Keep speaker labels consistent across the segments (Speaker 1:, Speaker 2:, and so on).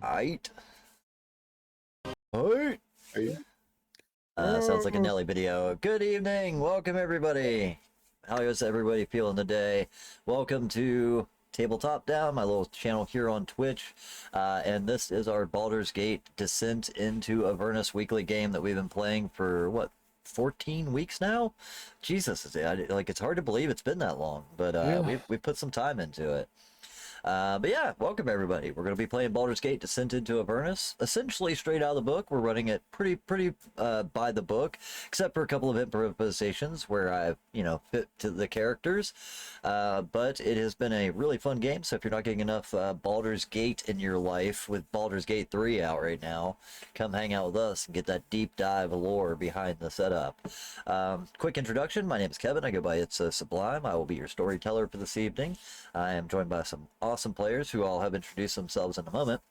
Speaker 1: Aight. Aight. Sounds like a Nelly video. Good evening. Welcome, everybody. How is everybody feeling today? Welcome to Tabletop Down, my little channel here on Twitch. And this is our Baldur's Gate Descent into Avernus weekly game that we've been playing for, what, 14 weeks now? Jesus, it's hard to believe it's been that long, but we've put some time into it. But yeah, welcome everybody. We're going to be playing Baldur's Gate Descent into Avernus, essentially straight out of the book. We're running it pretty by the book, except for a couple of improvisations where I've, fit to the characters. But it has been a really fun game, so if you're not getting enough Baldur's Gate in your life with Baldur's Gate 3 out right now, come hang out with us and get that deep dive lore behind the setup. Quick introduction, my name is Kevin. I go by It's Sublime. I will be your storyteller for this evening. I am joined by some awesome players who all have introduced themselves in a moment.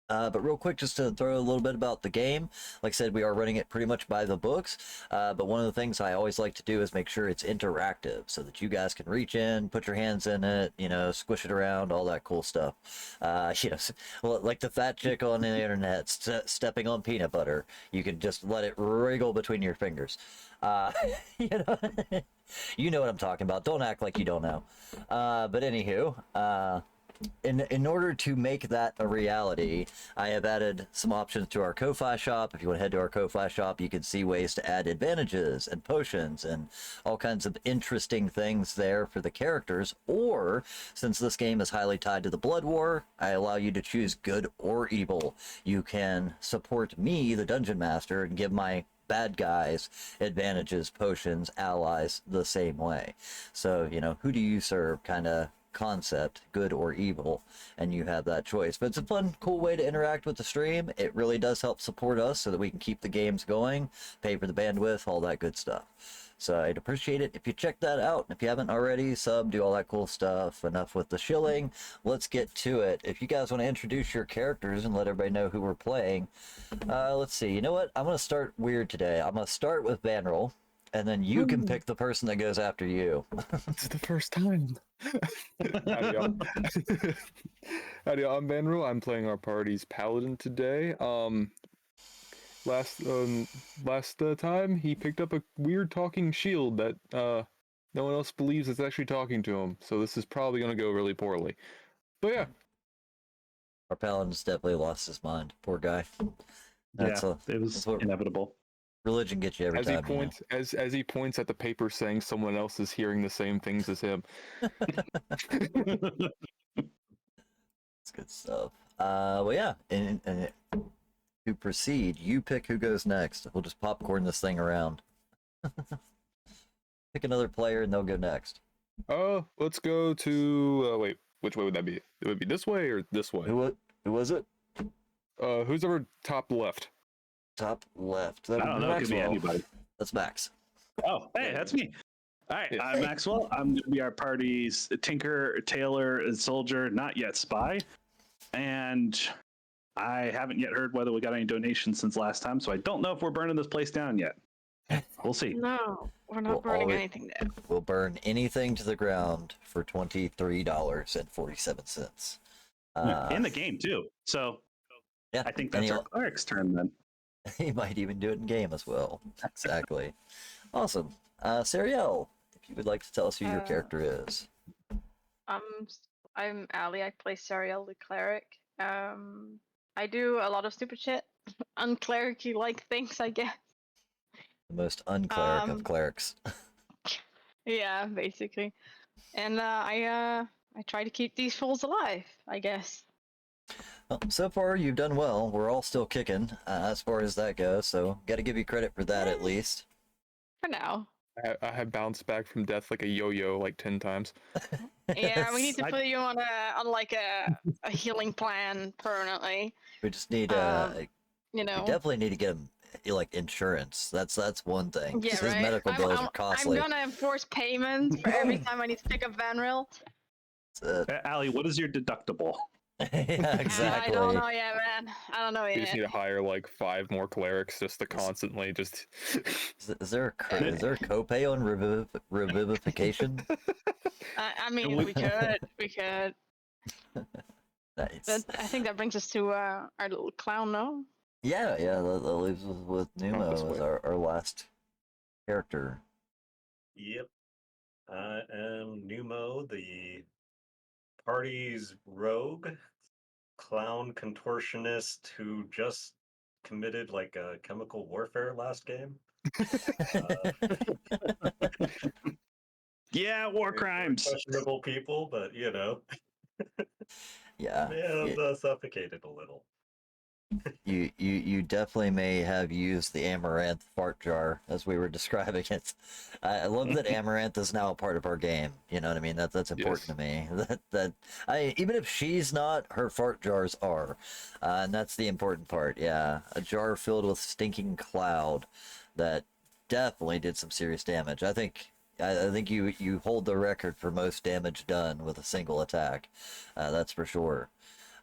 Speaker 1: But real quick, just to throw a little bit about the game. Like I said, we are running it pretty much by the books. But one of the things I always like to do is make sure it's interactive so that you guys can reach in, put your hands in it, squish it around, all that cool stuff. Like the fat chick on the internet stepping on peanut butter. You can just let it wriggle between your fingers. You know what I'm talking about. Don't act like you don't know. But anywho, in order to make that a reality, I have added some options to our Ko-Fi shop. If you want to head to our Ko-Fi shop, you can see ways to add advantages and potions and all kinds of interesting things there for the characters. Or, since this game is highly tied to the Blood War, I allow you to choose good or evil. You can support me, the Dungeon Master, and give my bad guys advantages, potions, allies the same way. So, who do you serve kind of concept, good or evil, and you have that choice. But it's a fun, cool way to interact with the stream. It really does help support us so that we can keep the games going, pay for the bandwidth, all that good stuff. So I'd appreciate it if you check that out. And if you haven't already, sub, do all that cool stuff. Enough with the shilling. Let's get to it. If you guys want to introduce your characters and let everybody know who we're playing, let's see. You know what? I'm going to start weird today. I'm going to start with Vanril, and then you can pick the person that goes after you.
Speaker 2: It's the first time. Howdy, y'all. Howdy, y'all. I'm Vanril. I'm playing our party's paladin today. Last time he picked up a weird talking shield that no one else believes is actually talking to him. So this is probably going to go really poorly. But yeah,
Speaker 1: Our paladin's definitely lost his mind. Poor guy.
Speaker 3: It was inevitable.
Speaker 1: Religion gets you every time.
Speaker 2: As he points at the paper saying someone else is hearing the same things as him.
Speaker 1: That's good stuff. Well, yeah, and to proceed, you pick who goes next. We'll just popcorn this thing around. Pick another player and they'll go next.
Speaker 2: Let's go to wait, which way would that be? It would be this way or this way?
Speaker 1: Who was it?
Speaker 2: Who's over top left?
Speaker 1: Top left.
Speaker 3: I don't know. It could be anybody.
Speaker 1: That's Max.
Speaker 3: Oh, hey, that's me. All right, I'm Maxwell. I'm going to be our party's tinker, tailor, and soldier, not yet spy. And I haven't yet heard whether we got any donations since last time, so I don't know if we're burning this place down yet. We'll see.
Speaker 4: No, we're not burning anything down.
Speaker 1: We'll burn anything to the ground for $23.47.
Speaker 3: In the game, too. So
Speaker 1: yeah,
Speaker 3: I think that's our cleric's turn then.
Speaker 1: He might even do it in game as well. Exactly. Awesome. Sariel, if you would like to tell us who your character is.
Speaker 4: I'm Allie. I play Sariel the cleric. I do a lot of stupid shit, unclericy-like things, I guess.
Speaker 1: The most uncleric of clerics.
Speaker 4: Yeah, basically. And I try to keep these fools alive, I guess.
Speaker 1: Well, so far you've done well. We're all still kicking as far as that goes, so got to give you credit for that at least.
Speaker 4: For now.
Speaker 2: I have bounced back from death like a yo-yo like 10 times.
Speaker 4: Yeah, we need to put you on a healing plan permanently.
Speaker 1: We just need we definitely need to get him like insurance. That's one thing.
Speaker 4: Yeah,
Speaker 1: right? His medical bills are costly.
Speaker 4: I'm gonna enforce payments for every time I need to pick up Vanril.
Speaker 3: Allie, what is your deductible?
Speaker 1: Yeah, exactly.
Speaker 4: I don't know yet, man. I don't know yet.
Speaker 2: You just need to hire like 5 more clerics just to constantly just.
Speaker 1: Is there a copay on revivification?
Speaker 4: I mean, we could.
Speaker 1: Nice.
Speaker 4: But I think that brings us to our little clown, no?
Speaker 1: Yeah, that leaves us with Numo
Speaker 2: this
Speaker 1: as
Speaker 2: way.
Speaker 1: our last character.
Speaker 5: Yep. I am Numo, the party's rogue, clown contortionist who just committed like a chemical warfare last game.
Speaker 3: Yeah, war
Speaker 5: Very
Speaker 3: crimes.
Speaker 5: questionable people, but
Speaker 1: Yeah,
Speaker 5: may have suffocated a little.
Speaker 1: you definitely may have used the amaranth fart jar as we were describing it. I love that amaranth is now a part of our game. You know what I mean? That's important to me. Even if she's not, her fart jars are, and that's the important part. Yeah, a jar filled with stinking cloud that definitely did some serious damage. I think you hold the record for most damage done with a single attack. That's for sure.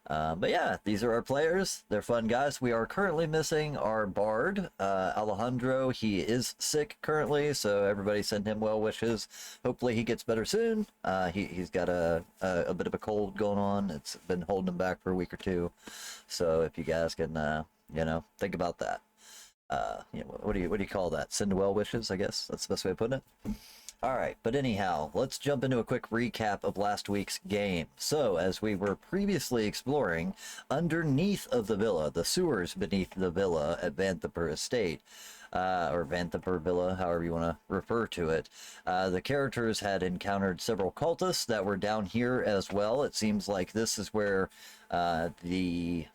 Speaker 1: But yeah, these are our players. They're fun guys. We are currently missing our bard, Alejandro. He is sick currently, so everybody send him well wishes. Hopefully he gets better soon. He's got a bit of a cold going on. It's been holding him back for a week or two. So if you guys can, think about that. What do you call that? Send well wishes, I guess. That's the best way of putting it. All right, but anyhow, let's jump into a quick recap of last week's game. So, as we were previously exploring, underneath of the villa, the sewers beneath the villa at Vanthapur Estate, or Vanthapur Villa, however you want to refer to it, the characters had encountered several cultists that were down here as well. It seems like this is where the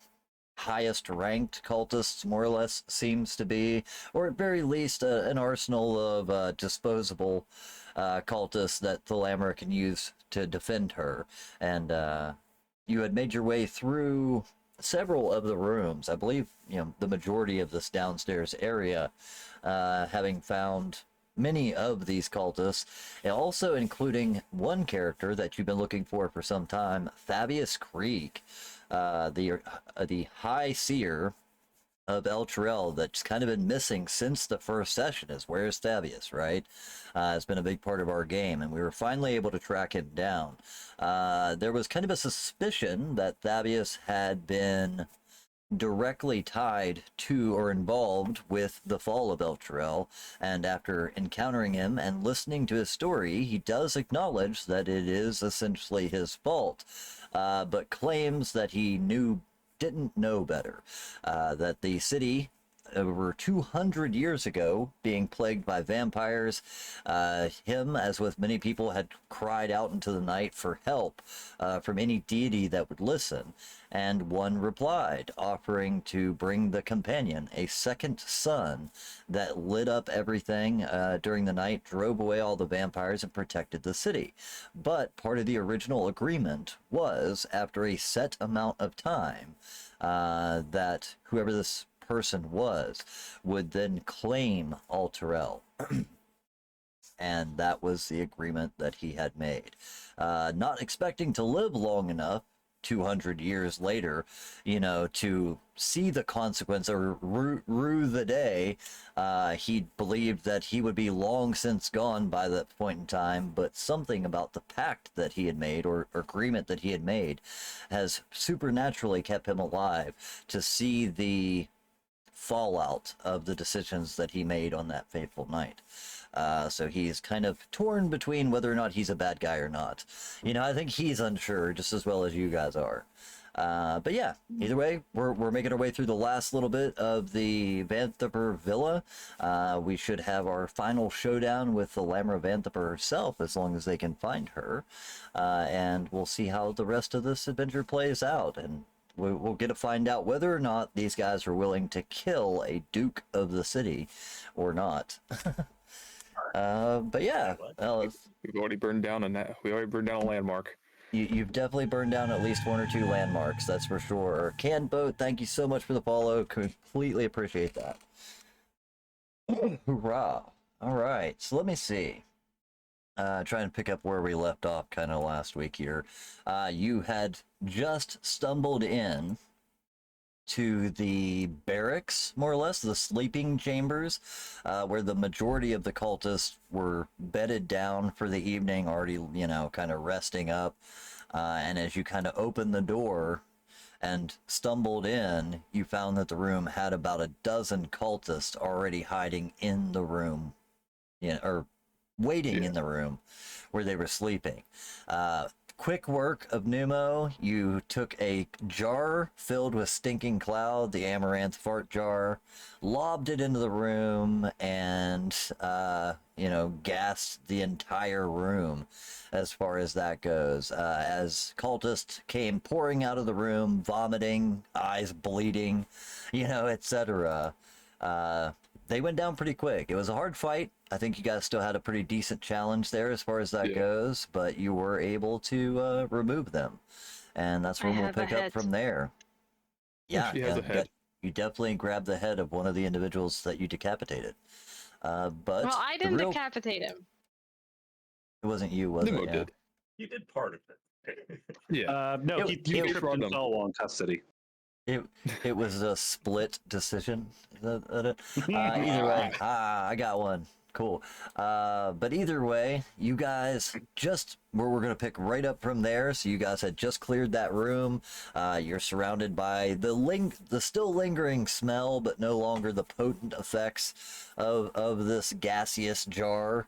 Speaker 1: highest ranked cultists more or less seems to be, or at very least an arsenal of disposable cultists that Thalamra can use to defend her. And you had made your way through several of the rooms. I believe the majority of this downstairs area, having found many of these cultists, and also including one character that you've been looking for some time, Fabius Krieg, the High Seer of El Terrell that's kind of been missing since the first session. Is where's Fabius, right? It's been a big part of our game, and we were finally able to track him down. There was kind of a suspicion that Fabius had been directly tied to or involved with the fall of El Terrell, and after encountering him and listening to his story, he does acknowledge that it is essentially his fault, but claims that he didn't know better, that the city over 200 years ago being plagued by vampires, him, as with many people, had cried out into the night for help from any deity that would listen, and one replied, offering to bring the companion a second sun that lit up everything during the night, drove away all the vampires, and protected the city. But part of the original agreement was, after a set amount of time, that whoever this person was would then claim Alterel. And that was the agreement that he had made. Not expecting to live long enough, 200 years later, to see the consequence or rue the day. He believed that he would be long since gone by that point in time, but something about the pact that he had made or agreement that he had made has supernaturally kept him alive to see the fallout of the decisions that he made on that fateful night. So he's kind of torn between whether or not he's a bad guy or not. I think he's unsure just as well as you guys are. But yeah, either way, we're making our way through the last little bit of the Vanthapur Villa. We should have our final showdown with the Lamra Vanthapur herself, as long as they can find her. And we'll see how the rest of this adventure plays out. And we'll get to find out whether or not these guys are willing to kill a Duke of the city or not. But yeah, well,
Speaker 2: We already burned down a landmark.
Speaker 1: you've definitely burned down at least one or two landmarks, that's for sure. Canned Boat, thank you so much for the follow. Completely appreciate that. Hoorah. All right, so let me see. Trying to pick up where we left off kind of last week here. You had just stumbled in to the barracks, more or less, the sleeping chambers, where the majority of the cultists were bedded down for the evening, already, you know, kind of resting up. And as you kind of opened the door and stumbled in, you found that the room had about a dozen cultists already hiding in the room, you know, or waiting in the room where they were sleeping. Quick work of Numo. You took a jar filled with stinking cloud, the amaranth fart jar, lobbed it into the room, and, you know, gassed the entire room as far as that goes. As cultists came pouring out of the room, vomiting, eyes bleeding, you know, etc. They went down pretty quick. It was a hard fight. I think you guys still had a pretty decent challenge there as far as that goes, but you were able to remove them, and that's when
Speaker 4: I
Speaker 1: we'll
Speaker 4: have a
Speaker 1: pick up
Speaker 4: head.
Speaker 1: from there. Yeah,
Speaker 2: She has a
Speaker 1: yeah,
Speaker 2: head.
Speaker 1: you definitely grabbed the head of one of the individuals that you decapitated. But
Speaker 4: Well, I
Speaker 1: the
Speaker 4: didn't
Speaker 1: real,
Speaker 4: decapitate him.
Speaker 1: it wasn't you, was
Speaker 2: Nemo
Speaker 1: it? Yeah.
Speaker 2: did.
Speaker 5: You did part of it.
Speaker 2: Yeah.
Speaker 3: No,
Speaker 1: It-
Speaker 3: he
Speaker 1: it-
Speaker 3: tripped
Speaker 2: Brought
Speaker 3: and
Speaker 2: him.
Speaker 3: fell while in custody.
Speaker 1: It was a split decision. Either way, I got one. Cool. But either way, you guys just we're gonna pick right up from there. So you guys had just cleared that room. You're surrounded by the still lingering smell, but no longer the potent effects of this gaseous jar.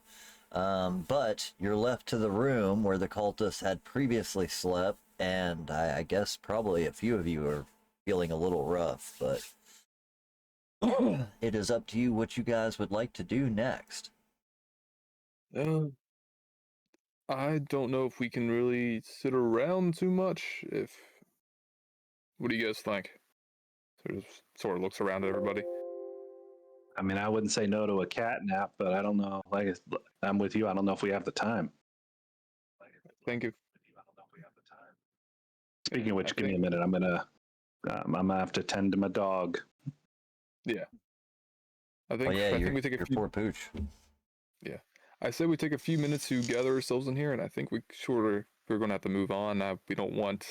Speaker 1: But you're left to the room where the cultists had previously slept, and I guess probably a few of you are feeling a little rough, but it is up to you what you guys would like to do next.
Speaker 2: Uh, I don't know if we can really sit around too much. What do you guys think? Sort of looks around at everybody.
Speaker 3: I mean, I wouldn't say no to a cat nap, but I don't know. Like, I'm with you. I don't know if we have the time.
Speaker 2: Think if
Speaker 3: Speaking of which,
Speaker 2: I
Speaker 3: give me a
Speaker 2: think-
Speaker 3: minute. I'm gonna have to tend to my dog.
Speaker 2: I think
Speaker 1: Oh yeah,
Speaker 2: I
Speaker 1: your
Speaker 2: think we take a
Speaker 1: your
Speaker 2: few.
Speaker 1: poor pooch.
Speaker 2: I said we take a few minutes to gather ourselves in here, and I think we're going to have to move on. We don't want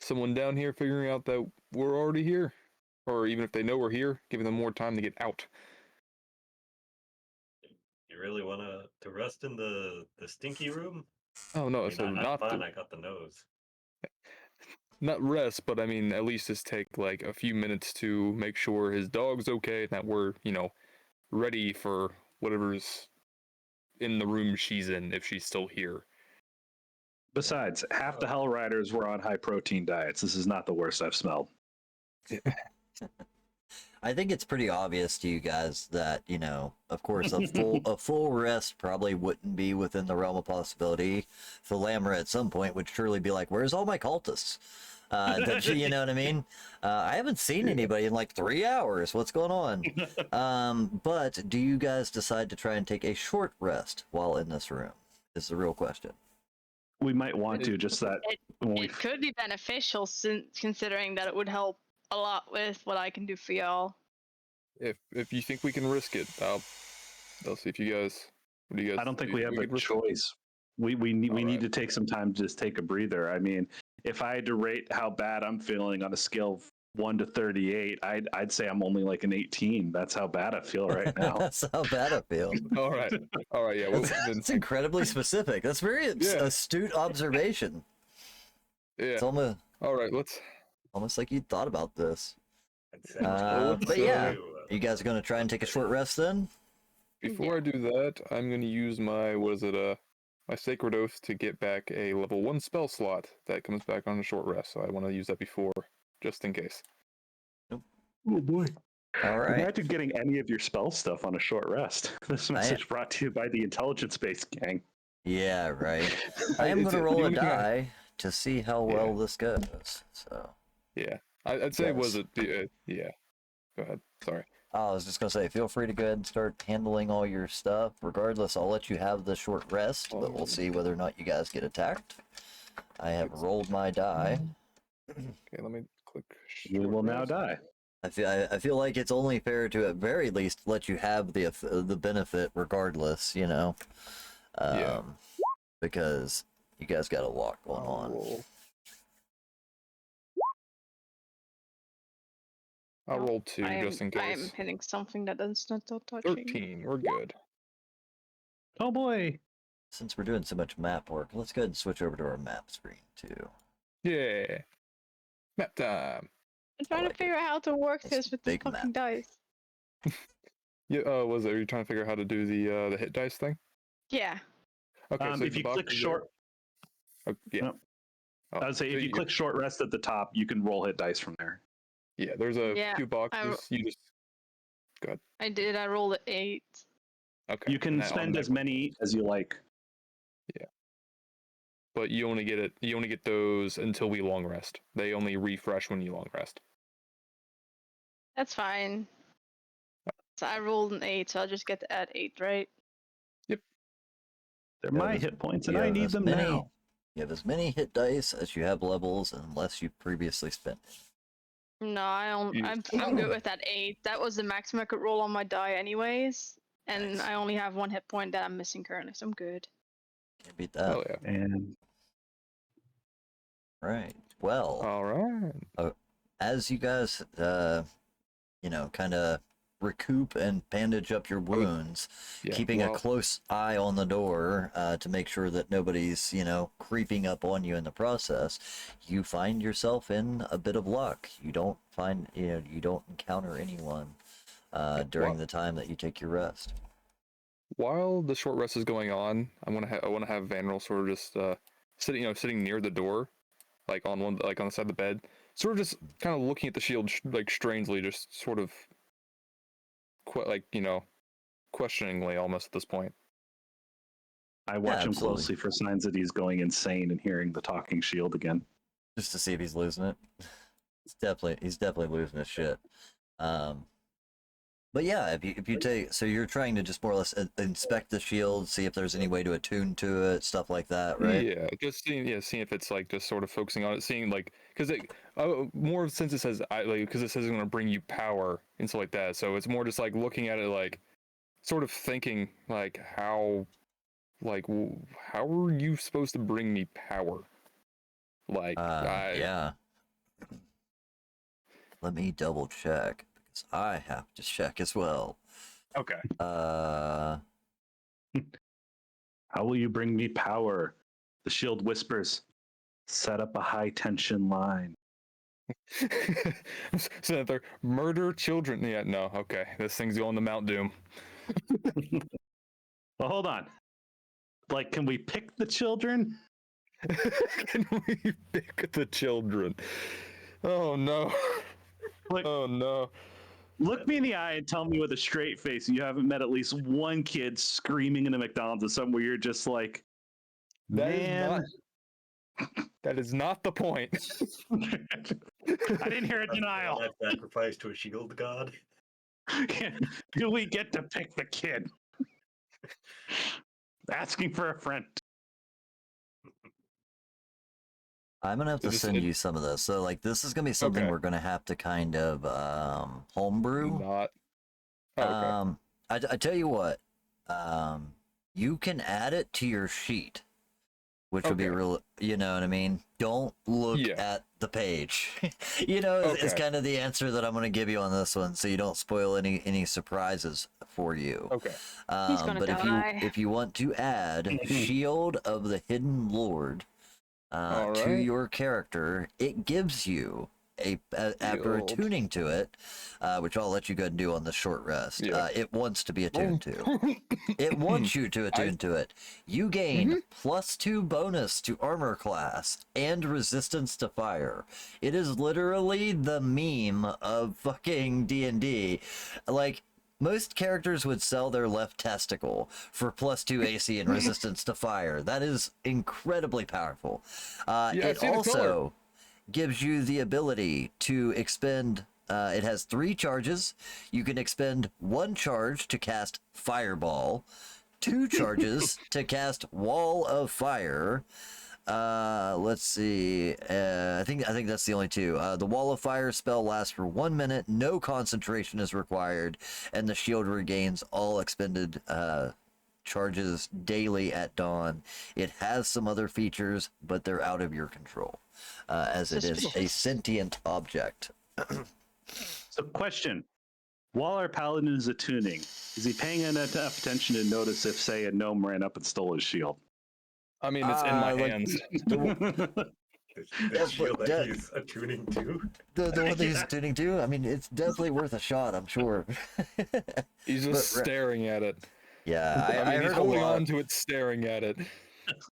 Speaker 2: someone down here figuring out that we're already here, or even if they know we're here, giving them more time to get out.
Speaker 5: You really want to rest in the stinky room?
Speaker 2: Oh no,
Speaker 5: I mean,
Speaker 2: so
Speaker 5: I'm
Speaker 2: not
Speaker 5: fine.
Speaker 2: to,
Speaker 5: I got the nose.
Speaker 2: not rest, but I mean at least just take like a few minutes to make sure his dog's okay and that we're ready for whatever's in the room she's in if she's still here.
Speaker 3: Besides, half the Hell Riders were on high protein diets. This is not the worst I've smelled.
Speaker 1: I think it's pretty obvious to you guys that, of course, a full rest probably wouldn't be within the realm of possibility. Philamra at some point would surely be like, "Where's all my cultists?" You know what I mean? I haven't seen anybody in like 3 hours. What's going on? But do you guys decide to try and take a short rest while in this room? Is the real question.
Speaker 3: We might want to, just that when we
Speaker 4: It could be beneficial, since considering that it would help a lot with what I can do for y'all.
Speaker 2: If you think we can risk it, I'll see if you guys. What do you guys?
Speaker 3: I don't think
Speaker 2: do
Speaker 3: we
Speaker 2: you
Speaker 3: have a
Speaker 2: could risk it?
Speaker 3: choice. We need
Speaker 2: Alright.
Speaker 3: to take some time to just take a breather. I mean, if I had to rate how bad I'm feeling on a scale of 1 to 38, I'd say I'm only like an 18. That's how bad I feel right now.
Speaker 1: That's how bad I feel.
Speaker 2: All right, yeah. Well, then,
Speaker 1: That's incredibly specific. That's very astute observation.
Speaker 2: yeah.
Speaker 1: It's almost
Speaker 2: All right, let's.
Speaker 1: like you thought about this.
Speaker 5: I'd say
Speaker 1: But yeah,
Speaker 5: to,
Speaker 1: you guys are going to try and take a short rest then?
Speaker 2: Before I do that, I'm going to use my my sacred oath to get back a level 1 spell slot that comes back on a short rest. So I want to use that before, just in case.
Speaker 3: Oh boy.
Speaker 1: All right.
Speaker 3: Imagine getting any of your spell stuff on a short rest. This message brought to you by the Intelligence Based Gang.
Speaker 1: Yeah, right. I am going to roll a die to see how well this goes. So.
Speaker 2: Yeah, I'd say
Speaker 1: Yes.
Speaker 2: was it? Yeah. Go ahead. Sorry.
Speaker 1: I was just going to say, feel free to go ahead and start handling all your stuff. Regardless, I'll let you have the short rest, but we'll see whether or not you guys get attacked. I have rolled my die.
Speaker 2: Okay, let me click.
Speaker 3: You will now
Speaker 2: rest.
Speaker 3: die.
Speaker 1: I feel like it's only fair to at very least let you have the benefit regardless,
Speaker 2: Yeah.
Speaker 1: because you guys got a lot going on.
Speaker 2: Roll. I'll
Speaker 4: No,
Speaker 2: roll 2 just in
Speaker 4: I am
Speaker 2: case.
Speaker 4: hitting something that is not touching.
Speaker 2: 13. We're good.
Speaker 3: Oh boy.
Speaker 1: Since we're doing so much map work, let's go ahead and switch over to our map screen too.
Speaker 2: Yeah. Map time.
Speaker 4: I'm trying
Speaker 1: like
Speaker 4: to figure out how to work
Speaker 1: It's
Speaker 4: this with the
Speaker 1: big
Speaker 4: fucking
Speaker 1: map.
Speaker 4: dice.
Speaker 2: Yeah. Was it? Are you trying to figure out how to do the hit dice thing?
Speaker 4: Yeah.
Speaker 2: Okay. So
Speaker 3: If
Speaker 2: the
Speaker 3: you
Speaker 2: box
Speaker 3: click
Speaker 2: is
Speaker 3: short,
Speaker 2: there. Oh, yeah.
Speaker 3: No.
Speaker 2: Oh,
Speaker 3: I would say
Speaker 2: so
Speaker 3: if you click short rest at the top, you can roll hit dice from there.
Speaker 2: Yeah. There's a
Speaker 4: Yeah,
Speaker 2: few boxes. You just. Good.
Speaker 4: I did. I rolled an 8.
Speaker 2: Okay.
Speaker 3: You can
Speaker 2: now
Speaker 3: spend as
Speaker 2: next-
Speaker 3: many as you like.
Speaker 2: But you only get it. You only get those until we long rest. They only refresh when you long rest.
Speaker 4: That's fine. So I rolled an 8, so I'll just get to add 8, right?
Speaker 3: They're
Speaker 1: Yeah,
Speaker 3: my
Speaker 1: there's-
Speaker 3: hit points, and
Speaker 1: you
Speaker 3: I
Speaker 1: have
Speaker 3: need
Speaker 1: as
Speaker 3: them
Speaker 1: many-
Speaker 3: now.
Speaker 1: You have as many hit dice as you have levels, unless you previously spent it.
Speaker 4: No,
Speaker 2: You-
Speaker 4: I'm good with that 8. That was the maximum I could roll on my die, anyways. And
Speaker 1: Nice.
Speaker 4: I only have 1 hit point that I'm missing currently, so I'm good.
Speaker 1: Can't beat that.
Speaker 2: Oh yeah.
Speaker 3: And
Speaker 1: Right. Well,
Speaker 2: All right.
Speaker 1: as you guys, kind of recoup and bandage up your wounds,
Speaker 2: Yeah.
Speaker 1: keeping a
Speaker 2: well,
Speaker 1: close eye on the door to make sure that nobody's, creeping up on you in the process, you find yourself in a bit of luck. You don't find, you don't encounter anyone during
Speaker 2: well-
Speaker 1: the time that you take your rest.
Speaker 2: While the short rest is going on, I want to have Vanril sort of just sitting near the door, like on the side of the bed, sort of just kind of looking at the shield like strangely, just sort of questioningly almost at this point.
Speaker 3: I watch him
Speaker 1: absolutely.
Speaker 3: closely for signs that he's going insane and hearing the talking shield again.
Speaker 1: Just to see if he's losing it. He's definitely losing his shit. But yeah, if you take, so you're trying to just more or less inspect the shield, see if there's any way to attune to it, stuff like that, right?
Speaker 2: Yeah, just seeing if it's like just sort of focusing on it, seeing like because it more since it says because it says it's going to bring you power and stuff like that. So it's more just like looking at it like sort of thinking like how are you supposed to bring me power? Like
Speaker 1: Yeah. Let me double check because I have to check as well.
Speaker 3: Okay.
Speaker 1: Uh,
Speaker 3: How will you bring me power? The shield whispers. Set up a high tension line.
Speaker 2: so that they're murder children. Yeah, no, okay. This thing's going to Mount Doom.
Speaker 3: Well, hold on. Like, can we pick the children?
Speaker 2: Can we pick the children? Oh no.
Speaker 3: Like,
Speaker 2: Oh no.
Speaker 3: look me in the eye and tell me with a straight face you haven't met at least one kid screaming in a McDonald's or somewhere you're just like, man.
Speaker 2: That is not the point.
Speaker 3: I didn't hear a denial.
Speaker 5: That sacrifice to a shield god.
Speaker 3: Do we get to pick the kid? Asking for a friend.
Speaker 1: I'm gonna have to
Speaker 2: Is this
Speaker 1: send
Speaker 2: it?
Speaker 1: you some of this. So like this is gonna be something
Speaker 2: Okay.
Speaker 1: we're gonna have to kind of homebrew.
Speaker 2: Not. Oh, okay.
Speaker 1: I tell you what, you can add it to your sheet, which would be
Speaker 2: Okay.
Speaker 1: real. You know what I mean? Don't look
Speaker 2: Yeah.
Speaker 1: at the page. It's
Speaker 2: Okay.
Speaker 1: kind of the answer that I'm gonna give you on this one, so you don't spoil any surprises for you.
Speaker 2: Okay.
Speaker 4: He's gonna
Speaker 1: But
Speaker 4: die.
Speaker 1: if you want to add Shield of the Hidden Lord to
Speaker 2: Alright.
Speaker 1: your character, it gives you after
Speaker 2: Shield.
Speaker 1: attuning to it, which I'll let you go ahead and do on the short rest.
Speaker 2: Yeah.
Speaker 1: It wants to be attuned to. It wants you to attune to it. You gain +2 bonus to armor class and resistance to fire. It is literally the meme of fucking D&D. Like, most characters would sell their left testicle for +2 AC and resistance to fire. That is incredibly powerful.
Speaker 2: I
Speaker 1: It
Speaker 2: see the
Speaker 1: also
Speaker 2: color.
Speaker 1: gives you the ability to expend. It has 3 charges. You can expend 1 charge to cast Fireball, 2 charges to cast Wall of Fire. Let's see. I think that's the only 2. The Wall of Fire spell lasts for 1 minute. No concentration is required, and the shield regains all expended charges daily at dawn. It has some other features, but they're out of your control, as it is a
Speaker 4: Suspicious.
Speaker 1: sentient object.
Speaker 3: So, question: while our paladin is attuning, is he paying enough attention to notice if, say, a gnome ran up and stole his shield?
Speaker 2: I mean, it's in my hands.
Speaker 5: The shield that he's attuning to.
Speaker 1: The one that he's tuning to. I mean, it's definitely worth a shot, I'm sure.
Speaker 2: He's just staring at it.
Speaker 1: Yeah, I
Speaker 2: he's
Speaker 1: heard a
Speaker 2: holding
Speaker 1: lot.
Speaker 2: on to it, staring at it.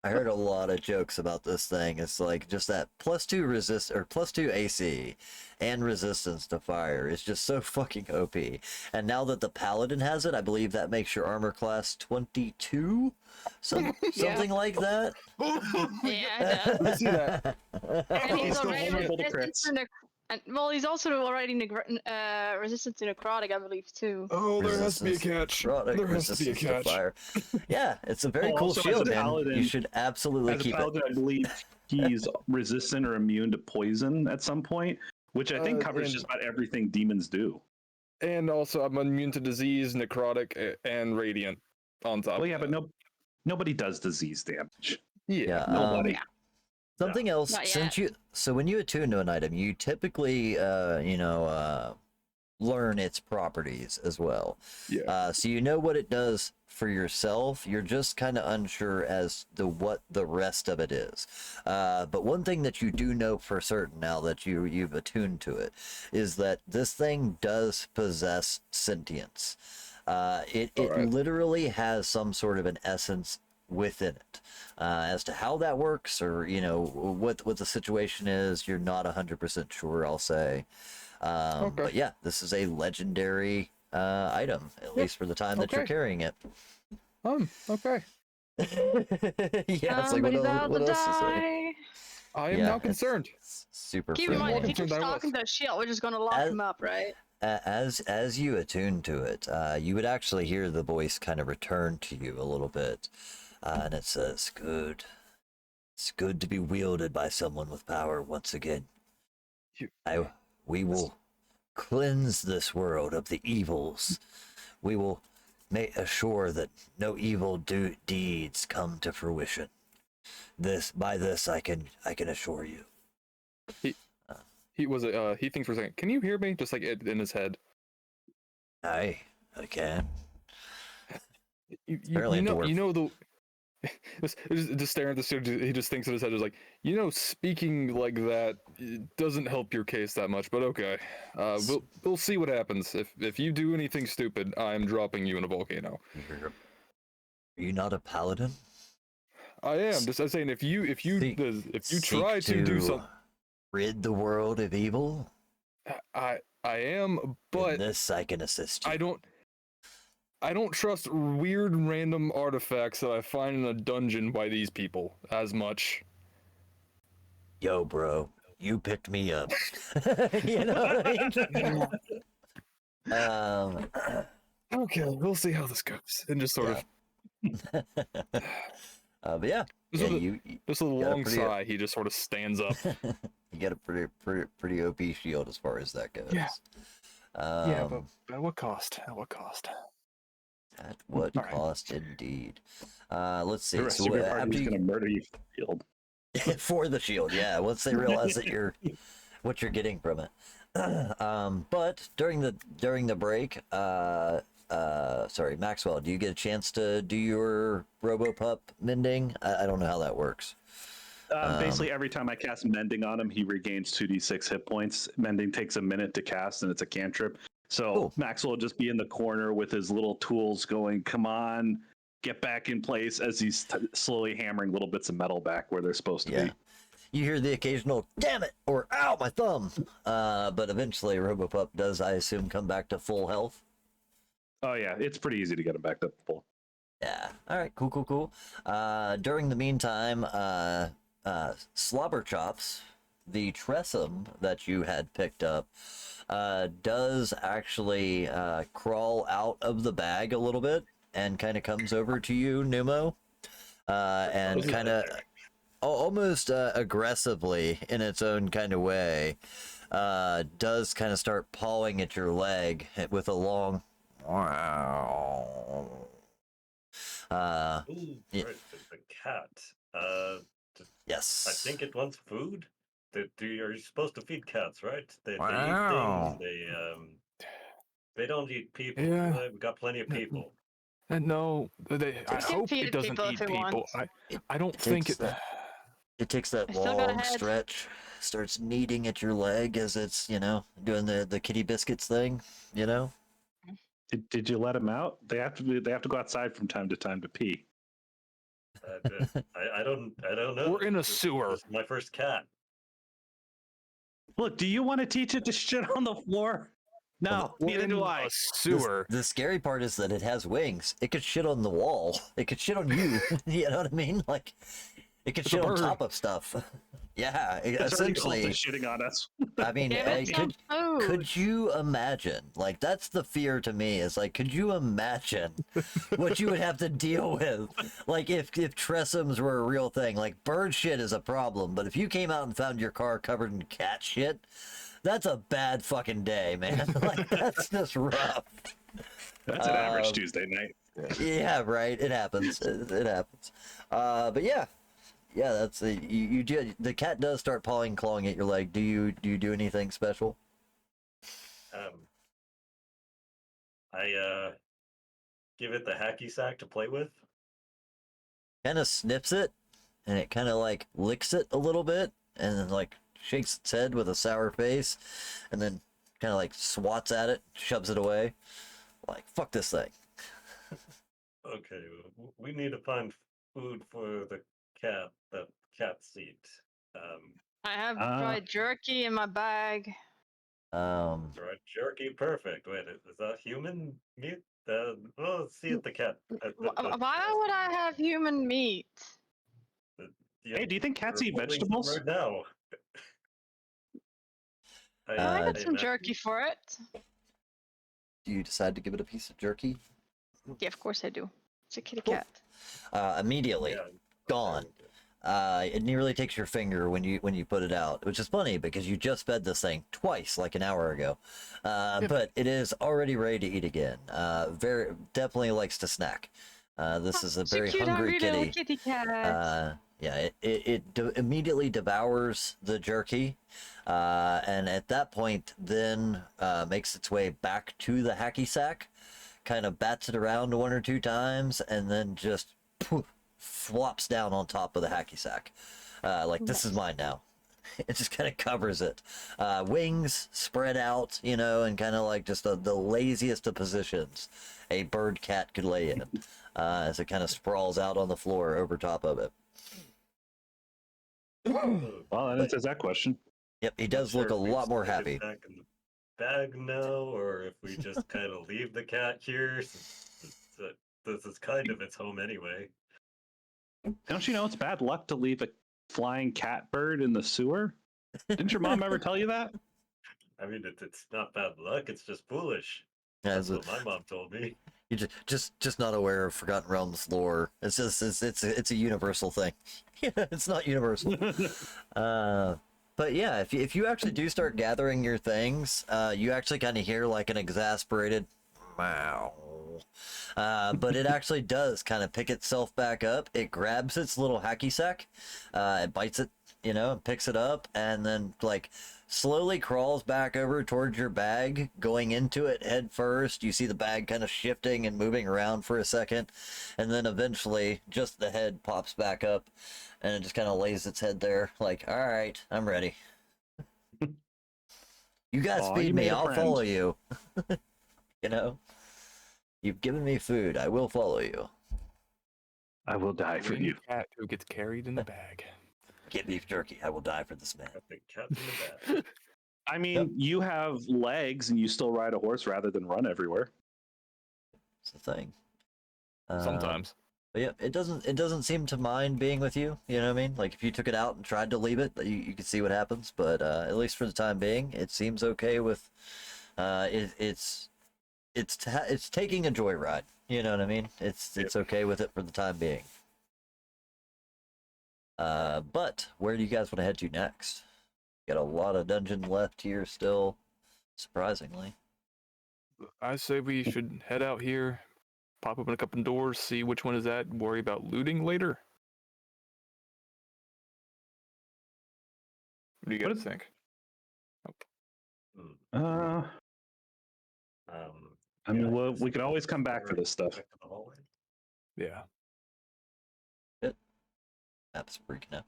Speaker 1: I heard a lot of jokes about this thing. It's like just that +2 resist or +2 AC and resistance to fire is just so fucking OP. And now that the paladin has it, I believe that makes your armor class 22, something like that.
Speaker 4: Yeah, it does.
Speaker 2: I see that.
Speaker 4: And he's
Speaker 3: still
Speaker 4: already
Speaker 3: vulnerable to
Speaker 4: resistant to well, he's also already resistant to necrotic, I believe, too.
Speaker 2: Oh, there has to be a catch.
Speaker 1: Necrotic,
Speaker 2: There has to be a
Speaker 1: resistance to
Speaker 2: catch.
Speaker 1: fire. Yeah, it's a very
Speaker 3: Well,
Speaker 1: cool
Speaker 3: also as a
Speaker 1: shield, man.
Speaker 3: paladin-
Speaker 1: You should absolutely
Speaker 3: As a
Speaker 1: keep
Speaker 3: paladin,
Speaker 1: it.
Speaker 3: I believe he's resistant or immune to poison at some point, which I think covers
Speaker 2: and-
Speaker 3: just about everything demons do.
Speaker 2: And also, I'm immune to disease, necrotic, and radiant on top.
Speaker 3: Well, yeah,
Speaker 2: of
Speaker 3: but
Speaker 2: that.
Speaker 3: nobody does disease damage.
Speaker 1: Yeah.
Speaker 3: Nobody.
Speaker 1: Something else,
Speaker 4: Not
Speaker 1: since
Speaker 4: yet.
Speaker 1: so when you attune to an item, you typically, learn its properties as well.
Speaker 2: Yeah.
Speaker 1: So you know what it does for yourself. You're just kind of unsure as to what the rest of it is. But one thing that you do know for certain now that you've attuned to it is that this thing does possess sentience. It
Speaker 2: Alright.
Speaker 1: literally has some sort of an essence within it. As to how that works, or what the situation is, you're not 100% sure, I'll say.
Speaker 2: Okay.
Speaker 1: But yeah, this is a legendary item, at least for the time that you're
Speaker 2: Okay.
Speaker 1: carrying it.
Speaker 2: Okay.
Speaker 1: Yeah, it's like
Speaker 4: Somebody's
Speaker 1: what
Speaker 4: about
Speaker 1: else
Speaker 4: to
Speaker 1: to say?
Speaker 4: die.
Speaker 2: I am
Speaker 1: Yeah,
Speaker 2: now
Speaker 1: it's
Speaker 2: concerned.
Speaker 1: super
Speaker 4: Keep in mind, if he
Speaker 1: friendly.
Speaker 2: More
Speaker 4: keeps
Speaker 2: concerned I
Speaker 4: talking
Speaker 2: was.
Speaker 4: to shield, we're just gonna lock
Speaker 1: As-
Speaker 4: him up, right?
Speaker 1: As you attune to it, you would actually hear the voice kind of return to you a little bit, and it says, "Good. It's good to be wielded by someone with power once again. We will cleanse this world of the evils. We will make assure that no evil deeds come to fruition. By this I can assure you."
Speaker 2: He thinks for a second. Can you hear me? Just like in his head.
Speaker 1: I can.
Speaker 2: You
Speaker 1: Apparently a
Speaker 2: know,
Speaker 1: dwarf.
Speaker 2: the. Just staring at the student, he just thinks in his head, is like, speaking like that doesn't help your case that much. But okay, we'll see what happens. If you do anything stupid, I'm dropping you in a volcano.
Speaker 1: Are you not a paladin?
Speaker 2: I am just saying, if you try
Speaker 1: Seek
Speaker 2: to do something,
Speaker 1: rid the world of evil,
Speaker 2: I am,
Speaker 1: in
Speaker 2: but
Speaker 1: this I can assist you.
Speaker 2: I don't trust weird random artifacts that I find in a dungeon by these people as much.
Speaker 1: Yo, bro, you picked me up. You know what I mean?
Speaker 2: Okay, we'll see how this goes. And just sort of
Speaker 1: But yeah,
Speaker 2: Just with
Speaker 1: you
Speaker 2: just a
Speaker 1: got a
Speaker 2: long
Speaker 1: pretty-
Speaker 2: sigh, he just sort of stands up.
Speaker 1: you get a pretty OP shield as far as that goes.
Speaker 2: Yeah.
Speaker 1: Um,
Speaker 2: But at what cost? At what cost?
Speaker 1: At what
Speaker 2: All right.
Speaker 1: cost, indeed. Let's see.
Speaker 3: The rest
Speaker 1: So
Speaker 3: of your
Speaker 1: after
Speaker 3: party's
Speaker 1: you
Speaker 3: going to murder you for the field.
Speaker 1: for the shield, yeah. Once they realize that what you're getting from it. But during the break, sorry, Maxwell, do you get a chance to do your RoboPup mending? I don't know how that works.
Speaker 3: Basically, every time I cast Mending on him, he regains 2d6 hit points. Mending takes a minute to cast, and it's a cantrip. So
Speaker 1: Cool.
Speaker 3: Maxwell will just be in the corner with his little tools going, "Come on, get back in place," as he's slowly hammering little bits of metal back where they're supposed to
Speaker 1: Yeah.
Speaker 3: be.
Speaker 1: You hear the occasional "damn it" or "ow, my thumb," but eventually RoboPup does, I assume, come back to full health.
Speaker 3: Oh, yeah, it's pretty easy to get him back to full.
Speaker 1: Yeah. All right. Cool. During the meantime, Slobber Chops, the Tressum that you had picked up, does actually crawl out of the bag a little bit and kind of comes over to you, Numo, and kind of almost aggressively in its own kind of way, does kind of start pawing at your leg with a long.
Speaker 5: Ooh,
Speaker 1: Yeah.
Speaker 5: right, the cat.
Speaker 1: Yes.
Speaker 5: I think it wants food. Are you supposed to feed cats, right? They eat
Speaker 2: Wow.
Speaker 5: things. They don't eat people.
Speaker 2: Yeah.
Speaker 5: We've got plenty of people.
Speaker 2: No, I
Speaker 4: You can
Speaker 2: hope
Speaker 4: feed
Speaker 2: it
Speaker 4: it
Speaker 2: doesn't
Speaker 4: people if
Speaker 2: eat
Speaker 4: you
Speaker 2: people.
Speaker 4: want.
Speaker 2: I don't
Speaker 1: It
Speaker 2: think
Speaker 1: takes
Speaker 2: it.
Speaker 1: It takes that
Speaker 4: I still got a
Speaker 1: long
Speaker 4: head.
Speaker 1: stretch, starts kneading at your leg as it's, doing the kitty biscuits thing,
Speaker 3: Did you let them out? They have to go outside from time to pee.
Speaker 5: I don't know.
Speaker 2: We're in a sewer.
Speaker 5: This is my first cat.
Speaker 3: Look, do you want to teach it to shit on the floor? No,
Speaker 2: We're
Speaker 3: neither
Speaker 2: in
Speaker 3: do I.
Speaker 2: a sewer.
Speaker 1: The scary part is that it has wings. It could shit on the wall. It could shit on you. You know what I mean? Like, it could
Speaker 2: It's a
Speaker 1: shit on
Speaker 2: bird.
Speaker 1: top of stuff. Yeah,
Speaker 3: It's already close to
Speaker 1: essentially.
Speaker 3: shitting on us.
Speaker 1: I mean,
Speaker 4: Give it some food.
Speaker 1: could you imagine? Like, that's the fear to me. Is like, could you imagine what you would have to deal with? Like, if Tressums were a real thing, like bird shit is a problem, but if you came out and found your car covered in cat shit, that's a bad fucking day, man. Like, that's just rough.
Speaker 3: That's an average Tuesday night.
Speaker 1: Yeah, right. It happens. It happens. But yeah. Yeah, that's you do. The cat does start pawing, clawing at your leg. Do you do anything special?
Speaker 5: I give it the hacky sack to play with.
Speaker 1: Kind of snips it, and it kind of like licks it a little bit, and then like shakes its head with a sour face, and then kind of like swats at it, shoves it away, like fuck this thing.
Speaker 5: Okay, we need to find food for the cat that cats eat.
Speaker 4: I have
Speaker 3: Uh,
Speaker 4: dried jerky in my bag.
Speaker 5: Right, jerky, perfect. Wait, is that human meat? Well, let's see if the cat.
Speaker 4: Why would I have human meat?
Speaker 3: Hey, do you think cats
Speaker 5: we're
Speaker 3: eat
Speaker 5: holding some
Speaker 3: vegetables?
Speaker 5: right now.
Speaker 4: I got
Speaker 5: hey,
Speaker 4: some
Speaker 5: Matt,
Speaker 4: jerky for it.
Speaker 1: Do you decide to give it a piece of jerky?
Speaker 4: Yeah, of course I do. It's a kitty
Speaker 1: Cool.
Speaker 4: cat.
Speaker 1: Immediately,
Speaker 5: Yeah,
Speaker 1: gone. It nearly takes your finger when you put it out, which is funny because you just fed this thing twice, like an hour ago. But it is already ready to eat again. Very definitely likes to snack. This is a
Speaker 4: So
Speaker 1: very
Speaker 4: cute,
Speaker 1: hungry
Speaker 4: hungry little
Speaker 1: kitty.
Speaker 4: kitty cat.
Speaker 1: Yeah, it immediately devours the jerky, and at that point, then makes its way back to the hacky sack, kind of bats it around one or two times, and then just poof, flops down on top of the hacky sack. Like, this is mine now. It just kind of covers it. Wings spread out, and kind of like just the laziest of positions a bird cat could lay in, as it kind of sprawls out on the floor over top of it.
Speaker 3: Well, that answers that question.
Speaker 1: Yep, he does look a lot more happy.
Speaker 5: Back in the bag now, or if we just kind of leave the cat here, since this is kind of its home anyway.
Speaker 3: Don't you know it's bad luck to leave a flying cat bird in the sewer? Didn't your mom ever tell you that?
Speaker 5: I mean, it's not bad luck. It's just foolish.
Speaker 1: As
Speaker 5: That's what my mom told me.
Speaker 1: you just not aware of Forgotten Realms lore. It's just it's a universal thing. It's not universal. But yeah, if you actually do start gathering your things, you actually kind of hear like an exasperated meow. But it actually does kind of pick itself back up. It grabs its little hacky sack, it bites it, and picks it up, and then like slowly crawls back over towards your bag, going into it head first. You see the bag kind of shifting and moving around for a second, and then eventually just the head pops back up, and it just kind of lays its head there, like, all right, I'm ready. You guys
Speaker 3: Aw,
Speaker 1: feed
Speaker 3: you
Speaker 1: me,
Speaker 3: made a
Speaker 1: I'll
Speaker 3: friend.
Speaker 1: follow you. You've given me food, I will follow you.
Speaker 3: I will die for
Speaker 2: Winged
Speaker 3: you.
Speaker 2: cat who gets carried in the bag.
Speaker 1: Get beef jerky, I will die for this man.
Speaker 5: Got the cat in the bag.
Speaker 3: I mean,
Speaker 1: Yep.
Speaker 3: you have legs and you still ride a horse rather than run everywhere.
Speaker 1: It's the thing.
Speaker 2: Sometimes.
Speaker 1: But yeah, it doesn't seem to mind being with you. You know what I mean? Like if you took it out and tried to leave it, you could see what happens. But at least for the time being, it seems okay with. It's taking a joyride. You know what I mean? It's okay with it for the time being. But where do you guys want to head to next? Got a lot of dungeon left here still, surprisingly.
Speaker 2: I say we should head out here, pop open a couple doors, see which one is that, worry about looting later. What do you guys think?
Speaker 3: I mean, we could always come back for this stuff.
Speaker 5: Back to the hallway.
Speaker 2: Yeah.
Speaker 1: Map's freaking out.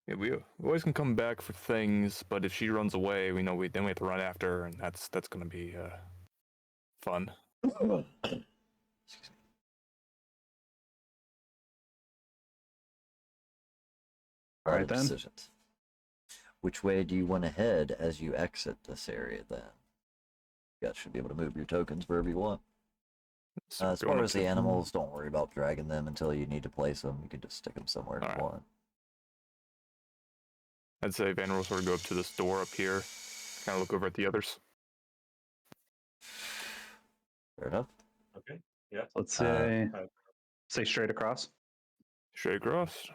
Speaker 2: Yeah, we always can come back for things, but if she runs away, we know then we have to run after her, and that's gonna be fun.
Speaker 1: Excuse me.
Speaker 3: All right, then.
Speaker 1: Decisions. Which way do you want to head as you exit this area then? You guys should be able to move your tokens wherever you want.
Speaker 2: So
Speaker 1: As
Speaker 2: going
Speaker 1: far
Speaker 2: up
Speaker 1: as
Speaker 2: to-
Speaker 1: the animals, don't worry about dragging them until you need to place them. You can just stick them somewhere if you
Speaker 2: Alright.
Speaker 1: want.
Speaker 2: I'd say Van will sort of go up to this door up here, kind of look over at the others.
Speaker 1: Fair enough.
Speaker 5: Okay. Yeah.
Speaker 3: Let's
Speaker 5: Uh,
Speaker 3: say straight across.
Speaker 2: Straight across.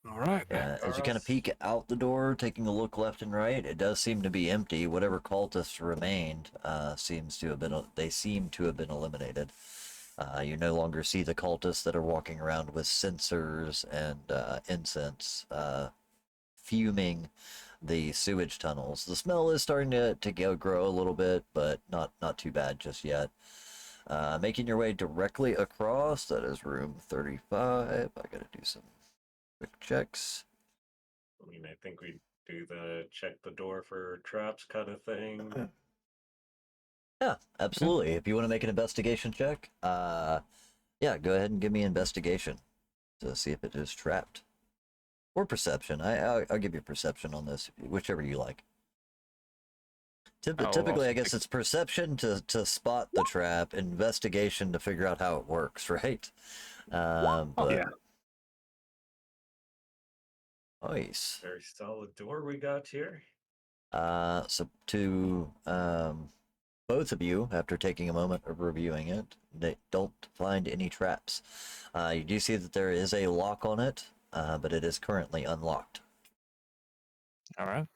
Speaker 2: All right.
Speaker 1: Yeah, as you kind of
Speaker 5: Alright.
Speaker 1: peek out the door, taking a look left and right, it does seem to be empty. Whatever cultists remained seem to have been eliminated. You no longer see the cultists that are walking around with censers and incense fuming the sewage tunnels. The smell is starting to grow a little bit, but not too bad just yet. Making your way directly across, that is room 35. I gotta do some quick checks.
Speaker 5: I mean, I think we do the check the door for traps kind of thing.
Speaker 1: Yeah, absolutely. If you want to make an investigation check, yeah, go ahead and give me investigation to see if it is trapped. Or perception. I'll give you perception on this, whichever you like.
Speaker 2: I'll
Speaker 1: Typically,
Speaker 2: also
Speaker 1: I guess
Speaker 2: take-
Speaker 1: it's perception to spot the trap, investigation to figure out how it works, right? But
Speaker 3: Yeah.
Speaker 1: nice.
Speaker 5: Very solid door we got here.
Speaker 1: So to both of you, after taking a moment of reviewing it, they don't find any traps. You do see that there is a lock on it, but it is currently unlocked.
Speaker 2: All right.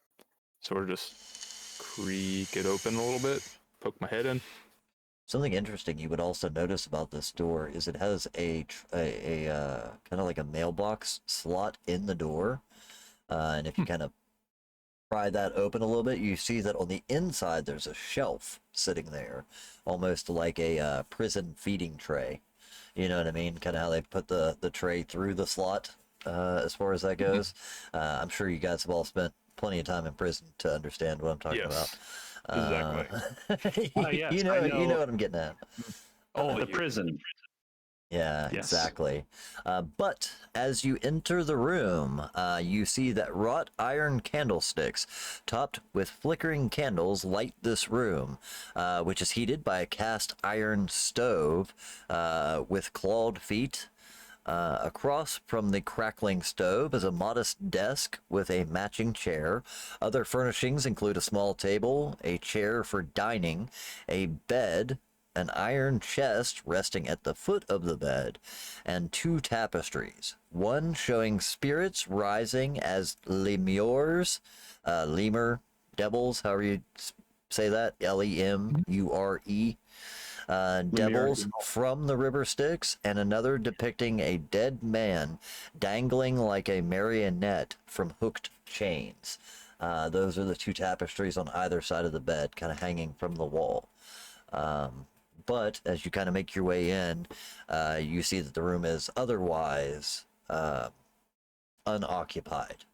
Speaker 2: So we're just creak it open a little bit, poke my head in.
Speaker 1: Something interesting you would also notice about this door is it has a kind of like a mailbox slot in the door, and if you kind of pry that open a little bit, you see that on the inside there's a shelf sitting there, almost like a prison feeding tray. You know what I mean? Kind of how they put the tray through the slot, as far as that goes. I'm sure you guys have all spent plenty of time in prison to understand what I'm talking
Speaker 2: Yes,
Speaker 1: about.
Speaker 2: exactly.
Speaker 3: Yes,
Speaker 1: you
Speaker 3: I
Speaker 1: know
Speaker 3: know.
Speaker 1: what I'm getting at.
Speaker 2: Oh,
Speaker 3: The prison.
Speaker 1: Yeah,
Speaker 3: Yes.
Speaker 1: exactly. But as you enter the room, you see that wrought iron candlesticks, topped with flickering candles, light this room, which is heated by a cast iron stove with clawed feet. Across from the crackling stove is a modest desk with a matching chair. Other furnishings include a small table, a chair for dining, a bed, an iron chest resting at the foot of the bed, and two tapestries. One showing spirits rising as lemures, lemur, devils, however you say that, Lemure. Devils from the river Styx, and another depicting a dead man dangling like a marionette from hooked chains. Those are the two tapestries on either side of the bed, kind of hanging from the wall. But as you kind of make your way in, you see that the room is otherwise unoccupied.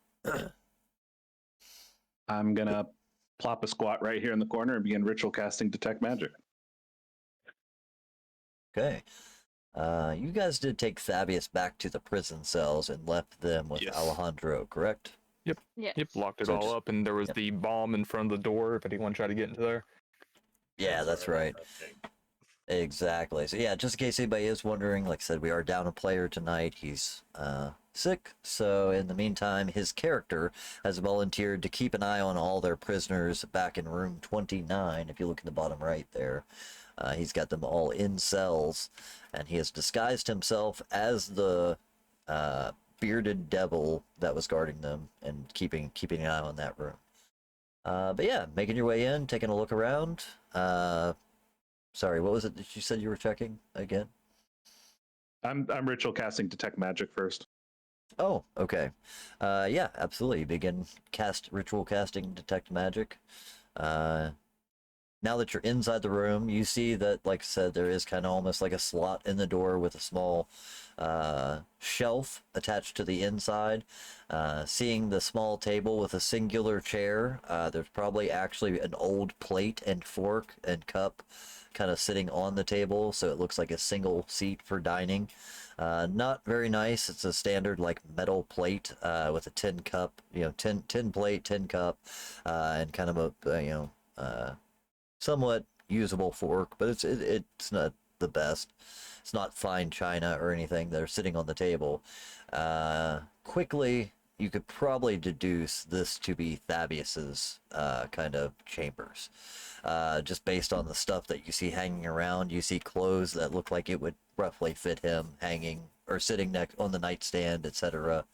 Speaker 3: I'm gonna plop a squat right here in the corner and begin ritual casting detect magic.
Speaker 1: Okay. You guys did take Fabius back to the prison cells and left them with
Speaker 2: Yes.
Speaker 1: Alejandro, correct?
Speaker 4: Yes.
Speaker 2: Yep, locked it
Speaker 1: So
Speaker 2: all
Speaker 1: just-
Speaker 2: up, and there was
Speaker 1: yep.
Speaker 2: the bomb in front of the door if anyone tried to get into there.
Speaker 1: Yeah, that's
Speaker 5: where I
Speaker 1: right.
Speaker 5: left that thing.
Speaker 1: Exactly. So yeah, just in case anybody is wondering, like I said, we are down a player tonight. He's sick. So in the meantime, his character has volunteered to keep an eye on all their prisoners back in room 29. If you look in the bottom right there, he's got them all in cells, and he has disguised himself as the bearded devil that was guarding them and keeping an eye on that room. But yeah, making your way in, taking a look around. Sorry, what was it that you said you were checking again?
Speaker 3: I'm ritual casting detect magic first.
Speaker 1: Oh, okay. Yeah, absolutely. Begin cast ritual casting, detect magic. Uh, Now that you're inside the room, you see that, like I said, there is kind of almost like a slot in the door with a small shelf attached to the inside. Seeing the small table with a singular chair, there's probably actually an old plate and fork and cup kind of sitting on the table, so it looks like a single seat for dining. Not very nice. It's a standard like metal plate with a tin cup, tin plate, tin cup, and kind of somewhat usable fork, but it's not the best. It's not fine china or anything that are sitting on the table. Quickly, you could probably deduce this to be Fabius's kind of chambers. Just based on the stuff that you see hanging around, you see clothes that look like it would roughly fit him hanging or sitting next on the nightstand, etc.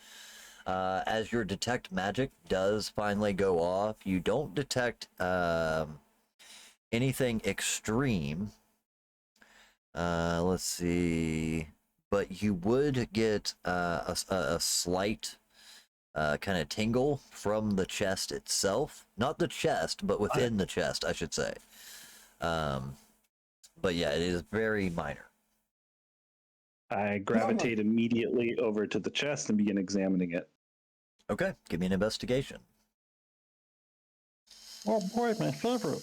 Speaker 1: As your detect magic does finally go off, you don't detect anything extreme. Let's see. But you would get a slight kind of tingle from the chest itself. Not the chest, but within the chest, I should say. But yeah, it is very minor.
Speaker 3: I gravitate immediately over to the chest and begin examining it.
Speaker 1: Okay, give me an investigation.
Speaker 6: Oh boy, my favorite.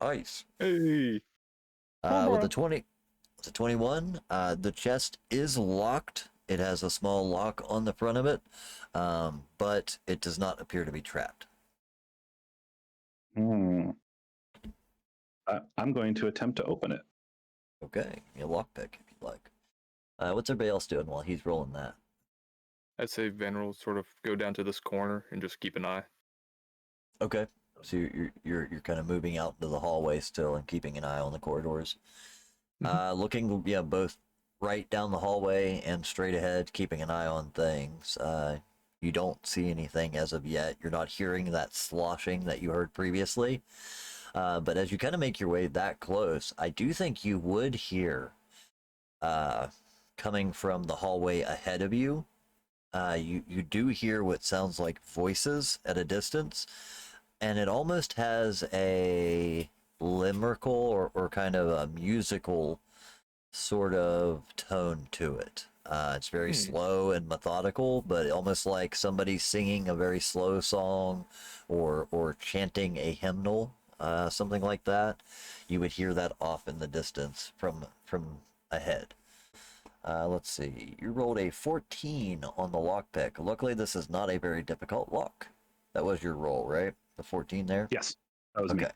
Speaker 1: Nice.
Speaker 2: Hey.
Speaker 1: With a 20, it's a 21. The chest is locked. It has a small lock on the front of it, but it does not appear to be trapped.
Speaker 3: I'm going to attempt to open it.
Speaker 1: Okay, give me a lockpick if you'd like. What's everybody else doing while he's rolling that?
Speaker 2: I'd say Van will sort of go down to this corner and just keep an eye.
Speaker 1: Okay, so you're kind of moving out into the hallway still and keeping an eye on the corridors. Looking, yeah, both right down the hallway and straight ahead, keeping an eye on things. You don't see anything as of yet. You're not hearing that sloshing that you heard previously. But as you kind of make your way that close, I do think you would hear, coming from the hallway ahead of you, you do hear what sounds like voices at a distance, and it almost has a limerickal or kind of a musical sort of tone to it. It's very slow and methodical, but almost like somebody singing a very slow song or chanting a hymnal, something like that. You would hear that off in the distance from ahead. Let's see. You rolled a 14 on the lockpick. Luckily, this is not a very difficult lock. That was your roll, right? The 14 there?
Speaker 3: Yes, that was me.
Speaker 1: Okay.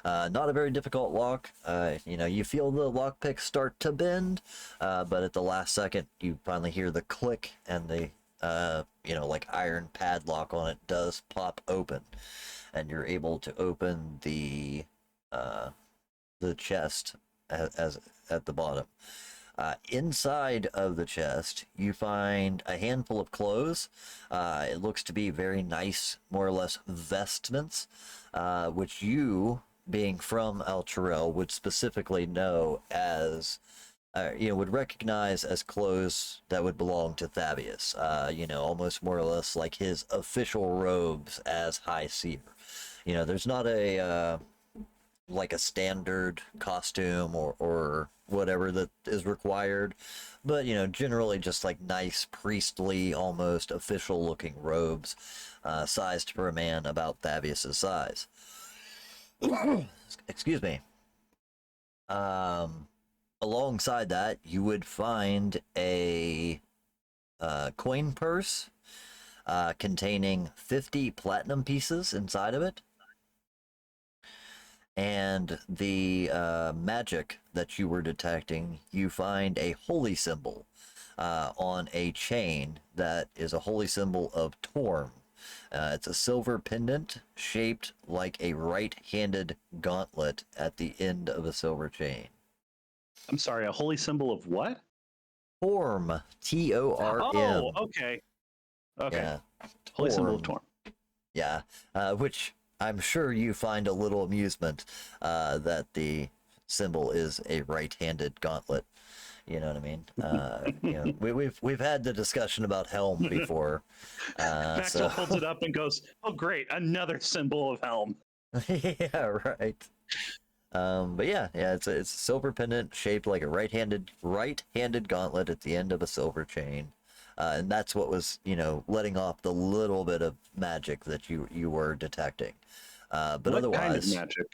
Speaker 1: Not a very difficult lock. You feel the lockpick start to bend, but at the last second, you finally hear the click and the, like iron padlock on it does pop open, and you're able to open the chest as at the bottom. Inside of the chest, you find a handful of clothes. It looks to be very nice, more or less vestments, which you, being from El Terrell, would specifically know as, would recognize as clothes that would belong to Fabius. Almost more or less like his official robes as High Seer. There's not a like a standard costume or whatever that is required, but generally just like nice priestly, almost official looking robes, sized for a man about Fabius's size. Excuse me. Alongside that, you would find a coin purse containing 50 platinum pieces inside of it. And the magic that you were detecting, you find a holy symbol on a chain that is a holy symbol of Torm. It's a silver pendant shaped like a right-handed gauntlet at the end of a silver chain.
Speaker 3: I'm sorry, a holy symbol of what?
Speaker 1: Torm, T-O-R-M.
Speaker 3: Oh, okay. Okay.
Speaker 1: Yeah.
Speaker 3: Holy symbol of Torm.
Speaker 1: Yeah, which I'm sure you find a little amusement that the symbol is a right-handed gauntlet. You know what I mean? We've had the discussion about helm before.
Speaker 3: Maxwell holds it up and goes, "Oh, great, another symbol of helm."
Speaker 1: Yeah, right. But yeah, it's a silver pendant shaped like a right-handed gauntlet at the end of a silver chain, and that's what was letting off the little bit of magic that you were detecting. But
Speaker 3: what
Speaker 1: otherwise,
Speaker 3: kind of magic?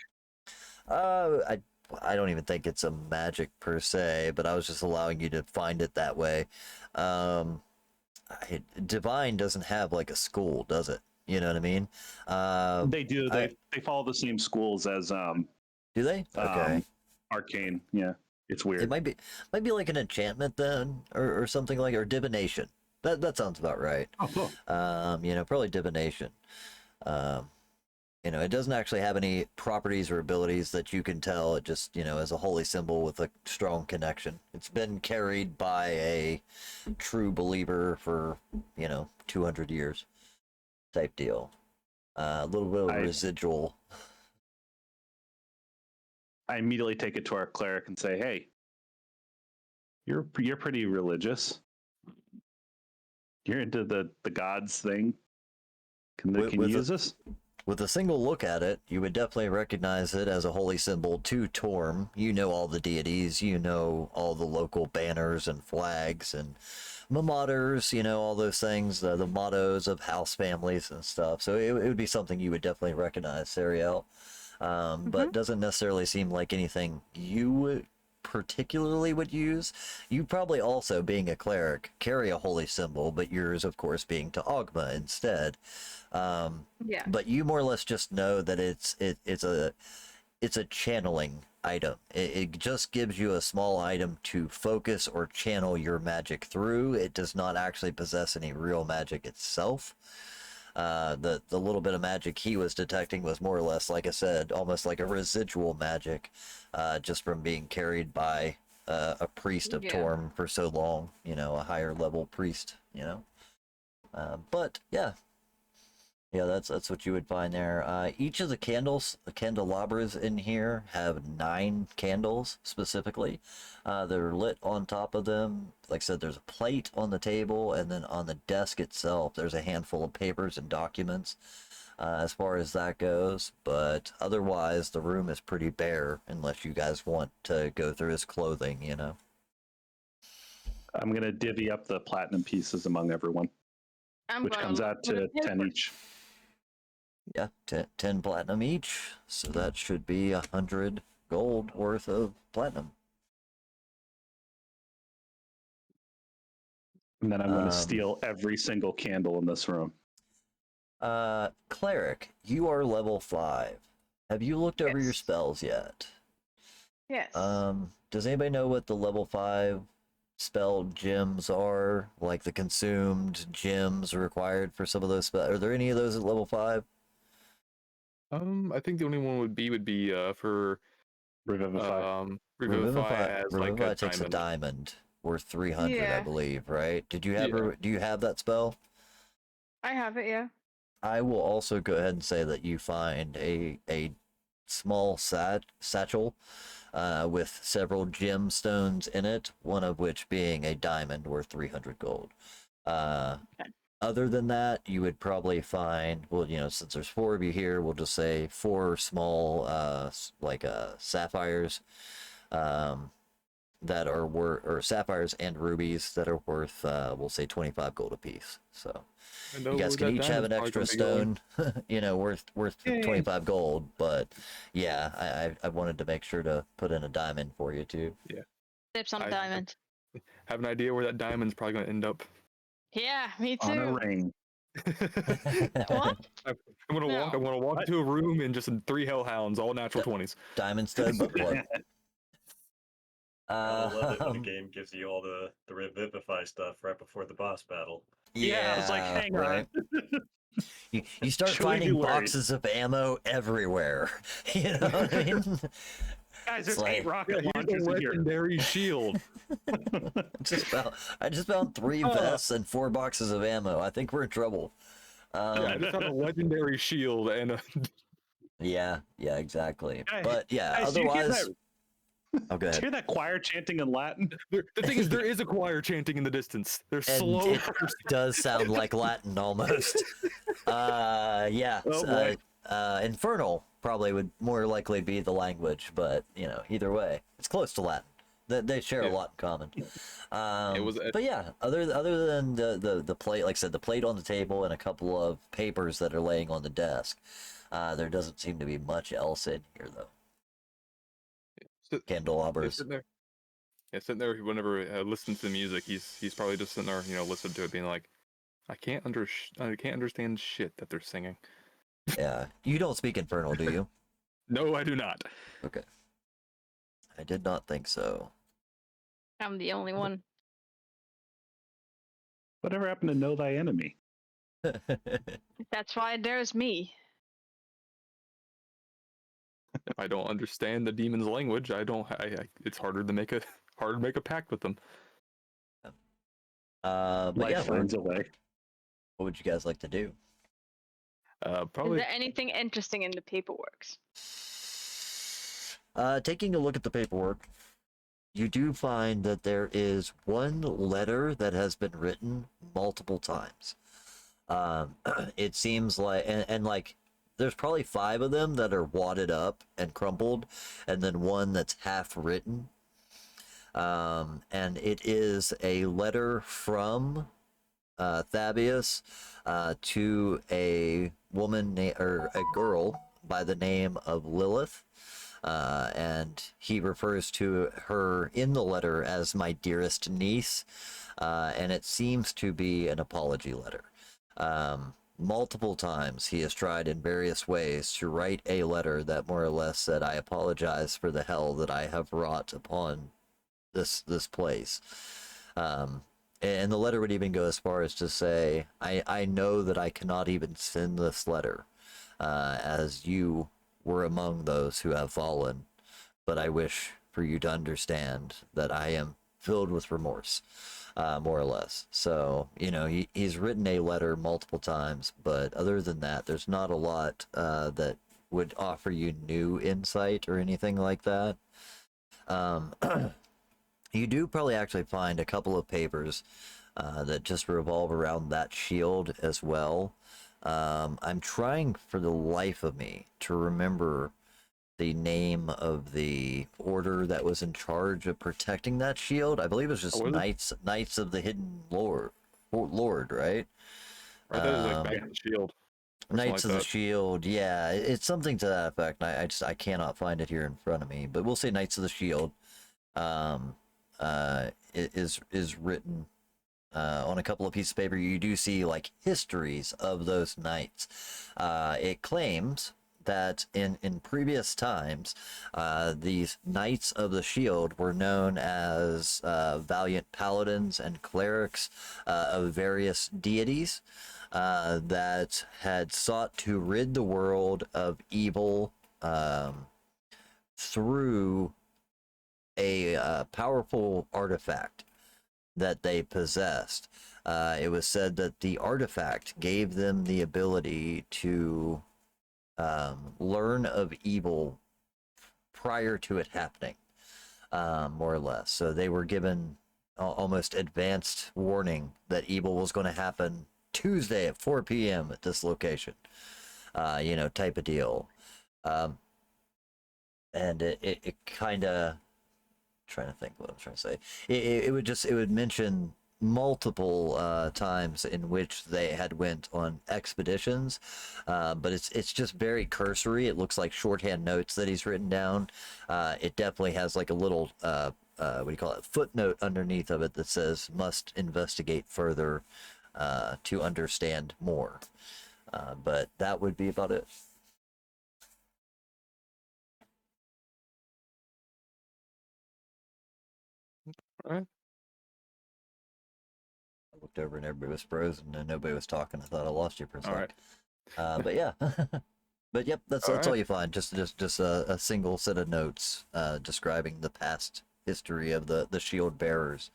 Speaker 1: I don't even think it's a magic per se, but I was just allowing you to find it that way. Divine doesn't have like a school, does it? You know what I mean?
Speaker 3: They do. They follow the same schools as
Speaker 1: Do they? Okay.
Speaker 3: arcane. Yeah, it's weird.
Speaker 1: It might be like an enchantment then, or something like, or divination. That sounds about right.
Speaker 3: Oh, cool.
Speaker 1: Probably divination. It doesn't actually have any properties or abilities that you can tell. It just, is a holy symbol with a strong connection. It's been carried by a true believer for, 200 years type deal. A little bit of residual.
Speaker 3: I immediately take it to our cleric and say, "Hey, you're pretty religious. You're into the gods thing. Can you use this?"
Speaker 1: With a single look at it, you would definitely recognize it as a holy symbol to Torm. You know all the deities, you know all the local banners and flags and mamauters, all those things, the mottos of house families and stuff. So it would be something you would definitely recognize, Sariel. But doesn't necessarily seem like anything you would particularly would use. You probably also, being a cleric, carry a holy symbol, but yours, of course, being to Ogma instead.
Speaker 4: Yeah.
Speaker 1: But you more or less just know that it's a channeling item. It just gives you a small item to focus or channel your magic through. It does not actually possess any real magic itself. The little bit of magic he was detecting was more or less, like I said, almost like a residual magic, just from being carried by a priest of Torm for so long, a higher level priest, but yeah, that's what you would find there. Each of the candelabras in here have 9 candles specifically. They're lit on top of them. Like I said, there's a plate on the table, and then on the desk itself, there's a handful of papers and documents as far as that goes. But otherwise, the room is pretty bare unless you guys want to go through his clothing,
Speaker 3: I'm gonna divvy up the platinum pieces among everyone, which comes out to 10 each.
Speaker 1: Yeah, 10 platinum each, so that should be 100 gold worth of platinum.
Speaker 3: And then I'm going to steal every single candle in this room.
Speaker 1: Cleric, you are level 5. Have you looked over your spells yet?
Speaker 4: Yes.
Speaker 1: Does anybody know what the level 5 spell gems are? Like the consumed gems required for some of those spells? Are there any of those at level 5?
Speaker 2: I think the only one would be for
Speaker 3: Revivify.
Speaker 2: Revivify as like
Speaker 1: Revivify
Speaker 2: a
Speaker 1: takes a
Speaker 2: diamond.
Speaker 1: diamond worth 300, I
Speaker 4: Yeah.
Speaker 1: believe, right? Do you have that spell?
Speaker 4: I have it, yeah.
Speaker 1: I will also go ahead and say that you find a small satchel with several gemstones in it, one of which being a diamond worth 300 gold. Other than that, you would probably find, well, since there's 4 of you here, we'll just say 4 small, sapphires that are worth, or sapphires and rubies that are worth, we'll say 25 gold apiece. So you guys can each have an extra stone, worth 25 gold. But yeah, I wanted to make sure to put in a diamond for you too.
Speaker 2: Yeah.
Speaker 4: Tips on a diamond.
Speaker 2: Have an idea where that diamond's probably going to end up.
Speaker 4: Yeah, me too.
Speaker 3: On a ring.
Speaker 4: What?
Speaker 2: I'm gonna walk into a room and just 3 hellhounds, all natural 20s.
Speaker 1: Diamond stud, but what?
Speaker 5: I love it when a game gives you all the revivify stuff right before the boss battle.
Speaker 3: Yeah, I was like, hang on.
Speaker 1: You start
Speaker 3: Should we be
Speaker 1: finding
Speaker 3: worried?
Speaker 1: boxes of ammo everywhere. You know what I mean?
Speaker 3: Guys, there's
Speaker 1: like-
Speaker 3: 8 rocket
Speaker 2: Here's
Speaker 3: launchers
Speaker 2: a
Speaker 3: in here.
Speaker 2: legendary shield.
Speaker 1: I just found 3 vests and 4 boxes of ammo. I think we're in trouble.
Speaker 2: I just found a legendary shield and
Speaker 1: Yeah, exactly.
Speaker 3: Guys-
Speaker 1: But yeah,
Speaker 3: guys, do you hear
Speaker 1: otherwise,
Speaker 3: that?
Speaker 1: Oh, go
Speaker 3: Did you
Speaker 1: ahead.
Speaker 3: hear that choir chanting in Latin?
Speaker 2: The thing is, there is a choir chanting in the distance. They're
Speaker 1: And
Speaker 2: slow.
Speaker 1: it does sound like Latin almost. Yeah.
Speaker 3: Oh, boy.
Speaker 1: Infernal probably would more likely be the language, but either way, it's close to Latin. They share a
Speaker 2: Yeah.
Speaker 1: lot in common.
Speaker 2: It was
Speaker 1: But yeah, other than the plate, like I said, the plate on the table and a couple of papers that are laying on the desk, there doesn't seem to be much else in here though.
Speaker 2: Yeah,
Speaker 1: Candelabras.
Speaker 2: sitting there. Yeah, sitting there. Whenever listens to the music, he's probably just sitting there, listening to it, being like, I can't understand shit that they're singing.
Speaker 1: Yeah, you don't speak Infernal, do you?
Speaker 2: No, I do not.
Speaker 1: Okay, I did not think so.
Speaker 4: I'm the only one.
Speaker 3: Whatever happened to know thy enemy?
Speaker 4: That's why there's me.
Speaker 2: If I don't understand the demon's language, it's harder to make a pact with them.
Speaker 1: But
Speaker 3: Life
Speaker 1: yeah,
Speaker 3: finds a way.
Speaker 1: what would you guys like to do?
Speaker 4: Is
Speaker 2: Probably.
Speaker 4: there anything interesting in the paperwork?
Speaker 1: Taking a look at the paperwork, you do find that there is one letter that has been written multiple times. It seems like, and like, there's probably 5 of them that are wadded up and crumpled, and then one that's half written. And it is a letter from Thabius to a woman or a girl by the name of Lilith. And he refers to her in the letter as my dearest niece, and it seems to be an apology letter. Multiple times he has tried in various ways to write a letter that more or less said, I apologize for the hell that I have wrought upon this place. And the letter would even go as far as to say, I know that I cannot even send this letter, as you were among those who have fallen, but I wish for you to understand that I am filled with remorse, more or less. So, he's written a letter multiple times, but other than that, there's not a lot that would offer you new insight or anything like that. You do probably actually find a couple of papers that just revolve around that shield as well. I'm trying for the life of me to remember the name of the order that was in charge of protecting that shield. I believe it was just
Speaker 2: Oh, was it?
Speaker 1: Knights of the Hidden Lord, right?
Speaker 2: Right, that is like back in the shield. or something
Speaker 1: Knights
Speaker 2: like
Speaker 1: of the
Speaker 2: that.
Speaker 1: Shield, yeah, it's something to that effect. I cannot find it here in front of me, but we'll say Knights of the Shield. Is written on a couple of pieces of paper. You do see like histories of those knights. It claims that in previous times, these Knights of the Shield were known as valiant paladins and clerics of various deities that had sought to rid the world of evil through a powerful artifact that they possessed. It was said that the artifact gave them the ability to learn of evil prior to it happening, more or less. So they were given almost advanced warning that evil was going to happen Tuesday at 4 p.m. at this location, type of deal. And it kind of, trying to think what I'm trying to say. It would mention multiple times in which they had went on expeditions, but it's just very cursory. It looks like shorthand notes that he's written down. It definitely has like a little what do you call it, footnote underneath of it that says must investigate further to understand more. But that would be about it.
Speaker 2: All right.
Speaker 1: I looked over and everybody was frozen and nobody was talking. I thought I lost you for a
Speaker 2: All
Speaker 1: second.
Speaker 2: right.
Speaker 1: But yeah. But yep, that's
Speaker 2: All
Speaker 1: all
Speaker 2: right.
Speaker 1: you find. Just a single set of notes describing the past history of the shield bearers.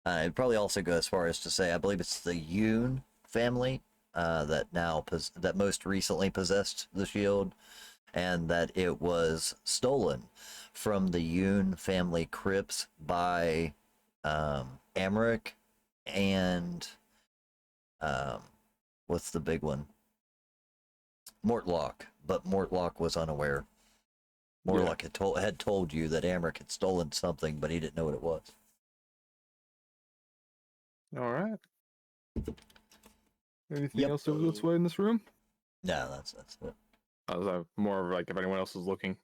Speaker 1: It'd probably also go as far as to say, I believe it's the Yoon family that most recently possessed the shield, and that it was stolen from the Yoon family crypts by Amric and what's the big one? Mortlock, but Mortlock was unaware. Mortlock had told you that Amric had stolen something, but he didn't know what it was.
Speaker 2: All right. Anything
Speaker 1: Yep.
Speaker 2: else over this way in this room?
Speaker 1: No, that's it.
Speaker 2: I was more of like if anyone else is looking.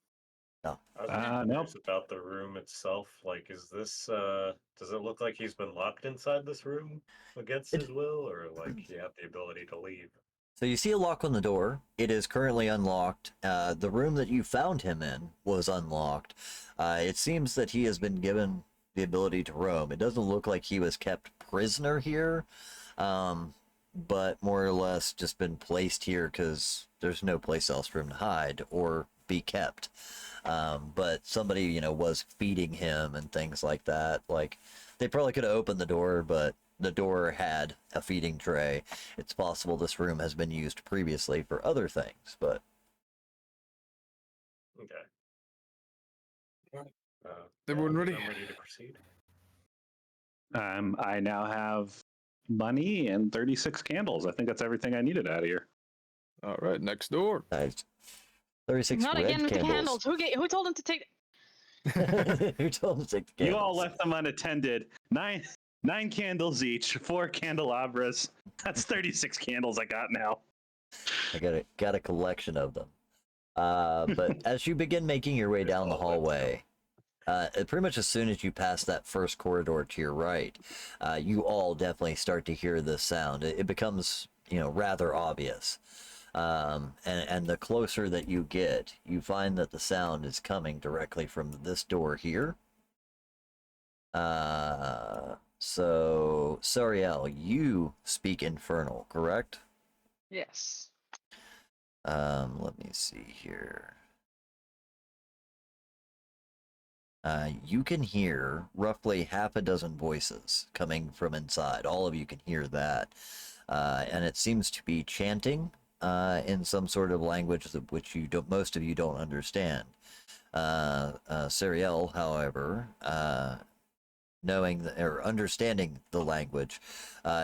Speaker 5: I was
Speaker 3: nope.
Speaker 5: curious about the room itself. Like, is this, does it look like he's been locked inside this room against his will, or like he had the ability to leave?
Speaker 1: So you see a lock on the door. It is currently unlocked. The room that you found him in was unlocked. It seems that he has been given the ability to roam. It doesn't look like he was kept prisoner here, but more or less just been placed here because there's no place else for him to hide or be kept. But somebody, was feeding him and things like that. Like, they probably could have opened the door, but the door had a feeding tray. It's possible this room has been used previously for other things, but...
Speaker 5: Okay.
Speaker 2: Everyone ready?
Speaker 5: I'm ready to proceed.
Speaker 3: I now have money and 36 candles. I think that's everything I needed out of here.
Speaker 2: All right, next door.
Speaker 1: Nice. 36
Speaker 4: Not
Speaker 1: red
Speaker 4: again with the
Speaker 1: candles.
Speaker 4: candles. Who told him to take?
Speaker 1: Who told him to take the candles?
Speaker 3: You all left them unattended. Nine candles each, 4 candelabras. That's 36 candles I got now.
Speaker 1: I got a collection of them. But as you begin making your way down the hallway, pretty much as soon as you pass that first corridor to your right, you all definitely start to hear this sound. It becomes, rather obvious. And the closer that you get, you find that the sound is coming directly from this door here. So, Sariel, you speak Infernal, correct?
Speaker 4: Yes.
Speaker 1: Let me see here. You can hear roughly half a dozen voices coming from inside. All of you can hear that. And it seems to be chanting in some sort of language which most of you don't understand. Sariel, however, knowing or understanding the language,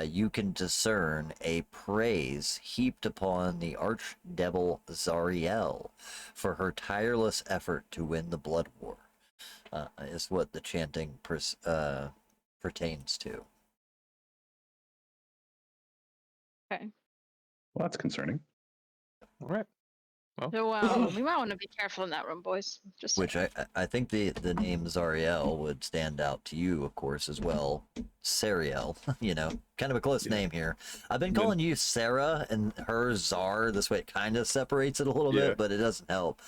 Speaker 1: you can discern a praise heaped upon the archdevil Zariel for her tireless effort to win the blood war, is what the chanting pertains to.
Speaker 4: Okay.
Speaker 3: Well, that's concerning.
Speaker 2: All right. Well,
Speaker 4: So we might want to be careful in that room, boys. Just
Speaker 1: Which I think the name Zariel would stand out to you, of course, as well. Sariel, kind of a close name here. I've been calling you Sarah and her Zar. This way it kind of separates it a little bit, but it doesn't help.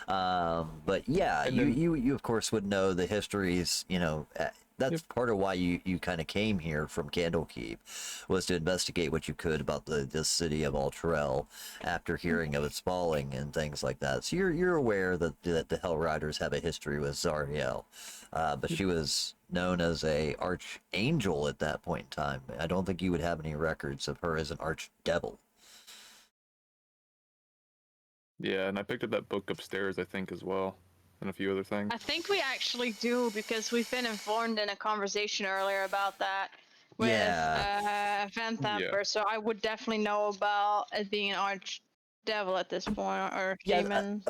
Speaker 1: But yeah, you of course would know the histories, that's part of why you kind of came here from Candlekeep, was to investigate what you could about this city of Altrell after hearing of its falling and things like that. So you're aware that the Hell Riders have a history with Zariel, but she was known as a archangel at that point in time. I don't think you would have any records of her as an archdevil.
Speaker 2: yeah, and I picked up that book upstairs, I think, as well, and a few other things.
Speaker 4: I think we actually do, because we've been informed in a conversation earlier about that with Van Thamper. So I would definitely know about it being an archdevil at this point, or demon.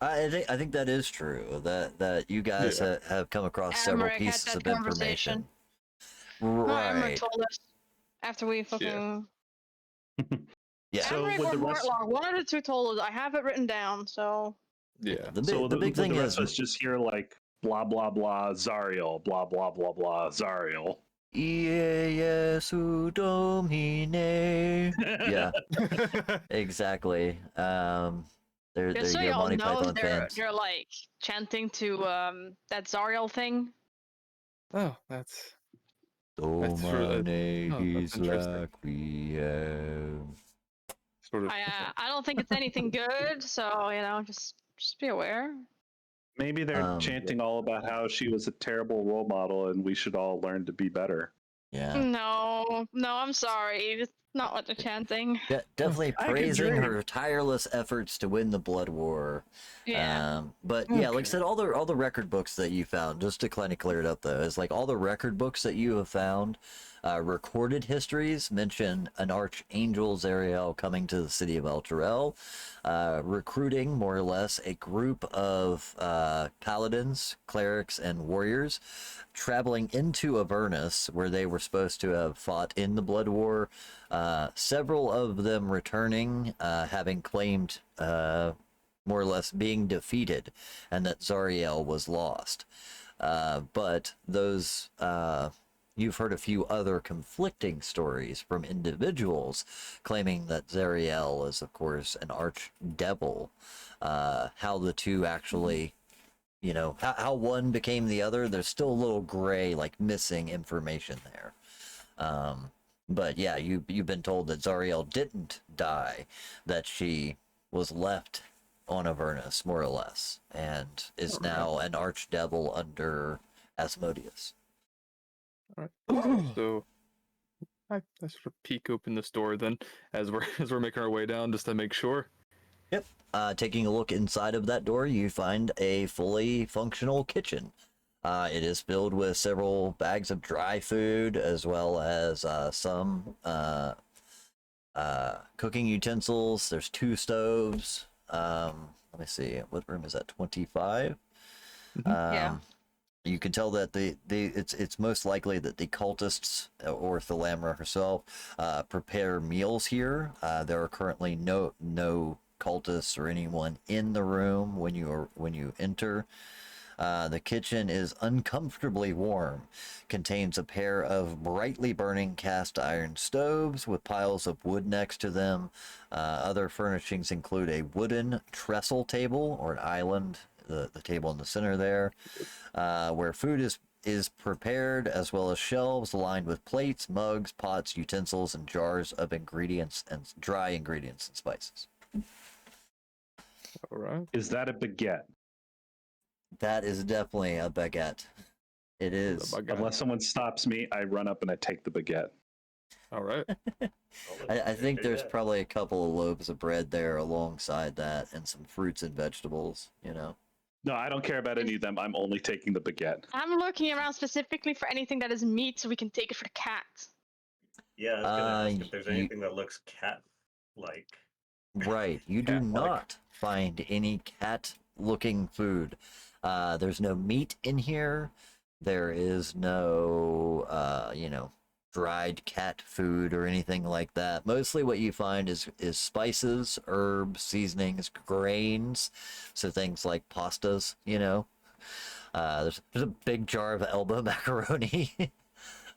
Speaker 1: I think that is true. That you guys have come across several
Speaker 4: Emmerich
Speaker 1: pieces
Speaker 4: had
Speaker 1: of
Speaker 4: that
Speaker 1: information.
Speaker 4: No,
Speaker 1: Right.
Speaker 4: Emmerich told us after we fucking.
Speaker 1: Yeah.
Speaker 3: So
Speaker 4: Emmerich
Speaker 3: would
Speaker 4: or
Speaker 3: the rest-
Speaker 4: Mortlock, one of the two told us. I have it written down, so.
Speaker 2: Yeah.
Speaker 1: The
Speaker 3: So
Speaker 1: big thing
Speaker 3: the
Speaker 1: is
Speaker 3: rest of us just hear like blah blah blah Zariel, blah blah blah blah Zariel.
Speaker 1: Iesu Domine. Yeah, exactly. They're
Speaker 4: Just so
Speaker 1: your
Speaker 4: y'all
Speaker 1: Monty
Speaker 4: know,
Speaker 1: Python fans.
Speaker 4: they're like chanting to that Zariel thing.
Speaker 2: Oh, that's
Speaker 1: Domine
Speaker 2: that's interesting.
Speaker 1: Laquiem.
Speaker 2: Sort of.
Speaker 4: I don't think it's anything good, so just be aware.
Speaker 3: Maybe they're chanting all about how she was a terrible role model and we should all learn to be better.
Speaker 1: Yeah.
Speaker 4: No, I'm sorry. It's not what they're chanting.
Speaker 1: Definitely
Speaker 3: I could
Speaker 1: praising
Speaker 3: drink.
Speaker 1: her tireless efforts to win the blood war.
Speaker 4: Yeah.
Speaker 1: But yeah, like I
Speaker 3: Okay.
Speaker 1: said, all the record books that you found, just to kind of clear it up though, is like all the record books that you have found, recorded histories mention an archangel Zariel coming to the city of El Turel, recruiting more or less a group of paladins, clerics, and warriors, traveling into Avernus, where they were supposed to have fought in the blood war. Several of them returning, having claimed more or less being defeated, and that Zariel was lost. But those, you've heard a few other conflicting stories from individuals claiming that Zariel is, of course, an archdevil. How the two actually, how one became the other, there's still a little gray, like missing information there. But yeah, you've been told that Zariel didn't die, that she was left on Avernus, more or less, and is now an archdevil under Asmodeus.
Speaker 2: All right. So I sort of peek open this door then as we're making our way down just to make sure.
Speaker 1: Yep. Taking a look inside of that door, you find a fully functional kitchen. It is filled with several bags of dry food, as well as some cooking utensils. There's 2 stoves. Let me see. What room is that? 25.
Speaker 4: Yeah.
Speaker 1: You can tell that it's most likely that the cultists or Thalamra herself prepare meals here. There are currently no cultists or anyone in the room when you enter. The kitchen is uncomfortably warm, contains a pair of brightly burning cast iron stoves with piles of wood next to them. Other furnishings include a wooden trestle table or an island, the table in the center there, where food is prepared, as well as shelves lined with plates, mugs, pots, utensils, and jars of ingredients and dry ingredients and spices.
Speaker 2: All right.
Speaker 3: Is that a baguette?
Speaker 1: That is definitely a baguette. It is.
Speaker 3: Unless someone stops me, I run up and I take the baguette.
Speaker 2: All right.
Speaker 1: I think there's probably a couple of loaves of bread there alongside that, and some fruits and vegetables,
Speaker 3: No, I don't care about any of them. I'm only taking the baguette.
Speaker 4: I'm looking around specifically for anything that is meat so we can take it for the cat.
Speaker 5: Yeah, I was gonna ask if there's anything that looks cat-like.
Speaker 1: Right. You do not find any cat-looking food. There's no meat in here. There is no, dried cat food or anything like that. Mostly what you find is spices, herbs, seasonings, grains. So things like pastas, there's a big jar of elbow macaroni.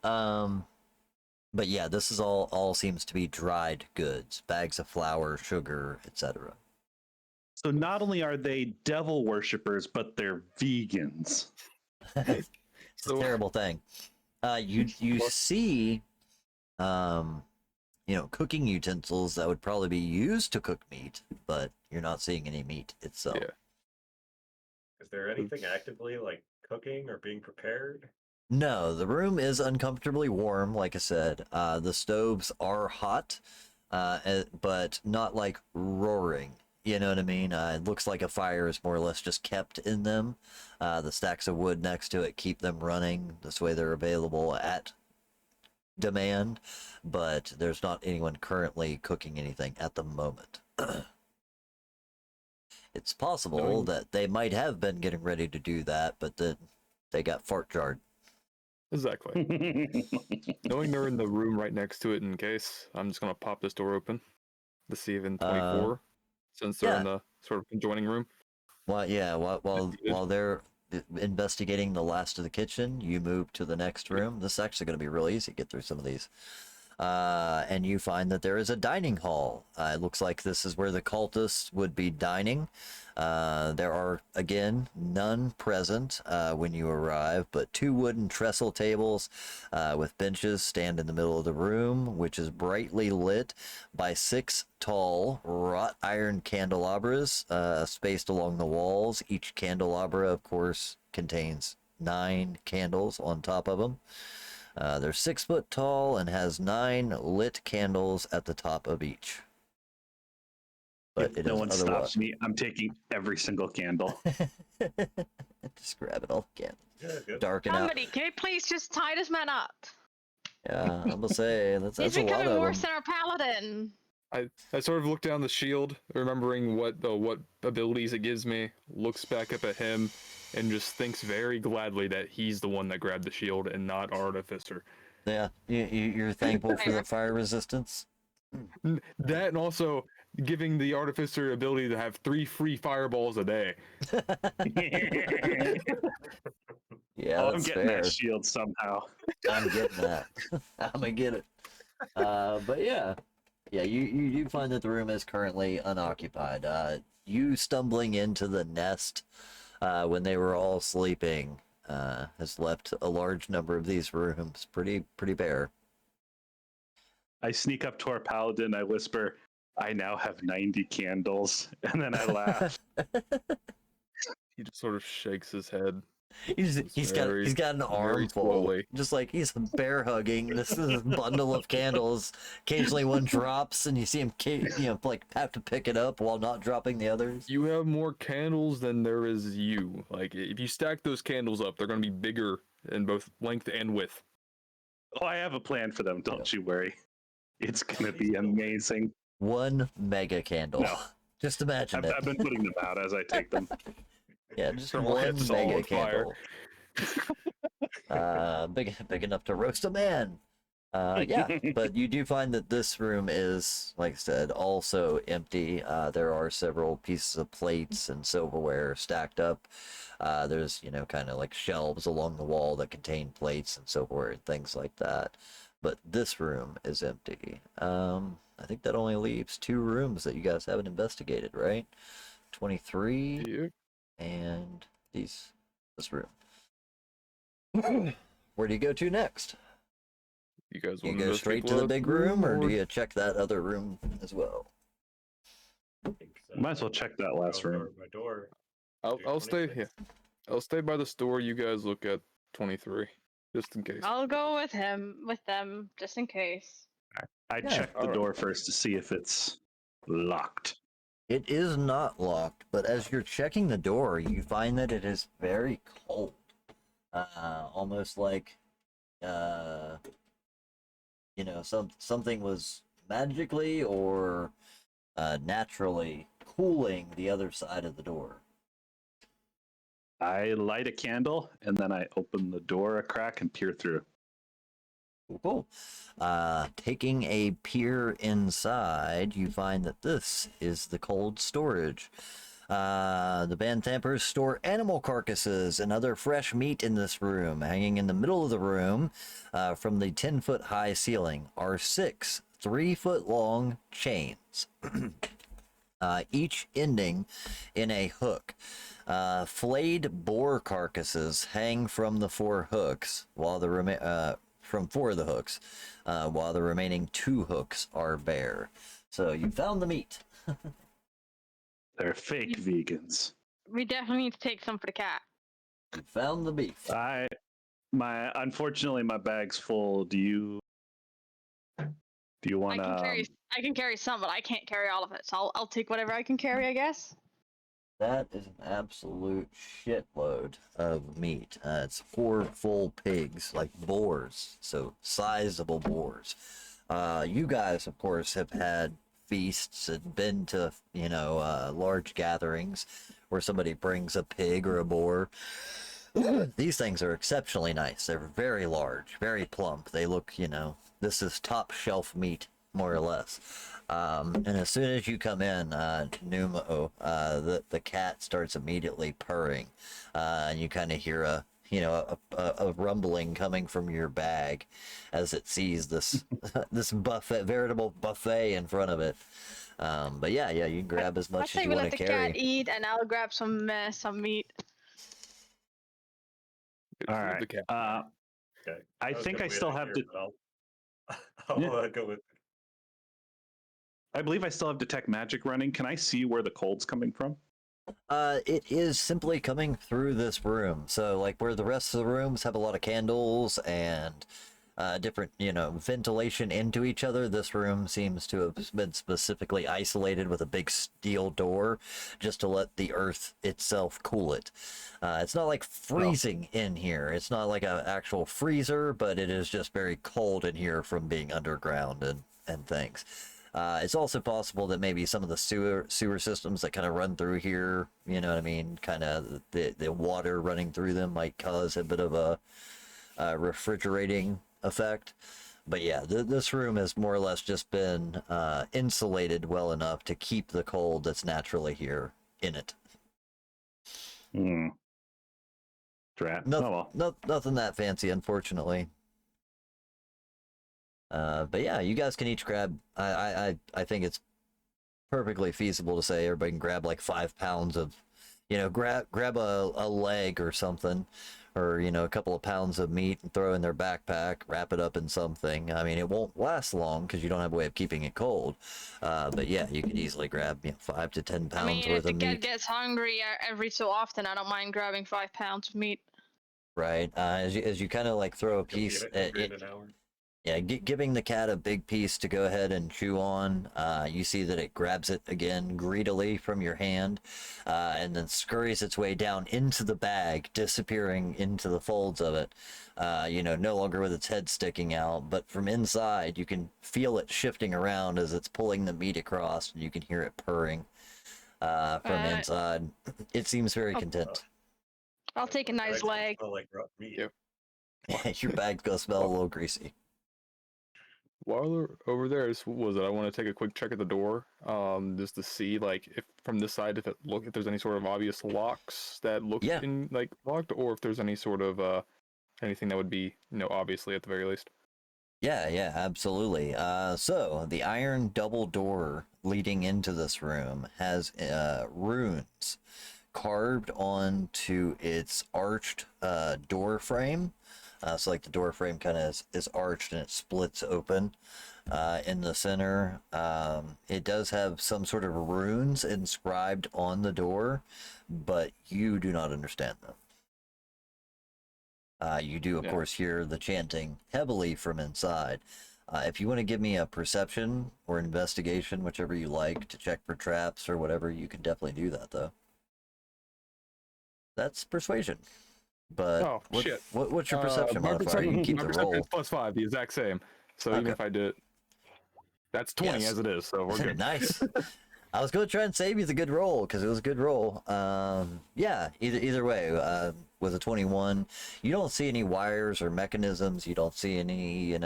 Speaker 1: But yeah, this is all seems to be dried goods, bags of flour, sugar, etc.
Speaker 3: So not only are they devil worshippers, but they're vegans.
Speaker 1: It's a terrible thing. You see, cooking utensils that would probably be used to cook meat, but you're not seeing any meat itself.
Speaker 2: Yeah.
Speaker 5: Is there anything actively like cooking or being prepared?
Speaker 1: No, the room is uncomfortably warm, like I said. The stoves are hot, but not like roaring. You know what I mean? It looks like a fire is more or less just kept in them. The stacks of wood next to it keep them running. This way they're available at demand, but there's not anyone currently cooking anything at the moment. It's possible that they might have been getting ready to do that, but then they got fart jarred.
Speaker 2: Exactly. Knowing they're in the room right next to it in case, I'm just going to pop this door open to see if in 24, since they're in the sort of conjoining room.
Speaker 1: Well, yeah, while they're investigating the last of the kitchen, you move to the next room. This is actually going to be real easy to get through some of these. And you find that there is a dining hall. It looks like this is where the cultists would be dining. There are, again, none present when you arrive, but 2 wooden trestle tables with benches stand in the middle of the room, which is brightly lit by 6 tall wrought iron candelabras spaced along the walls. Each candelabra, of course, contains 9 candles on top of them. They're 6 foot tall and has 9 lit candles at the top of each. But
Speaker 3: If
Speaker 1: it
Speaker 3: no
Speaker 1: is
Speaker 3: one
Speaker 1: otherwise.
Speaker 3: stops me, I'm taking every single candle.
Speaker 1: Just grab it all again.
Speaker 5: Yeah, good.
Speaker 1: Darken out.
Speaker 4: Somebody, can you please just tie this man up?
Speaker 1: Yeah, I'm gonna say that's
Speaker 4: He's
Speaker 1: a lot
Speaker 4: becoming
Speaker 1: of
Speaker 4: worse
Speaker 1: them.
Speaker 4: than our paladin.
Speaker 2: I sort of look down the shield, remembering what abilities it gives me, looks back up at him, and just thinks very gladly that he's the one that grabbed the shield and not Artificer.
Speaker 1: Yeah, you're thankful for the fire resistance.
Speaker 2: That and also giving the Artificer ability to have 3 free fireballs a day.
Speaker 1: Yeah,
Speaker 3: I'm
Speaker 1: that's
Speaker 3: getting
Speaker 1: fair.
Speaker 3: that shield somehow.
Speaker 1: I'm getting that. I'm gonna get it. But yeah, you do find that the room is currently unoccupied. You stumbling into the nest when they were all sleeping has left a large number of these rooms pretty bare.
Speaker 3: I sneak up to our paladin. I whisper, "I now have 90 candles," and then I laugh.
Speaker 2: He just sort of shakes his head.
Speaker 1: He's got
Speaker 2: very-
Speaker 1: an
Speaker 2: very
Speaker 1: armful,
Speaker 2: slowly.
Speaker 1: just like he's bear hugging this bundle of candles. Occasionally one drops, and you see him, like have to pick it up while not dropping the others.
Speaker 2: You have more candles than there is you. Like, if you stack those candles up, they're going to be bigger in both length and width.
Speaker 3: Oh, I have a plan for them. Don't you worry. It's gonna be amazing.
Speaker 1: One mega candle.
Speaker 3: No.
Speaker 1: Just imagine it.
Speaker 3: I've been putting them out as I take them.
Speaker 1: Yeah, just
Speaker 2: They're all
Speaker 1: one
Speaker 2: heads all
Speaker 1: mega
Speaker 2: on fire.
Speaker 1: candle. Big enough to roast a man. Yeah, but you do find that this room is, like I said, also empty. There are several pieces of plates and silverware stacked up. There's, kind of like shelves along the wall that contain plates and silverware and things like that. But this room is empty. I think that only leaves 2 rooms that you guys haven't investigated, right? 23
Speaker 2: Yeah.
Speaker 1: and this room. Where do you go to next?
Speaker 2: You guys
Speaker 1: Do you
Speaker 2: want
Speaker 1: go
Speaker 2: to
Speaker 1: straight to the big room, or do you check that other room as well?
Speaker 5: I think so.
Speaker 3: Might as well check that last
Speaker 5: Door-
Speaker 3: room.
Speaker 5: My door.
Speaker 2: I'll stay
Speaker 5: 26.
Speaker 2: here. I'll stay by the store. You guys look at 23, just in case.
Speaker 4: I'll go with them, just in case.
Speaker 3: I
Speaker 1: Yeah,
Speaker 3: check the
Speaker 2: alright.
Speaker 3: door first to see if it's locked.
Speaker 1: It is not locked, but as you're checking the door, you find that it is very cold. Almost like, something was magically or naturally cooling the other side of the door.
Speaker 3: I light a candle and then I open the door a crack and peer through.
Speaker 1: Cool. Taking a peer inside, you find that this is the cold storage. The Banthampers store animal carcasses and other fresh meat in this room. Hanging in the middle of the room, from the 10-foot high ceiling, are 6 3-foot long chains, each ending in a hook. Flayed boar carcasses hang from the 4 hooks, while from 4 of the hooks, while the remaining 2 hooks are bare. So you found the meat.
Speaker 3: They're fake vegans.
Speaker 4: We definitely need to take some for the cat.
Speaker 1: You found the beef.
Speaker 3: Unfortunately my bag's full. Do you want
Speaker 4: I can carry some, but I can't carry all of it. So I'll take whatever I can carry, I guess.
Speaker 1: That is an absolute shitload of meat. It's 4 full pigs, like boars, so sizable boars. You guys, of course, have had feasts and been to, large gatherings where somebody brings a pig or a boar. These things are exceptionally nice. They're very large, very plump. They look, this is top shelf meat, more or less. And as soon as you come in, Numo, the cat starts immediately purring, and you kind of hear a rumbling coming from your bag as it sees this this veritable buffet in front of it. But yeah, you can grab as much
Speaker 4: I
Speaker 1: as
Speaker 4: say
Speaker 1: you
Speaker 4: we
Speaker 1: want
Speaker 4: let
Speaker 1: to
Speaker 4: the
Speaker 1: carry.
Speaker 4: cat eat, and I'll grab some meat.
Speaker 2: Good
Speaker 3: All
Speaker 2: for
Speaker 3: right.
Speaker 2: the cat.
Speaker 5: Okay.
Speaker 3: I
Speaker 5: was
Speaker 3: think
Speaker 5: gonna
Speaker 3: I
Speaker 5: wait
Speaker 3: still
Speaker 5: out
Speaker 3: have
Speaker 5: here,
Speaker 3: to.
Speaker 5: but I'll
Speaker 3: Yeah.
Speaker 5: go with.
Speaker 3: I believe I still have detect magic running. Can I see where the cold's coming from?
Speaker 1: It is simply coming through this room. So like where the rest of the rooms have a lot of candles and different, ventilation into each other. This room seems to have been specifically isolated with a big steel door just to let the earth itself cool it. It's not like freezing in here. It's not like an actual freezer, but it is just very cold in here from being underground and things. It's also possible that maybe some of the sewer systems that kind of run through here, you know what I mean, kind of the water running through them might cause a bit of a refrigerating effect. But yeah, this room has more or less just been insulated well enough to keep the cold that's naturally here in it.
Speaker 3: Drat.
Speaker 1: Nothing that fancy, unfortunately. But yeah, you guys can each grab. I think it's perfectly feasible to say everybody can grab like 5 pounds of, grab a leg or something, or a couple of pounds of meat and throw in their backpack, wrap it up in something. I mean, it won't last long because you don't have a way of keeping it cold. But yeah, you could easily grab 5 to 10 pounds
Speaker 4: I mean,
Speaker 1: worth
Speaker 4: if the
Speaker 1: of
Speaker 4: cat
Speaker 1: meat.
Speaker 4: gets hungry every so often, I don't mind grabbing 5 pounds of meat.
Speaker 1: Right. As you kind of like throw a piece.
Speaker 5: Every an hour.
Speaker 1: Yeah, giving the cat a big piece to go ahead and chew on. You see that it grabs it again greedily from your hand, and then scurries its way down into the bag, disappearing into the folds of it. No longer with its head sticking out, but from inside, you can feel it shifting around as it's pulling the meat across, and you can hear it purring from inside. It seems very content.
Speaker 4: I'll take a nice leg.
Speaker 5: Smell like rough meat.
Speaker 1: Yep. Your bag's gonna smell a little greasy.
Speaker 2: While they're over there, I want to take a quick check at the door, just to see like if from this side if there's any sort of obvious locks that look locked, or if there's any sort of anything that would be obviously at the very least.
Speaker 1: Yeah, absolutely. So the iron double door leading into this room has runes carved onto its arched door frame. So like the door frame kind of is arched and it splits open in the center. It does have some sort of runes inscribed on the door, but you do not understand them. You do, of course, hear the chanting heavily from inside. If you want to give me a perception or investigation, whichever you like, to check for traps or whatever, you can definitely do that, though. That's persuasion. But what's your perception modifier? You can keep the roll.
Speaker 2: Is +5, the exact same. So even if I did it, that's 20 as it is. So we're good.
Speaker 1: Nice. I was going to try and save you the good roll because it was a good roll. Yeah, either way, with a 21, you don't see any wires or mechanisms. You don't see any,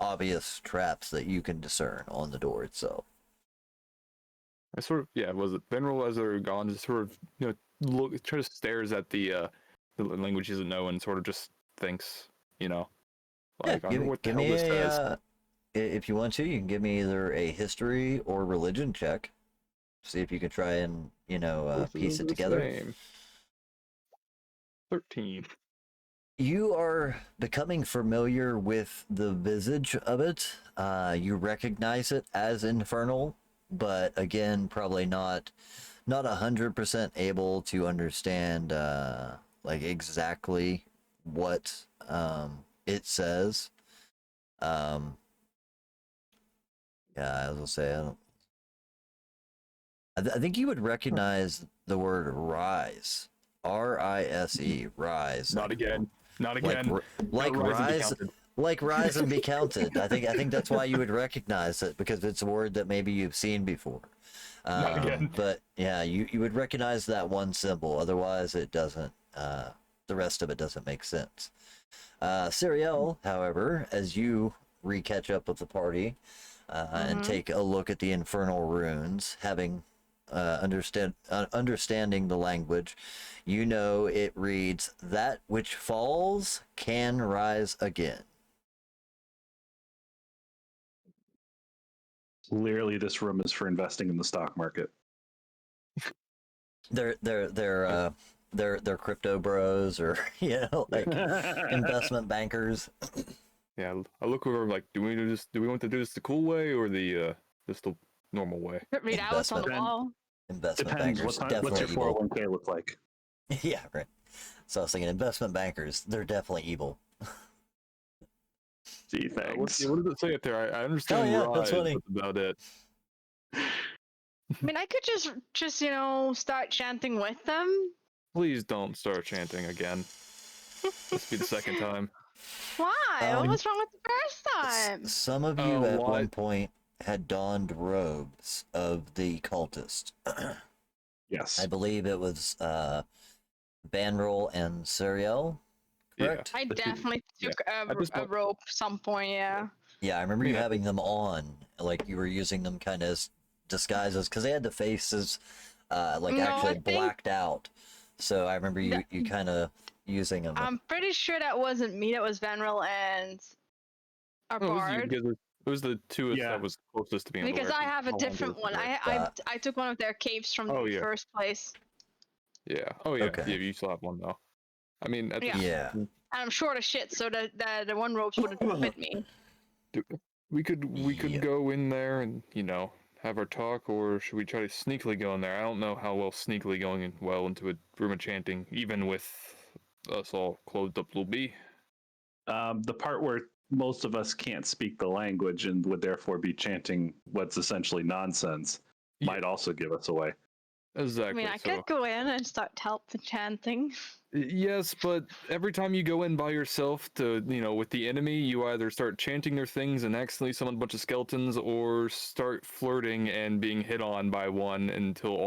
Speaker 1: obvious traps that you can discern on the door itself.
Speaker 2: I sort of, was it Veneral as they're gone, just sort of, try to stares at the language he doesn't know and sort of just thinks, like, I wonder what the hell this says.
Speaker 1: If you want to, you can give me either a history or religion check. See if you can try and, piece it together.
Speaker 2: Same. 13.
Speaker 1: You are becoming familiar with the visage of it. You recognize it as infernal, but again, probably not 100% able to understand like exactly what it says. I was gonna say I think you would recognize the word rise, R-I-S-E, rise.
Speaker 2: Not again.
Speaker 1: Like rise. Like rise and be counted. I think that's why you would recognize it, because it's a word that maybe you've seen before. But yeah, you would recognize that one symbol. Otherwise, it doesn't. The rest of it doesn't make sense. Siriel, however, as you catch up with the party and take a look at the infernal runes, having understanding the language, it reads, "That which falls can rise again."
Speaker 3: Clearly, this room is for investing in the stock market.
Speaker 1: They're crypto bros, or like investment bankers.
Speaker 2: Yeah, I look over like, do we want to do this the cool way or the normal way?
Speaker 4: Read out what's on the wall.
Speaker 1: Investment
Speaker 3: Depends.
Speaker 1: bankers,
Speaker 3: What's
Speaker 1: definitely
Speaker 3: your
Speaker 1: evil.
Speaker 3: 401k look like?
Speaker 1: Yeah, right. So I was thinking investment bankers, they're definitely evil.
Speaker 3: Gee, thanks.
Speaker 2: What does it say up there? I understand
Speaker 1: yeah,
Speaker 2: rise,
Speaker 1: that's funny.
Speaker 2: that's about it.
Speaker 4: I mean, I could just start chanting with them.
Speaker 2: Please don't start chanting again. This will be the second time.
Speaker 4: Why? What
Speaker 1: Um,
Speaker 4: was wrong with the first time?
Speaker 1: Some of you at
Speaker 2: why-
Speaker 1: one point had donned robes of the cultist.
Speaker 3: Yes.
Speaker 1: I believe it was Banrol and Suriel, correct?
Speaker 4: I definitely took
Speaker 2: At this
Speaker 4: a
Speaker 2: point-
Speaker 4: rope some point, yeah.
Speaker 1: Yeah, I remember
Speaker 2: I
Speaker 1: you
Speaker 2: mean,
Speaker 1: having them on, like you were using them kind of as disguises, because they had the faces like
Speaker 4: No,
Speaker 1: actually
Speaker 4: I think-
Speaker 1: blacked out. So I remember you kind of using them.
Speaker 4: I'm pretty sure that wasn't me, that was Vanril and our
Speaker 2: No, it was you,
Speaker 4: bard.
Speaker 2: because it was the two
Speaker 3: Yeah.
Speaker 2: that was closest to being able to
Speaker 4: Because
Speaker 2: wear
Speaker 4: I
Speaker 2: it.
Speaker 4: have a
Speaker 1: no
Speaker 4: different
Speaker 1: longer
Speaker 4: one.
Speaker 1: wear
Speaker 4: I
Speaker 1: that.
Speaker 4: I took one of their capes from
Speaker 2: Oh,
Speaker 4: the
Speaker 2: yeah.
Speaker 4: first place.
Speaker 2: Yeah. Oh yeah.
Speaker 1: Okay.
Speaker 2: Yeah, you still have one though. I mean, at
Speaker 4: Yeah.
Speaker 1: Yeah.
Speaker 4: And I'm short as shit, so the one ropes wouldn't fit me.
Speaker 2: we could
Speaker 1: Yeah.
Speaker 2: go in there and have our talk, or should we try to sneakily go in there? I don't know how well sneakily going into a room of chanting, even with us all clothed up, will be.
Speaker 3: The part where most of us can't speak the language and would therefore be chanting what's essentially nonsense
Speaker 2: Yeah.
Speaker 3: might also give us away.
Speaker 4: I
Speaker 2: Exactly.
Speaker 4: mean, I
Speaker 2: so,
Speaker 4: could go in and start chanting.
Speaker 2: yes, but every time you go in by yourself to, with the enemy, you either start chanting their things and accidentally summon a bunch of skeletons, or start flirting and being hit on by one until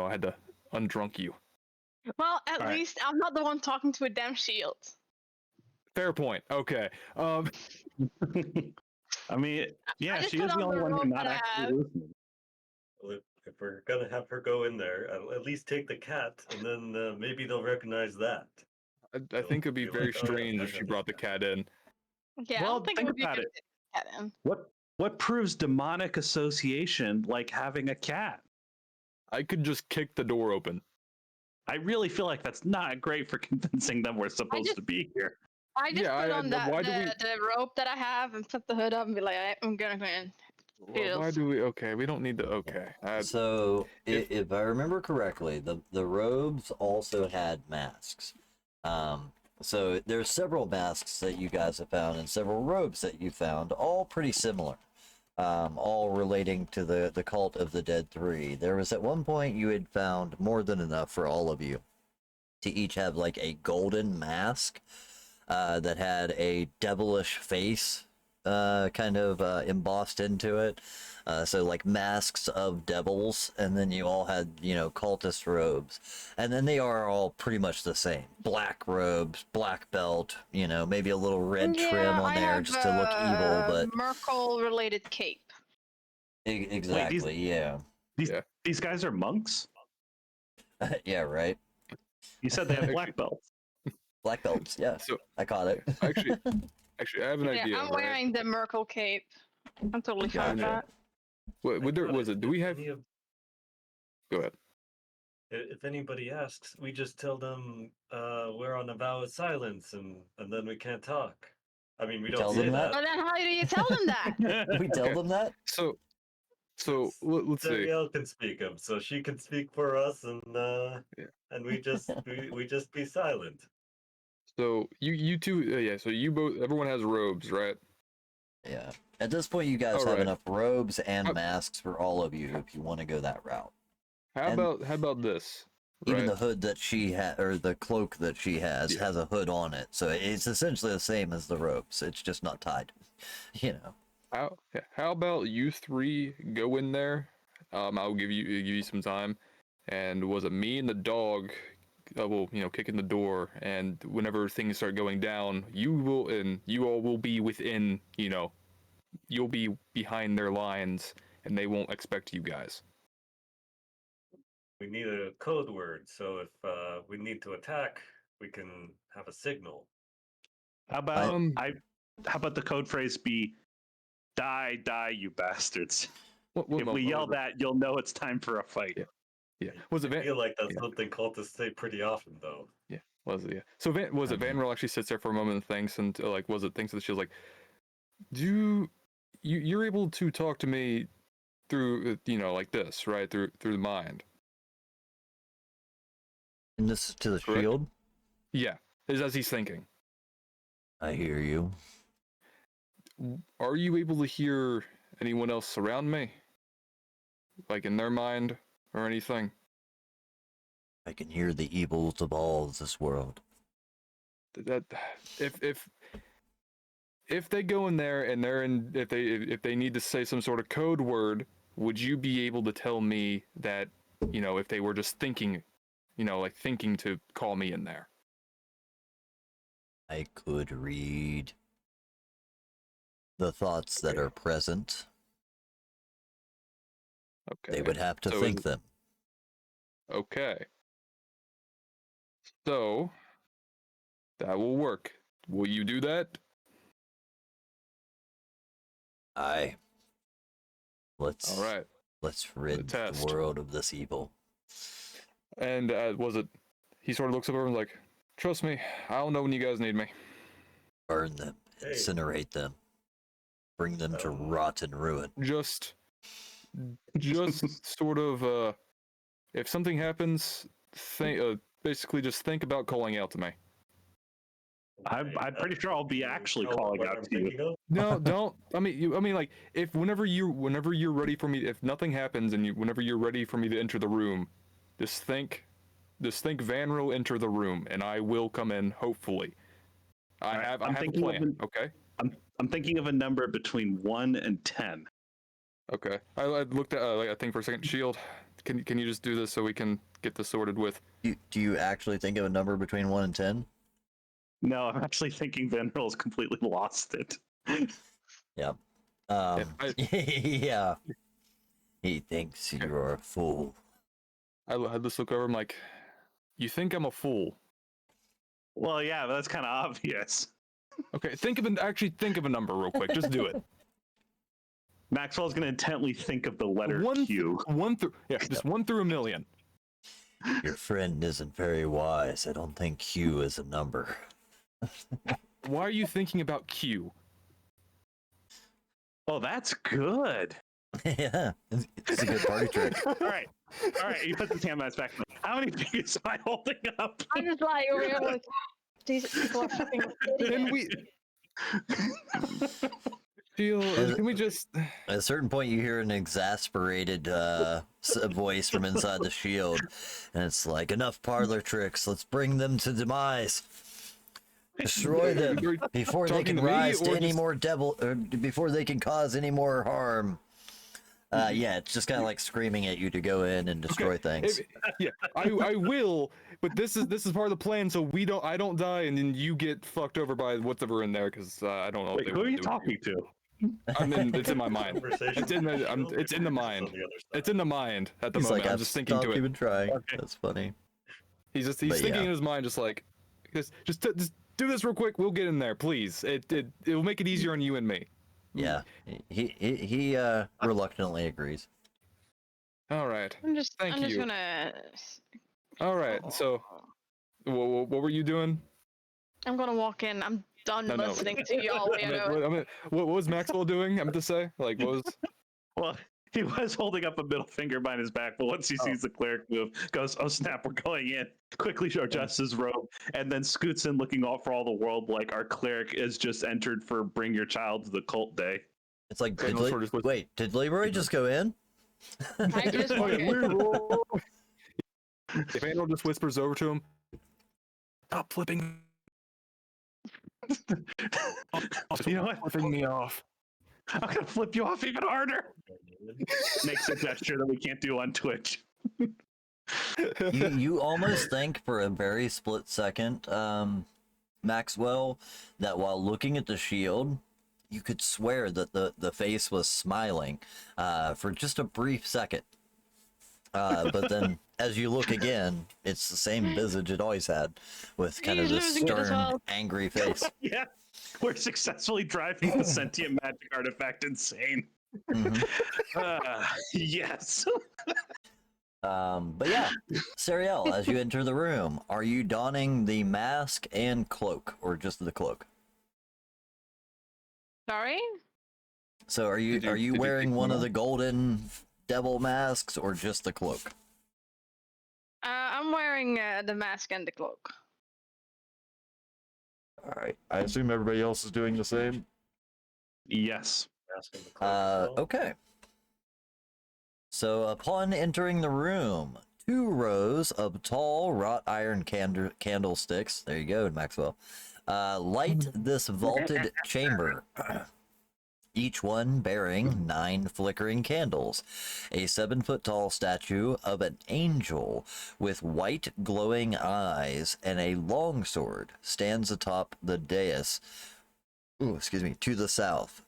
Speaker 2: I had to undrunk you.
Speaker 4: Well, at
Speaker 3: All right.
Speaker 4: least I'm not the one talking to a damn shield.
Speaker 2: Fair point. Okay.
Speaker 3: I mean, yeah,
Speaker 4: just
Speaker 3: she
Speaker 4: put
Speaker 3: is the
Speaker 4: on
Speaker 3: only
Speaker 4: the
Speaker 3: one who's
Speaker 4: rope
Speaker 3: not
Speaker 4: that I
Speaker 3: actually listening.
Speaker 5: Well, if we're gonna have her go in there, at least take the cat, and then maybe they'll recognize that.
Speaker 2: I think it'd be
Speaker 5: Be
Speaker 2: very
Speaker 5: like, "Oh, yeah,
Speaker 2: strange
Speaker 5: I
Speaker 2: if she
Speaker 5: got
Speaker 2: brought the
Speaker 5: this
Speaker 2: cat in.
Speaker 4: Yeah, I
Speaker 3: Well,
Speaker 4: don't think it
Speaker 3: think
Speaker 4: would be
Speaker 3: about
Speaker 4: good
Speaker 3: it.
Speaker 4: to get in.
Speaker 3: What proves demonic association like having a cat?
Speaker 2: I could just kick the door open.
Speaker 3: I really feel like that's not great for convincing them we're supposed
Speaker 4: just-
Speaker 3: to be here.
Speaker 4: I just
Speaker 2: Yeah,
Speaker 4: put on
Speaker 2: why do we-
Speaker 4: the rope that I have and flip the hood up and be like, I'm gonna go in.
Speaker 2: Why do we? Okay, we don't need to. Okay.
Speaker 1: So
Speaker 2: if-
Speaker 1: if I remember correctly, the robes also had masks. So there's several masks that you guys have found and several robes that you found, all pretty similar. All relating to the cult of the Dead Three. There was at one point you had found more than enough for all of you to each have like a golden mask that had a devilish face kind of embossed into it. So like masks of devils, and then you all had, cultist robes. And then they are all pretty much the same. Black robes, black belt, maybe a little red trim on there just to look evil, but
Speaker 4: Merkel related cape.
Speaker 1: exactly, yeah.
Speaker 3: These guys are monks?
Speaker 1: Yeah, right.
Speaker 3: You said they have black belts.
Speaker 1: Black belts, yeah.
Speaker 2: So
Speaker 1: I caught it.
Speaker 2: actually, I have an
Speaker 4: Yeah,
Speaker 2: idea.
Speaker 4: I'm
Speaker 2: right?
Speaker 4: wearing the Merkel cape. I'm totally fine with
Speaker 1: Gotcha.
Speaker 4: that.
Speaker 2: Do we have? Go ahead.
Speaker 5: If anybody asks, we just tell them we're on a vow of silence, and then we can't talk. I mean, we don't
Speaker 1: Tell
Speaker 5: say
Speaker 1: them that?
Speaker 4: But then how do you tell them that?
Speaker 1: We tell
Speaker 2: Okay.
Speaker 1: them that?
Speaker 2: So let's see.
Speaker 5: Darielle can speak them, so she can speak for us, and
Speaker 2: Yeah.
Speaker 5: and we just we just be silent.
Speaker 2: So you two, yeah. So you both, everyone has robes, right?
Speaker 1: Yeah. At this point, you guys have
Speaker 2: Alright.
Speaker 1: enough robes and
Speaker 2: How-
Speaker 1: masks for all of you if you want to go that route.
Speaker 2: How
Speaker 1: And-
Speaker 2: about this?
Speaker 1: Even
Speaker 2: right?
Speaker 1: the hood that she had, or the cloak that she has a hood on it. So it's essentially the same as the robes. It's just not tied.
Speaker 2: How about you three go in there? I'll give you some time. And was it me and the dog? Will kick in the door, and whenever things start going down, you all will be within. You'll be behind their lines, and they won't expect you guys.
Speaker 5: We need a code word, so if we need to attack, we can have a signal.
Speaker 3: How about
Speaker 2: Um,
Speaker 3: how about the code phrase be "Die, die, you bastards"?
Speaker 2: What
Speaker 3: If we
Speaker 2: was
Speaker 3: yell
Speaker 2: it?
Speaker 3: that, you'll know it's time for a fight.
Speaker 2: Yeah. Was it
Speaker 5: I
Speaker 2: Van?
Speaker 5: feel like that's
Speaker 2: yeah.
Speaker 5: something cultists say pretty often, though.
Speaker 2: Yeah. Was it? Yeah. So Vanril actually sits there for a moment and thinks, and thinks that she was like, you're able to talk to me through like this, right? Through the mind.
Speaker 1: And this is to the
Speaker 2: Correct.
Speaker 1: shield.
Speaker 2: Yeah. Is as he's thinking.
Speaker 1: I hear you.
Speaker 2: Are you able to hear anyone else around me? Like in their mind or anything?
Speaker 1: I can hear the evils of all of this world.
Speaker 2: That if they go in there and if they need to say some sort of code word, would you be able to tell me that, if they were just thinking, like thinking to call me in there?
Speaker 1: I could read the thoughts that are present.
Speaker 2: Okay.
Speaker 1: They would have to
Speaker 2: So
Speaker 1: think them.
Speaker 2: Okay. So that will work. Will you do that?
Speaker 1: Aye.
Speaker 2: All right.
Speaker 1: Let's rid the
Speaker 2: test.
Speaker 1: world of this evil.
Speaker 2: And he sort of looks over and is like, trust me, I'll know when you guys need me.
Speaker 1: Burn them,
Speaker 5: Hey.
Speaker 1: incinerate them, bring them to rot and ruin.
Speaker 2: Just sort of, if something happens, basically just think about calling out to me.
Speaker 3: I'm pretty sure I'll be actually calling out to you.
Speaker 2: No, don't. I mean, like, if whenever you're ready for me, if nothing happens and whenever you're ready for me to enter the room, just think Vanro enter the room, and I will come in. Hopefully, I have a plan. Okay.
Speaker 3: I'm thinking of a number between 1 and 10.
Speaker 2: Okay. I looked at I think for a second. Shield, can you just do this so we can get this sorted with?
Speaker 1: Do you actually think of a number between 1 and 10?
Speaker 3: No, I'm actually thinking Venrill's completely lost it.
Speaker 1: Yeah. Yeah. He thinks you're a fool.
Speaker 2: I had this look over. I'm like, you think I'm a fool?
Speaker 3: Well, yeah, that's kind of obvious.
Speaker 2: Okay, think of a number real quick. Just do it.
Speaker 3: Maxwell's going to intently think of the letter Q.
Speaker 2: Just 1 through a million.
Speaker 1: Your friend isn't very wise. I don't think Q is a number.
Speaker 2: Why are you thinking about Q?
Speaker 3: Oh, that's good.
Speaker 1: Yeah, it's a good party trick.
Speaker 3: All right. You put the handbags back. How many fingers am I holding up?
Speaker 4: I'm just like, over here, like, these people are fucking
Speaker 2: Can we? Can we just?
Speaker 1: At a certain point, you hear an exasperated voice from inside the shield, and it's like, enough parlor tricks. Let's bring them to demise. Destroy them before they can rise to any more devil, or before they can cause any more harm. Yeah, it's just kind of like screaming at you to go in and destroy things.
Speaker 2: I will, but this is part of the plan, so I don't die, and then you get fucked over by whatever in there, because I don't know.
Speaker 3: Wait, who are you talking to?
Speaker 2: It's in my mind. It's in the mind. It's in the mind at the moment.
Speaker 1: Like,
Speaker 2: I'm just thinking to it.
Speaker 1: Even trying. Okay. That's funny.
Speaker 2: He's thinking in his mind, just like, just do this real quick. We'll get in there, please. It'll make it easier on you and me.
Speaker 1: Yeah, he reluctantly agrees.
Speaker 2: All right.
Speaker 4: I'm just
Speaker 2: Thank you.
Speaker 4: gonna.
Speaker 2: All right. So, what were you doing?
Speaker 4: I'm gonna walk in. I'm done listening to y'all.
Speaker 2: What was Maxwell doing? I'm to say, like, what was?
Speaker 3: Well, he was holding up a middle finger behind his back, but once he sees the cleric move, goes, "Oh snap, we're going in!" Quickly adjusts his robe, and then scoots in, looking all for all the world like our cleric has just entered for "Bring your child to the cult day."
Speaker 1: It's like, did Leroy just go in?
Speaker 4: I just walked in.
Speaker 2: If Andrew just whispers over to him, "Stop flipping."
Speaker 3: You know what?
Speaker 2: Flipping me off.
Speaker 3: I'm gonna flip you off even harder. Makes a gesture that we can't do on Twitch.
Speaker 1: You almost think for a very split second, Maxwell, that while looking at the shield, you could swear that the face was smiling for just a brief second. But then as you look again, it's the same visage it always had, with kind of this stern, angry face.
Speaker 3: Yeah, we're successfully driving the sentient magic artifact insane.
Speaker 1: Mm-hmm.
Speaker 3: Yes.
Speaker 1: But yeah, Sariel, as you enter the room, are you donning the mask and cloak, or just the cloak?
Speaker 4: Sorry?
Speaker 1: So are you wearing one of the golden devil masks, or just the cloak?
Speaker 4: I'm wearing the mask and the cloak.
Speaker 7: All right. I assume everybody else is doing the same.
Speaker 3: Yes.
Speaker 5: Asking the clerk as well.
Speaker 1: Okay. So upon entering the room, 2 rows of tall wrought iron candlesticks, there you go, Maxwell, light this vaulted chamber, each one bearing 9 flickering candles. A 7-foot tall statue of an angel with white glowing eyes and a longsword stands atop the dais, to the south.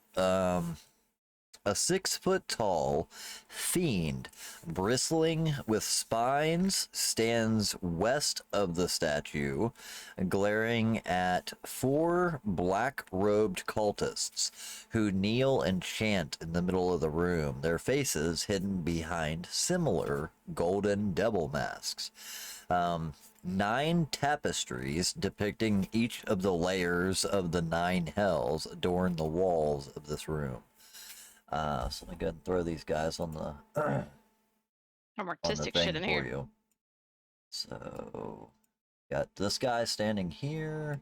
Speaker 1: A 6-foot tall fiend, bristling with spines, stands west of the statue, glaring at 4 black-robed cultists who kneel and chant in the middle of the room, their faces hidden behind similar golden devil masks. 9 tapestries depicting each of the layers of the 9 hells adorn the walls of this room. So let me go ahead and throw these guys on the
Speaker 4: Some
Speaker 1: on the
Speaker 4: artistic
Speaker 1: thing
Speaker 4: shit in
Speaker 1: for
Speaker 4: here.
Speaker 1: you. So got this guy standing here,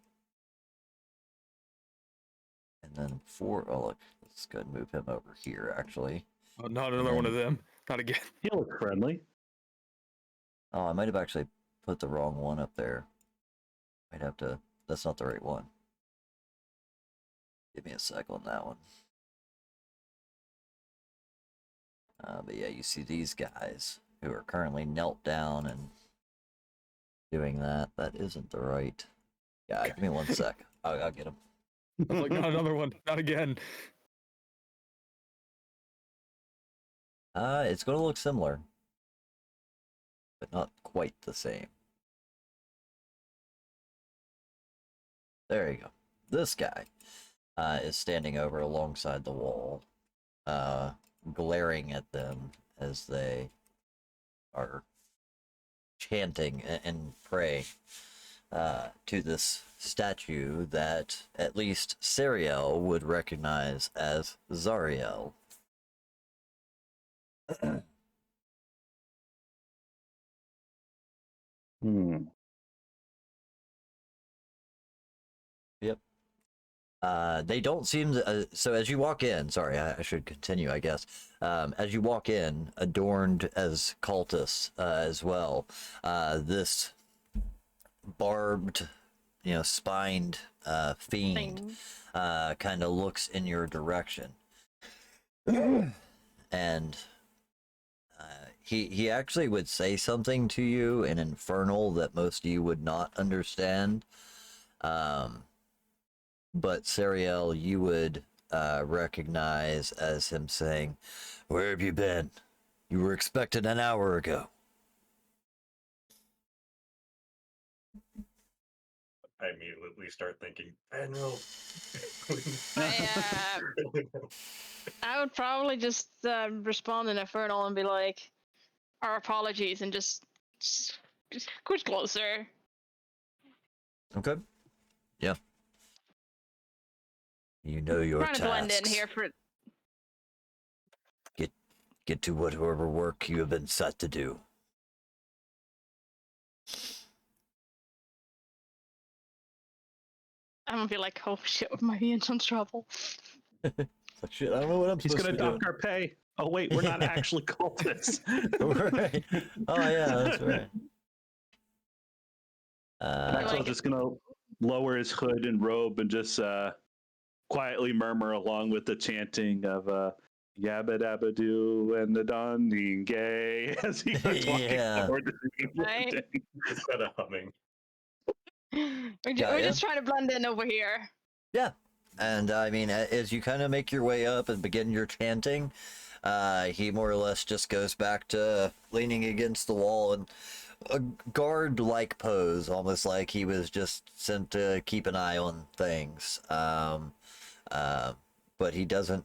Speaker 1: and then 4. Oh look, let's go ahead and move him over here. Actually,
Speaker 2: Oh, not another one of them. Not again.
Speaker 3: He looks friendly.
Speaker 1: oh, I might have actually put the wrong one up there. Might have to. That's not the right one. Give me a sec on that one. But yeah, you see these guys who are currently knelt down and doing that. That isn't the right guy. Give me 1 sec. I'll get him.
Speaker 2: I was like, not another one. Not again.
Speaker 1: It's going to look similar, but not quite the same. There you go. This guy is standing over alongside the wall, glaring at them as they are chanting and praying to this statue that at least Sariel would recognize as Zariel. Yep. They don't seem to, so as you walk in, sorry, I should continue, I guess. As you walk in, adorned as cultists as well, this barbed, spined fiend kind of looks in your direction. And he actually would say something to you in Infernal that most of you would not understand. But Sariel, you would recognize as him saying, "Where have you been? You were expected an hour ago."
Speaker 5: I immediately start thinking, Enro.
Speaker 4: I would probably just respond in Infernal and be like, "Our apologies," and just squish closer.
Speaker 1: Okay. Yeah. You know your
Speaker 4: Trying to blend in
Speaker 1: tasks.
Speaker 4: here for.
Speaker 1: Get to whatever work you have been set to do.
Speaker 4: I'm gonna be like, "Oh shit, we might be in some trouble."
Speaker 1: Shit, I don't know what I'm
Speaker 3: He's
Speaker 1: supposed
Speaker 3: gonna
Speaker 1: to
Speaker 3: dock our pay. Oh wait, we're not actually cultists.
Speaker 1: Right. Oh yeah, that's right.
Speaker 3: Maxwell's just gonna lower his hood and robe and just quietly murmur along with the chanting of Yabba Dabba Doo and the Donning Gay as he goes walking forward.
Speaker 4: Right?
Speaker 5: Instead of humming.
Speaker 4: We're just trying to blend in over here.
Speaker 1: Yeah. And I mean, as you kind of make your way up and begin your chanting, he more or less just goes back to leaning against the wall and a guard-like pose, almost like he was just sent to keep an eye on things. But he doesn't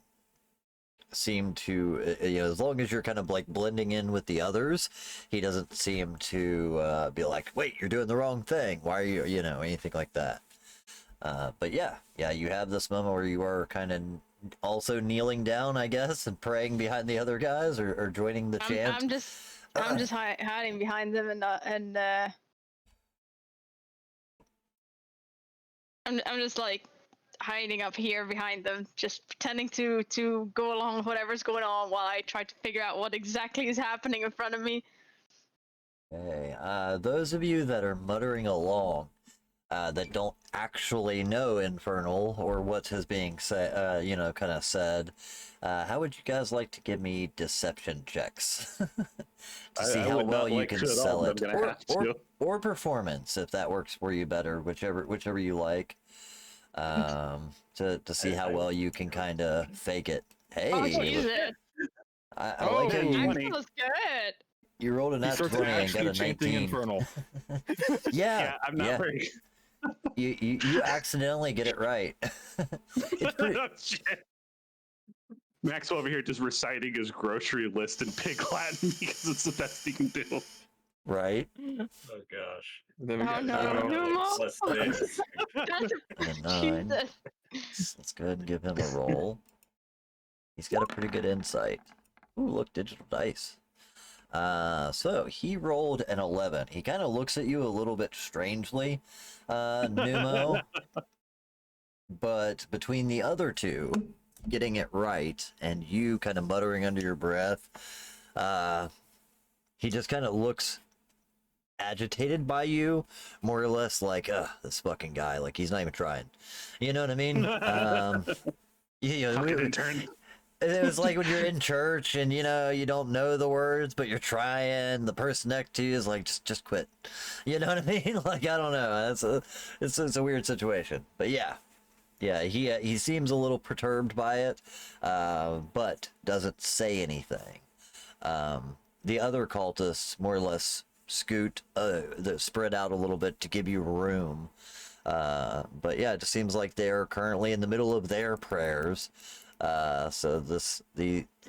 Speaker 1: seem to, as long as you're kind of like blending in with the others, he doesn't seem to be like, "Wait, you're doing the wrong thing. Why are you," anything like that. But yeah, you have this moment where you are kind of also kneeling down, I guess, and praying behind the other guys, or joining the chant.
Speaker 4: I'm just hiding behind them and I'm just like hiding up here behind them, just pretending to go along with whatever's going on while I try to figure out what exactly is happening in front of me.
Speaker 1: Okay, those of you that are muttering along, that don't actually know Infernal or what is being said, kind of said, how would you guys like to give me deception checks to see
Speaker 3: I
Speaker 1: how
Speaker 3: would
Speaker 1: well
Speaker 3: not
Speaker 1: you
Speaker 3: like
Speaker 1: can
Speaker 3: to at all,
Speaker 1: sell
Speaker 3: but
Speaker 1: it,
Speaker 3: I'm gonna have to.
Speaker 1: or performance if that works for you better, whichever you like, to see how well you can kind of fake it. Hey,
Speaker 4: Oh Jesus!
Speaker 1: I like how
Speaker 2: Oh,
Speaker 1: you,
Speaker 4: That was good.
Speaker 1: you rolled a
Speaker 2: He
Speaker 1: nat
Speaker 2: starts
Speaker 1: 20 and got
Speaker 2: actually
Speaker 1: a
Speaker 2: chanting
Speaker 1: 19.
Speaker 2: Infernal.
Speaker 1: Yeah,
Speaker 3: I'm not very.
Speaker 1: you accidentally get it right. It's pretty.
Speaker 3: Oh, shit. Max over here just reciting his grocery list in Pig Latin because it's the best he can do.
Speaker 1: Right.
Speaker 5: Oh gosh.
Speaker 2: Then we
Speaker 4: Oh
Speaker 2: got
Speaker 4: no,
Speaker 5: Let's
Speaker 4: no
Speaker 5: say
Speaker 4: more.
Speaker 5: this.
Speaker 1: And a 9.
Speaker 4: Jesus.
Speaker 1: Let's go ahead and give him a roll. He's got a pretty good insight. Ooh, look, digital dice. So he rolled an 11. He kind of looks at you a little bit strangely, Numo. But between the other two getting it right and you kind of muttering under your breath, he just kind of looks agitated by you, more or less like, this fucking guy, like he's not even trying. You know what I mean?
Speaker 3: Fucking intern.
Speaker 1: It was like when you're in church and you don't know the words, but you're trying. The person next to you is like, just quit. You know what I mean? Like, I don't know. It's a weird situation. But yeah, he seems a little perturbed by it, but doesn't say anything. The other cultists more or less scoot, spread out a little bit to give you room. But yeah, it just seems like they're currently in the middle of their prayers. So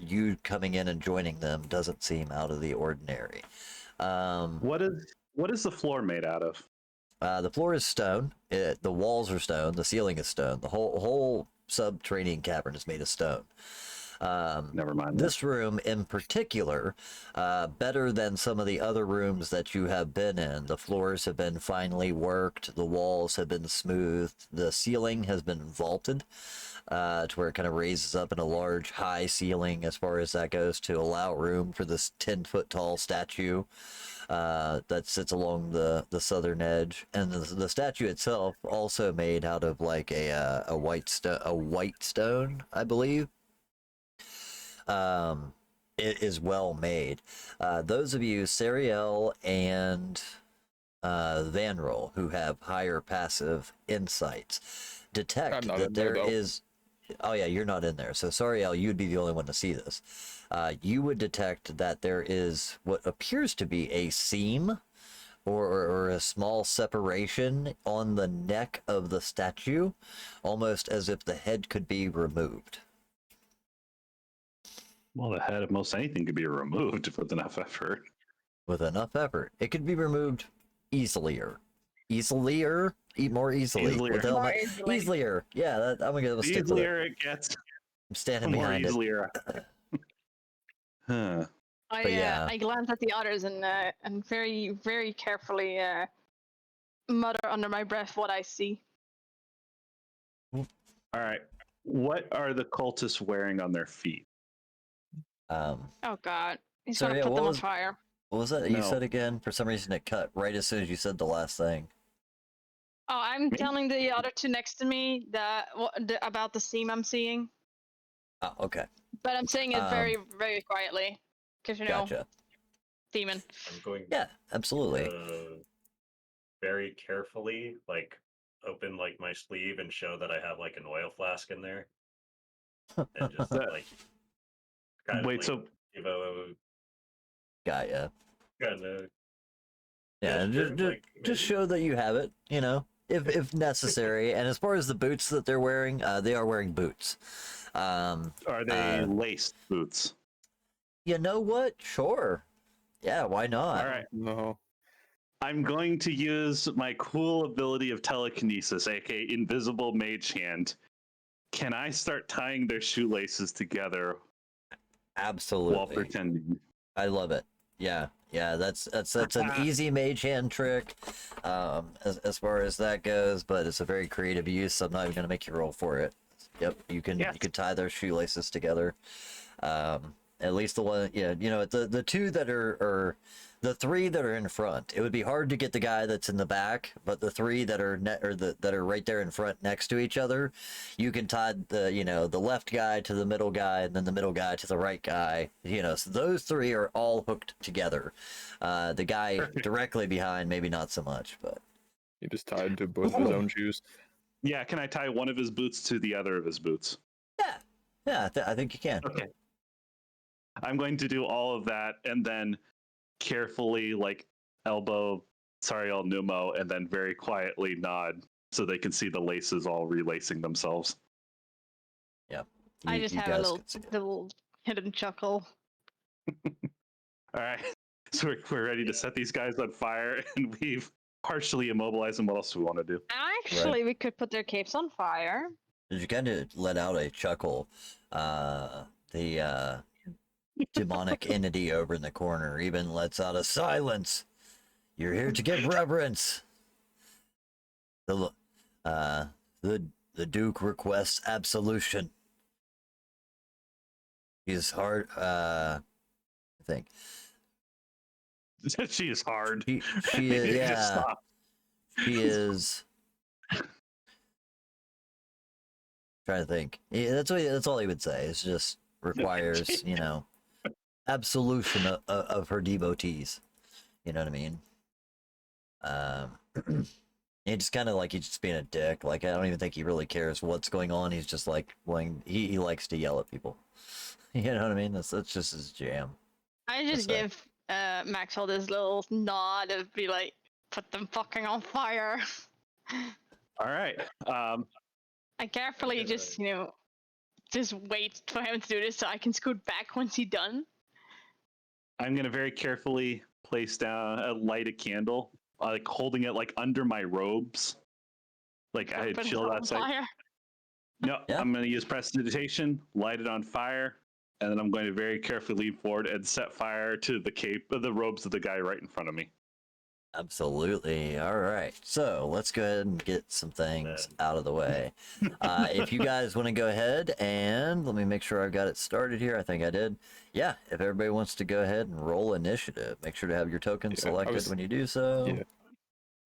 Speaker 1: you coming in and joining them doesn't seem out of the ordinary.
Speaker 3: What is the floor made out of?
Speaker 1: The floor is stone. The walls are stone. The ceiling is stone. The whole subterranean cavern is made of stone.
Speaker 3: Never mind.
Speaker 1: This room in particular, better than some of the other rooms that you have been in. The floors have been finely worked. The walls have been smoothed. The ceiling has been vaulted, to where it kind of raises up in a large high ceiling as far as that goes, to allow room for this 10-foot tall statue that sits along the southern edge. And the statue itself also made out of like a white stone, I believe. It is well made. Those of you, Sariel and Vanroll, who have higher passive insights, detect that there is. Oh yeah, you're not in there. So Sariel, you'd be the only one to see this. You would detect that there is what appears to be a seam or a small separation on the neck of the statue, almost as if the head could be removed.
Speaker 3: Well, the head of most anything could be removed with enough effort.
Speaker 1: With enough effort, it could be removed more easily. What the hell am I- Easilier. Yeah, I'm gonna
Speaker 3: The
Speaker 1: stick with it.
Speaker 3: easier it gets,
Speaker 1: I'm standing
Speaker 3: the more
Speaker 1: behind it.
Speaker 3: easilier. Huh.
Speaker 1: But yeah.
Speaker 4: I glance at the others and very, very carefully mutter under my breath what I see.
Speaker 3: All right. What are the cultists wearing on their feet?
Speaker 4: Oh God, he's
Speaker 1: Sorry,
Speaker 4: gonna put
Speaker 1: what
Speaker 4: them on
Speaker 1: was-
Speaker 4: fire.
Speaker 1: What was that you
Speaker 3: No.
Speaker 1: said again? For some reason, it cut right as soon as you said the last thing.
Speaker 4: Oh, I'm
Speaker 3: Me?
Speaker 4: telling the other two next to me about the seam I'm seeing,
Speaker 1: Oh, okay.
Speaker 4: but I'm saying it very, very quietly, because
Speaker 1: Gotcha.
Speaker 4: demon.
Speaker 5: I'm going
Speaker 1: Yeah, absolutely.
Speaker 5: very carefully, like open like my sleeve and show that I have like an oil flask in there, and just like kind
Speaker 3: Wait,
Speaker 5: of
Speaker 3: so
Speaker 5: give a
Speaker 1: Got ya.
Speaker 5: kind of
Speaker 1: Yeah,
Speaker 5: gesture,
Speaker 1: just show that you have it, if necessary. And as far as the boots that they're wearing, they are wearing boots.
Speaker 3: are they laced boots?
Speaker 1: You know what? Sure. Yeah, why not?
Speaker 3: All right.
Speaker 2: No.
Speaker 3: I'm going to use my cool ability of telekinesis, aka invisible mage hand. Can I start tying their shoelaces together
Speaker 1: Absolutely.
Speaker 3: while pretending?
Speaker 1: I love it. Yeah, that's an easy mage hand trick, as far as that goes, but it's a very creative use. So I'm not even gonna make you roll for it. Yep, you can tie their shoelaces together. At least the one, yeah, the two that are the three that are in front. It would be hard to get the guy that's in the back, but the three that are that are right there in front next to each other, you can tie the left guy to the middle guy, and then the middle guy to the right guy. So those three are all hooked together. The guy directly behind, maybe not so much, but
Speaker 2: He just tied to both of his own shoes.
Speaker 3: Yeah, can I tie one of his boots to the other of his boots?
Speaker 1: yeah, I think you can.
Speaker 3: Okay. I'm going to do all of that and then carefully elbow Sariel Numo and then very quietly nod so they can see the laces all relacing themselves.
Speaker 1: Yep.
Speaker 4: I just have a little hidden chuckle.
Speaker 3: All right. So we're ready to set these guys on fire and we've partially immobilized them. What else do we want to do?
Speaker 4: Actually, we could put their capes on fire.
Speaker 1: You kind of let out a chuckle. The demonic entity over in the corner even lets out a silence. You're here to get reverence. The Duke requests absolution. He's hard. I think
Speaker 3: She is hard.
Speaker 1: she is.
Speaker 3: Just
Speaker 1: Yeah,
Speaker 3: stop.
Speaker 1: she is. Trying to think. Yeah, that's all he would say. It's just requires absolution of her devotees. You know what I mean? He just kind of he's just being a dick. I don't even think he really cares what's going on. He's just he likes to yell at people. You know what I mean? That's just his jam.
Speaker 4: I just give Maxwell this little nod of be like, put them fucking on fire.
Speaker 3: All right.
Speaker 4: I carefully just wait for him to do this so I can scoot back once he's done.
Speaker 3: I'm going to very carefully place down, light a candle, holding it under my robes. I had
Speaker 4: Put it
Speaker 3: chilled
Speaker 4: on
Speaker 3: outside.
Speaker 4: fire.
Speaker 3: No,
Speaker 1: Yeah.
Speaker 3: I'm going to use prestidigitation, light it on fire, and then I'm going to very carefully lean forward and set fire to the robes of the guy right in front of me.
Speaker 1: Absolutely. All right. So let's go ahead and get some things out of the way. If you guys want to go ahead and let me make sure I've got it started here. I think I did. Yeah. If everybody wants to go ahead and roll initiative, make sure to have your token selected when you do so.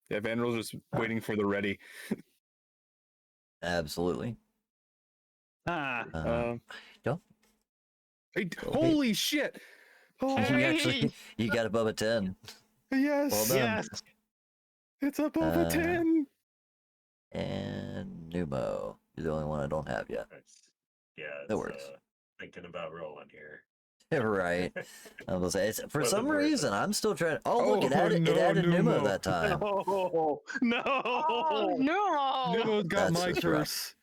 Speaker 2: Yeah, Vandel's just waiting for the ready.
Speaker 1: Absolutely.
Speaker 3: Ah.
Speaker 1: Don't.
Speaker 2: Hey, holy shit! Oh,
Speaker 1: You got above a 10.
Speaker 2: yes!
Speaker 1: Well done.
Speaker 3: Yes.
Speaker 2: It's above a 10!
Speaker 1: And Numo. You're the only one I don't have yet.
Speaker 5: Nice. Yeah,
Speaker 1: That works.
Speaker 5: Thinking about rolling here.
Speaker 1: Right. I was say, for
Speaker 5: Wasn't
Speaker 1: some
Speaker 5: worth it.
Speaker 1: reason, I'm still trying. Oh, look, it added
Speaker 2: Numo.
Speaker 1: Numo that time.
Speaker 3: No.
Speaker 4: Oh, no!
Speaker 2: Numo's got
Speaker 1: That's
Speaker 2: my
Speaker 1: just rough.
Speaker 2: curse.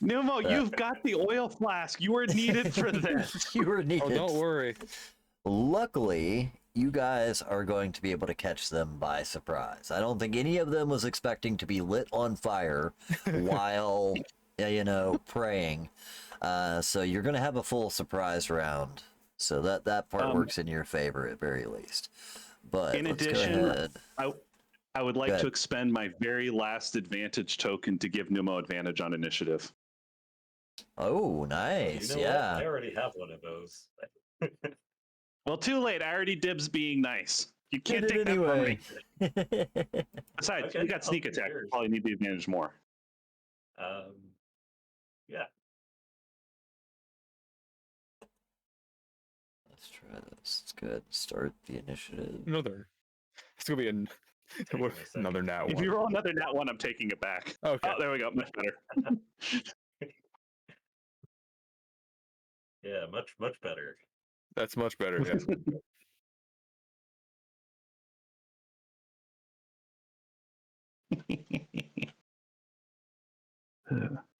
Speaker 3: Numo, you've got the oil flask. You were needed for this.
Speaker 1: You were
Speaker 2: Oh,
Speaker 1: needed.
Speaker 2: don't worry.
Speaker 1: Luckily, you guys are going to be able to catch them by surprise. I don't think any of them was expecting to be lit on fire while, praying. So you're going to have a full surprise round. So that part works in your favor at very least. But
Speaker 3: In
Speaker 1: let's
Speaker 3: addition,
Speaker 1: go ahead.
Speaker 3: I would like
Speaker 1: Go
Speaker 3: to
Speaker 1: ahead.
Speaker 3: expend my very last advantage token to give Numo advantage on initiative.
Speaker 1: Oh, nice.
Speaker 5: You know
Speaker 1: Yeah.
Speaker 5: what? I already have one of those.
Speaker 3: Well, too late. I already dibs being nice. You can't
Speaker 1: Did
Speaker 3: take
Speaker 1: it
Speaker 3: that from me.
Speaker 1: anyway.
Speaker 3: Besides,
Speaker 5: Okay,
Speaker 3: you got sneak
Speaker 5: I'll do
Speaker 3: attack. You
Speaker 5: yours.
Speaker 3: probably need the advantage more.
Speaker 5: Yeah.
Speaker 1: Let's try this. Let's go ahead and start the initiative.
Speaker 2: Another. It's gonna be
Speaker 5: Taking a second.
Speaker 2: another nat
Speaker 3: If
Speaker 2: one.
Speaker 3: you roll another nat one, I'm taking it back.
Speaker 2: Okay.
Speaker 3: Oh, there we go. Much better.
Speaker 5: Yeah, much better.
Speaker 2: That's much better. Yeah.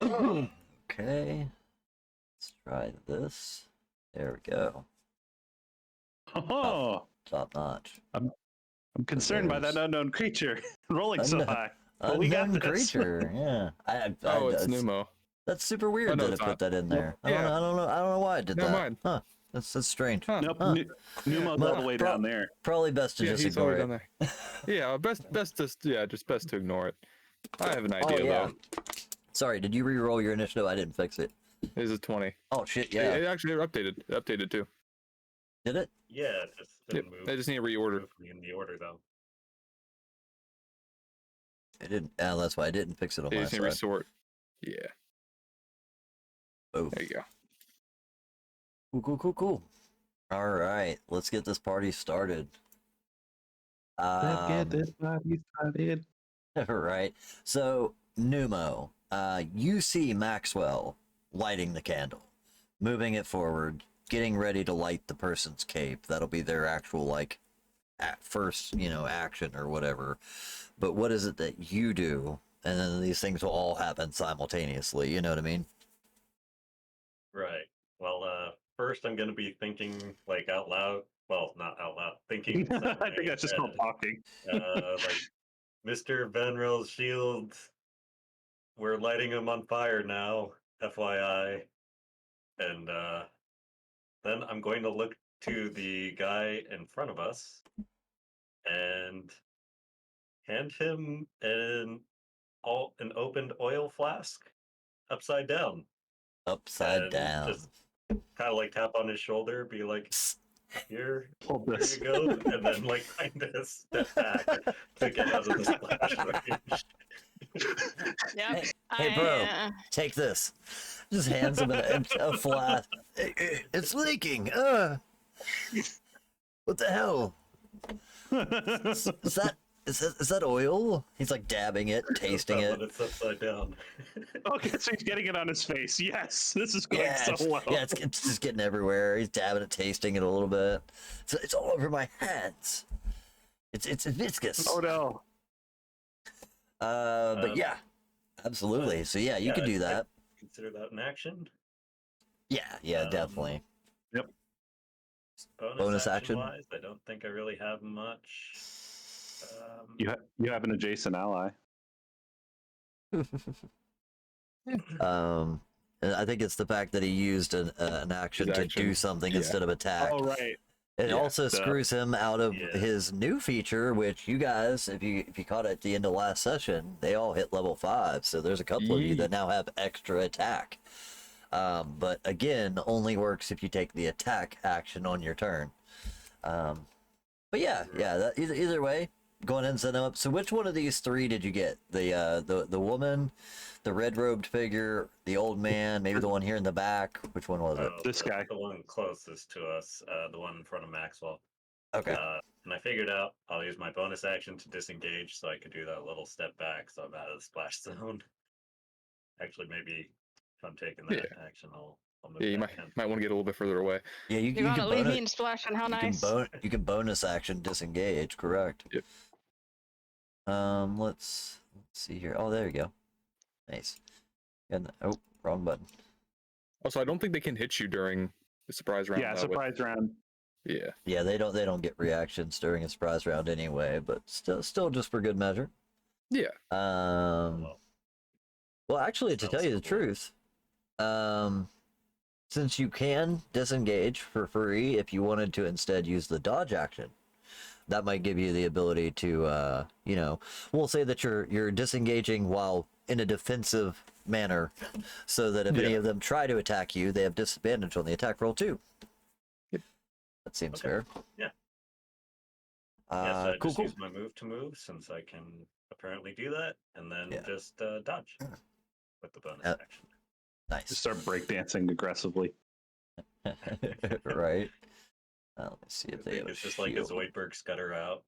Speaker 1: Okay. Let's try this. There we go.
Speaker 3: Oh,
Speaker 1: Top notch.
Speaker 3: I'm concerned by that unknown creature rolling so
Speaker 1: Unknown-
Speaker 3: high. But we got
Speaker 1: Unknown
Speaker 3: this.
Speaker 1: creature. Yeah.
Speaker 2: It's Numo.
Speaker 1: That's super weird
Speaker 2: Oh, no,
Speaker 1: that
Speaker 2: it's
Speaker 1: it put
Speaker 2: not.
Speaker 1: that in there.
Speaker 2: Yeah.
Speaker 1: I don't know why it did
Speaker 2: Never
Speaker 1: that.
Speaker 2: mind.
Speaker 1: Huh. That's strange.
Speaker 2: Huh.
Speaker 3: Nope.
Speaker 1: Huh.
Speaker 3: Numo's all the way down there.
Speaker 1: Probably best to
Speaker 2: Yeah,
Speaker 1: just
Speaker 2: he's all
Speaker 1: ignore
Speaker 2: the way
Speaker 1: it.
Speaker 2: down there. Yeah, just best to ignore it. I have an
Speaker 1: Oh,
Speaker 2: idea
Speaker 1: yeah.
Speaker 2: though.
Speaker 1: Sorry, did you re-roll your initiative? I didn't fix it.
Speaker 2: This is 20.
Speaker 1: Oh shit,
Speaker 2: It,
Speaker 1: yeah.
Speaker 2: it actually updated too.
Speaker 1: Did it?
Speaker 5: Yeah, it just
Speaker 2: Yep.
Speaker 5: didn't move.
Speaker 2: I just need to reorder.
Speaker 5: move me in the order though.
Speaker 1: It didn't. Oh, that's why I didn't fix it on
Speaker 2: I
Speaker 1: my
Speaker 2: just need to
Speaker 1: side.
Speaker 2: resort. Yeah.
Speaker 1: Oh.
Speaker 2: There you go.
Speaker 1: Cool. All right, let's get this party started.
Speaker 6: Let's get this party started.
Speaker 1: Right. So, Numo, you see Maxwell lighting the candle, moving it forward, getting ready to light the person's cape. That'll be their actual, like, at first, action or whatever. But what is it that you do? And then these things will all happen simultaneously. You know what I mean?
Speaker 5: Right. Well, first I'm gonna be thinking like out loud. Well, not out loud. Thinking.
Speaker 3: I think that's just called talking.
Speaker 5: Like Mr. Venrill's shield. We're lighting him on fire now, FYI. And then I'm going to look to the guy in front of us and hand him an opened oil flask upside down.
Speaker 1: Upside
Speaker 5: And
Speaker 1: down.
Speaker 5: just kind of like tap on his shoulder, be like, here
Speaker 3: Hold
Speaker 5: you
Speaker 3: this.
Speaker 5: go, and then like kind of step back to get out of the splash range.
Speaker 4: Yep.
Speaker 1: Hey, bro, take this. Just hands him a flask. It's leaking. What the hell? Is that oil? He's like dabbing it, tasting it.
Speaker 5: But it's upside down.
Speaker 3: Okay, so he's getting it on his face. Yes, this is going so well.
Speaker 1: It's just getting everywhere. He's dabbing it, tasting it a little bit. It's all over my hands. It's viscous.
Speaker 3: Oh no.
Speaker 1: But yeah, absolutely. So yeah, you can do that.
Speaker 5: Consider that an action.
Speaker 1: Yeah, definitely. Bonus action?
Speaker 5: Wise, I don't think I really have much.
Speaker 3: You have an adjacent ally.
Speaker 1: I think it's the fact that he used an action
Speaker 2: His
Speaker 1: to
Speaker 2: action,
Speaker 1: do something
Speaker 2: yeah.
Speaker 1: instead of attack.
Speaker 3: Oh right.
Speaker 1: It
Speaker 2: Yeah,
Speaker 1: also screws him out of
Speaker 5: Yeah.
Speaker 1: his new feature, which you guys, if you caught it at the end of last session, they all hit level 5. So there's a couple of you that now have extra attack. But again, only works if you take the attack action on your turn. But yeah, either way, go ahead and set them up. So which one of these three did you get? The woman, the red robed figure, the old man, maybe the one here in the back. Which one was it?
Speaker 3: This guy.
Speaker 5: The one closest to us, the one in front of Maxwell.
Speaker 1: Okay.
Speaker 5: And I figured out I'll use my bonus action to disengage so I could do that little step back so I'm out of the splash zone. Actually, maybe if I'm taking that action, I'll move
Speaker 2: Yeah, you
Speaker 5: back
Speaker 2: might want to get a little bit further away.
Speaker 1: Yeah, you
Speaker 4: You're
Speaker 1: can
Speaker 4: gonna leave me
Speaker 1: bonus,
Speaker 4: in splash and how
Speaker 1: you
Speaker 4: nice.
Speaker 1: you can bonus action disengage, correct?
Speaker 2: Yep.
Speaker 1: Let's see here. Oh, there you go. Nice. And oh, wrong button.
Speaker 2: Also, I don't think they can hit you during the surprise round.
Speaker 3: Yeah,
Speaker 2: with-
Speaker 3: surprise round.
Speaker 2: Yeah.
Speaker 1: Yeah, they don't get reactions during a surprise round anyway, but still just for good measure.
Speaker 2: Yeah.
Speaker 1: Well, actually, to tell you the truth, since you can disengage for free, if you wanted to instead use the dodge action, that might give you the ability to, we'll say that you're disengaging while in a defensive manner, so that if any of them try to attack you, they have disadvantage on the attack roll too.
Speaker 2: Yep.
Speaker 1: That seems
Speaker 5: Okay.
Speaker 1: fair.
Speaker 5: Yeah. So I
Speaker 1: Cool.
Speaker 5: just use my move to move since I can apparently do that, and then just dodge with the bonus action.
Speaker 3: Just
Speaker 1: Nice.
Speaker 3: start breakdancing aggressively.
Speaker 1: Right. Let me see
Speaker 5: I
Speaker 1: if they
Speaker 5: think
Speaker 1: have a
Speaker 5: it's just like a
Speaker 1: shield.
Speaker 5: Zoidberg scutter out.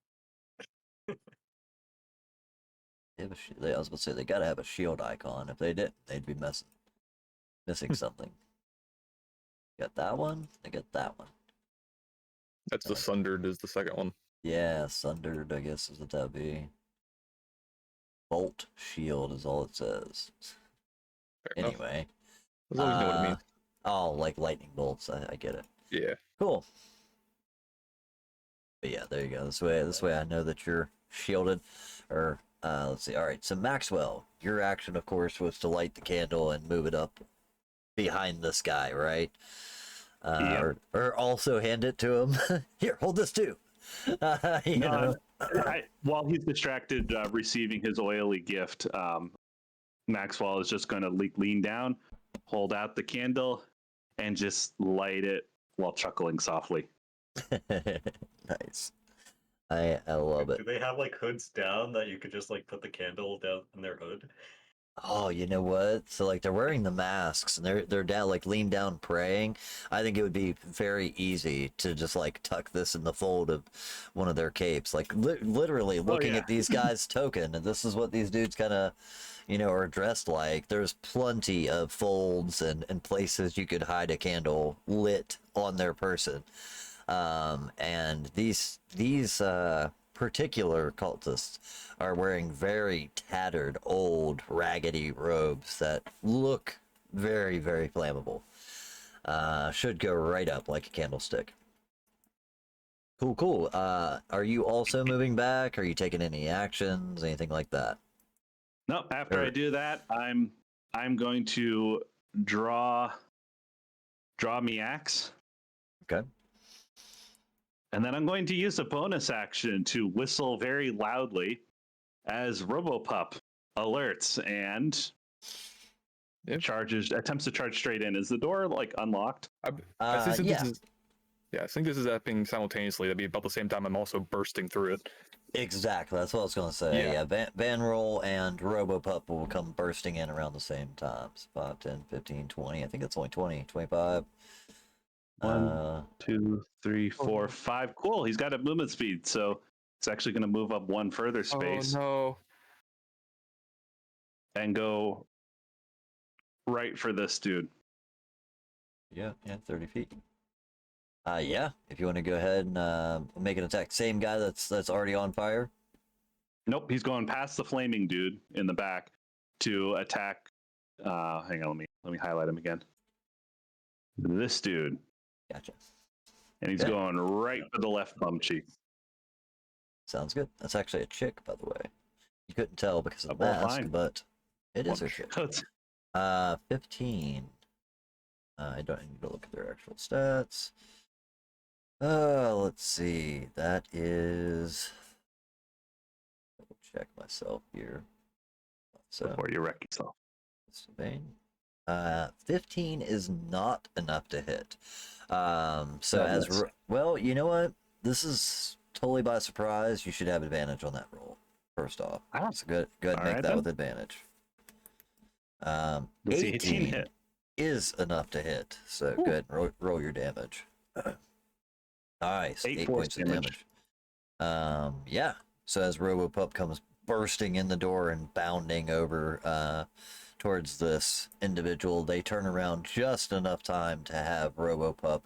Speaker 1: They have I was about to say they gotta have a shield icon. If they didn't, they'd be missing something. Got that one. They got that one.
Speaker 2: That's the Sundered is the second one.
Speaker 1: Yeah, Sundered, I guess is what that'd be. Bolt shield is all it says.
Speaker 2: Fair enough.
Speaker 1: Anyway.
Speaker 2: As long as you know what it means.
Speaker 1: Oh, like lightning bolts. I get it.
Speaker 2: Yeah.
Speaker 1: Cool. But yeah, there you go. This way I know that you're shielded. Or let's see. All right. So Maxwell, your action, of course, was to light the candle and move it up behind this guy, right? or also hand it to him. Here, hold this too. You know.
Speaker 3: While he's distracted receiving his oily gift, Maxwell is just going to lean down, hold out the candle, and just light it while chuckling softly.
Speaker 1: Nice. I love it.
Speaker 5: Do they have like hoods down that you could just like put the candle down in their hood?
Speaker 1: Oh, you know what? So like they're wearing the masks and they're down like lean down praying. I think it would be very easy to just like tuck this in the fold of one of their capes. Like literally looking at these guys' token, and this is what these dudes kind of, you know, are dressed like. There's plenty of folds and places you could hide a candle lit on their person. And these particular cultists are wearing very tattered, old, raggedy robes that look very, very flammable. Should go right up like a candlestick. Cool. Are you also moving back? Are you taking any actions, anything like that?
Speaker 3: No, after I do that, I'm going to draw me axe.
Speaker 1: Okay.
Speaker 3: And then I'm going to use a bonus action to whistle very loudly as Robopup alerts and attempts to charge straight in. Is the door like unlocked?
Speaker 2: I think I think this is happening simultaneously. That'd be about the same time I'm also bursting through it.
Speaker 1: Exactly, that's what I was going to say. Yeah, Van Roll and Robopup will come bursting in around the same time. 5, 10, 15, 20. I think it's only 20, 25.
Speaker 3: 1, 2, 3, 4, 5. Cool. He's got a movement speed, so it's actually going to move up one further space.
Speaker 2: Oh no!
Speaker 3: And go right for this dude.
Speaker 1: Yeah, 30 feet. Yeah, if you want to go ahead and make an attack. Same guy that's already on fire?
Speaker 3: Nope, he's going past the flaming dude in the back to attack. Hang on, let me highlight him again. This dude.
Speaker 1: Gotcha.
Speaker 3: And he's going right for the left bum cheek.
Speaker 1: Sounds good. That's actually a chick, by the way. You couldn't tell because of the mask, but it is a chick. 15. I don't need to look at their actual stats. Let's see. That is. Double check myself here. So
Speaker 3: before you wreck yourself.
Speaker 1: 15 is not enough to hit. Well, you know what? This is totally by surprise. You should have advantage on that roll. First off, so go ahead and make that with advantage. 18 hit. Is enough to hit. So go ahead and roll your damage. Nice. 8 points of damage. Yeah. So as Robopup comes bursting in the door and bounding over towards this individual, they turn around just enough time to have Robopup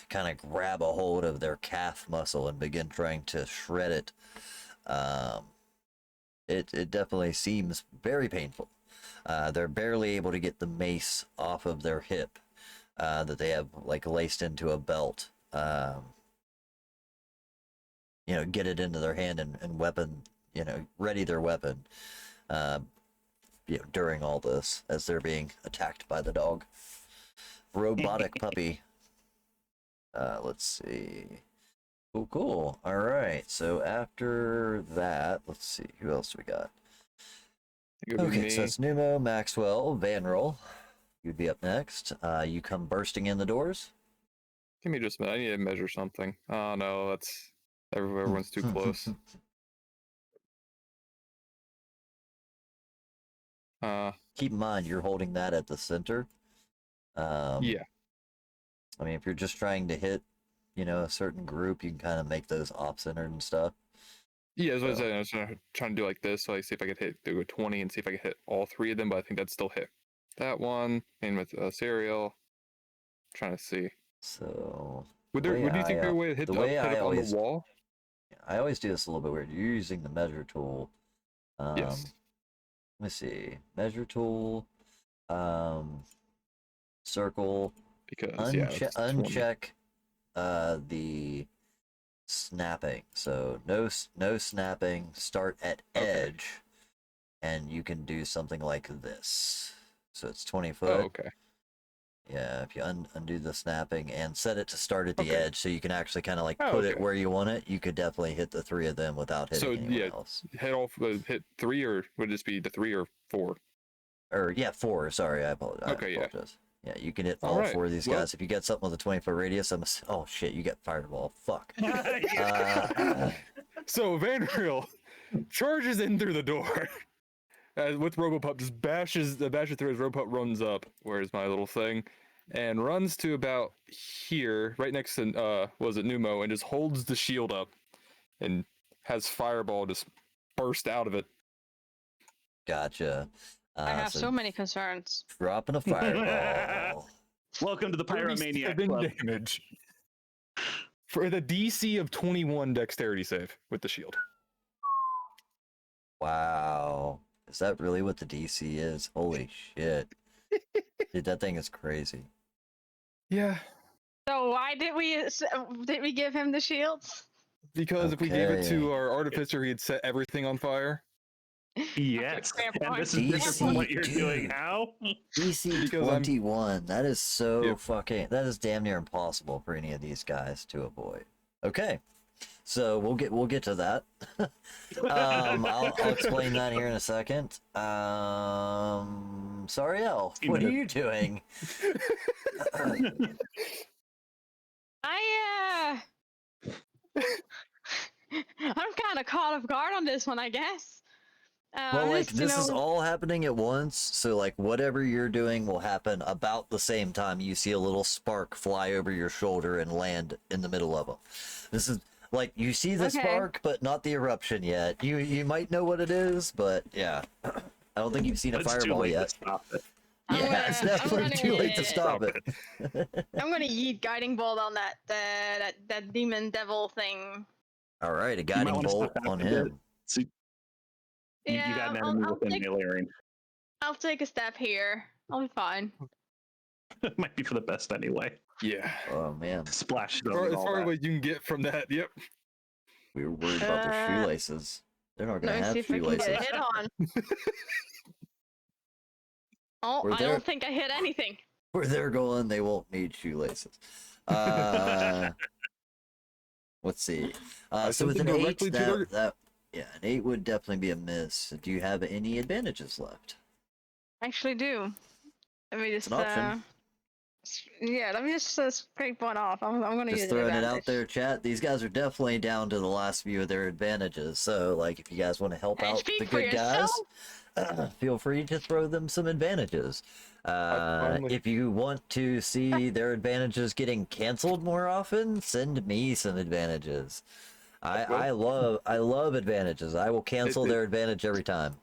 Speaker 1: kind of grab a hold of their calf muscle and begin trying to shred it. It definitely seems very painful. They're barely able to get the mace off of their hip that they have like laced into a belt. Get it into their hand and weapon, ready their weapon. During all this, as they're being attacked by the dog. Robotic puppy. Let's see. Cool. All right. So after that, let's see. Who else do we got? Okay, so it's Numo, Maxwell, Van Roll. You'd be up next. You come bursting in the doors.
Speaker 2: Give me just a minute. I need to measure something. Oh no, everyone's too close.
Speaker 1: Keep in mind, you're holding that at the center.
Speaker 2: Yeah.
Speaker 1: I mean, if you're just trying to hit, a certain group, you can kind of make those off-centered and stuff.
Speaker 2: Yeah, as I said, I was trying to do like this, so I see if I could do a 20 and see if I could hit all 3 of them, but I think that'd still hit that one, and with cereal. I'm trying to see.
Speaker 1: So,
Speaker 2: would you think there a way to hit up on the wall?
Speaker 1: I always do this a little bit weird. You're using the measure tool.
Speaker 2: Yes.
Speaker 1: Let me see. Measure tool. Circle.
Speaker 2: Because
Speaker 1: uncheck the snapping. So no snapping. Start at edge, and you can do something like this. So it's 20 foot.
Speaker 2: Oh, okay.
Speaker 1: Yeah, if you undo the snapping and set it to start at the
Speaker 2: Okay.
Speaker 1: edge, so you can actually kind of like
Speaker 2: Oh,
Speaker 1: put it
Speaker 2: okay.
Speaker 1: where you want it, you could definitely hit the 3 of them without hitting
Speaker 2: So
Speaker 1: anyone
Speaker 2: yeah,
Speaker 1: else.
Speaker 2: hit 3, or would this be the 3 or 4?
Speaker 1: Or yeah, 4. Sorry, I apologize.
Speaker 2: Okay, yeah.
Speaker 1: Yeah, you can hit
Speaker 2: All
Speaker 1: all
Speaker 2: right,
Speaker 1: 4 of these
Speaker 2: well-
Speaker 1: guys. If you get something with a 20-foot radius, oh shit, you get fireball. Fuck.
Speaker 2: So Vanriel charges in through the door. With Robopup, just bashes through his. Robopup runs up. Where's my little thing? And runs to about here, right next to was it Numo, and just holds the shield up, and has Fireball just burst out of it.
Speaker 1: Gotcha.
Speaker 4: I have so many concerns.
Speaker 1: dropping a fireball.
Speaker 3: Welcome to the Pyromaniac
Speaker 2: 37
Speaker 3: Club.
Speaker 2: damage for the DC of 21 Dexterity save with the shield.
Speaker 1: Wow. Is that really what the DC is? Holy shit. Dude, that thing is crazy.
Speaker 2: Yeah,
Speaker 4: So why did we give him the shields?
Speaker 2: because if we gave it
Speaker 1: Okay.
Speaker 2: to our artificer, he'd set everything on fire.
Speaker 3: Yes.
Speaker 4: Fair
Speaker 3: And
Speaker 4: point.
Speaker 3: this is different from what you're
Speaker 1: DC,
Speaker 3: doing.
Speaker 1: dude.
Speaker 3: How?
Speaker 1: DC
Speaker 2: Because I'm-
Speaker 1: 21. That is so
Speaker 2: Yep.
Speaker 1: fucking. That is damn near impossible for any of these guys to avoid. Okay. So we'll get to that. I'll explain that here in a second. Sariel, what are you doing?
Speaker 4: I'm kind of caught off guard on this one, I guess.
Speaker 1: Well,
Speaker 4: I'm
Speaker 1: like
Speaker 4: just,
Speaker 1: this is all happening at once, so like whatever you're doing will happen about the same time. You see a little spark fly over your shoulder and land in the middle of them. This is like you see the
Speaker 4: Okay.
Speaker 1: spark, but not the eruption yet. You might know what it is, but yeah, I don't think you've seen a
Speaker 3: It's too
Speaker 1: fireball
Speaker 3: late to
Speaker 1: yet.
Speaker 3: stop it.
Speaker 1: Yeah, it's definitely too late to stop it.
Speaker 4: I'm gonna yeet guiding bolt on that demon devil thing.
Speaker 1: All right, a
Speaker 3: might
Speaker 1: guiding
Speaker 3: wanna
Speaker 1: bolt
Speaker 3: step back
Speaker 1: on
Speaker 3: a bit.
Speaker 1: him.
Speaker 3: See, you got an enemy within melee range.
Speaker 4: I'll take a step here. I'll be fine.
Speaker 3: It might be for the best anyway.
Speaker 2: Yeah.
Speaker 1: Oh man,
Speaker 3: Splash it
Speaker 2: As
Speaker 3: over and all
Speaker 2: far
Speaker 3: that.
Speaker 2: away you can get from that. Yep.
Speaker 1: we were worried about their shoelaces. They're not
Speaker 4: Let
Speaker 1: gonna
Speaker 4: me
Speaker 1: have
Speaker 4: see if I can get a
Speaker 1: shoelaces.
Speaker 4: hit on. Oh,
Speaker 1: We're
Speaker 4: I
Speaker 1: there.
Speaker 4: don't think I hit anything.
Speaker 1: Where they're going, they won't need shoelaces. Let's see.
Speaker 2: I
Speaker 1: So with
Speaker 2: sent
Speaker 1: an
Speaker 2: them
Speaker 1: 8,
Speaker 2: directly to
Speaker 1: yeah, an 8 would definitely be a miss. Do you have any advantages left?
Speaker 4: I actually do. Let me just
Speaker 1: an option.
Speaker 4: yeah, let me just scrape one off. I'm gonna
Speaker 1: Just
Speaker 4: use
Speaker 1: throwing it
Speaker 4: advantage.
Speaker 1: out there, chat. These guys are definitely down to the last few of their advantages. So, like, if you guys want to help
Speaker 4: Hey,
Speaker 1: out
Speaker 4: speak
Speaker 1: the
Speaker 4: for
Speaker 1: good guys,
Speaker 4: yourself.
Speaker 1: feel free to throw them some advantages.
Speaker 2: finally-
Speaker 1: If you want to see their advantages getting canceled more often, send me some advantages. I love advantages. I will cancel their advantage every time.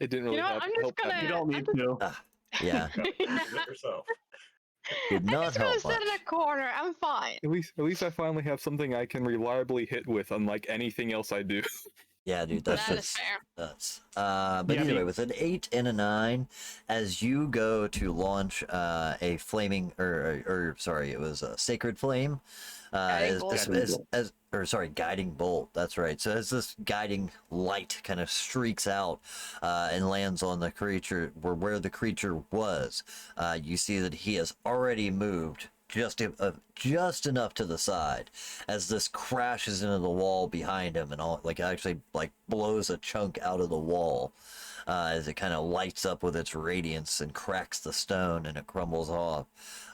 Speaker 2: It didn't really
Speaker 4: You know what,
Speaker 2: help.
Speaker 4: I'm just
Speaker 2: help that
Speaker 4: gonna-
Speaker 2: much.
Speaker 3: You don't need to.
Speaker 1: Yeah,
Speaker 5: Do it yourself.
Speaker 1: did
Speaker 4: I'm
Speaker 1: not
Speaker 4: just gonna
Speaker 1: help
Speaker 4: sit in
Speaker 1: much.
Speaker 4: a corner. I'm fine.
Speaker 2: At least I finally have something I can reliably hit with, unlike anything else I do.
Speaker 1: Yeah, dude, that's
Speaker 4: That is
Speaker 1: just
Speaker 4: fair.
Speaker 1: nuts. But
Speaker 3: Yeah,
Speaker 1: either way,
Speaker 3: me-
Speaker 1: with an 8 and a 9, as you go to launch a flaming, or sorry, it was a sacred flame,
Speaker 4: Guiding bolt.
Speaker 1: guiding bolt. That's right. So as this guiding light kind of streaks out and lands on the creature, where the creature was, you see that he has already moved just enough to the side as this crashes into the wall behind him and all, like actually like blows a chunk out of the wall as it kind of lights up with its radiance and cracks the stone and it crumbles off.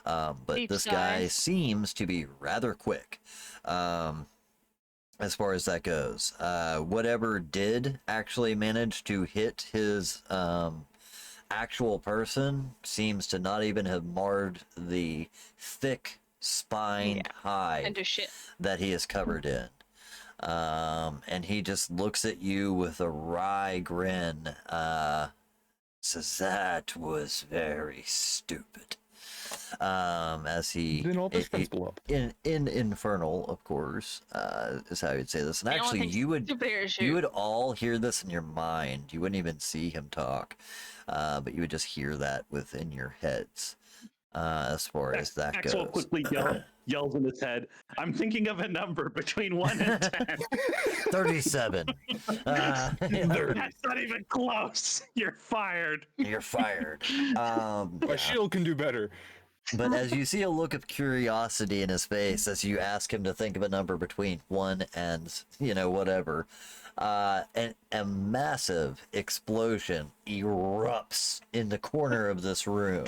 Speaker 1: But
Speaker 4: Deep
Speaker 1: this guy
Speaker 4: sighs.
Speaker 1: seems to be rather quick as far as that goes. Whatever did actually manage to hit his actual person seems to not even have marred the thick spined
Speaker 4: And
Speaker 1: hide
Speaker 4: do shit.
Speaker 1: that he is covered in. And he just looks at you with a wry grin. Says, that was very stupid. As he
Speaker 2: Then all defense blow up.
Speaker 1: in infernal, of course, is how you'd say this. And
Speaker 4: I don't
Speaker 1: actually,
Speaker 4: think
Speaker 1: you would
Speaker 4: superheroes shoot.
Speaker 1: you would all hear this in your mind. You wouldn't even see him talk, but you would just hear that within your heads. As far as that
Speaker 3: Maxwell
Speaker 1: goes.
Speaker 3: quickly yells in his head, I'm thinking of a number between 1 and 10.
Speaker 1: 37.
Speaker 3: That's not even close. You're fired.
Speaker 1: You're fired.
Speaker 2: My
Speaker 1: Yeah.
Speaker 2: shield can do better.
Speaker 1: But as you see a look of curiosity in his face as you ask him to think of a number between 1 and, whatever, and a massive explosion erupts in the corner of this room,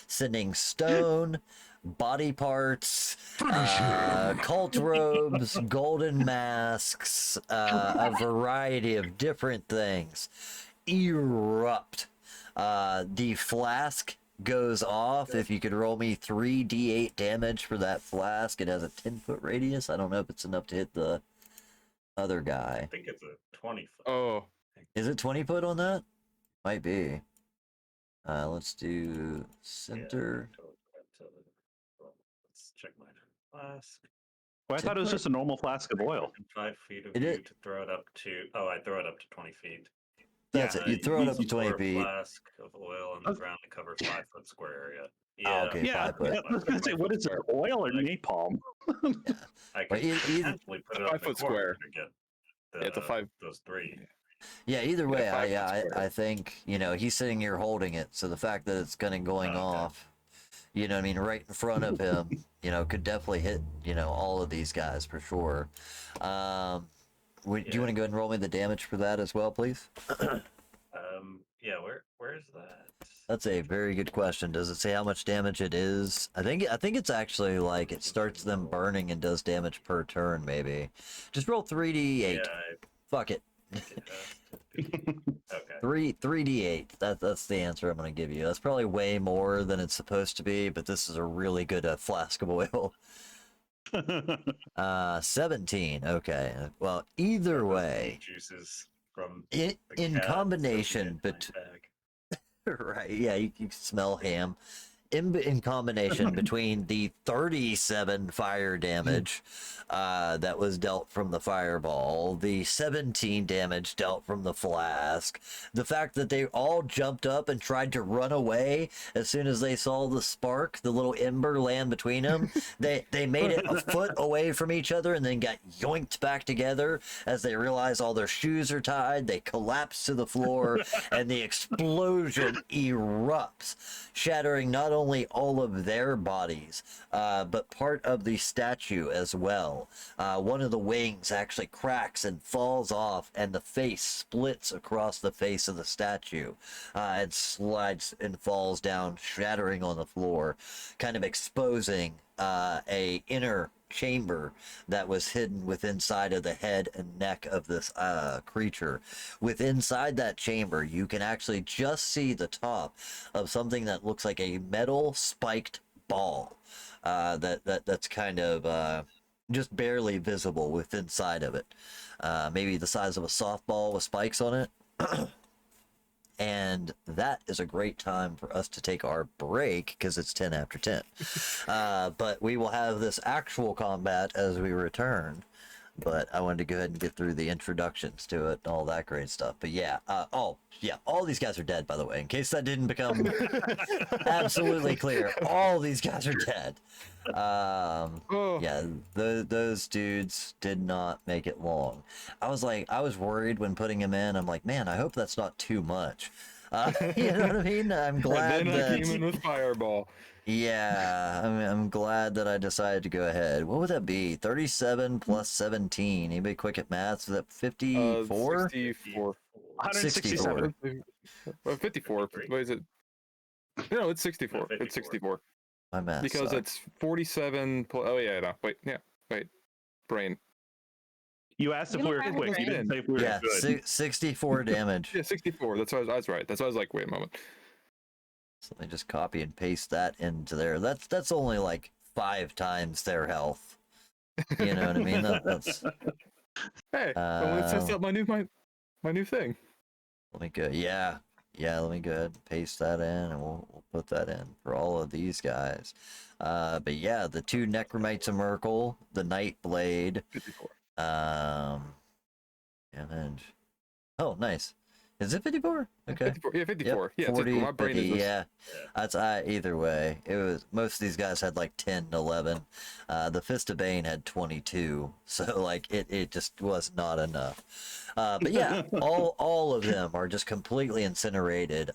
Speaker 1: sending stone, body parts, cult robes, golden masks, a variety of different things erupt. The flask goes off. If you could roll me 3d8 damage for that flask. It has a 10-foot radius. I don't know if it's enough to hit the other guy.
Speaker 5: I think it's a 20-foot.
Speaker 2: Oh,
Speaker 1: Is it 20 foot on that? Might be. Let's do center.
Speaker 5: Let's check my flask.
Speaker 3: Well, I thought it was just a normal flask of oil.
Speaker 5: 5 feet of
Speaker 1: It
Speaker 5: you
Speaker 1: is-
Speaker 5: to throw it up to. Oh, I throw it up to 20 feet.
Speaker 1: That's it. You throw it up to
Speaker 5: Easy
Speaker 1: 20
Speaker 5: pour a
Speaker 1: feet.
Speaker 5: Flask of oil on the ground to cover 5-foot square area.
Speaker 1: Oh, okay.
Speaker 3: Yeah,
Speaker 1: 5 foot.
Speaker 3: I was gonna say, what is it, oil or napalm?
Speaker 5: I
Speaker 1: Well,
Speaker 5: could potentially put it up
Speaker 2: 5
Speaker 5: in the
Speaker 2: foot
Speaker 5: corner
Speaker 2: square.
Speaker 5: to get
Speaker 2: Yeah, it's a 5.
Speaker 5: those 3.
Speaker 1: Yeah, either way,
Speaker 2: 5 foot square.
Speaker 1: I think, he's sitting here holding it, so the fact that it's going
Speaker 5: Okay.
Speaker 1: off, right in front of him, could definitely hit, all of these guys for sure. Do you want to go ahead and roll me the damage for that as well, please?
Speaker 5: Yeah, where's that?
Speaker 1: That's a very good question. Does it say how much damage it is? I think it's actually like it starts them burning and does damage per turn, maybe. Just roll 3d8.
Speaker 5: Yeah,
Speaker 1: Fuck it.
Speaker 5: okay.
Speaker 1: 3d8. That's the answer I'm gonna give you. That's probably way more than it's supposed to be, but this is a really good flask of oil. 17. Okay. Well, either way,
Speaker 5: Juices from
Speaker 1: in
Speaker 5: cat
Speaker 1: combination,
Speaker 5: but
Speaker 1: right? Yeah, you can smell ham. In combination between the 37 fire damage that was dealt from the fireball, the 17 damage dealt from the flask, the fact that they all jumped up and tried to run away as soon as they saw the spark, the little ember land between them, they made it a foot away from each other and then got yoinked back together as they realized all their shoes are tied. They collapse to the floor and the explosion erupts, shattering not only all of their bodies, but part of the statue as well. One of the wings actually cracks and falls off, and the face splits across the face of the statue and slides and falls down, shattering on the floor, kind of exposing a inner chamber that was hidden within inside of the head and neck of this creature. With inside that chamber, you can actually just see the top of something that looks like a metal spiked ball that's kind of just barely visible with inside of it. Maybe the size of a softball with spikes on it. And that is a great time for us to take our break because it's 10 after 10. But we will have this actual combat as we return. But I wanted to go ahead and get through the introductions to it and all that great stuff. But yeah, all these guys are dead, by the way, in case that didn't become absolutely clear. All these guys are dead. Yeah, those dudes did not make it long. I was worried when putting him in. I'm like, man, I hope that's not too much. You know what I mean? I'm glad
Speaker 2: then
Speaker 1: that...
Speaker 2: I came in with fireball.
Speaker 1: Yeah, I'm glad that I decided to go ahead. What would that be? 37 plus 17. Anybody quick at maths? Is that 54?
Speaker 2: 64.
Speaker 3: 167.
Speaker 2: 54. What is it? No, it's 64. It's 64.
Speaker 1: My math
Speaker 2: Because
Speaker 1: sucks.
Speaker 2: it's 47. Oh, yeah, no. Wait. Brain.
Speaker 3: You asked if
Speaker 4: You
Speaker 3: we
Speaker 4: don't
Speaker 3: were
Speaker 4: have
Speaker 3: quick.
Speaker 4: to
Speaker 3: You didn't say if we were
Speaker 1: Yeah,
Speaker 3: good.
Speaker 1: 64 damage.
Speaker 2: Yeah, 64. That's why I was right. That's why I was like, wait a moment.
Speaker 1: So they just copy and paste that into there. That's only like 5 times their health. You know what I mean? That's
Speaker 2: Hey, I want to test out my new thing.
Speaker 1: let me go. Yeah, let me go ahead and paste that in, and we'll put that in for all of these guys. But yeah, the 2 Necromites of Merkel, the Night Blade,
Speaker 2: 54.
Speaker 1: and then oh, nice. Is it 54? Okay.
Speaker 2: 54. Yeah, 54.
Speaker 1: Yep,
Speaker 2: Yeah,
Speaker 1: 40,
Speaker 2: my brain
Speaker 1: 50,
Speaker 2: is
Speaker 1: yeah. That's either way. It was most of these guys had like 10, 11. The Fist of Bane had 22, so like it just was not enough. But yeah, all of them are just completely incinerated.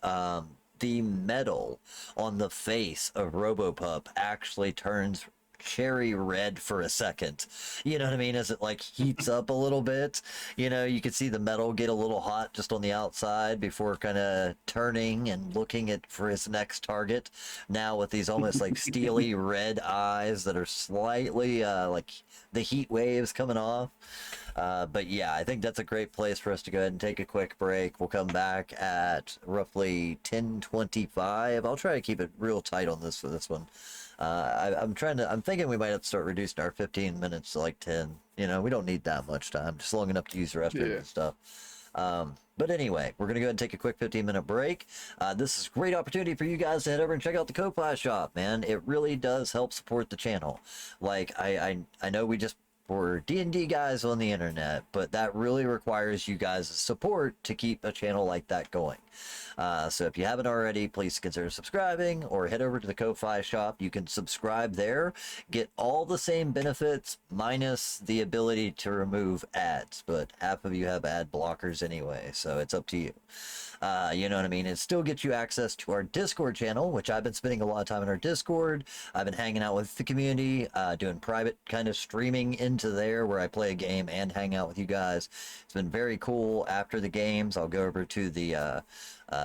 Speaker 1: the metal on the face of Robopup actually turns cherry red for a second. You know what I mean? As it like heats up a little bit, you know, you can see the metal get a little hot just on the outside before kind of turning and looking at for his next target. Now with these almost like steely red eyes that are slightly like the heat waves coming off. But yeah, I think that's a great place for us to go ahead and take a quick break. We'll come back at roughly 10:25. I'll try to keep it real tight on this for this one. I'm thinking we might have to start reducing our 15 minutes to like 10. You know, we don't need that much time, just long enough to use the restroom and stuff. But anyway, we're going to go ahead and take a quick 15-minute break. This is a great opportunity for you guys to head over and check out the Ko-Fi shop, man. It really does help support the channel. Like, I know we just for D&D guys on the internet, but that really requires you guys' support to keep a channel like that going. So if you haven't already, please consider subscribing or head over to the Ko-Fi shop. You can subscribe there, get all the same benefits minus the ability to remove ads, but half of you have ad blockers anyway, so it's up to you. You know what I mean? It still gets you access to our Discord channel, which I've been spending a lot of time in our Discord. I've been hanging out with the community, doing private kind of streaming into there where I play a game and hang out with you guys. It's been very cool. After the games, I'll go over to the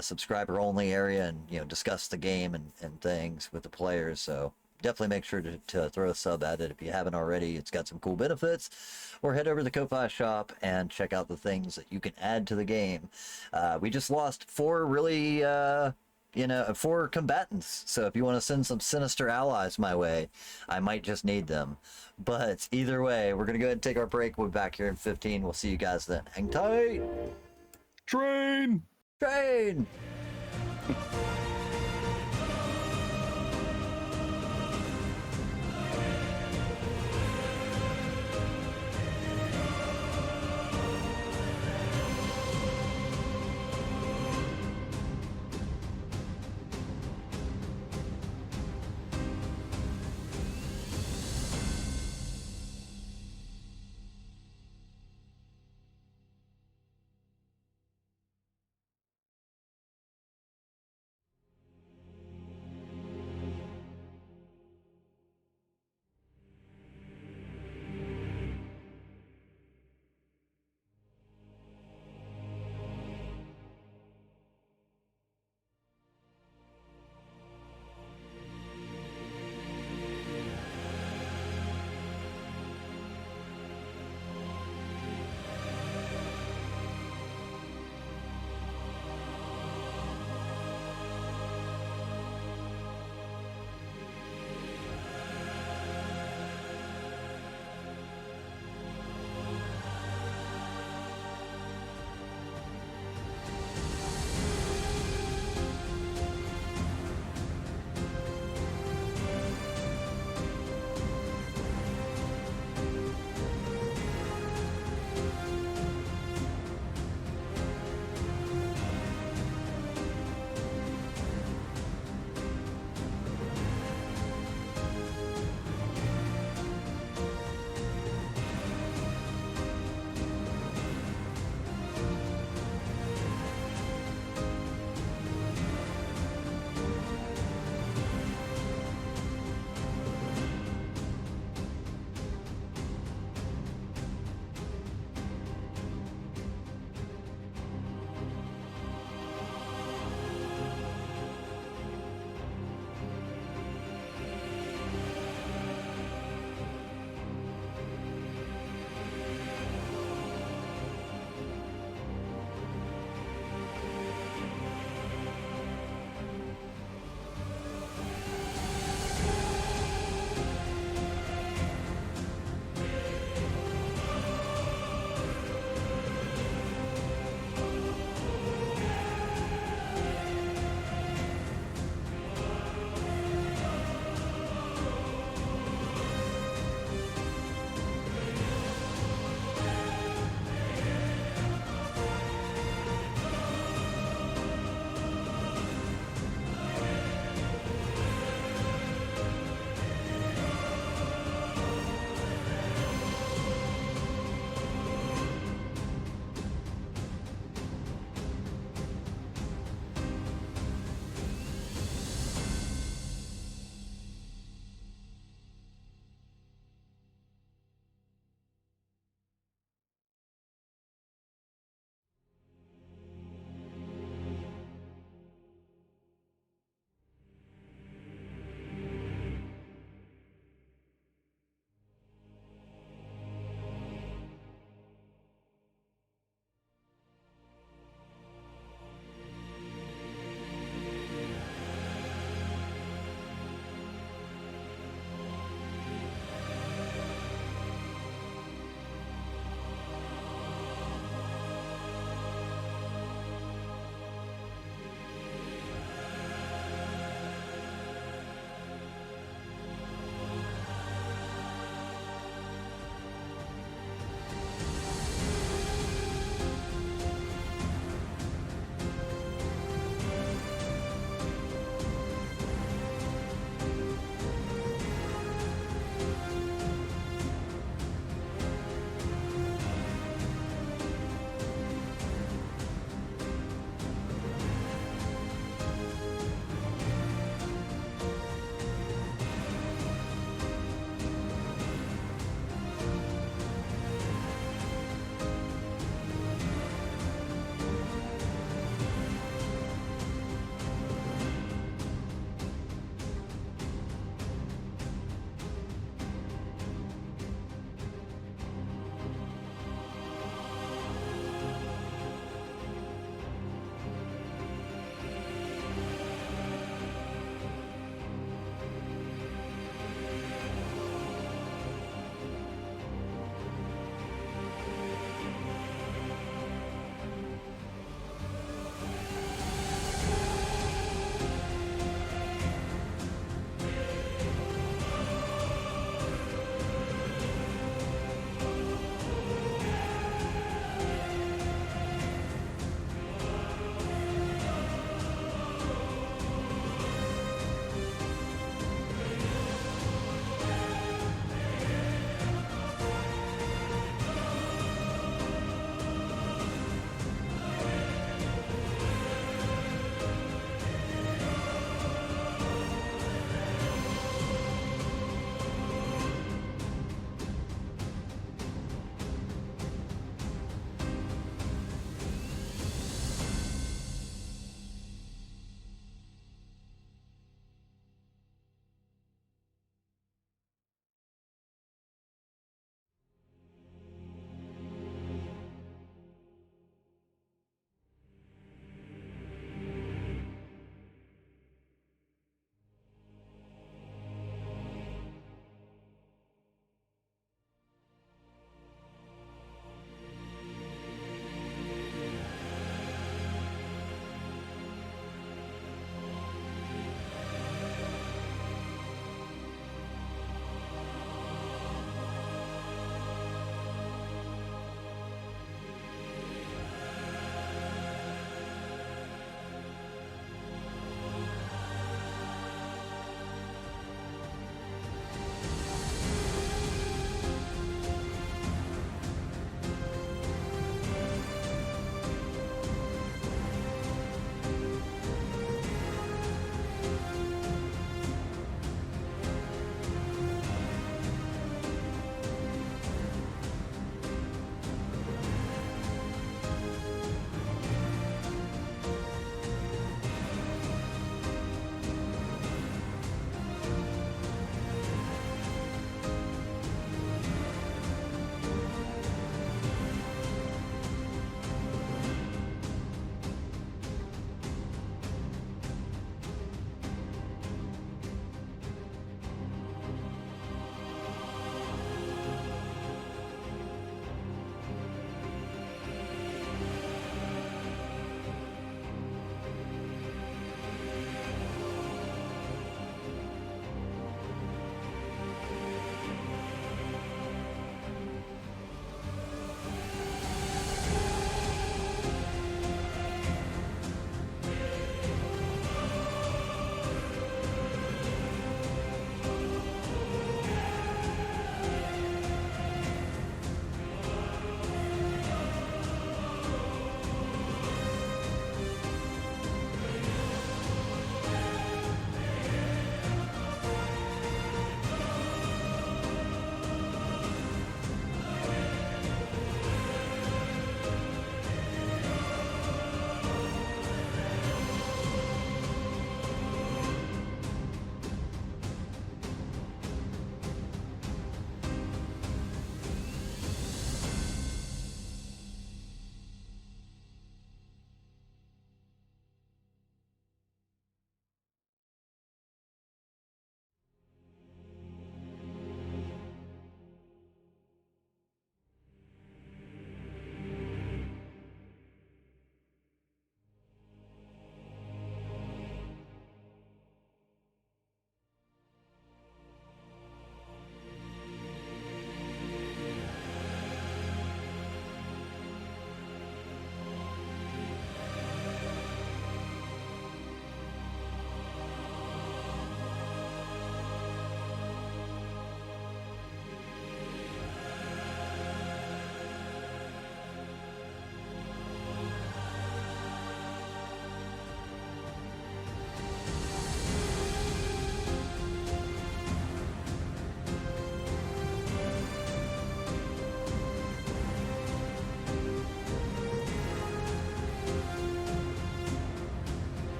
Speaker 1: subscriber only area and, you know, discuss the game and things with the players. So definitely make sure to throw a sub at it if you haven't already. It's got some cool benefits. Or head over to the Ko-Fi shop and check out the things that you can add to the game. We just lost 4 really, 4 combatants. So if you want to send some sinister allies my way, I might just need them. But either way, we're going to go ahead and take our break. We'll be back here in 15. We'll see you guys then. Hang tight!
Speaker 2: Train!
Speaker 1: Train!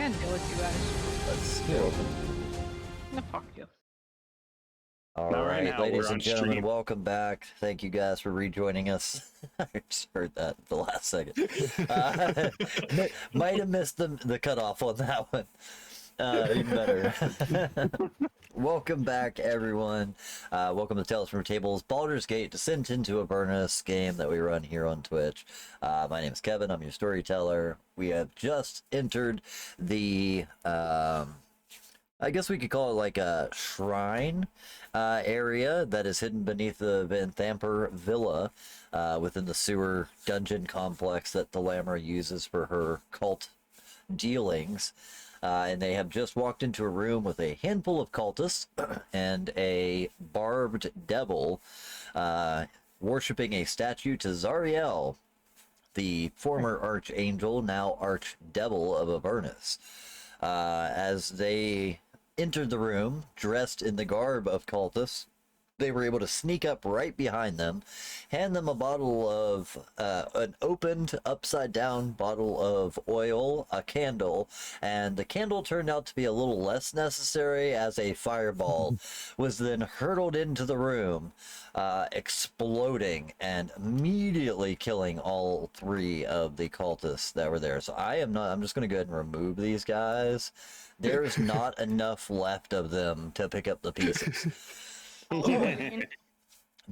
Speaker 4: can't deal with you guys.
Speaker 1: Let's go.
Speaker 4: No, fuck you.
Speaker 1: All
Speaker 3: Now, right
Speaker 1: right,
Speaker 3: now,
Speaker 1: ladies
Speaker 3: we're on
Speaker 1: and gentlemen,
Speaker 3: stream.
Speaker 1: welcome back. Thank you guys for rejoining us. I just heard that at the last second. Might have missed the cutoff on that one. Even better. Welcome back, everyone. Welcome to Tales from Tables, Baldur's Gate Descent into Avernus game that we run here on Twitch. My name is Kevin. I'm your storyteller. We have just entered the, I guess we could call it like a shrine area that is hidden beneath the Van Thamper Villa within the sewer dungeon complex that the Lammer uses for her cult dealings. And they have just walked into a room with a handful of cultists and a barbed devil worshipping a statue to Zariel, the former archangel, now archdevil of Avernus. As they entered the room, dressed in the garb of cultists, they were able to sneak up right behind them, hand them a bottle of, an opened upside down bottle of oil, a candle, and the candle turned out to be a little less necessary as a fireball was then hurtled into the room, exploding and immediately killing all three of the cultists that were there. So I'm just going to go ahead and remove these guys. There's not enough left of them to pick up the pieces.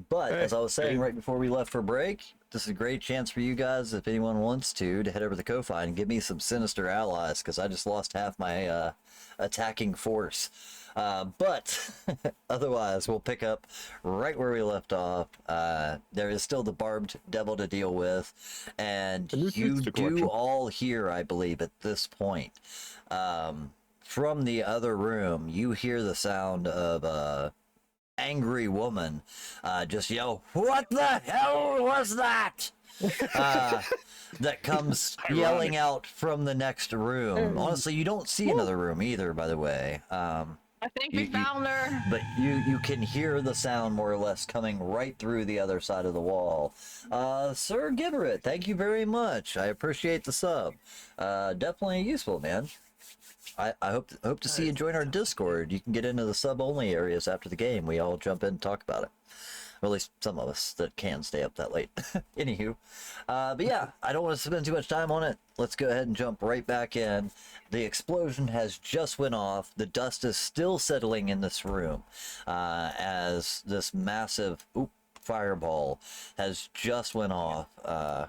Speaker 1: But as I was saying right before we left for break, this is a great chance for you guys, if anyone wants to head over to Ko-Fi and give me some sinister allies, because I just lost half my attacking force. But otherwise, we'll pick up right where we left off. There is still the barbed devil to deal with, and you do all hear, I believe, at this point, from the other room, you hear the sound of angry woman just yell, "What the hell was that?" That comes yelling out from the next room. Honestly, you don't see another room either, by the way.
Speaker 4: I think we found her.
Speaker 1: But you can hear the sound more or less coming right through the other side of the wall. Sir Gibberet, thank you very much. I appreciate the sub. Definitely useful, man. I hope to see you join our Discord. You can get into the sub-only areas after the game. We all jump in and talk about it. Or at least some of us that can stay up that late. Anywho. But yeah, I don't want to spend too much time on it. Let's go ahead and jump right back in. The explosion has just went off. The dust is still settling in this room as this massive fireball has just went off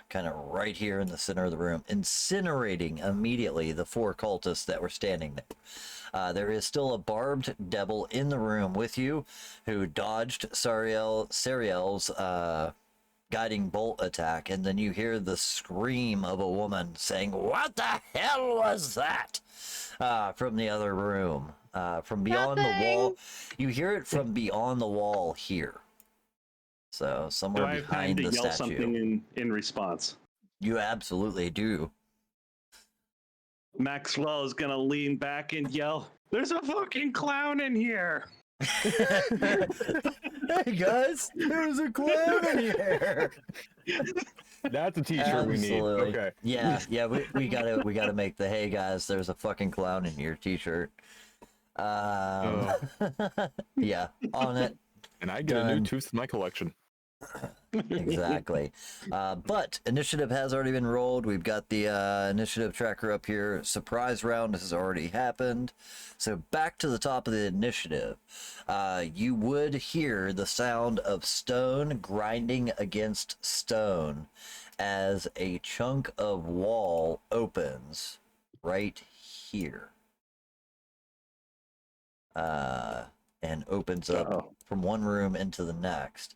Speaker 1: kind of right here in the center of the room, incinerating immediately the four cultists that were standing there. There is still a barbed devil in the room with you who dodged Sariel's guiding bolt attack, and then you hear the scream of a woman saying, "What the hell was that?" From the other room, from beyond the wall. You hear it from beyond the wall here. So somewhere behind the statue. Do I have time to yell
Speaker 3: something in response?
Speaker 1: You absolutely do.
Speaker 3: Maxwell is gonna lean back and yell, "There's a fucking clown in here!"
Speaker 1: Hey guys, there's a clown in here.
Speaker 2: That's a t-shirt we need. Okay.
Speaker 1: Yeah, we gotta make the "Hey guys, there's a fucking clown in here" t-shirt. Yeah, on it.
Speaker 2: And I get a new tooth in my collection.
Speaker 1: Exactly. But initiative has already been rolled. We've got the initiative tracker up here. Surprise round has already happened. So back to the top of the initiative. You would hear the sound of stone grinding against stone as a chunk of wall opens right here. And opens up from one room into the next.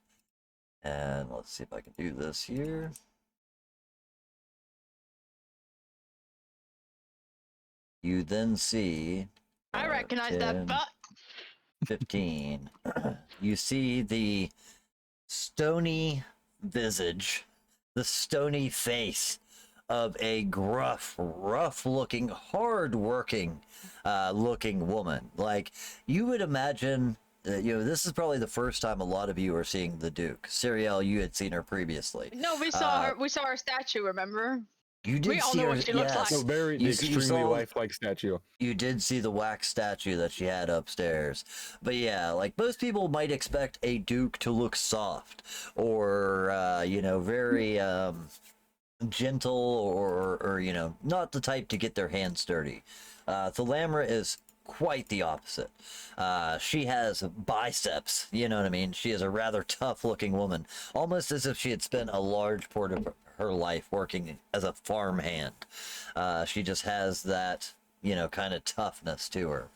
Speaker 1: And let's see if I can do this here. You then see...
Speaker 4: I recognize
Speaker 1: 10,
Speaker 4: that butt.
Speaker 1: 15. You see the stony visage, the stony face of a gruff, rough-looking, hard-working looking woman. Like, you would imagine... this is probably the first time a lot of you are seeing the Duke. Sariel, you had seen her previously.
Speaker 4: No, we saw her. We saw her statue. Remember?
Speaker 1: You did
Speaker 4: We all
Speaker 1: see
Speaker 4: know
Speaker 1: her.
Speaker 4: what she looks
Speaker 1: yes.
Speaker 2: So very
Speaker 1: You
Speaker 2: the
Speaker 1: see- you
Speaker 2: extremely
Speaker 1: saw-
Speaker 2: lifelike statue.
Speaker 1: You did see the wax statue that she had upstairs. But yeah, like most people might expect a duke to look soft or, very gentle or, not the type to get their hands dirty. Thalamra is quite the opposite. She has biceps, you know what I mean? She is a rather tough looking woman, almost as if she had spent a large part of her life working as a farmhand. She just has that, kind of toughness to her.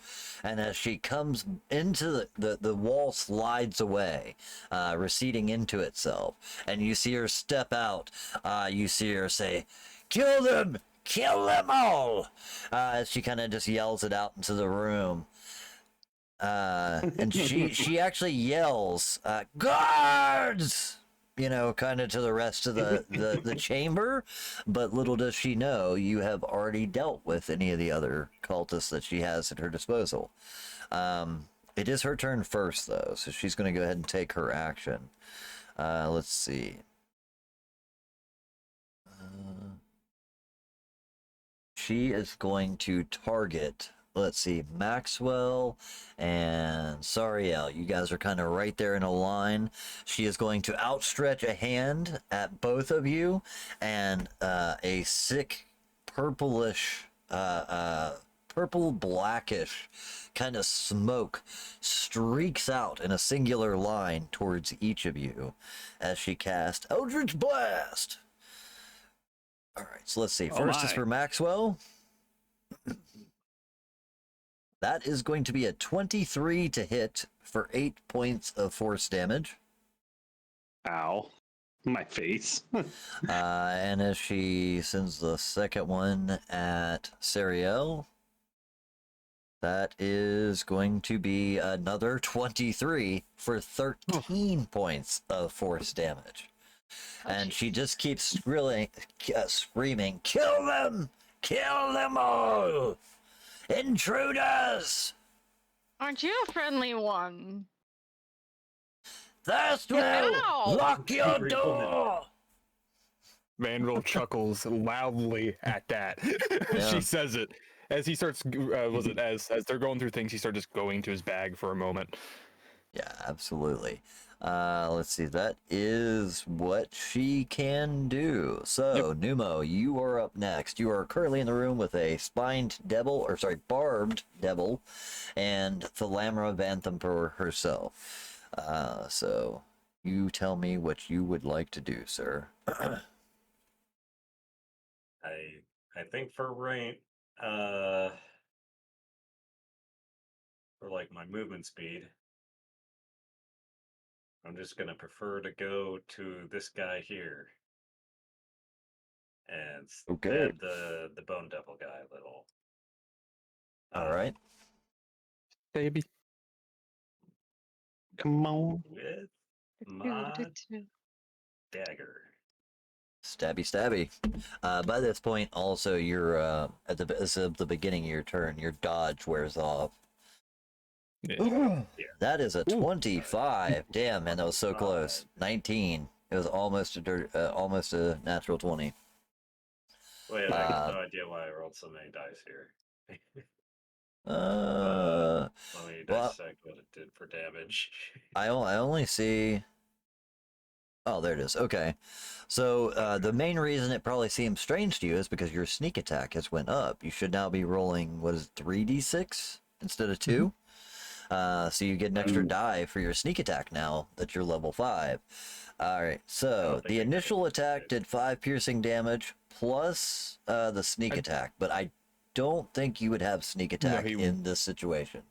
Speaker 1: And as she comes into the wall slides away, receding into itself, and you see her step out, you see her say, "Kill them! Kill them all!" As she kind of just yells it out into the room. And she actually yells, "Guards!" Kind of to the rest of the chamber. But little does she know, you have already dealt with any of the other cultists that she has at her disposal. It is her turn first, though, so she's going to go ahead and take her action. Let's see. She is going to target, let's see, Maxwell and Sariel. You guys are kind of right there in a line. She is going to outstretch a hand at both of you, and a sick purplish, purple blackish kind of smoke streaks out in a singular line towards each of you as she casts Eldritch Blast. All right, so let's see. First is for Maxwell. That is going to be a 23 to hit for 8 points of force damage.
Speaker 3: Ow. My face.
Speaker 1: And as she sends the second one at Sariel, that is going to be another 23 for 13 points of force damage. And she just keeps screaming, "Kill them! Kill them all! Intruders!
Speaker 4: Aren't you a friendly one?
Speaker 1: Thirstwell,
Speaker 4: Ow!
Speaker 1: lock your door!"
Speaker 2: Vandal chuckles loudly at that.
Speaker 1: Yeah.
Speaker 2: She says it as he starts. As they're going through things, he starts just going to his bag for a moment.
Speaker 1: Yeah, absolutely. Let's see. That is what she can do. So, Numo, you are up next. You are currently in the room with a barbed devil, and Thalamra Vanthampur herself. So, you tell me what you would like to do, sir.
Speaker 5: I think for range, for like my movement speed, I'm just gonna prefer to go to this guy here and stab the bone devil guy a little.
Speaker 1: All right.
Speaker 2: Baby.
Speaker 3: Come on.
Speaker 5: With my dagger.
Speaker 1: Stabby. By this point, also, you're at the beginning of your turn. Your dodge wears off.
Speaker 2: Yeah.
Speaker 1: That is a 25. Damn, man, that was so close. 19. It was almost a natural 20.
Speaker 5: Wait, I have no idea why I rolled so many dice here.
Speaker 1: Well,
Speaker 5: Let me dissect what it did for damage.
Speaker 1: I only see. Oh, there it is. Okay. So the main reason it probably seems strange to you is because your sneak attack has went up. You should now be rolling, 3d6 instead of 2. So you get an extra die for your sneak attack now that you're level 5. All right. So the initial attack did 5 piercing damage plus the sneak attack, but I don't think you would have sneak attack in this situation.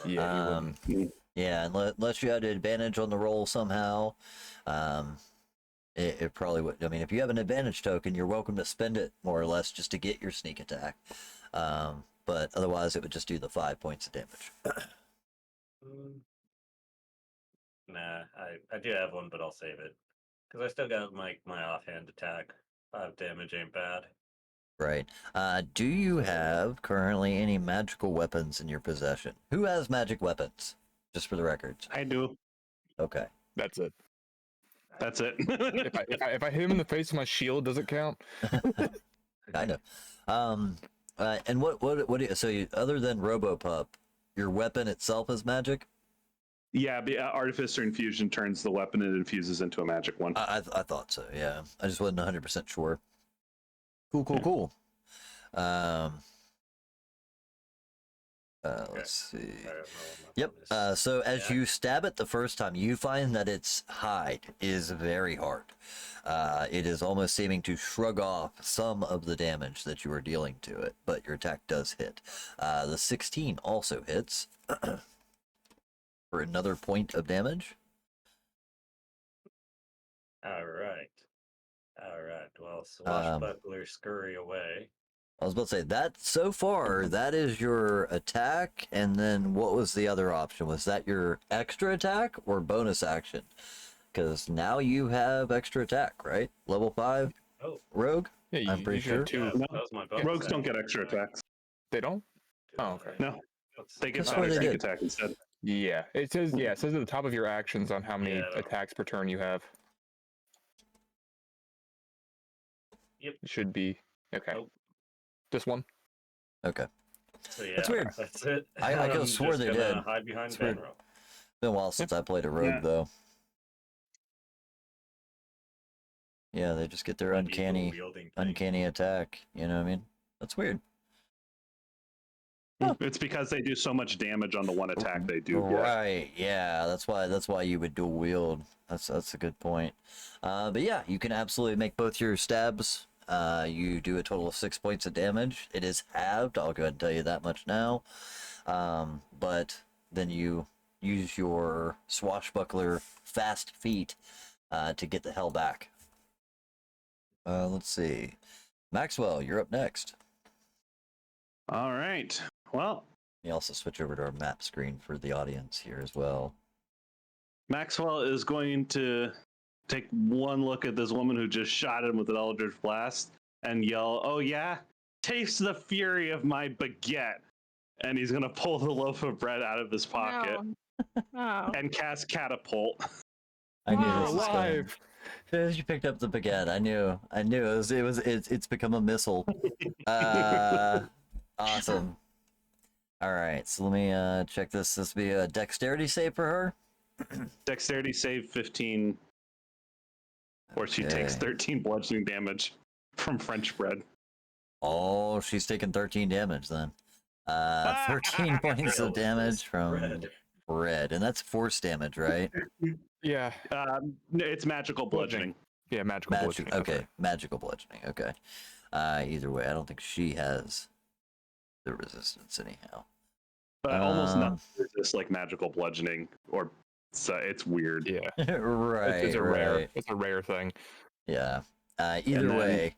Speaker 2: Yeah, he wouldn't.
Speaker 1: Yeah, unless you had an advantage on the roll somehow. It probably would. I mean, if you have an advantage token, you're welcome to spend it more or less just to get your sneak attack. But otherwise, it would just do the 5 points of damage.
Speaker 5: Nah, I do have one, but I'll save it because I still got my offhand attack. 5 damage ain't bad.
Speaker 1: Right. Do you have currently any magical weapons in your possession? Who has magic weapons? Just for the records.
Speaker 3: I do.
Speaker 1: Okay.
Speaker 2: That's it.
Speaker 3: That's it.
Speaker 2: If I hit him in the face with my shield, does it count?
Speaker 1: Kind of. And what do you, so you, other than RoboPup, your weapon itself is magic?
Speaker 3: Yeah, Artificer Infusion turns the weapon and infuses into a magic one.
Speaker 1: I thought so, yeah. I just wasn't 100% sure. Cool. Let's see. Yep. So as you stab it the first time, you find that its hide is very hard. It is almost seeming to shrug off some of the damage that you are dealing to it, but your attack does hit. The 16 also hits for another point of damage.
Speaker 5: All right. Well, swashbuckler scurry away.
Speaker 1: I was about to say that so far, that is your attack, and then what was the other option? Was that your extra attack or bonus action? Because now you have extra attack, right? Level 5 rogue?
Speaker 2: Yeah,
Speaker 1: I'm pretty
Speaker 2: you have
Speaker 1: sure.
Speaker 2: two.
Speaker 3: No,
Speaker 5: That was my bonus
Speaker 3: rogues don't
Speaker 5: action.
Speaker 3: get extra attacks.
Speaker 2: They don't? Oh, okay.
Speaker 3: No, they get
Speaker 1: That's what they
Speaker 3: sneak
Speaker 1: did.
Speaker 3: attack instead.
Speaker 2: Yeah, it says at the top of your actions on how many
Speaker 5: Yeah.
Speaker 2: attacks per turn you have.
Speaker 5: Yep.
Speaker 2: It should be okay.
Speaker 5: Nope.
Speaker 2: Just one.
Speaker 1: Okay.
Speaker 5: So yeah,
Speaker 1: That's weird.
Speaker 5: That's it.
Speaker 1: I could've
Speaker 5: I'm
Speaker 1: swore
Speaker 5: just
Speaker 1: they
Speaker 5: gonna
Speaker 1: did.
Speaker 5: hide behind
Speaker 1: It's weird.
Speaker 5: Vanro.
Speaker 1: Been a while since I played a rogue,
Speaker 3: Yeah.
Speaker 1: though. Yeah, they just get their
Speaker 5: Might be dual
Speaker 1: uncanny
Speaker 5: wielding thing.
Speaker 1: attack. You know what I mean? That's weird.
Speaker 3: It's because they do so much damage on the one attack they do. Yeah.
Speaker 1: Right? Yeah, that's why you would dual wield. That's a good point. But yeah, you can absolutely make both your stabs. You do a total of 6 points of damage. It is halved. I'll go ahead and tell you that much now. But then you use your swashbuckler fast feet to get the hell back. Let's see. Maxwell, you're up next.
Speaker 3: All right. Well,
Speaker 1: You also switch over to our map screen for the audience here as well.
Speaker 3: Maxwell is going to take one look at this woman who just shot him with an Eldritch Blast and yell, "Oh yeah, taste the fury of my baguette!" And he's gonna pull the loaf of bread out of his pocket
Speaker 4: Oh.
Speaker 3: and cast Catapult.
Speaker 1: I knew
Speaker 4: Wow.
Speaker 1: this was coming.
Speaker 2: Alive.
Speaker 1: As soon as you picked up the baguette, I knew it's become a missile. Awesome. All right, so let me check this. This will be a dexterity save for her.
Speaker 3: Dexterity save 15, or she takes
Speaker 1: Okay.
Speaker 3: 13 bludgeoning damage from French bread.
Speaker 1: Oh, she's taking 13 damage then. 13 points of damage from bread, and that's force damage, right?
Speaker 2: Yeah.
Speaker 3: No, it's magical bludgeoning.
Speaker 2: Yeah, magical bludgeoning. that's
Speaker 1: Okay,
Speaker 2: right.
Speaker 1: magical bludgeoning. Okay. Either way, I don't think she has the resistance anyhow.
Speaker 3: But almost
Speaker 1: Um,
Speaker 3: nothing resists like magical bludgeoning, or it's weird.
Speaker 2: Yeah.
Speaker 1: Right.
Speaker 2: It's a
Speaker 1: right.
Speaker 2: rare. It's a rare thing.
Speaker 1: Yeah. Either
Speaker 3: then-
Speaker 1: way,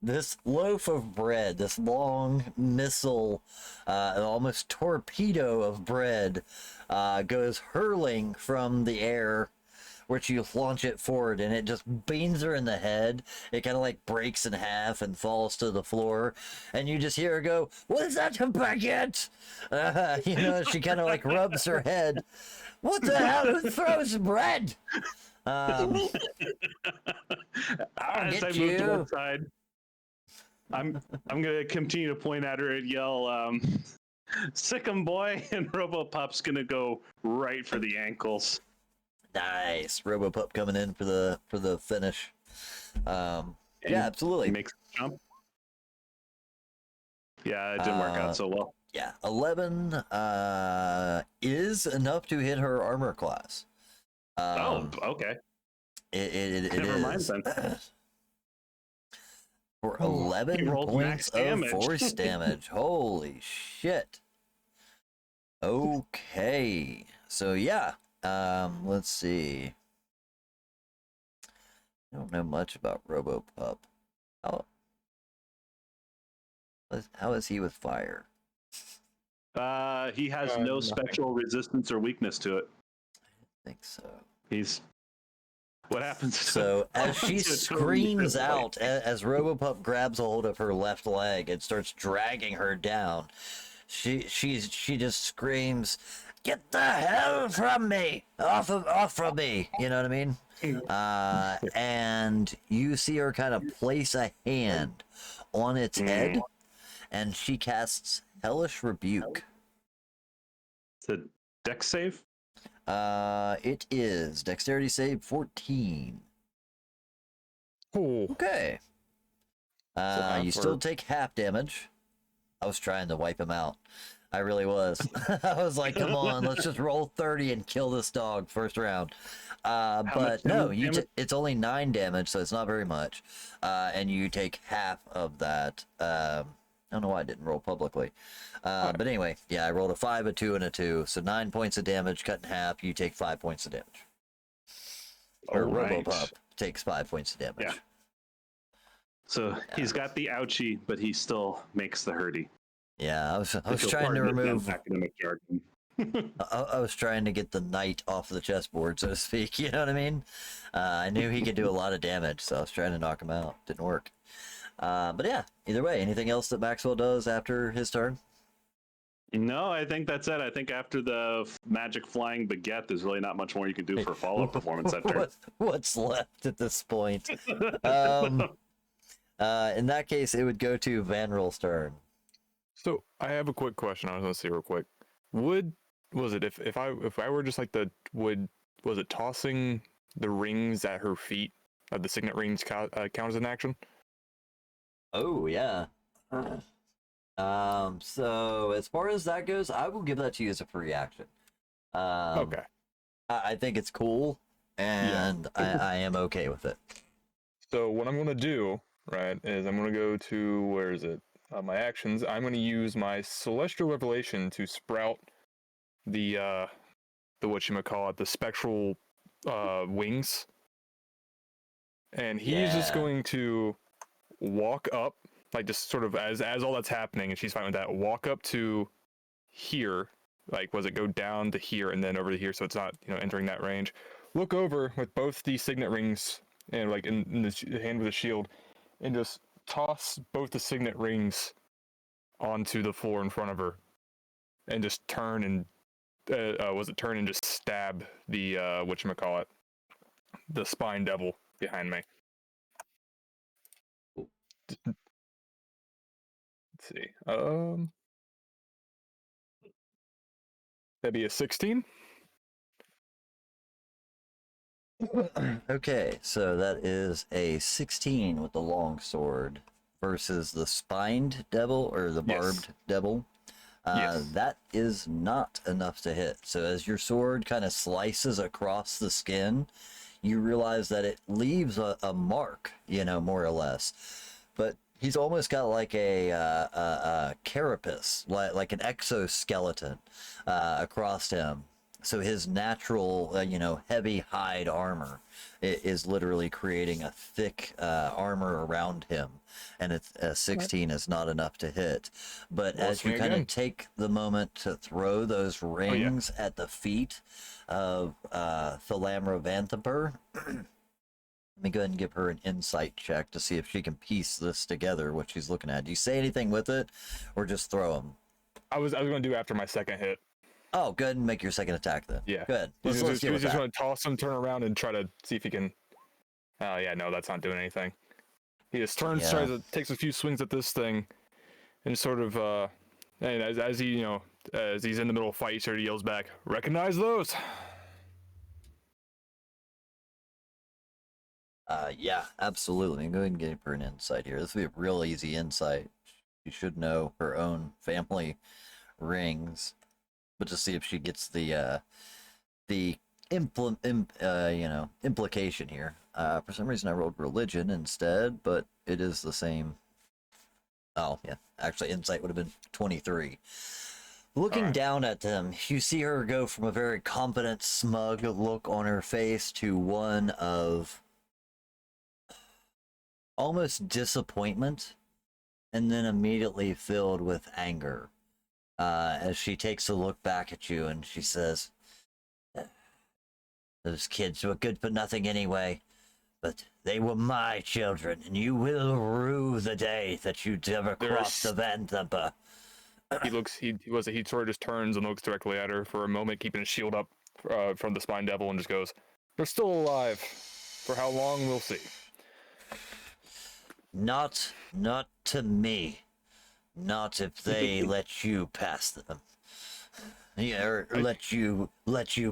Speaker 1: this loaf of bread, this long missile, almost torpedo of bread, goes hurling from the air, which you launch it forward, and it just beans her in the head. It kind of like breaks in half and falls to the floor, and you just hear her go, "What's that, a baguette?" She kind of like rubs her head. What the hell? Who throws bread?
Speaker 3: As I
Speaker 1: get
Speaker 3: move to
Speaker 1: you.
Speaker 3: one side, I'm gonna continue to point at her and yell, "Sick 'em, boy!" And Robopop's gonna go right for the ankles.
Speaker 1: Nice. RoboPup coming in for the finish. Yeah, absolutely.
Speaker 3: He makes a jump. Yeah, it didn't work out so well.
Speaker 1: Yeah, 11 is enough to hit her armor class.
Speaker 3: Okay.
Speaker 1: It
Speaker 3: Never mind
Speaker 1: is.
Speaker 3: then.
Speaker 1: For
Speaker 3: He
Speaker 1: 11
Speaker 3: rolled
Speaker 1: points
Speaker 3: max
Speaker 1: of
Speaker 3: damage.
Speaker 1: force damage. Holy shit. Okay. So yeah, let's see. I don't know much about RoboPup. How is he with fire?
Speaker 3: He has no
Speaker 2: Nothing.
Speaker 3: special resistance or weakness to it.
Speaker 1: I think so.
Speaker 3: He's what happens.
Speaker 1: So as she
Speaker 3: to a
Speaker 1: screams
Speaker 3: totally
Speaker 1: out, as RoboPup grabs a hold of her left leg and starts dragging her down, she just screams, "Get the hell from me! Off from me!" You know what I mean? and you see her kind of place a hand on its head, and she casts Hellish Rebuke.
Speaker 3: It's a dex save.
Speaker 1: It is Dexterity save 14.
Speaker 2: Oh,
Speaker 1: Okay.
Speaker 2: half
Speaker 1: You
Speaker 2: or-
Speaker 1: still take half damage. I was trying to wipe him out. I really was. I was like, come on, let's just roll 30 and kill this dog first round. But no, it's only 9 damage, so it's not very much. And you take half of that. I don't know why I didn't roll publicly. But anyway, yeah, I rolled a 5, a 2, and a 2. So 9 points of damage cut in half. You take 5 points of damage. Or
Speaker 3: Alright.
Speaker 1: Robopup takes 5 points of damage.
Speaker 3: Yeah. So he's got the ouchie, but he still makes the hurdy.
Speaker 1: Yeah, I was
Speaker 3: If you'll
Speaker 1: trying to
Speaker 3: pardon the
Speaker 1: remove.
Speaker 3: academic jargon.
Speaker 1: I was trying to get the knight off the chessboard, so to speak. You know what I mean? I knew he could do a lot of damage, so I was trying to knock him out. Didn't work. But yeah, either way, anything else that Maxwell does after his turn?
Speaker 3: No, I think that's it. I think after the magic flying baguette, there's really not much more you can do for a follow-up performance that turn.
Speaker 1: What's left at this point? In that case, it would go to Vanrill's turn.
Speaker 2: So I have a quick question. I was gonna say real quick. Was it if I were just like was it tossing the rings at her feet? The signet rings count as an action?
Speaker 1: Oh yeah. So as far as that goes, I will give that to you as a free action.
Speaker 2: Okay.
Speaker 1: I think it's cool, and I am okay with it.
Speaker 2: So what I'm gonna do, right, is I'm gonna go to where is it? My actions. I'm gonna use my celestial revelation to sprout the whatchamacallit, the spectral wings. And he's just going to walk up, like just sort of as all that's happening, and she's fine with that, walk up to here, like go down to here and then over to here, so it's not, entering that range. Look over with both the signet rings and like in the hand with a shield, and just toss both the signet rings onto the floor in front of her, and just turn and turn and just stab the whatchamacallit, the spine devil behind me. Let's see. That'd be a 16.
Speaker 1: Okay, so that is a 16 with the long sword versus the spined devil or the barbed devil. That is not enough to hit. So as your sword kind of slices across the skin, you realize that it leaves a mark, more or less. But he's almost got like a carapace, like an exoskeleton across him. So his natural, heavy hide armor is literally creating a thick armor around him, and it's 16 is not enough to hit. But as you kind of take the moment to throw those rings at the feet of Thalamrovanthamper, let me go ahead and give her an insight check to see if she can piece this together, what she's looking at. Do you say anything with it, or just throw them?
Speaker 2: I was going to do after my second hit.
Speaker 1: Oh, go ahead and make your second attack then.
Speaker 2: Yeah.
Speaker 1: Good.
Speaker 2: He's just going to toss him, turn around, and try to see if he can. Oh, yeah, no, that's not doing anything. He just turns, takes a few swings at this thing, and sort of, and as he, as he's in the middle of a fight, he sort of yells back, "Recognize those!"
Speaker 1: Yeah, absolutely. Go ahead and give her an insight here. This will be a real easy insight. She should know her own family rings, but to see if she gets the implication here. For some reason I rolled religion instead, but it is the same. Oh yeah, actually insight would have been 23. Looking down at them, you see her go from a very confident, smug look on her face to one of almost disappointment, and then immediately filled with anger. As she takes a look back at you and she says, "Those kids were good for nothing anyway, but they were my children, and you will rue the day that you ever crossed the Vanthamper."
Speaker 2: He sort of just turns and looks directly at her for a moment, keeping his shield up from the spine devil, and just goes, They're still alive. For how long, we'll see.
Speaker 1: Not to me. Not if they let you pass them. Yeah, or let you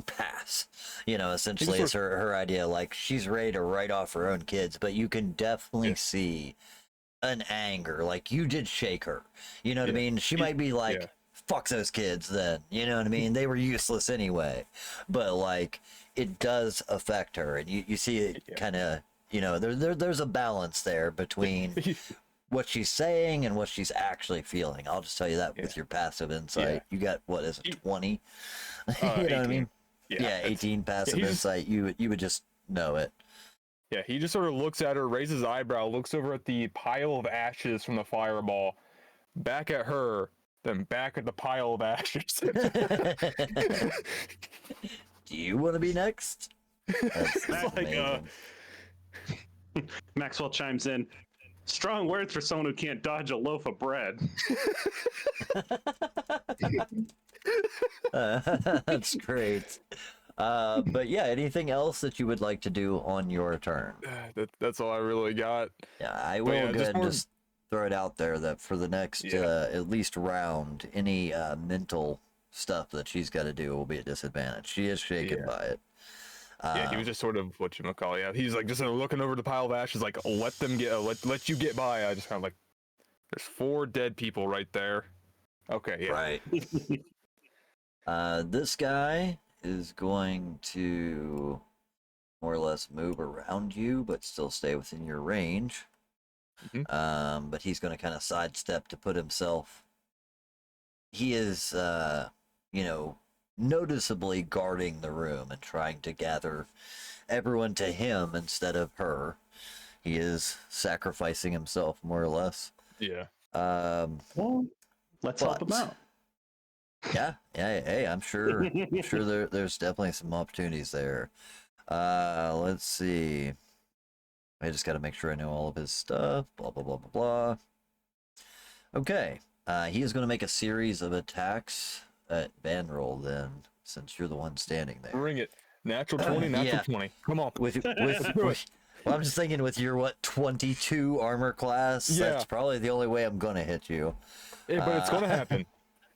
Speaker 1: pass. You know, essentially, it's her idea. Like, she's ready to write off her own kids, but you can definitely see an anger. Like, you did shake her. You know what I mean? She might be like, fuck those kids then. You know what I mean? They were useless anyway. But, like, it does affect her. And you see it kind of, you know, there's a balance there between what she's saying and what she's actually feeling. I'll just tell you that with your passive insight. You got, what is it, 20? You know
Speaker 2: 18.
Speaker 1: what I mean?
Speaker 2: Yeah,
Speaker 1: 18 passive insight. You would just know it.
Speaker 2: Yeah, he just sort of looks at her, raises his eyebrow, looks over at the pile of ashes from the fireball, back at her, then back at the pile of ashes.
Speaker 1: Do you want to be next? That's
Speaker 3: like, Maxwell chimes in. Strong words for someone who can't dodge a loaf of bread.
Speaker 1: That's great. But yeah, anything else that you would like to do on your turn?
Speaker 2: That's all I really got.
Speaker 1: Yeah, I will go ahead and just throw it out there that for the next at least round, any mental stuff that she's got to do will be a disadvantage. She is shaken by it.
Speaker 2: He was just sort of whatchamacallit. Yeah, he's like just sort of looking over the pile of ashes, like let them get, let you get by. I just kind of like, there's 4 dead people right there. Okay, yeah.
Speaker 1: Right. This guy is going to more or less move around you, but still stay within your range. But he's going to kind of sidestep to put himself. He is, you know, noticeably guarding the room and trying to gather everyone to him instead of her. He is sacrificing himself more or less.
Speaker 2: Yeah.
Speaker 3: Well, let's help him out.
Speaker 1: Yeah. Hey, I'm sure there's definitely some opportunities there. Let's see. I just got to make sure I know all of his stuff. Blah blah blah blah blah. Okay. He is going to make a series of attacks at Vanroll then, since you're the one standing there.
Speaker 2: Bring it. Natural 20, natural 20. Come on.
Speaker 1: With well, I'm just thinking with your 22 armor class, that's probably the only way I'm going to hit you.
Speaker 2: Yeah, but it's going to happen.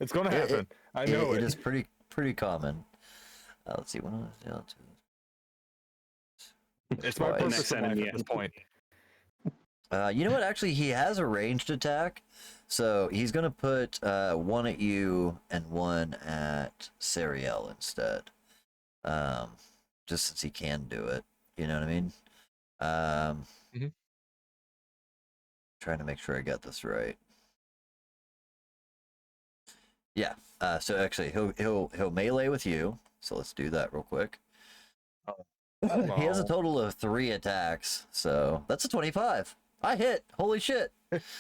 Speaker 2: It's going to happen. I know it.
Speaker 1: It is pretty common. Let's see.
Speaker 2: It's my perfect enemy at this point.
Speaker 1: You know what? Actually, he has a ranged attack. So he's going to put one at you and one at Sariel instead. Just since he can do it. You know what I mean? Trying to make sure I got this right. Yeah. So actually, he'll melee with you. So let's do that real quick. He has a total of 3 attacks. So that's a 25. I hit. Holy shit.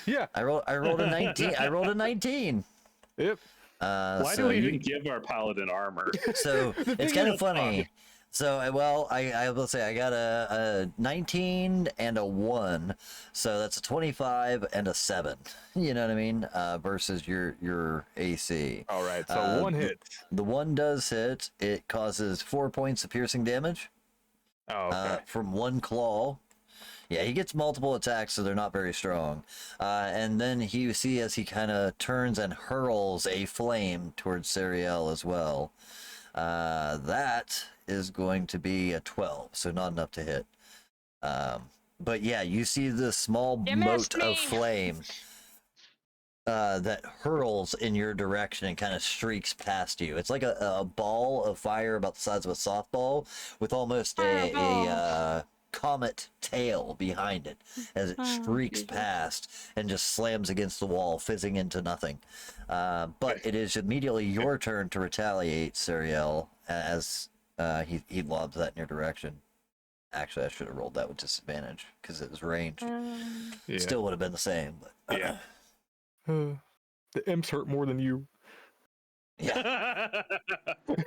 Speaker 2: Yeah.
Speaker 1: I rolled a 19. I rolled a 19.
Speaker 2: Yep.
Speaker 3: Why do we even give our paladin armor?
Speaker 1: So it's kind of funny. So, well, I will say I got a 19 and a 1. So that's a 25 and a 7. You know what I mean? Versus your AC.
Speaker 2: All right. So 1 hit.
Speaker 1: The 1 does hit. It causes 4 points of piercing damage.
Speaker 2: Oh, okay.
Speaker 1: From 1 claw. Yeah, he gets multiple attacks, so they're not very strong. And then you see as he kind of turns and hurls a flame towards Sariel as well. That is going to be a 12, so not enough to hit. But yeah, you see the small mote of flame that hurls in your direction and kind of streaks past you. It's like a ball of fire about the size of a softball with almost a comet tail behind it as it streaks past and just slams against the wall, fizzing into nothing. But it is immediately your turn to retaliate, Sariel, as he lobs that in your direction. Actually, I should have rolled that with disadvantage because it was ranged. Still would have been the same. But,
Speaker 2: the imps hurt more than you.
Speaker 1: Yeah.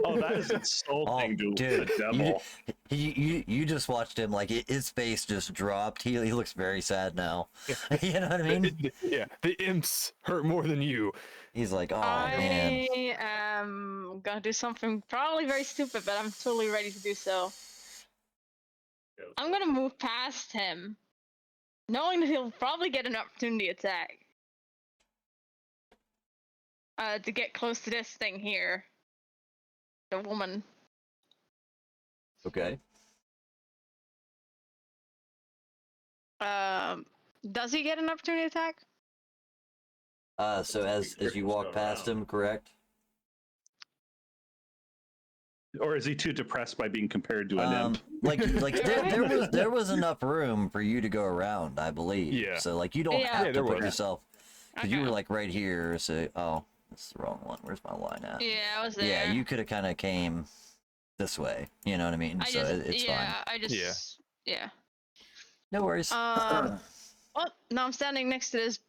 Speaker 3: Oh, that is insulting to the devil.
Speaker 1: You just watched him, like, his face just dropped. He looks very sad now. You know what I mean?
Speaker 2: Yeah, the imps hurt more than you.
Speaker 1: He's like, oh, man.
Speaker 4: I am gonna do something probably very stupid, but I'm totally ready to do so.
Speaker 5: Goes
Speaker 4: I'm
Speaker 5: for
Speaker 4: gonna move past him, knowing that he'll probably get an opportunity attack. To get close to this thing here. The woman.
Speaker 1: Okay.
Speaker 4: Does he get an opportunity attack?
Speaker 1: So as you walk past him, correct?
Speaker 3: Or is he too depressed by being compared to an imp?
Speaker 1: Like there was enough room for you to go around, I believe.
Speaker 2: Yeah.
Speaker 1: So like you don't
Speaker 4: Yeah.
Speaker 1: have
Speaker 2: Yeah,
Speaker 1: to
Speaker 2: there
Speaker 1: put
Speaker 2: was.
Speaker 1: yourself, because you
Speaker 4: Okay.
Speaker 1: were like right here. So that's the wrong one. Where's my line at?
Speaker 4: Yeah, I was there.
Speaker 1: Yeah, you could have kind of came this way. You know what I mean?
Speaker 4: I
Speaker 1: So
Speaker 4: just,
Speaker 1: it's fine.
Speaker 4: I just, yeah.
Speaker 1: No worries.
Speaker 4: Oh, now I'm standing next to this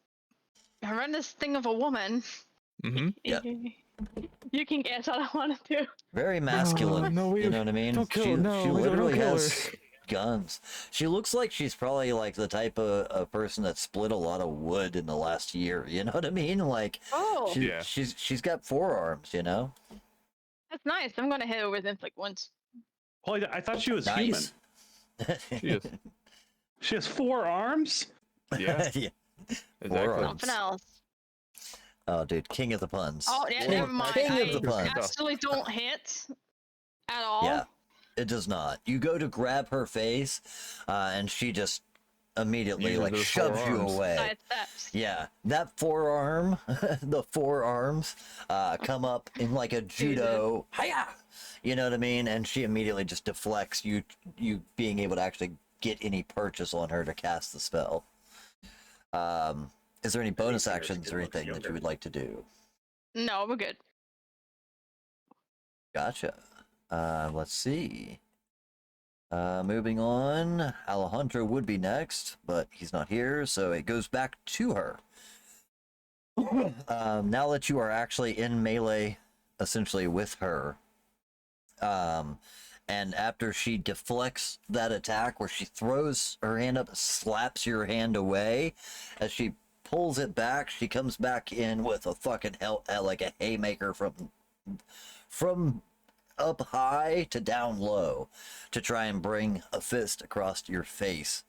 Speaker 4: horrendous thing of a woman.
Speaker 2: Mm-hmm.
Speaker 1: Yeah.
Speaker 4: You can guess what I want to do.
Speaker 1: Very masculine.
Speaker 2: no,
Speaker 1: you know what I mean?
Speaker 2: don't kill
Speaker 1: she
Speaker 2: her. No,
Speaker 1: she
Speaker 2: we don't
Speaker 1: literally
Speaker 2: kill
Speaker 1: has guns. She looks like she's probably like the type of a person that split a lot of wood in the last year. You know what I mean? Like
Speaker 4: Oh,
Speaker 2: Yeah.
Speaker 1: she's got forearms. You know?
Speaker 4: that's nice. I'm gonna hit her with inflict once.
Speaker 3: Well, I thought she was human.
Speaker 1: Nice.
Speaker 2: She is.
Speaker 3: She has 4 arms.
Speaker 2: Yeah,
Speaker 1: yeah.
Speaker 2: exactly.
Speaker 1: Forearms.
Speaker 4: Something else.
Speaker 1: Oh, dude, king of the puns.
Speaker 4: Oh, yeah,
Speaker 2: King-
Speaker 4: never mind.
Speaker 1: king of
Speaker 4: I
Speaker 1: the puns.
Speaker 4: absolutely don't hit at all.
Speaker 1: Yeah, it does not. You go to grab her face, and she just immediately
Speaker 2: Uses
Speaker 1: like
Speaker 2: those
Speaker 1: shoves you
Speaker 2: forearms.
Speaker 1: away.
Speaker 4: Side steps.
Speaker 1: Yeah, that forearm, the forearms, come up in like a judo, hiya! You know what I mean? And she immediately just deflects you being able to actually get any purchase on her to cast the spell. Is there any bonus
Speaker 5: her
Speaker 1: actions
Speaker 5: skin
Speaker 1: or
Speaker 5: looks
Speaker 1: anything that you
Speaker 5: younger.
Speaker 1: would like to do?
Speaker 4: No, we're good.
Speaker 1: Gotcha. Let's see. Moving on, Alejandro would be next, but he's not here, so it goes back to her. Now that you are actually in melee, essentially with her, and after she deflects that attack where she throws her hand up, slaps your hand away, as she pulls it back, she comes back in with a fucking like a haymaker from up high to down low to try and bring a fist across your face.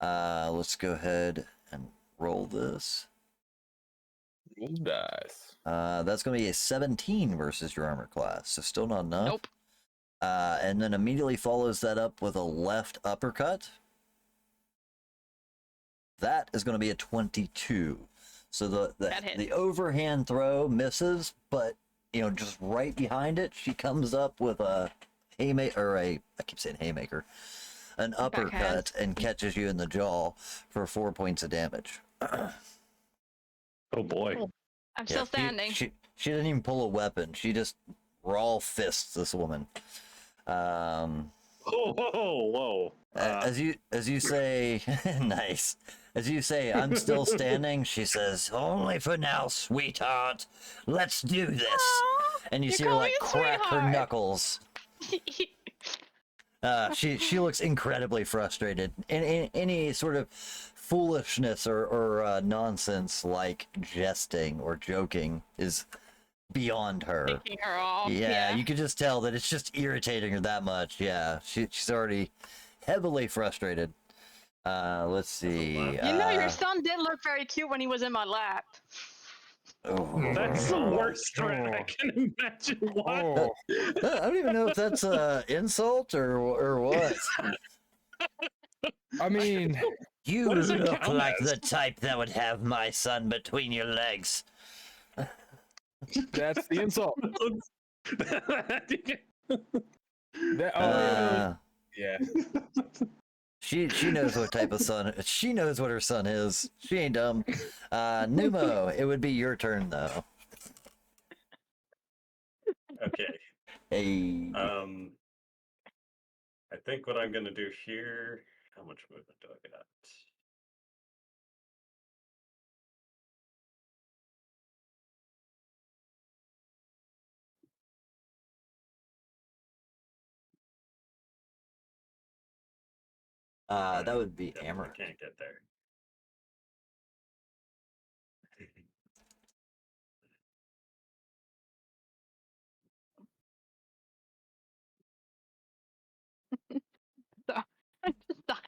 Speaker 1: Let's go ahead and roll this.
Speaker 2: Roll dice.
Speaker 1: That's going to be a 17 versus your armor class, so still not enough.
Speaker 4: Nope.
Speaker 1: And then immediately follows that up with a left uppercut. That is going to be a 22. So
Speaker 4: That hits.
Speaker 1: the overhand throw misses, but just right behind it, she comes up with a haymaker, I keep saying haymaker, an uppercut,
Speaker 4: Backhand.
Speaker 1: and catches you in the jaw for 4 points of damage.
Speaker 3: Oh boy.
Speaker 4: Cool. I'm
Speaker 1: Yeah,
Speaker 4: still standing.
Speaker 1: She didn't even pull a weapon. She just raw fists this woman.
Speaker 3: Whoa.
Speaker 1: As you say, nice. As you say, I'm still standing. She says, "Only for now, sweetheart. Let's do this."
Speaker 4: Aw,
Speaker 1: And you
Speaker 4: you
Speaker 1: see her
Speaker 4: call
Speaker 1: like
Speaker 4: me a
Speaker 1: crack her
Speaker 4: sweetheart.
Speaker 1: knuckles. She looks incredibly frustrated. Any sort of foolishness or nonsense like jesting or joking is beyond her.
Speaker 4: Taking her off.
Speaker 1: Yeah, you can just tell that it's just irritating her that much. Yeah, she's already heavily frustrated. Let's see.
Speaker 4: You know, your son did look very cute when he was in my lap.
Speaker 1: Oh.
Speaker 3: That's the worst threat I can imagine. What?
Speaker 2: Oh,
Speaker 1: I don't even know if that's an insult or what.
Speaker 2: I mean,
Speaker 1: You
Speaker 3: What does it
Speaker 1: look
Speaker 3: count
Speaker 1: like
Speaker 3: as?
Speaker 1: the type that would have my son between your legs.
Speaker 2: that's the insult. That, yeah.
Speaker 1: She knows what type of son. She knows what her son is. She ain't dumb. Numo, it would be your turn though.
Speaker 5: Okay.
Speaker 1: Hey.
Speaker 5: I think what I'm gonna do here. How much movement do I got?
Speaker 1: That would be
Speaker 5: Definitely
Speaker 1: hammer.
Speaker 5: can't get there.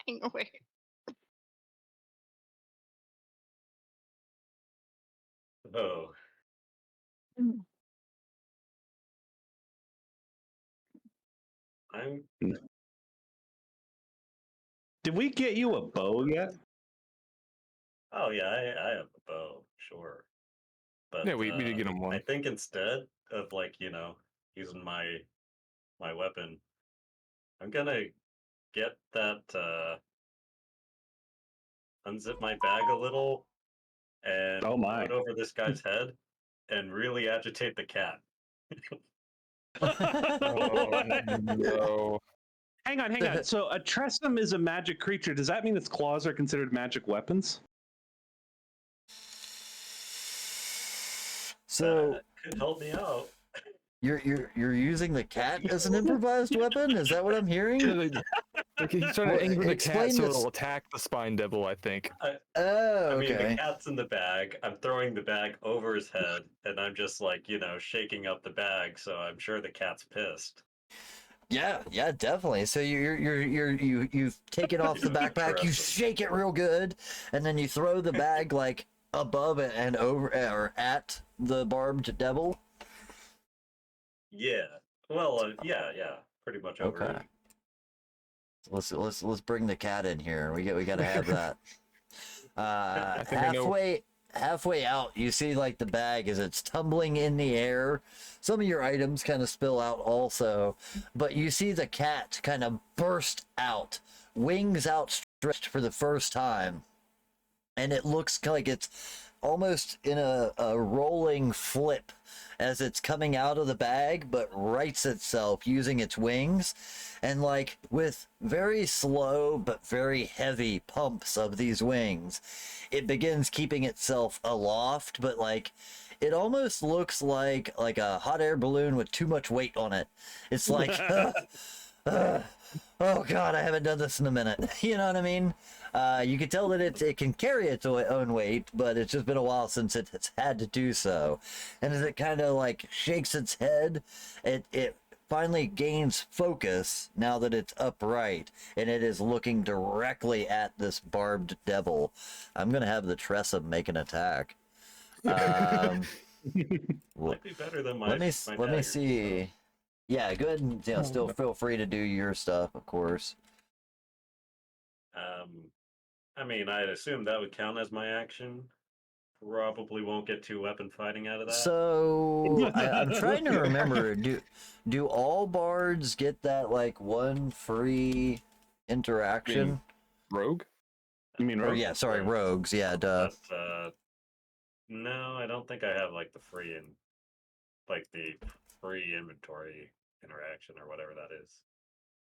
Speaker 4: fucking weird.
Speaker 5: Oh, I'm.
Speaker 3: Did we get you a bow yet?
Speaker 5: Oh yeah, I have a bow, sure. But
Speaker 2: Yeah, we did get him
Speaker 5: I
Speaker 2: one.
Speaker 5: think instead of like using my weapon, I'm gonna get that unzip my bag a little and
Speaker 3: Oh
Speaker 5: throw
Speaker 3: my.
Speaker 5: it over this guy's head and really agitate the cat.
Speaker 2: Oh, no.
Speaker 3: Hang on. So a Tressum is a magic creature. Does that mean its claws are considered magic weapons?
Speaker 1: So
Speaker 5: That could help me out.
Speaker 1: you're using the cat as an improvised weapon? Is that what I'm hearing?
Speaker 2: Like he's trying
Speaker 1: Well,
Speaker 2: to anger the
Speaker 1: explain
Speaker 2: cat so
Speaker 1: this.
Speaker 2: it'll attack the spine devil, I think.
Speaker 1: Oh,
Speaker 5: I mean, the
Speaker 1: okay.
Speaker 5: cat's in the bag. I'm throwing the bag over his head, and I'm just like, shaking up the bag. So I'm sure the cat's pissed.
Speaker 1: Yeah, definitely. So you've taken off the backpack, you shake it real good, and then you throw the bag like above it and over or at the barbed devil.
Speaker 5: Yeah. Well, yeah, pretty much over.
Speaker 1: Okay. Let's bring the cat in here. We got to have that.
Speaker 2: I think I know.
Speaker 1: Halfway out, you see like the bag as it's tumbling in the air. Some of your items kind of spill out also, but you see the cat kind of burst out, wings outstretched for the first time, and it looks like it's almost in a rolling flip as it's coming out of the bag, but rights itself using its wings, and like with very slow but very heavy pumps of these wings, it begins keeping itself aloft, but like it almost looks like a hot air balloon with too much weight on it. It's like oh god, I haven't done this in a minute. You know what I mean? You can tell that it can carry its own weight, but it's just been a while since it has had to do so. And as it kind of like shakes its head, it finally gains focus now that it's upright, and it is looking directly at this barbed devil. I'm gonna have the Tressum make an attack.
Speaker 5: Might be better than my.
Speaker 1: Let me
Speaker 5: dagger,
Speaker 1: see.
Speaker 5: So.
Speaker 1: Yeah, go ahead and still feel free to do your stuff, of course.
Speaker 5: I mean, I'd assume that would count as my action. Probably won't get 2 weapon fighting out of that.
Speaker 1: So I'm trying to remember. Do all bards get that like one free interaction?
Speaker 2: Rogue?
Speaker 3: You mean
Speaker 1: Or
Speaker 3: rogue?
Speaker 1: yeah, sorry, rogues. Yeah, duh.
Speaker 5: But, no, I don't think I have like the free inventory interaction or whatever that is.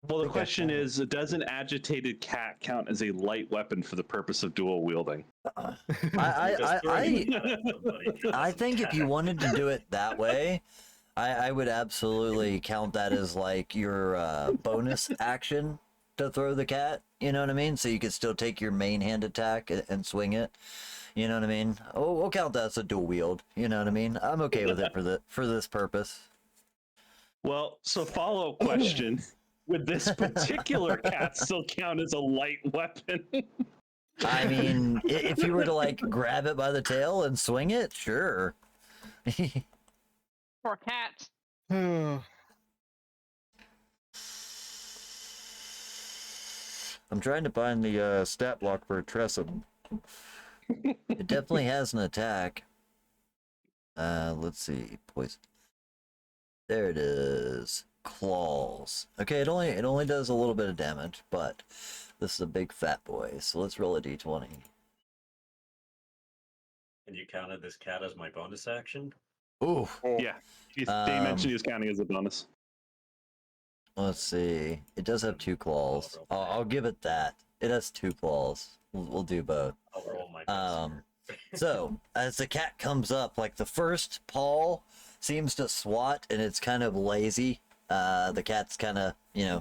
Speaker 3: Well, the question is, does an agitated cat count as a light weapon for the purpose of dual wielding?
Speaker 1: I think if you wanted to do it that way, I would absolutely count that as like your bonus action to throw the cat. You know what I mean? So you could still take your main hand attack and swing it. You know what I mean? Oh, we'll count that as a dual wield. You know what I mean? I'm okay with it for this purpose.
Speaker 3: Well, so follow-up question. Would this particular cat still count as a light weapon?
Speaker 1: I mean, if you were to like grab it by the tail and swing it, sure.
Speaker 4: Poor cat.
Speaker 1: I'm trying to find the stat block for Tressum. It definitely has an attack. Let's see. Poison. There it is. Claws. Okay, it only does a little bit of damage, but this is a big fat boy, so let's roll a d20.
Speaker 5: And you counted this cat as my bonus action?
Speaker 1: Ooh.
Speaker 3: Yeah. They mentioned he was counting as a bonus.
Speaker 1: Let's see. It does have 2 claws. I'll give it that. It has 2 claws. We'll do both.
Speaker 5: I'll roll my best here.
Speaker 1: So as the cat comes up, like the first paw seems to swat, and it's kind of lazy. The cat's kind of,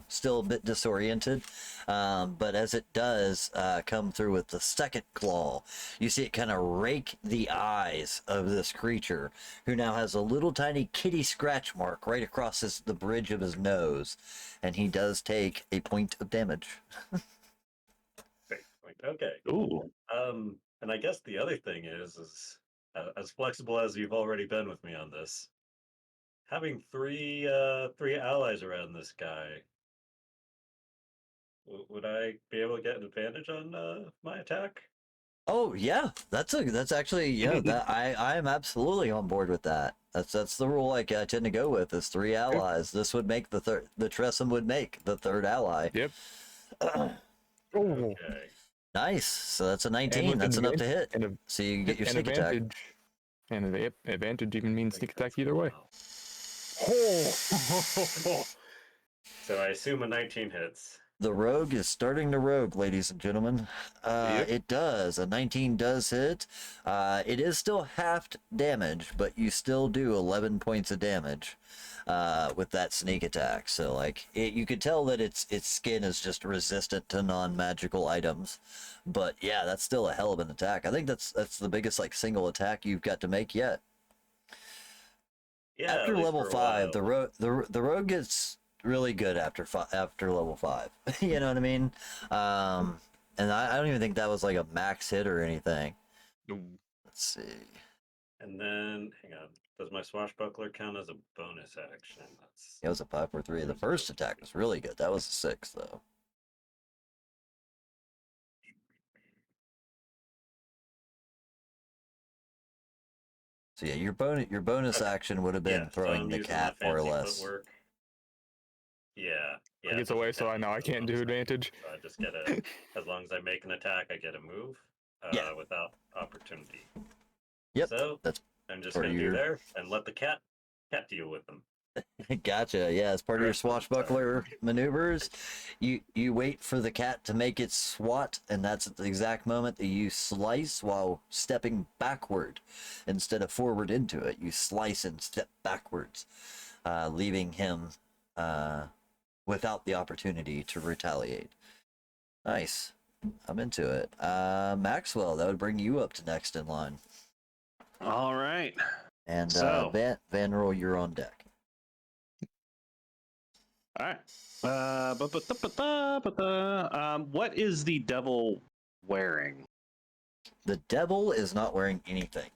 Speaker 1: still a bit disoriented. But as it does come through with the second claw, you see it kind of rake the eyes of this creature, who now has a little tiny kitty scratch mark right across the bridge of his nose. And he does take a point of damage.
Speaker 5: point. Okay.
Speaker 3: Ooh.
Speaker 5: And I guess the other thing is as flexible as you've already been with me on this, having three allies around this guy. Would I be able to get an advantage on my attack?
Speaker 1: Oh yeah, that's actually that I am absolutely on board with that. That's the rule I tend to go with is 3 allies. This would make the Tressum would make the 3rd ally.
Speaker 2: Yep.
Speaker 5: Okay.
Speaker 1: Nice. So that's a
Speaker 2: And
Speaker 1: 19.
Speaker 2: with
Speaker 1: That's enough to hit.
Speaker 2: And
Speaker 1: So you get your
Speaker 2: an
Speaker 1: sneak attack.
Speaker 2: advantage. And an advantage even means sneak attack either way.
Speaker 5: So I assume a 19 hits.
Speaker 1: The rogue is starting to rogue, ladies and gentlemen. It does. A 19 does hit. It is still halved damage, but you still do 11 points of damage with that sneak attack. So, like, you could tell that its skin is just resistant to non-magical items. But yeah, that's still a hell of an attack. I think that's the biggest like single attack you've got to make yet.
Speaker 5: Yeah.
Speaker 1: After
Speaker 5: at least
Speaker 1: level
Speaker 5: for a
Speaker 1: 5,
Speaker 5: while.
Speaker 1: the rogue gets really good after level 5. You know what I mean? And I don't even think that was like a max hit or anything.
Speaker 2: No.
Speaker 1: Let's see.
Speaker 5: And then, hang on. Does my swashbuckler count as a bonus action? That's
Speaker 1: It was a 5 for 3. The first attack was really good. That was a 6 though. So yeah, your bonus action would have been
Speaker 5: yeah,
Speaker 1: throwing
Speaker 5: so I'm
Speaker 1: the
Speaker 5: using
Speaker 1: cat
Speaker 5: my
Speaker 1: more or
Speaker 5: fancy
Speaker 1: less.
Speaker 5: footwork. Yeah.
Speaker 2: It gets away, so I know I can't do advantage.
Speaker 5: So I just get as long as I make an attack, I get a move
Speaker 1: Yeah.
Speaker 5: without opportunity.
Speaker 1: Yep.
Speaker 5: So
Speaker 1: that's
Speaker 5: I'm just
Speaker 1: part
Speaker 5: going
Speaker 1: of
Speaker 5: to
Speaker 1: your-
Speaker 5: do there and let the cat deal with them.
Speaker 1: Gotcha. Yeah, as part of your swashbuckler maneuvers, you wait for the cat to make its swat, and that's at the exact moment that you slice while stepping backward instead of forward into it. You slice and step backwards, leaving him without the opportunity to retaliate. Nice. I'm into it. Maxwell, that would bring you up to next in line.
Speaker 3: All right.
Speaker 1: And
Speaker 3: So-
Speaker 1: Van Roll, you're on deck.
Speaker 3: All right. What is the devil wearing?
Speaker 1: The devil is not wearing anything.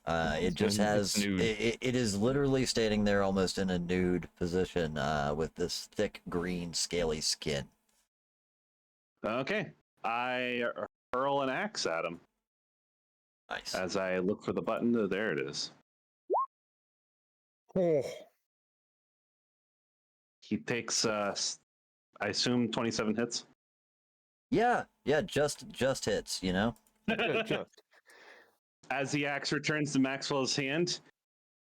Speaker 1: It just
Speaker 2: It's
Speaker 1: has.
Speaker 2: nude.
Speaker 1: It is literally standing there almost in a nude position with this thick green scaly skin.
Speaker 3: Okay. I hurl an axe at him
Speaker 1: Nice.
Speaker 3: as I look for the button. There it is.
Speaker 2: Oh.
Speaker 3: He takes, I assume, 27 hits.
Speaker 1: Yeah, just hits. You know.
Speaker 2: Just.
Speaker 3: As the axe returns to Maxwell's hand,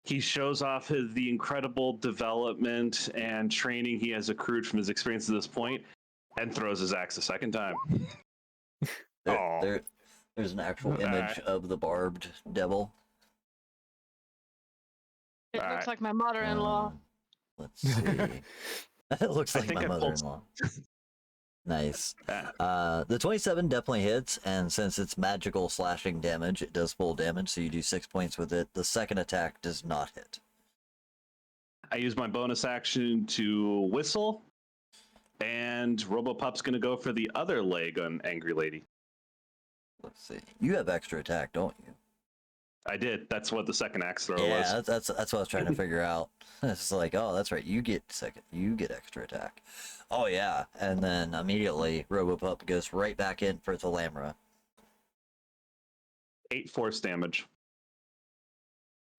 Speaker 3: he shows off the incredible development and training he has accrued from his experience to this point, and throws his axe a second time.
Speaker 1: There's an actual image of the barbed devil.
Speaker 4: It
Speaker 3: All
Speaker 4: looks
Speaker 3: right.
Speaker 4: like my mother-in-law.
Speaker 1: Let's see. It looks
Speaker 3: I
Speaker 1: like
Speaker 3: think
Speaker 1: my
Speaker 3: I pulled-
Speaker 1: mother-in-law. Nice. The 27 definitely hits, and since it's magical slashing damage, it does full damage, so you do 6 points with it. The second attack does not hit.
Speaker 3: I use my bonus action to whistle, and Robopup's going to go for the other leg on Angry Lady.
Speaker 1: Let's see. You have extra attack, don't you?
Speaker 3: I did. That's what the second axe throw
Speaker 1: Yeah,
Speaker 3: was.
Speaker 1: that's what I was trying to figure out. It's like, oh, that's right. You get extra attack. Oh yeah, and then immediately Robopup goes right back in for the Lamra.
Speaker 3: 8 force damage.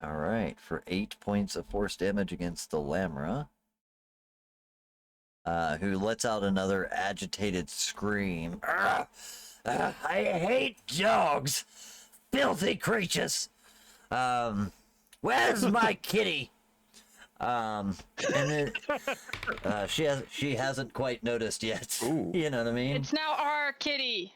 Speaker 1: All right, for 8 points of force damage against the Lamra, who lets out another agitated scream. I hate dogs, filthy creatures. Where's my kitty? And then she hasn't quite noticed yet.
Speaker 2: Ooh.
Speaker 1: You know what I mean?
Speaker 4: It's now our kitty.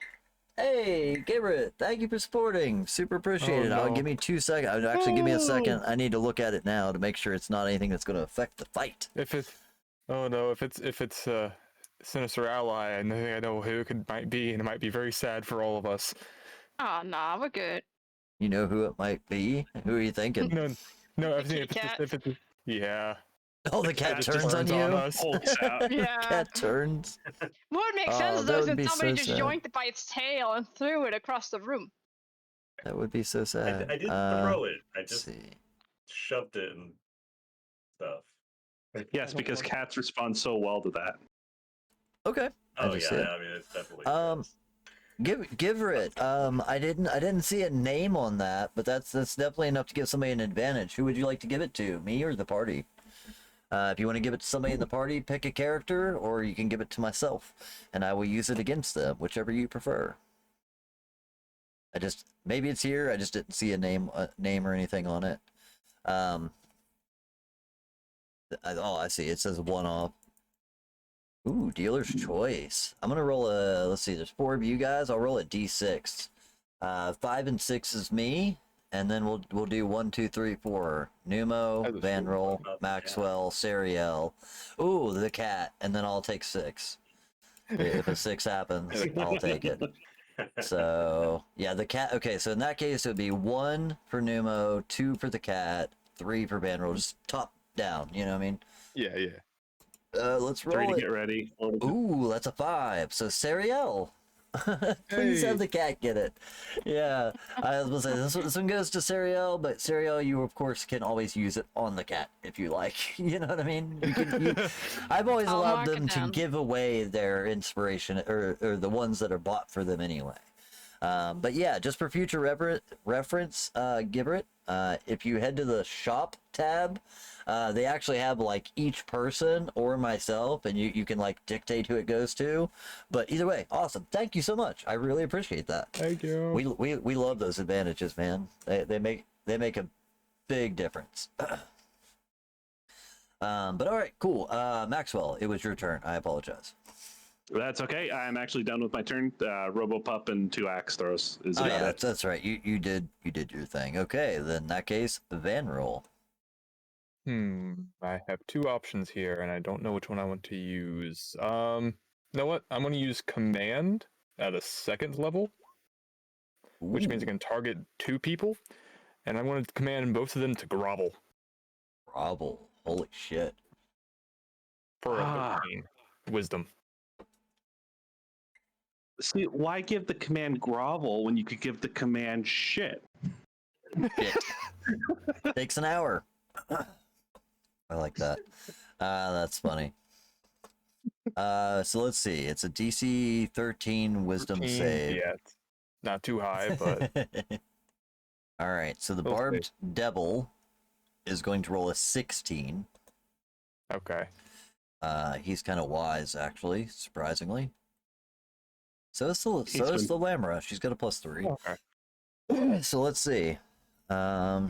Speaker 1: Hey, Gabriel, thank you for supporting. Super appreciated.
Speaker 2: Oh, no.
Speaker 1: Give me 2 seconds. Actually, give me a second. I need to look at it now to make sure it's not anything that's going to affect the fight.
Speaker 2: If it's sinister ally, I know who it might be, and it might be very sad for all of us.
Speaker 4: Oh, nah, we're good.
Speaker 1: You know who it might be? Who are you thinking?
Speaker 2: No,
Speaker 4: The
Speaker 2: I've seen
Speaker 4: kitty cat.
Speaker 2: if it's yeah.
Speaker 1: Oh, the cat
Speaker 3: Cat
Speaker 1: turns on you.
Speaker 2: us.
Speaker 3: Hulks out.
Speaker 4: Yeah.
Speaker 1: Cat turns.
Speaker 4: Would make
Speaker 1: Oh,
Speaker 4: sense
Speaker 1: that
Speaker 4: though,
Speaker 1: would
Speaker 4: since
Speaker 1: be
Speaker 4: somebody
Speaker 1: so
Speaker 4: just
Speaker 1: sad.
Speaker 4: yoinked it by its tail and threw it across the room.
Speaker 1: That would be so sad.
Speaker 5: I didn't throw it. I
Speaker 1: Let's
Speaker 5: just
Speaker 1: see.
Speaker 5: shoved it and stuff.
Speaker 3: Yes, because cats respond so well to that.
Speaker 1: Okay. I
Speaker 5: Oh
Speaker 1: just
Speaker 5: yeah,
Speaker 1: see it.
Speaker 5: I mean it definitely.
Speaker 1: Um,
Speaker 5: does.
Speaker 1: Give her it. I didn't see a name on that, but that's definitely enough to give somebody an advantage. Who would you like to give it to? Me or the party? If you want to give it to somebody in the party, pick a character, or you can give it to myself, and I will use it against them, whichever you prefer. Maybe it's here. I just didn't see a name or anything on it. Oh, I see. It says one off. Ooh, dealer's choice. I'm gonna roll a. Let's see. There's 4 of you guys. I'll roll a d6. 5 and 6 is me, and then we'll do 1, 2, 3, 4. Numo, Vanrol, Maxwell, Sariel. Ooh, the cat, and then I'll take 6. If a 6 happens, I'll take it. So yeah, the cat. Okay, so in that case, it would be 1 for Numo, 2 for the cat, 3 for Vanrol. Just top down. You know what I mean?
Speaker 2: Yeah, yeah.
Speaker 1: Let's
Speaker 3: 3
Speaker 1: roll
Speaker 3: to
Speaker 1: it.
Speaker 3: get ready. 4 to
Speaker 1: Ooh, that's a 5. So Sariel, please
Speaker 2: Hey.
Speaker 1: have the cat get it. Yeah, I was gonna say this one goes to Sariel, but Sariel, you of course can always use it on the cat if you like. You know what I mean? I've always
Speaker 4: I'll
Speaker 1: allowed
Speaker 4: mark it
Speaker 1: them to
Speaker 4: down.
Speaker 1: give away their inspiration or the ones that are bought for them anyway. But yeah, just for future reference, give her it. If you head to the shop tab, they actually have like each person or myself, and you can like dictate who it goes to. But either way, awesome. Thank you so much. I really appreciate that.
Speaker 2: Thank you.
Speaker 1: We love those advantages, man. They make a big difference. But all right, cool. Maxwell, it was your turn. I apologize.
Speaker 3: That's okay. I'm actually done with my turn. Robopup and 2 axe throws is
Speaker 1: Oh
Speaker 3: about
Speaker 1: yeah,
Speaker 3: it.
Speaker 1: that's right. You did your thing. Okay, then in that case, Vanrol.
Speaker 2: I have 2 options here, and I don't know which one I want to use. You know what? I'm going to use command at a 2nd level, which means I can target 2 people, and I'm going to command both of them to grovel
Speaker 1: Grovel. Holy shit.
Speaker 2: for a 13 wisdom.
Speaker 3: See, why give the command grovel when you could give the command shit?
Speaker 1: Shit. Takes an hour. I like that. That's funny. So let's see. It's a DC 13 wisdom
Speaker 2: 13,
Speaker 1: save.
Speaker 2: Yeah, it's not too high, but
Speaker 1: All right. So the
Speaker 2: We'll see.
Speaker 1: barbed devil is going to roll a 16.
Speaker 2: okay.
Speaker 1: He's kind of wise, actually, surprisingly. So is the Lamra. She's got a +3.
Speaker 2: Okay.
Speaker 1: So let's see.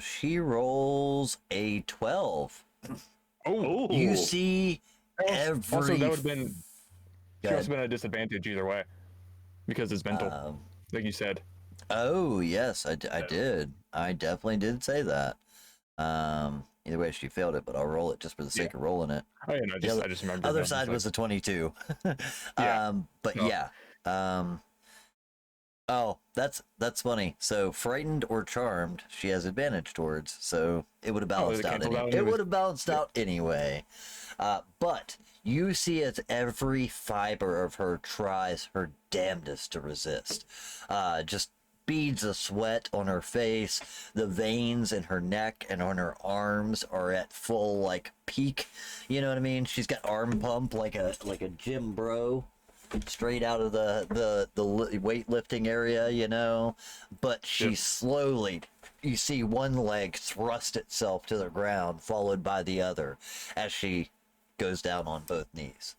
Speaker 1: She rolls a 12.
Speaker 2: Oh,
Speaker 1: You see every.
Speaker 2: also that would have been.
Speaker 1: Go
Speaker 2: She
Speaker 1: ahead.
Speaker 2: also been at a disadvantage either way, because it's mental, like you said.
Speaker 1: Oh yes, I did. I definitely did say that. Either way, she failed it, but I'll roll it just for the sake of rolling it.
Speaker 2: Oh yeah, no, I just remember.
Speaker 1: Other side was a 22.
Speaker 2: Yeah.
Speaker 1: But
Speaker 2: No.
Speaker 1: yeah. Oh, that's funny. So frightened or charmed, she has advantage towards. So it would have balanced out. It would have balanced out anyway. But you see as every fiber of her tries her damnedest to resist. Just beads of sweat on her face. The veins in her neck and on her arms are at full like peak. You know what I mean? She's got arm pump like a gym bro. Straight out of the weightlifting area, you know, but she slowly, you see one leg thrust itself to the ground, followed by the other, as she goes down on both knees,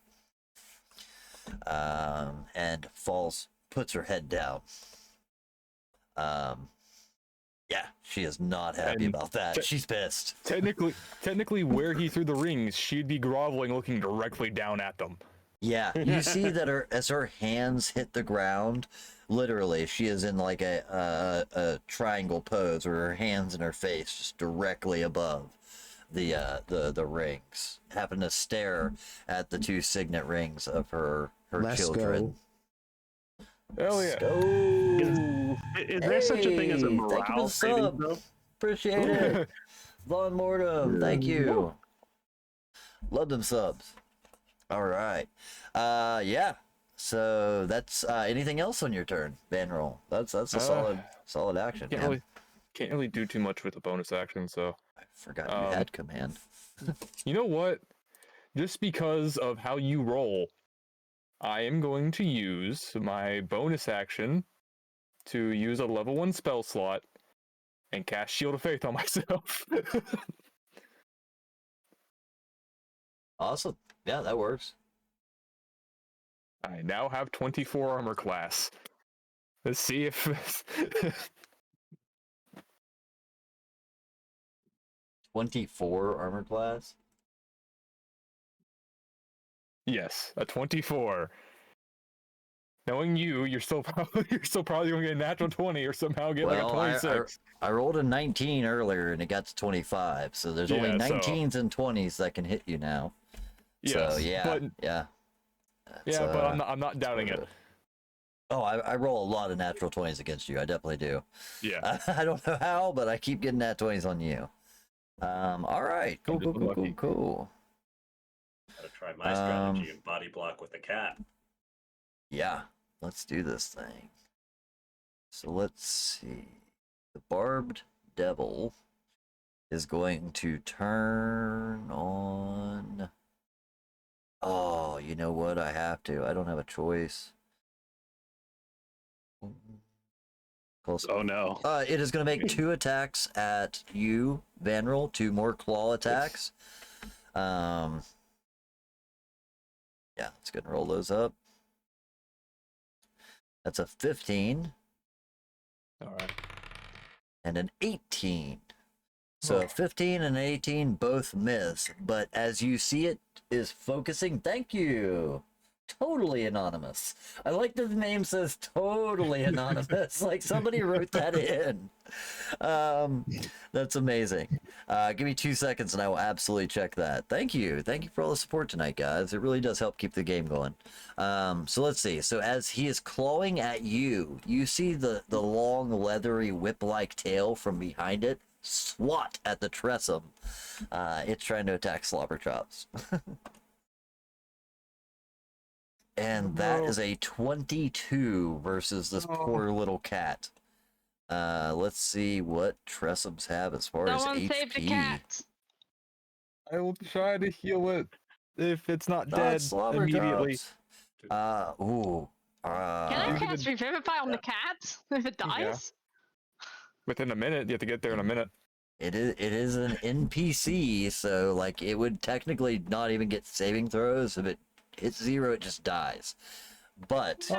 Speaker 1: and falls, puts her head down. Yeah, she is not happy about that. She's pissed.
Speaker 2: Technically, where he threw the rings, she'd be groveling, looking directly down at them.
Speaker 1: Yeah, you see that as her hands hit the ground, literally, she is in like a triangle pose, where her hands and her face just directly above the rings, having to stare at the 2 signet rings of her
Speaker 6: Let's
Speaker 1: children.
Speaker 6: go.
Speaker 2: Hell yeah!
Speaker 3: Is there such a thing as a
Speaker 1: Hey, thank you for
Speaker 3: morale
Speaker 1: the
Speaker 3: saving
Speaker 1: sub.
Speaker 3: throw?
Speaker 1: Appreciate it. Von Mortem, thank you. Love them subs. All right. Yeah. So that's anything else on your turn, Vanroll? That's a solid action.
Speaker 2: Can't really do too much with a bonus action, so
Speaker 1: I forgot you had command.
Speaker 2: you know what? Just because of how you roll, I am going to use my bonus action to use a level 1 spell slot and cast Shield of Faith on myself.
Speaker 1: Awesome. Yeah, that works.
Speaker 2: I now have 24 armor class. Let's see if
Speaker 1: 24 armor class.
Speaker 2: yes, a 24. Knowing you're still probably going to get a natural 20 or somehow get like a 26.
Speaker 1: I rolled a 19 earlier and it got to 25, so there's only 19s and 20s that can hit you now.
Speaker 2: Yes,
Speaker 1: so yeah,
Speaker 2: but,
Speaker 1: yeah.
Speaker 2: but I'm not doubting it.
Speaker 1: Oh, I roll a lot of natural 20s against you. I definitely do.
Speaker 2: Yeah.
Speaker 1: I don't know how, but I keep getting nat 20s on you. All right. Cool.
Speaker 5: Gotta try my strategy and body block with the cat.
Speaker 1: Yeah, let's do this thing. So let's see. The Barbed Devil is going to turn on... Oh, you know what? I have to. I don't have a choice. Close.
Speaker 3: Oh no.
Speaker 1: It is going to make 2 attacks at you, Vanroll. 2 more claw attacks. Yeah, let's go and roll those up. That's a 15.
Speaker 2: All right.
Speaker 1: And an 18. So 15 and 18 both miss, but as you see it is focusing, thank you. Totally anonymous. I like that the name says totally anonymous. Like somebody wrote that in. That's amazing. Give me 2 seconds and I will absolutely check that. Thank you. Thank you for all the support tonight, guys. It really does help keep the game going. So let's see. So as he is clawing at you, you see the long, leathery, whip-like tail from behind it swat at the Tressum. It's trying to attack Slobberchops. And that is a 22 versus this poor little cat. Let's see what Tressums have as far as
Speaker 4: Someone
Speaker 1: HP.
Speaker 4: save the cat.
Speaker 2: I will try to heal it if it's not
Speaker 1: Not
Speaker 2: dead immediately.
Speaker 1: Slobberchops.
Speaker 4: Can I cast Revivify on the cat if it dies?
Speaker 2: Yeah. Within a minute, you have to get there in a minute.
Speaker 1: It is an NPC, so like it would technically not even get saving throws. If it hits 0, it just dies. But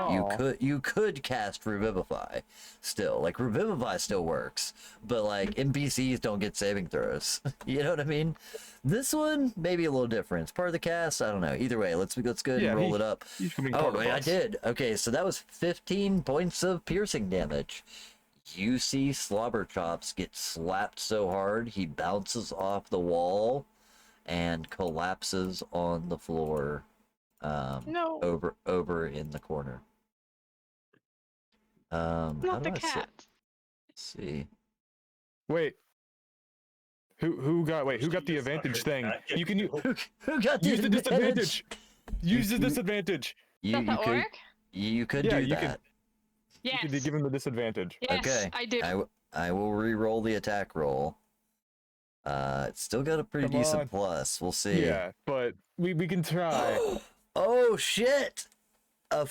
Speaker 1: you could cast Revivify still. Like Revivify still works, but like NPCs don't get saving throws. You know what I mean? This one maybe a little different. It's part of the cast. I don't know. Either way, let's go ahead and roll it up. Oh wait, I did. Okay, so that was 15 points of piercing damage. You see Slobberchops get slapped so hard he bounces off the wall and collapses on the floor.
Speaker 4: No.
Speaker 1: Over in the corner.
Speaker 4: Not the cat.
Speaker 1: Let's see.
Speaker 2: Wait. Who got the advantage thing? You can
Speaker 1: who got the
Speaker 2: use the disadvantage. Use the disadvantage.
Speaker 4: Does that work?
Speaker 1: You could do that.
Speaker 4: Yes.
Speaker 2: You could give him the disadvantage.
Speaker 4: Yes,
Speaker 1: Okay.
Speaker 4: I do.
Speaker 1: I will re-roll the attack roll. It's still got a pretty decent plus. We'll see.
Speaker 2: Yeah, but we can try.
Speaker 1: Oh shit! A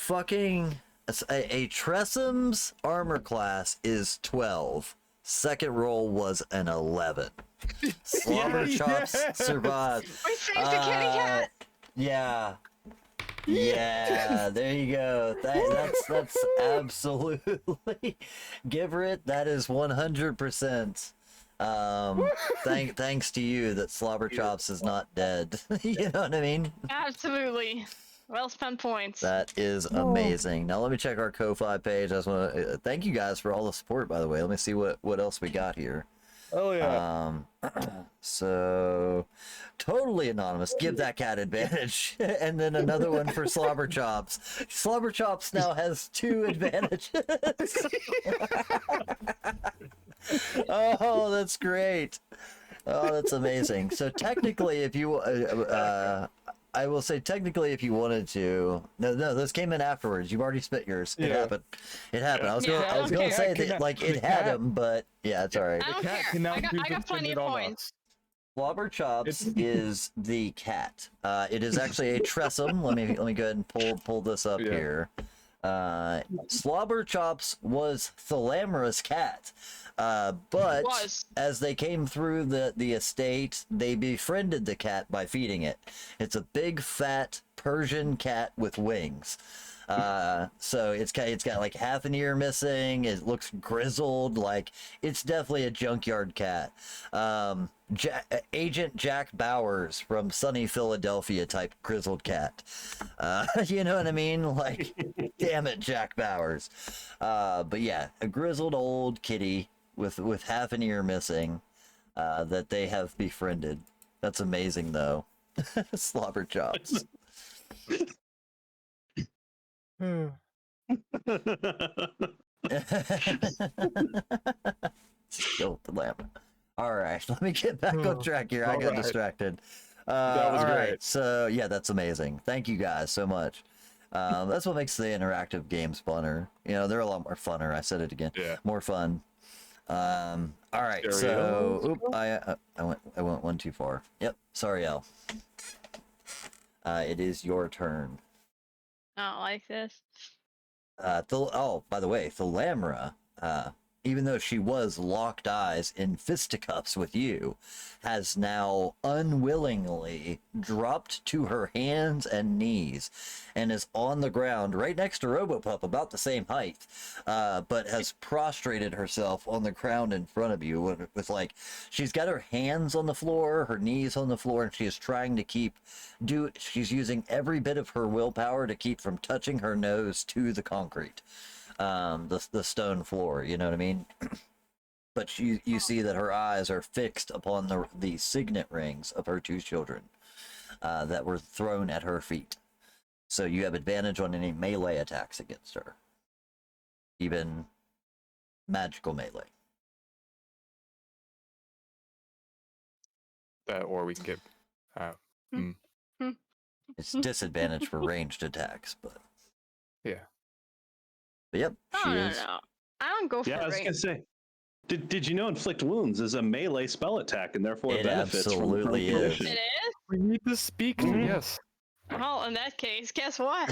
Speaker 1: Tressum's armor class is 12. Second roll was an 11. Slobberchops survived.
Speaker 4: We saved the kitty cat.
Speaker 1: Yeah. Yeah, there you go. That's absolutely give it. That is 100%. Thanks to you that Slobberchops is not dead. You know what I mean?
Speaker 4: Absolutely. Well spent points.
Speaker 1: That is amazing. Now let me check our Ko-Fi page. I just want to thank you guys for all the support, by the way. Let me see what else we got here.
Speaker 2: Oh yeah.
Speaker 1: So totally anonymous. Give that cat advantage, and then another one for Slobberchops. Slobberchops now has 2 advantages. Oh, that's great. Oh, that's amazing. So technically, if you, I will say technically, if you wanted to, no, this came in afterwards. You've already spit yours. It
Speaker 2: Yeah.
Speaker 1: happened. It happened. I was
Speaker 4: Yeah,
Speaker 1: gonna,
Speaker 4: I
Speaker 1: I was
Speaker 4: don't
Speaker 1: gonna
Speaker 4: care.
Speaker 1: say
Speaker 2: Can
Speaker 1: that
Speaker 2: I-
Speaker 1: like
Speaker 2: the
Speaker 1: it had
Speaker 2: cat-
Speaker 1: him, but yeah, it's all right.
Speaker 4: I don't
Speaker 2: cat
Speaker 4: care.
Speaker 2: can now
Speaker 4: I
Speaker 2: do
Speaker 4: got plenty of
Speaker 2: dependent on
Speaker 4: points.
Speaker 2: us.
Speaker 1: Slobber Chops
Speaker 2: It's-
Speaker 1: is the cat. It is actually a tressum. Let me go ahead and pull this up
Speaker 2: Yeah.
Speaker 1: here. Slobber Chops was Thalamra's cat, but
Speaker 4: Was.
Speaker 1: as they came through the estate, they befriended the cat by feeding it. It's a big fat Persian cat with wings. So it's got like half an ear missing. It looks grizzled. Like it's definitely a junkyard cat. Agent Jack Bowers from sunny Philadelphia type grizzled cat. You know what I mean? Like, damn it, Jack Bowers. But yeah, a grizzled old kitty with half an ear missing that they have befriended. That's amazing, though. Slobber Chops. Still the lamp. All right, let me get back on track here. I got
Speaker 2: Alright.
Speaker 1: distracted.
Speaker 2: That was
Speaker 1: all right,
Speaker 2: great.
Speaker 1: so yeah, that's amazing. Thank you guys so much. That's what makes the interactive games funner. You know, they're a lot more funner. I said it again.
Speaker 2: Yeah.
Speaker 1: More fun. All right,
Speaker 2: There we
Speaker 1: so
Speaker 2: go.
Speaker 1: oop, I went one too far. Yep. Sorry, Al. It is your turn.
Speaker 4: I don't like this.
Speaker 1: By the way, Thalamra, even though she was locked eyes in fisticuffs with you, has now unwillingly dropped to her hands and knees and is on the ground right next to Robopup, about the same height, but has prostrated herself on the ground in front of you with like, she's got her hands on the floor, her knees on the floor, and she is trying to she's using every bit of her willpower to keep from touching her nose to the concrete. The stone floor, you know what I mean? But you see that her eyes are fixed upon the signet rings of her two children that were thrown at her feet. So you have advantage on any melee attacks against her, even magical melee.
Speaker 2: That, or we can get.
Speaker 1: It's disadvantage for ranged attacks, but
Speaker 2: Yeah.
Speaker 1: yep, she
Speaker 4: No,
Speaker 1: is.
Speaker 4: no. I don't go for
Speaker 3: Yeah, I was
Speaker 4: range.
Speaker 3: gonna say. Did you know inflict wounds is a melee spell attack and therefore
Speaker 1: It
Speaker 3: benefits
Speaker 1: absolutely
Speaker 3: from
Speaker 1: is.
Speaker 3: proficient?
Speaker 4: It is?
Speaker 2: We need to speak.
Speaker 3: Mhm.
Speaker 2: Yes.
Speaker 4: Well, in that case, guess what?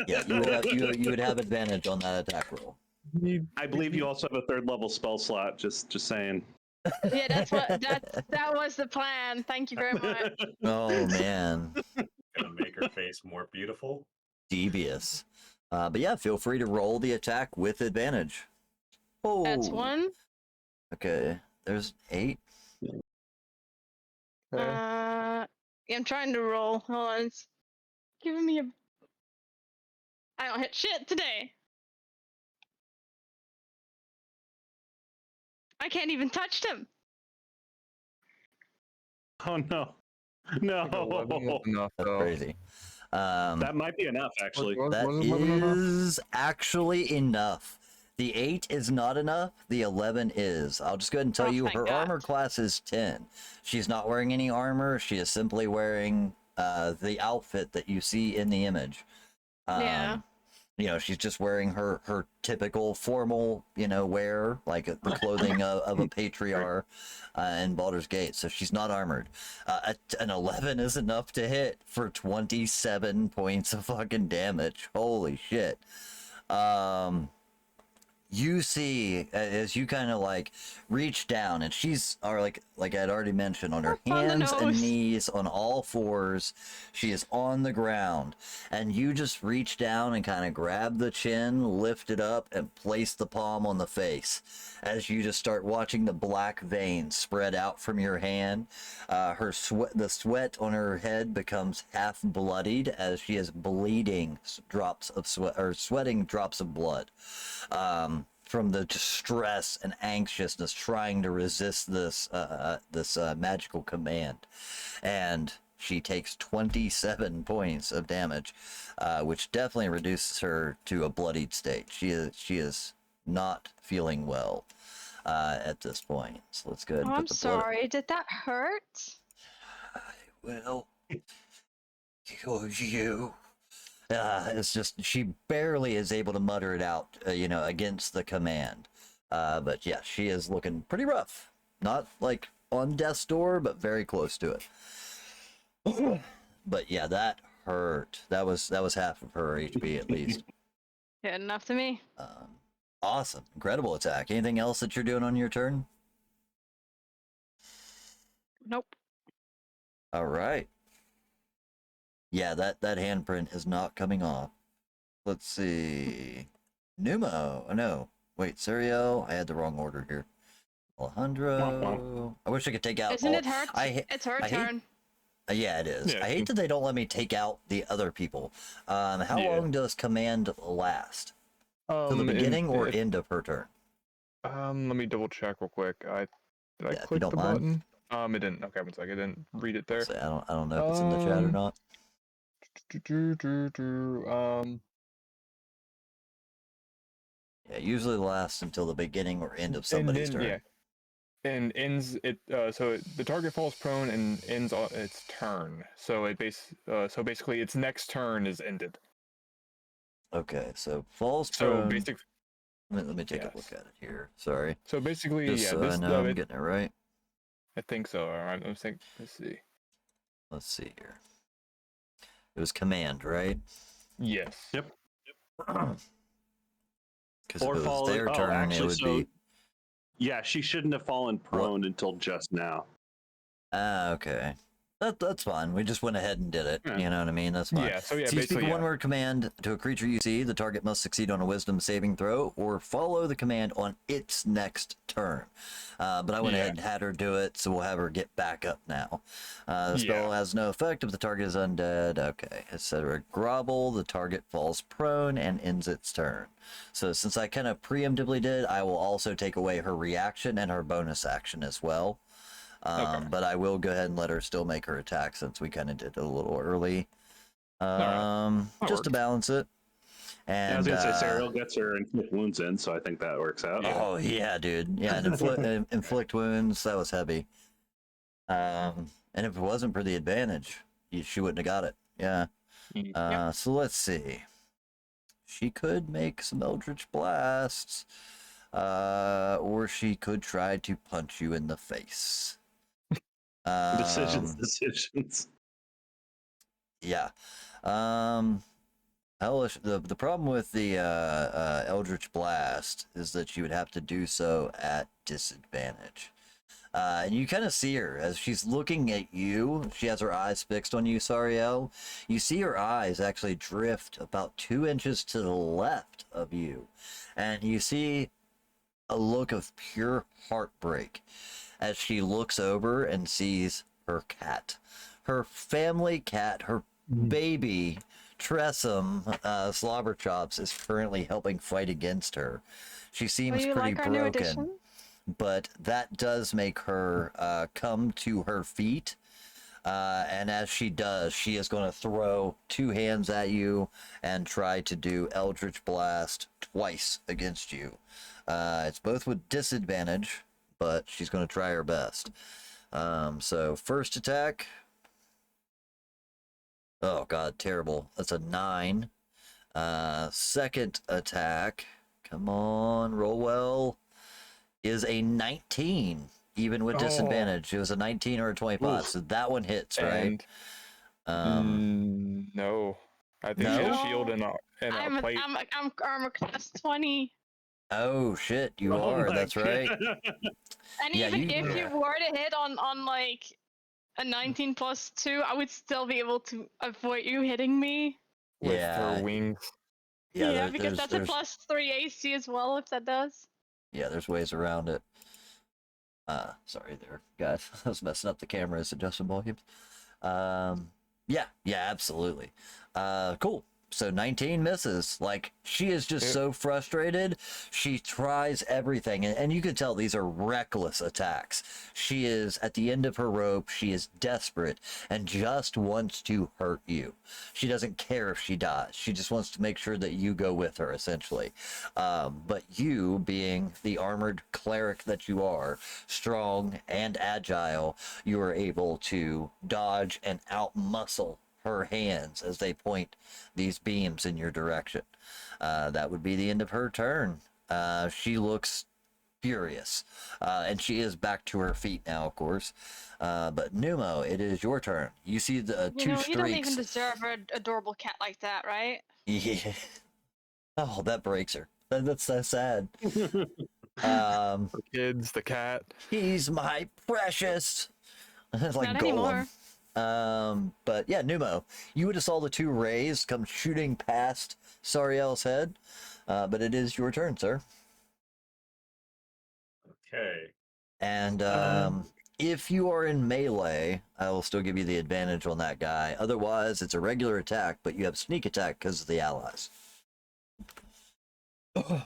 Speaker 1: Yeah, you would have advantage on that attack roll.
Speaker 3: I believe you also have a third level spell slot. Just saying.
Speaker 4: Yeah, that was the plan. Thank you very much.
Speaker 1: Oh man,
Speaker 5: Gonna make her face more beautiful.
Speaker 1: devious. But yeah, feel free to roll the attack with advantage. Oh,
Speaker 4: That's one.
Speaker 1: Okay, there's 8.
Speaker 4: Yeah, I'm trying to roll. Hold on, it's giving me a. I don't hit shit today. I can't even touch them.
Speaker 3: Oh no, no.
Speaker 2: Enough,
Speaker 1: That's
Speaker 2: though.
Speaker 1: crazy.
Speaker 3: That might be enough, actually.
Speaker 1: That
Speaker 2: Wasn't 11 enough?
Speaker 1: is actually enough. The 8 is not enough. The 11 is. I'll just go ahead and tell
Speaker 4: Oh,
Speaker 1: you
Speaker 4: thank
Speaker 1: her
Speaker 4: God.
Speaker 1: armor class is 10. She's not wearing any armor. She is simply wearing the outfit that you see in the image.
Speaker 4: Yeah.
Speaker 1: You know, she's just wearing her typical formal, wear, like the clothing of a patriarch in Baldur's Gate. So she's not armored. An 11 is enough to hit for 27 points of fucking damage. Holy shit. You see, as you kind of like reach down, and she's like I had already mentioned, on her
Speaker 4: On the
Speaker 1: hands and
Speaker 4: nose.
Speaker 1: knees, on all fours, she is on the ground, and you just reach down and kind of grab the chin, lift it up, and place the palm on the face. As you just start watching the black veins spread out from your hand, the sweat on her head becomes half bloodied as she is bleeding drops of sweat, or sweating drops of blood. From the stress and anxiousness trying to resist this magical command, and she takes 27 points of damage, which definitely reduces her to a bloodied state. She is not feeling well. at this point. So let's go ahead and
Speaker 4: Oh,
Speaker 1: put
Speaker 4: I'm
Speaker 1: the blood.
Speaker 4: sorry. Did that hurt?
Speaker 1: I will kill you. It's just she barely is able to mutter it out, against the command. But yeah, she is looking pretty rough. Not like on death's door, but very close to it. But yeah, that hurt. That was half of her HP at least.
Speaker 4: Good enough to me.
Speaker 1: Awesome, incredible attack. Anything else that you're doing on your turn?
Speaker 4: Nope.
Speaker 1: All right. Yeah, that handprint is not coming off. Let's see. Numo. Oh, no. Wait, Suriel. I had the wrong order here. Alejandro. I wish I could take out.
Speaker 4: Isn't it her? It's her
Speaker 1: I hate-
Speaker 4: turn.
Speaker 1: Yeah, it is.
Speaker 2: Yeah.
Speaker 1: I hate that they don't let me take out the other people. How
Speaker 2: Yeah.
Speaker 1: long does command last? To the
Speaker 2: In-
Speaker 1: beginning or
Speaker 2: if-
Speaker 1: end of her turn?
Speaker 2: Let me double check real quick. Did I
Speaker 1: Yeah, if you
Speaker 2: click
Speaker 1: don't
Speaker 2: the
Speaker 1: mind.
Speaker 2: button? It didn't. Okay, one second. I didn't read it there.
Speaker 1: So I don't know if it's in the chat or
Speaker 2: Um,
Speaker 1: not. Yeah, usually lasts until the beginning or end of somebody's turn.
Speaker 2: Yeah, and ends it. So the target falls prone and ends on its turn. So so basically, its next turn is ended.
Speaker 1: Okay, so falls
Speaker 2: So
Speaker 1: prone.
Speaker 2: basic.
Speaker 1: Let me take a look at it here. Sorry.
Speaker 2: So basically,
Speaker 1: Just
Speaker 2: yeah.
Speaker 1: so
Speaker 2: This
Speaker 1: I know I'm getting it right.
Speaker 2: I think so. All right. Let's see.
Speaker 1: Let's see here. It was command, right?
Speaker 2: Yes.
Speaker 3: Yep.
Speaker 1: Because if
Speaker 3: Or
Speaker 1: it was
Speaker 3: fall.
Speaker 1: their turn, it
Speaker 3: actually,
Speaker 1: would
Speaker 3: so
Speaker 1: be.
Speaker 3: yeah, she shouldn't have fallen prone until just now.
Speaker 1: Okay. That's fine. We just went ahead and did it.
Speaker 3: Yeah.
Speaker 1: You know what I mean? That's fine.
Speaker 2: Yeah. So yeah.
Speaker 1: So you speak a
Speaker 2: basically,
Speaker 1: one-word command to a creature you see. The target must succeed on a Wisdom saving throw or follow the command on its next turn. But I went ahead and had her do it, so we'll have her get back up now. The spell has no effect if the target is undead. Okay, etc. Grovel. The target falls prone and ends its turn. So since I kind of preemptively did, I will also take away her reaction and her bonus action as well. But I will go ahead and let her still make her attack since we kind of did it a little early. Just to balance it. And
Speaker 3: I was gonna say Sariel gets her inflict wounds in, so I think that works out.
Speaker 1: oh yeah, dude. Yeah, and inflict wounds, that was heavy. And if it wasn't for the advantage, she wouldn't have got it. Yeah. So let's see. She could make some Eldritch Blasts. Or she could try to punch you in the face.
Speaker 3: Decisions.
Speaker 1: Yeah. Hellish. The problem with the Eldritch Blast is that you would have to do so at disadvantage. And you kind of see her as she's looking at you. She has her eyes fixed on you, Sariel. You see her eyes actually drift about 2 inches to the left of you. And you see a look of pure heartbreak as she looks over and sees her cat. Her family cat, her baby, Tressum, Slobberchops, is currently helping fight against her. She seems
Speaker 4: you
Speaker 1: pretty
Speaker 4: like our new
Speaker 1: broken,
Speaker 4: addition?
Speaker 1: but that does make her come to her feet. And as she does, she is going to throw 2 hands at you and try to do Eldritch Blast twice against you. It's both with disadvantage, but she's going to try her best. So first attack. Oh god, terrible. That's a 9. Second attack. Come on, roll well. Is a 19, even with disadvantage. It was a 19 or a 25, so that one hits, right?
Speaker 2: No. I think she
Speaker 1: No?
Speaker 2: has shield and a plate.
Speaker 4: I'm armor class 20.
Speaker 1: Oh shit, you
Speaker 3: Oh
Speaker 1: are.
Speaker 3: my
Speaker 1: That's right.
Speaker 3: God.
Speaker 4: And
Speaker 1: Yeah,
Speaker 4: even
Speaker 1: you-
Speaker 4: if you were to hit on like a 19 plus 2, I would still be able to avoid you hitting me.
Speaker 2: With
Speaker 1: Yeah.
Speaker 2: her wings.
Speaker 1: Yeah,
Speaker 4: Because that's a plus 3 AC as well, if that does.
Speaker 1: Yeah, there's ways around it. Sorry there, guys. I was messing up the cameras, adjusting volumes. Yeah, absolutely. Cool. So 19 misses. Like, she is just so frustrated. She tries everything. And you can tell these are reckless attacks. She is at the end of her rope. She is desperate and just wants to hurt you. She doesn't care if she dies. She just wants to make sure that you go with her, essentially. But you, being the armored cleric that you are, strong and agile, you are able to dodge and outmuscle her hands as they point these beams in your direction. That would be the end of her turn. She looks furious, and she is back to her feet now, of course. But Numo, it is your turn. You see the two streaks.
Speaker 4: You don't even deserve an adorable cat like that, right?
Speaker 1: Yeah. Oh, that breaks her. That's so sad.
Speaker 2: The kids, the cat.
Speaker 1: He's my precious. Like
Speaker 4: Not anymore.
Speaker 1: But yeah, Numo, you would have saw the two rays come shooting past Sariel's head, but it is your turn, sir.
Speaker 5: Okay.
Speaker 1: And if you are in melee, I will still give you the advantage on that guy. Otherwise, it's a regular attack, but you have sneak attack because of the allies.
Speaker 5: Okay.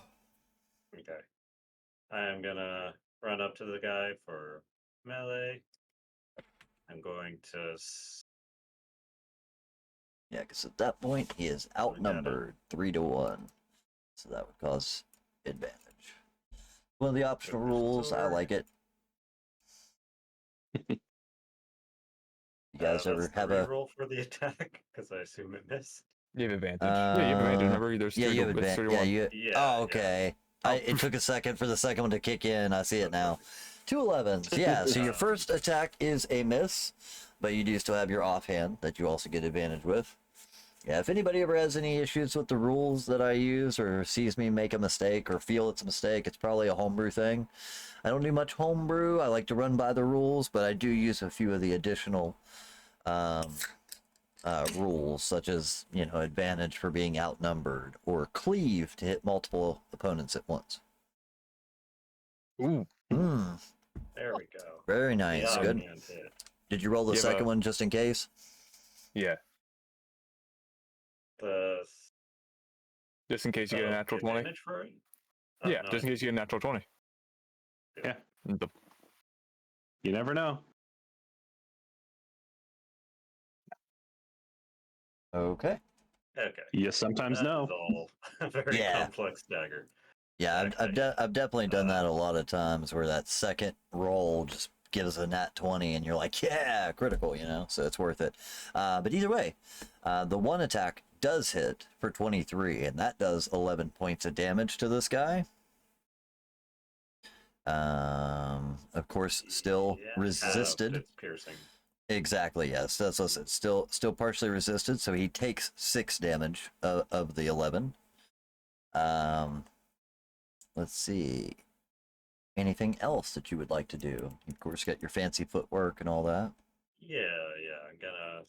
Speaker 5: I am gonna run up to the guy for melee. I'm going to.
Speaker 1: Yeah, because at that point, he is outnumbered 3-1. So that would cause advantage. One of the optional rules, I like it. You guys ever have a
Speaker 5: roll for the attack? Because I assume it missed.
Speaker 2: You have advantage. Yeah, you have advantage. Remember, there's
Speaker 1: yeah,
Speaker 2: three
Speaker 1: you have
Speaker 2: to, it's
Speaker 1: advantage.
Speaker 2: 3 to
Speaker 1: Yeah,
Speaker 2: 1.
Speaker 1: you.
Speaker 5: Yeah,
Speaker 1: Oh, okay. It took a second for the second one to kick in. I see it now. 2 11s. Yeah, so your first attack is a miss, but you do still have your offhand that you also get advantage with. Yeah, if anybody ever has any issues with the rules that I use or sees me make a mistake or feel it's a mistake, it's probably a homebrew thing. I don't do much homebrew. I like to run by the rules, but I do use a few of the additional rules, such as, advantage for being outnumbered or cleave to hit multiple opponents at once.
Speaker 2: Ooh.
Speaker 5: There we go.
Speaker 1: Very nice.
Speaker 5: The
Speaker 1: Good.
Speaker 5: offhand hit.
Speaker 1: Did you roll the second one just in case?
Speaker 2: Yeah. Just in case you get a natural 20.
Speaker 5: Advantage for it?
Speaker 2: Yeah,
Speaker 5: no,
Speaker 2: just in case you get a natural 20.
Speaker 3: Yeah. You never know.
Speaker 1: Okay.
Speaker 5: Okay.
Speaker 3: You sometimes
Speaker 5: That
Speaker 3: know.
Speaker 5: is all a very
Speaker 1: Yeah.
Speaker 5: complex dagger.
Speaker 1: Yeah, I've definitely done that a lot of times where that second roll just gives a nat 20 and you're like, yeah, critical, so it's worth it. But either way, the one attack does hit for 23, and that does 11 points of damage to this guy. Of course, still resisted.
Speaker 5: It's piercing.
Speaker 1: Exactly, yes. That's what I said. Still partially resisted, so he takes 6 damage of the 11. Let's see. Anything else that you would like to do? You, of course, got your fancy footwork and all that.
Speaker 5: Yeah. I'm gonna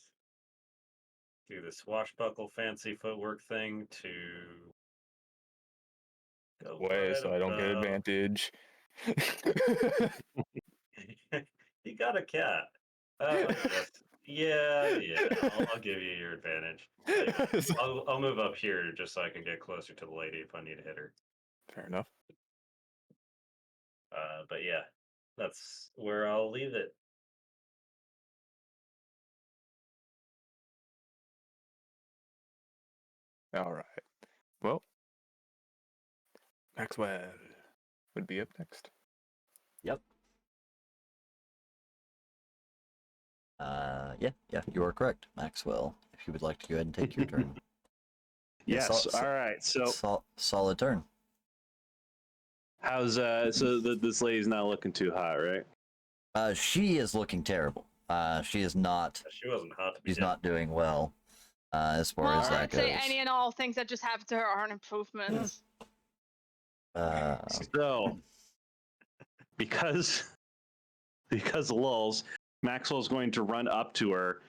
Speaker 5: do the swashbuckle fancy footwork thing to go
Speaker 2: Way,
Speaker 5: right
Speaker 2: so I don't get
Speaker 5: above.
Speaker 2: advantage.
Speaker 5: You got a cat. Yes. Yeah. I'll give you your advantage. I'll move up here just so I can get closer to the lady if I need to hit her.
Speaker 2: Fair enough.
Speaker 5: But yeah, that's where I'll leave it.
Speaker 2: All right. Well, Maxwell would be up next.
Speaker 1: Yep. Yeah, you are correct, Maxwell. If you would like to go ahead and take your turn.
Speaker 3: Yes. All right. So
Speaker 1: solid turn.
Speaker 3: how's this lady's not looking too hot, right?
Speaker 1: She is looking terrible. She is not.
Speaker 5: She wasn't hot to begin.
Speaker 1: She's not doing well. As far as that
Speaker 4: I'd
Speaker 1: goes.
Speaker 4: say any and all things that just happened to her aren't improvements.
Speaker 3: So because lulz, Maxwell's going to run up to her,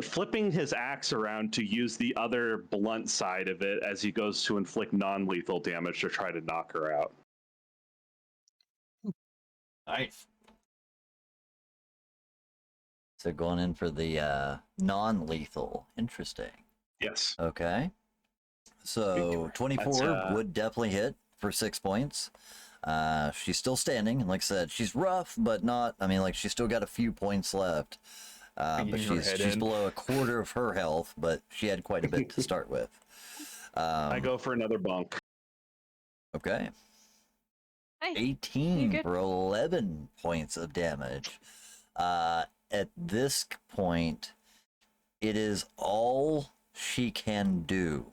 Speaker 3: flipping his axe around to use the other blunt side of it as he goes to inflict non-lethal damage to try to knock her out.
Speaker 1: Nice. So going in for the non-lethal. Interesting.
Speaker 3: Yes.
Speaker 1: Okay. So 24 would definitely hit for 6 points. She's still standing, and like I said, she's rough, but not. I mean, like she's still got a few points left. But
Speaker 2: Beating her head
Speaker 1: she's
Speaker 2: in.
Speaker 1: below a quarter of her health, but she had quite a bit to start with.
Speaker 6: I go for another bunk.
Speaker 1: Okay.
Speaker 4: Hey,
Speaker 1: 18
Speaker 4: good?
Speaker 1: for 11 points of damage. At this point, it is all she can do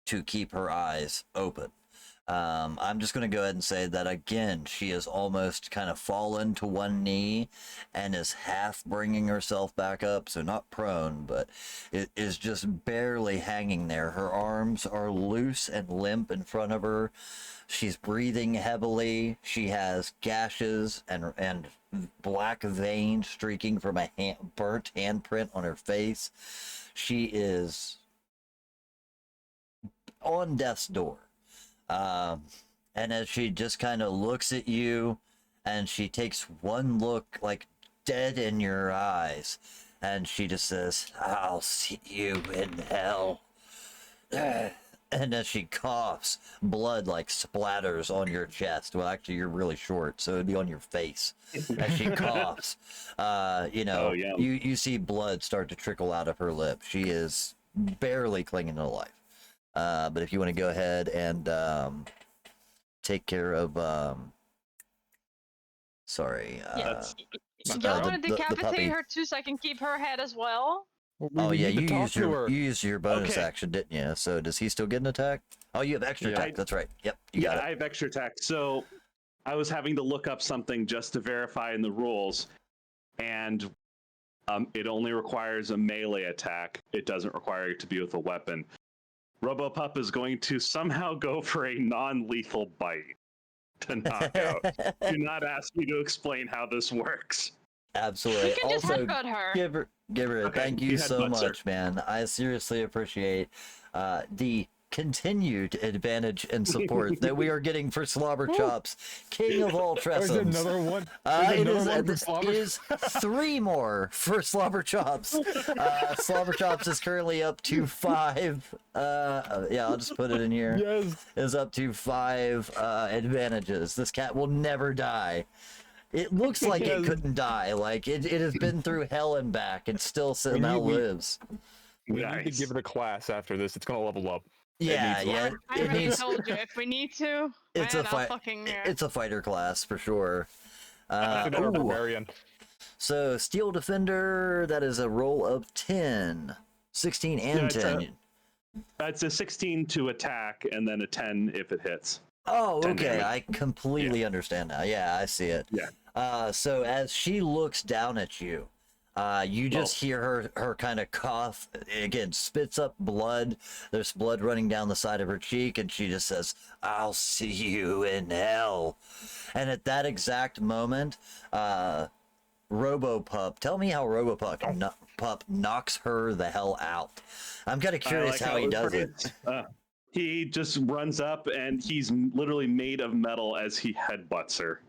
Speaker 1: to keep her eyes open. I'm just going to go ahead and say that again, she has almost kind of fallen to one knee and is half bringing herself back up. So not prone, but it is just barely hanging there. Her arms are loose and limp in front of her. She's breathing heavily. She has gashes and black veins streaking from a burnt handprint on her face. She is on death's door. And as she just kind of looks at you and she takes one look like dead in your eyes and she just says, "I'll see you in hell." And as she coughs, blood like splatters on your chest. Well, actually, you're really short, so it'd be on your face. As she coughs, you see blood start to trickle out of her lip. She is barely clinging to life. But if you want to go ahead and take care of,
Speaker 4: y'all want to decapitate her too, so I can keep her head as well?
Speaker 2: We
Speaker 1: yeah,
Speaker 2: need to talk to her.
Speaker 1: you used your bonus
Speaker 6: Okay.
Speaker 1: action, didn't you? So does he still get an attack? Oh, you have extra
Speaker 2: Yeah.
Speaker 1: attack. That's right. Yep, you got
Speaker 6: I
Speaker 1: it.
Speaker 6: have extra attack. So I was having to look up something just to verify in the rules, and it only requires a melee attack. It doesn't require it to be with a weapon. RoboPup is going to somehow go for a non-lethal bite to knock out. Do not ask me to explain how this works.
Speaker 1: Absolutely.
Speaker 4: You can just
Speaker 1: Also,
Speaker 4: headbutt her.
Speaker 1: give her.
Speaker 6: Okay,
Speaker 1: Thank you
Speaker 6: you
Speaker 1: so
Speaker 6: headbutts her.
Speaker 1: much, man. I seriously appreciate the continued advantage and support that we are getting for Slobber Chops, king of all
Speaker 2: There's
Speaker 1: Tressums.
Speaker 2: another one.
Speaker 1: It
Speaker 2: There's
Speaker 1: is,
Speaker 2: another one for
Speaker 1: it
Speaker 2: Slobber.
Speaker 1: is 3 more for Slobber Chops. Slobber Chops is currently up to 5. Yeah, I'll just put it in here.
Speaker 2: Yes.
Speaker 1: Is up to 5 advantages. This cat will never die. It looks like it
Speaker 2: Yes.
Speaker 1: couldn't die. Like it has been through hell and back and still somehow
Speaker 2: we-
Speaker 1: lives.
Speaker 2: We need to
Speaker 6: Nice.
Speaker 2: give it a class after this. It's gonna level up.
Speaker 1: Yeah,
Speaker 2: needs
Speaker 1: yeah.
Speaker 4: I
Speaker 1: It
Speaker 4: already
Speaker 1: needs.
Speaker 4: told you, if we need to,
Speaker 1: It's
Speaker 4: man,
Speaker 1: a
Speaker 4: I'll
Speaker 1: fight.
Speaker 4: fucking...
Speaker 1: It's a fighter class for sure.
Speaker 2: Another
Speaker 1: Ooh.
Speaker 2: barbarian.
Speaker 1: So Steel Defender, that is a roll of 10, 16, and
Speaker 6: Yeah, it's
Speaker 1: 10.
Speaker 6: It's a 16 to attack, and then a 10 if it hits.
Speaker 1: Oh,
Speaker 6: 10
Speaker 1: okay.
Speaker 6: damage.
Speaker 1: I completely understand now. Yeah, I see it.
Speaker 6: Yeah.
Speaker 1: So as she looks down at you, you just hear her kind of cough. Again, spits up blood. There's blood running down the side of her cheek, and she just says, "I'll see you in hell." And at that exact moment, RoboPup, tell me how RoboPup knocks her the hell out. I'm kind of curious how he does it.
Speaker 6: He just runs up, and he's literally made of metal as he headbutts her.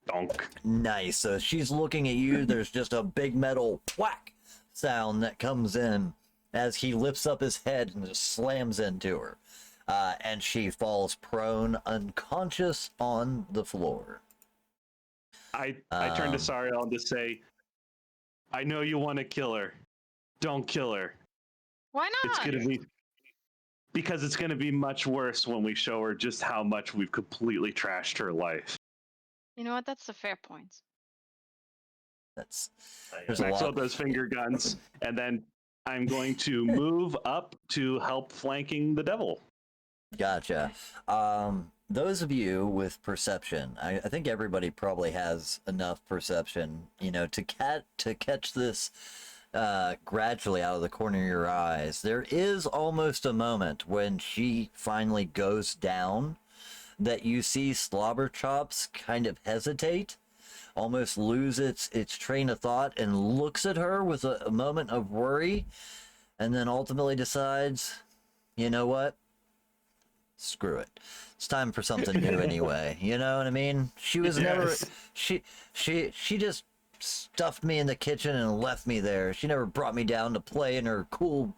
Speaker 6: Donk.
Speaker 1: Nice. So she's looking at you. There's just a big metal whack sound that comes in as he lifts up his head and just slams into her. And she falls prone, unconscious on the floor.
Speaker 6: I turn to Sariel and just say, "I know you want to kill her. Don't kill her.
Speaker 4: Why
Speaker 6: It's
Speaker 4: not?
Speaker 6: gonna be because it's gonna be much worse when we show her just how much we've completely trashed her life."
Speaker 4: You know what? That's a fair point.
Speaker 1: There's a
Speaker 6: Maxwell
Speaker 1: lot.
Speaker 6: does finger guns, and then I'm going to move up to help flanking the devil.
Speaker 1: Gotcha. Those of you with perception, I think everybody probably has enough perception, to catch this gradually out of the corner of your eyes. There is almost a moment when she finally goes down that you see Slobber Chops kind of hesitate, almost lose its train of thought, and looks at her with a moment of worry, and then ultimately decides, you know what? Screw it. It's time for something new anyway. You know what I mean? She was never she just stuffed me in the kitchen and left me there. She never brought me down to play in her cool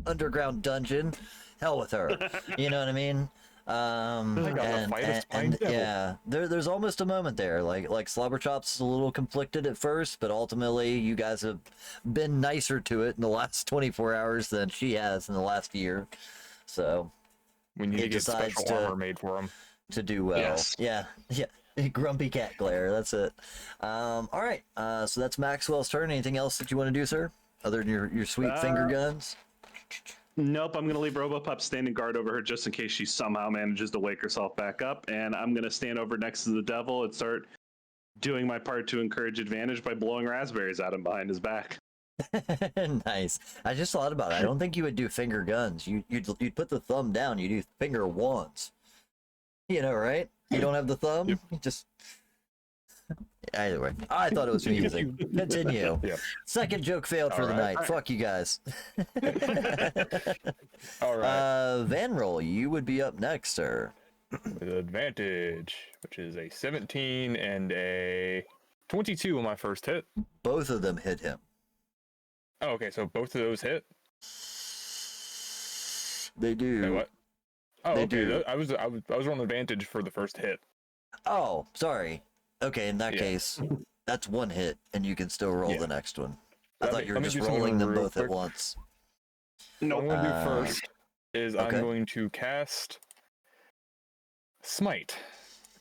Speaker 1: underground dungeon. hell with her. You know what I mean?
Speaker 2: I gotta fight a spine devil.
Speaker 1: yeah, there's almost a moment there. Like Slobberchops is a little conflicted at first, but ultimately you guys have been nicer to it in the last 24 hours than she has in the last year. So
Speaker 2: We need
Speaker 1: it
Speaker 2: to get
Speaker 1: decides
Speaker 2: special armor made for him.
Speaker 1: to do well.
Speaker 3: Yes.
Speaker 1: Yeah. Grumpy cat glare. That's it. All right. So that's Maxwell's turn. Anything else that you want to do, sir? Other than your sweet finger guns?
Speaker 3: Nope, I'm going to leave Robopup standing guard over her just in case she somehow manages to wake herself back up. And I'm going to stand over next to the devil and start doing my part to encourage advantage by blowing raspberries at him behind his back.
Speaker 1: Nice. I just thought about it. I don't think you would do finger guns. You'd put the thumb down. You do finger wands. You know, right? You don't have the thumb.
Speaker 2: Yep.
Speaker 1: You just. Either way, I thought it was amusing. Continue.
Speaker 2: Yeah.
Speaker 1: Second joke failed for the
Speaker 2: Alright.
Speaker 1: night. Fuck you guys.
Speaker 2: All right.
Speaker 1: Van Roll, you would be up next, sir.
Speaker 2: With advantage, which is a 17 and a 22 on my first hit.
Speaker 1: Both of them hit him.
Speaker 2: Oh, okay, so both of those hit.
Speaker 1: They do.
Speaker 2: Wait, what? Oh,
Speaker 1: They
Speaker 2: okay.
Speaker 1: do.
Speaker 2: I was on advantage for the first hit.
Speaker 1: Oh, sorry. Okay, in that
Speaker 2: Yeah.
Speaker 1: case, that's one hit, and you can still roll
Speaker 2: Yeah.
Speaker 1: the next one. I
Speaker 2: Let
Speaker 1: thought
Speaker 2: me-
Speaker 1: you were
Speaker 2: let me
Speaker 1: just
Speaker 2: do something
Speaker 1: rolling them
Speaker 2: real
Speaker 1: both at
Speaker 2: quick.
Speaker 1: once.
Speaker 2: What I'm going to do
Speaker 1: Uh,
Speaker 2: first is
Speaker 1: okay.
Speaker 2: I'm going to cast Smite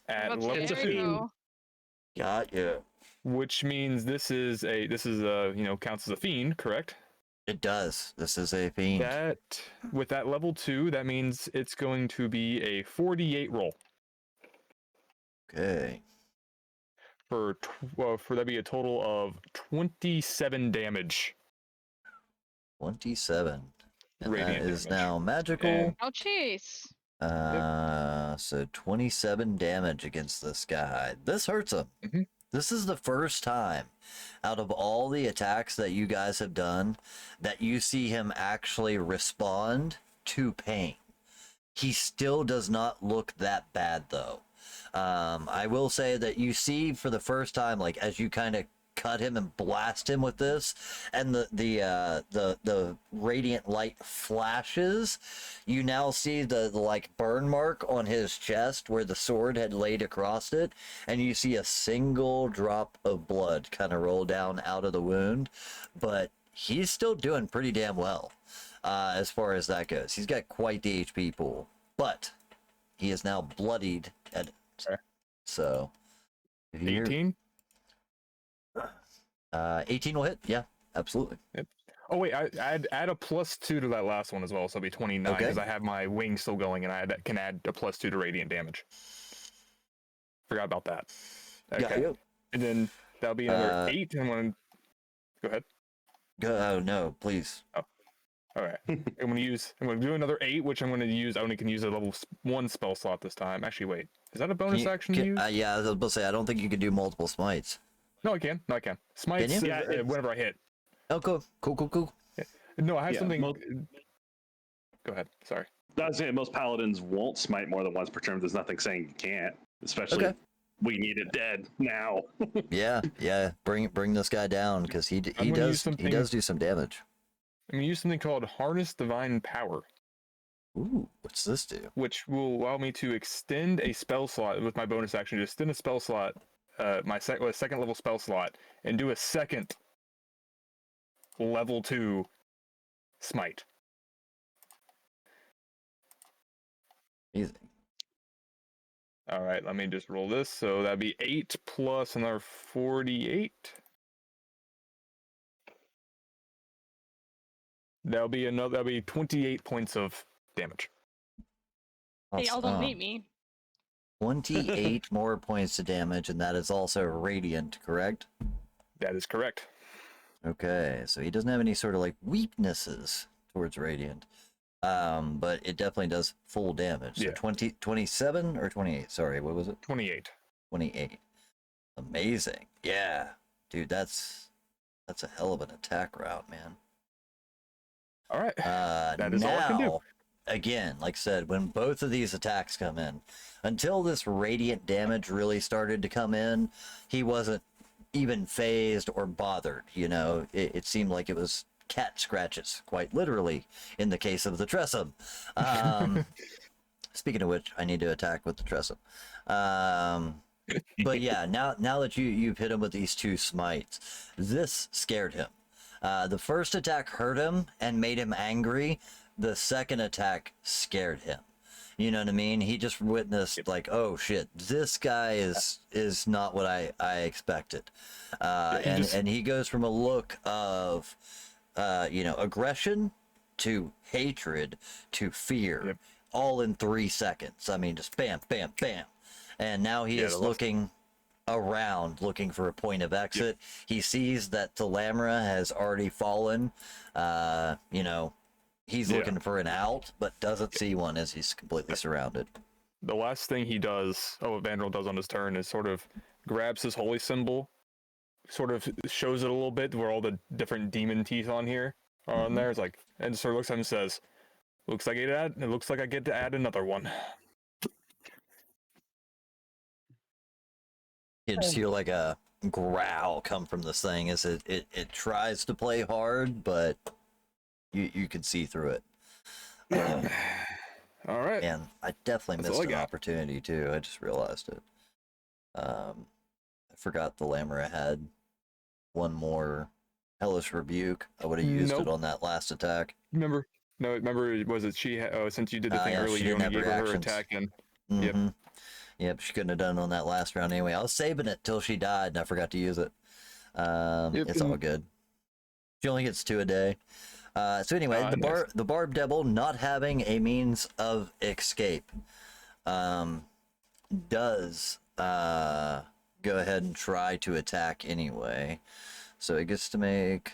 Speaker 2: at
Speaker 4: Let's
Speaker 2: level
Speaker 3: It's a
Speaker 4: there you
Speaker 3: fiend.
Speaker 4: go.
Speaker 1: Got you.
Speaker 2: which means this is counts as a fiend, correct?
Speaker 1: It does. This is a fiend.
Speaker 2: That with that level 2, that means it's going to be a 48 roll
Speaker 1: Okay.
Speaker 2: for that'd be a total of 27 damage.
Speaker 1: 27. And
Speaker 2: Radiant
Speaker 1: that is
Speaker 2: damage.
Speaker 1: now magical.
Speaker 2: And-
Speaker 4: Oh, jeez.
Speaker 1: So 27 damage against this guy. This hurts him.
Speaker 2: Mhm.
Speaker 1: This is the first time out of all the attacks that you guys have done that you see him actually respond to pain. He still does not look that bad though. I will say that you see for the first time, like as you kind of cut him and blast him with this, and the radiant light flashes, you now see the like burn mark on his chest where the sword had laid across it, and you see a single drop of blood kind of roll down out of the wound, but he's still doing pretty damn well as far as that goes. He's got quite the HP pool, but he is now bloodied at
Speaker 2: Okay.
Speaker 1: so if you hear-
Speaker 2: 18.
Speaker 1: 18 will hit. Yeah, absolutely.
Speaker 2: Oh wait, I add a +2 to that last one as well, so it'll be 29
Speaker 1: Okay.
Speaker 2: because I have my wing still going, and I can add a +2 to radiant damage. Forgot about that.
Speaker 1: Got
Speaker 2: Okay,
Speaker 1: you.
Speaker 2: and then that'll be another 8. And when go ahead.
Speaker 1: Oh no, please.
Speaker 2: All right, I'm gonna do another 8, which I'm gonna use. I only can use a level 1 spell slot this time. Actually, wait, is that a bonus action to use?
Speaker 1: Yeah, I was about to say I don't think you could do multiple smites.
Speaker 2: No, I can. Smites
Speaker 1: you?
Speaker 3: Yeah, it's-
Speaker 2: whenever I hit.
Speaker 1: Oh, cool.
Speaker 2: No, I have
Speaker 3: Yeah,
Speaker 2: something.
Speaker 3: mo-
Speaker 2: Go ahead. Sorry.
Speaker 3: I was saying most paladins won't smite more than once per turn. There's nothing saying you can't, especially
Speaker 1: Okay.
Speaker 3: we need it dead now.
Speaker 1: Yeah. Bring this guy down because he
Speaker 2: I'm gonna use
Speaker 1: does
Speaker 2: something-
Speaker 1: do some damage.
Speaker 2: I'm gonna use something called Harness Divine Power,
Speaker 1: Ooh, what's this do?
Speaker 2: which will allow me to extend a spell slot with my bonus action. To extend a spell slot, my second level spell slot, and do a second level 2 smite.
Speaker 1: Amazing.
Speaker 2: All right, let me just roll this. So that'd be 8 plus another 48. That'll be 28 points of damage.
Speaker 4: They all don't
Speaker 1: Awesome.
Speaker 4: meet me.
Speaker 1: 28 more points of damage, and that is also radiant, correct?
Speaker 2: That is correct.
Speaker 1: Okay, so he doesn't have any sort of like weaknesses towards radiant. But it definitely does full damage. So
Speaker 2: Yeah.
Speaker 1: 27 or 28? Sorry, what was it?
Speaker 2: 28.
Speaker 1: 28. Amazing. Yeah. Dude, that's a hell of an attack route, man.
Speaker 2: All right.
Speaker 1: That
Speaker 2: is
Speaker 1: now,
Speaker 2: all I can do.
Speaker 1: Again, like I said, when both of these attacks come in, until this radiant damage really started to come in, he wasn't even phased or bothered. You know, it seemed like it was cat scratches, quite literally, in the case of the Tressum. Speaking of which, I need to attack with the Tressum. But yeah, now that you've hit him with these 2 smites, this scared him. The first attack hurt him and made him angry. The second attack scared him. You know what I mean? He just witnessed like, oh shit, this guy is not what I expected. And he goes from a look of aggression to hatred to fear, all in 3 seconds. I mean, just bam, bam, bam. And now he is looking around, looking for a point of exit. He sees that Talamra has already fallen. He's looking for an out, but doesn't see one as he's completely surrounded.
Speaker 2: The last thing he does, Vandal does on his turn, is sort of grabs his holy symbol, sort of shows it a little bit where all the different demon teeth on here are on there. It's like, and sort of looks at him and says, it looks like I get to add another one.
Speaker 1: You just hear like a growl come from this thing as it tries to play hard, but you can see through it.
Speaker 2: All right.
Speaker 1: And I definitely missed an opportunity too. I just realized it. I forgot the Lamera had one more hellish rebuke. I would have used it on that last attack.
Speaker 2: Remember, was it she? Since you did the thing earlier, you only gave her attack and.
Speaker 1: Yep, she couldn't have done it on that last round anyway. I was saving it till she died, and I forgot to use it. It's all good. She only gets 2 a day. So anyway, the Barb Devil, not having a means of escape, does go ahead and try to attack anyway. So it gets to make...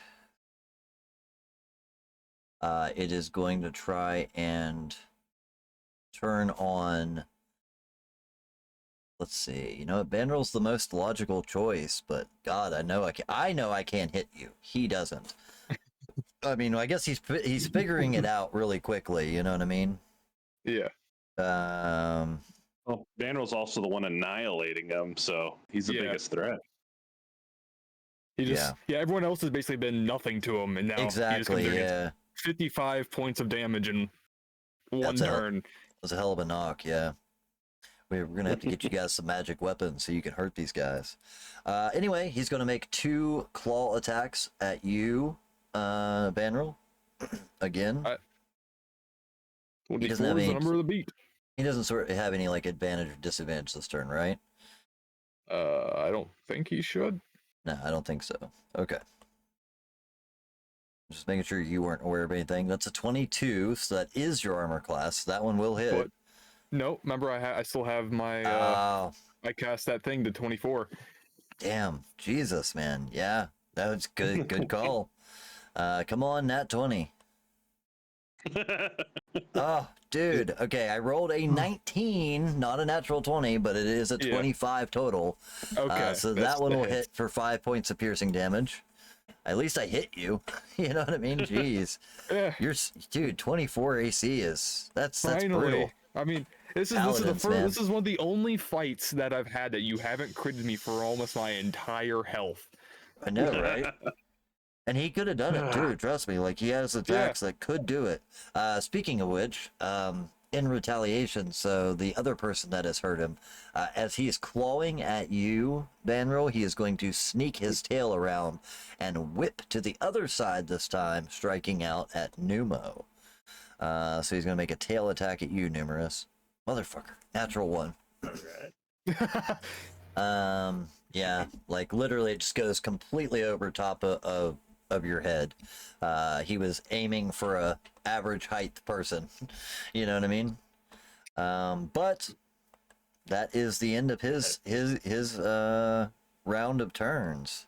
Speaker 1: it is going to try and turn on... Let's see. You know, Banrel's the most logical choice, but God, I know I can't hit you. He doesn't. I mean, I guess he's figuring it out really quickly. You know what I mean?
Speaker 2: Yeah.
Speaker 6: Well, Vandal's also the one annihilating him, so he's the biggest threat.
Speaker 2: He just everyone else has basically been nothing to him, and now
Speaker 1: exactly.
Speaker 2: He just 55 points of damage in one turn.
Speaker 1: That's a hell of a knock. Yeah. We're gonna have to get you guys some magic weapons so you can hurt these guys. Anyway, he's gonna make 2 claw attacks at you, Banrel. Again.
Speaker 2: He doesn't have any. The number of the beat.
Speaker 1: He doesn't sort of have any like advantage or disadvantage this turn, right?
Speaker 2: I don't think he should.
Speaker 1: No, I don't think so. Okay. Just making sure you weren't aware of anything. That's a 22, so that is your armor class. That one will hit.
Speaker 2: But, no, remember I still have my. I cast that thing to 24.
Speaker 1: Damn, Jesus, man. Yeah, that was good. Good call. Come on, nat 20. Oh, dude. Okay, I rolled a 19, not a natural 20, but it is a 25 total.
Speaker 2: Okay.
Speaker 1: So that one will hit for 5 points of piercing damage. At least I hit you. You know what I mean? Jeez. Dude, 24 AC that's brutal.
Speaker 2: I mean, this is one of the only fights that I've had that you haven't critted me for almost my entire health.
Speaker 1: I know, right? And he could have done it too, trust me. Like, he has attacks that could do it. Speaking of which, in retaliation, so the other person that has hurt him, as he is clawing at you, Banrel, he is going to sneak his tail around and whip to the other side this time, striking out at Numo. So he's going to make a tail attack at you, Numerous. Motherfucker. Natural 1. Yeah, like literally it just goes completely over top of your head. He was aiming for a average height person. You know what I mean? But that is the end of his round of turns.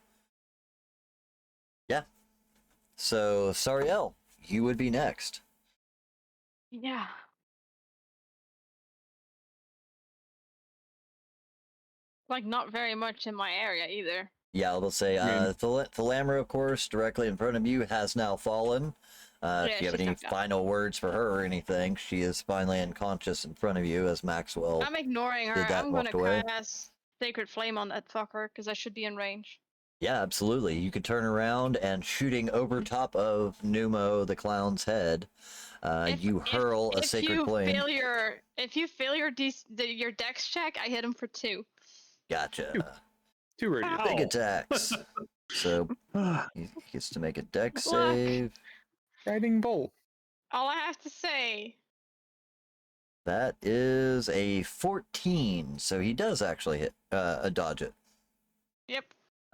Speaker 1: Yeah. So Sariel, you would be next.
Speaker 4: Yeah. Like, not very much in my area either.
Speaker 1: Yeah, I'll say, Thalamra, of course, directly in front of you, has now fallen. If you have any final words for her or anything, she is finally unconscious in front of you as Maxwell.
Speaker 4: I'm ignoring her. I'm going to cast Sacred Flame on that fucker, because I should be in range.
Speaker 1: Yeah, absolutely. You could turn around and shooting over top of Numo the clown's head, you hurl a sacred plane.
Speaker 4: If you fail your dex check, I hit him for 2.
Speaker 1: Gotcha.
Speaker 2: Two radius.
Speaker 1: Big
Speaker 3: Ow.
Speaker 1: attacks. So he gets to make a dex
Speaker 4: Look.
Speaker 1: save.
Speaker 2: Guiding bolt.
Speaker 4: All I have to say.
Speaker 1: That is a 14, so he does actually hit dodge it.
Speaker 4: Yep.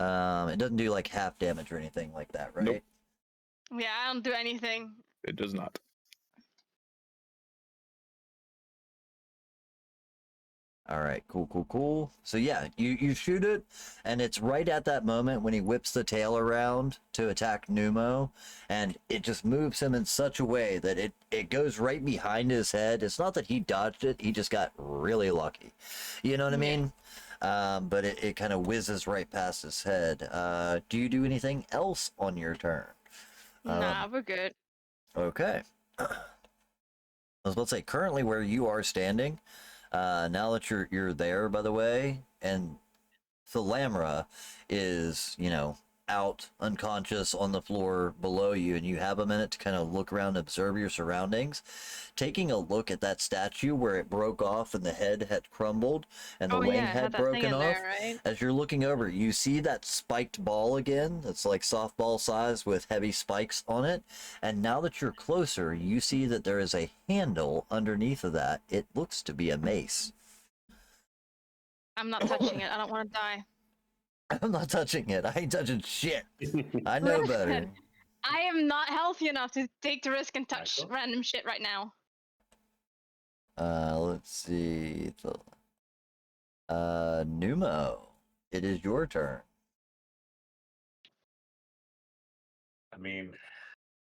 Speaker 1: It doesn't do like half damage or anything like that, right?
Speaker 2: Nope.
Speaker 4: Yeah, I don't do anything.
Speaker 2: It does not.
Speaker 1: All right, cool. So yeah, you shoot it, and it's right at that moment when he whips the tail around to attack Numo, and it just moves him in such a way that it goes right behind his head. It's not that he dodged it; he just got really lucky. You know what I mean? But it kind of whizzes right past his head. Do you do anything else on your turn?
Speaker 4: Nah, we're good.
Speaker 1: Okay. I was about to say, currently where you are standing, now that you're there, by the way, and Thalamra is, out unconscious on the floor below you, and you have a minute to kind of look around and observe your surroundings. Taking a look at that statue where it broke off and the head had crumbled and the wing
Speaker 4: yeah,
Speaker 1: had
Speaker 4: had that thing
Speaker 1: broken
Speaker 4: in
Speaker 1: off.
Speaker 4: there, right?
Speaker 1: As you're looking over, you see that spiked ball again. It's like softball size with heavy spikes on it. And now that you're closer, you see that there is a handle underneath of that. It looks to be a mace.
Speaker 4: I'm not touching it. I don't want to die.
Speaker 1: I'm not touching it. I ain't touching shit. I know better.
Speaker 4: Listen, I am not healthy enough to take the risk and touch
Speaker 5: Michael?
Speaker 4: random shit right now.
Speaker 1: Let's see. Numo, it is your turn.
Speaker 5: I mean,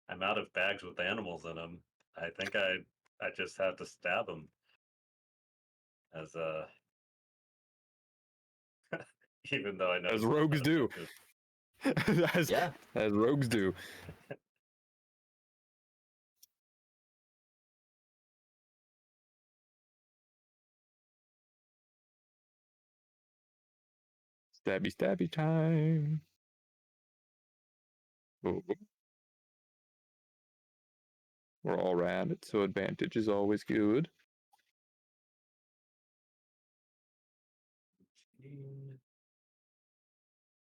Speaker 5: I'm out of bags with animals in them. I think I just have to stab him. As even though I know
Speaker 2: As
Speaker 5: it's not
Speaker 2: rogues
Speaker 5: gonna
Speaker 2: do.
Speaker 5: focus.
Speaker 2: As rogues do. Stabby time. Oh. We're all around it, so advantage is always good.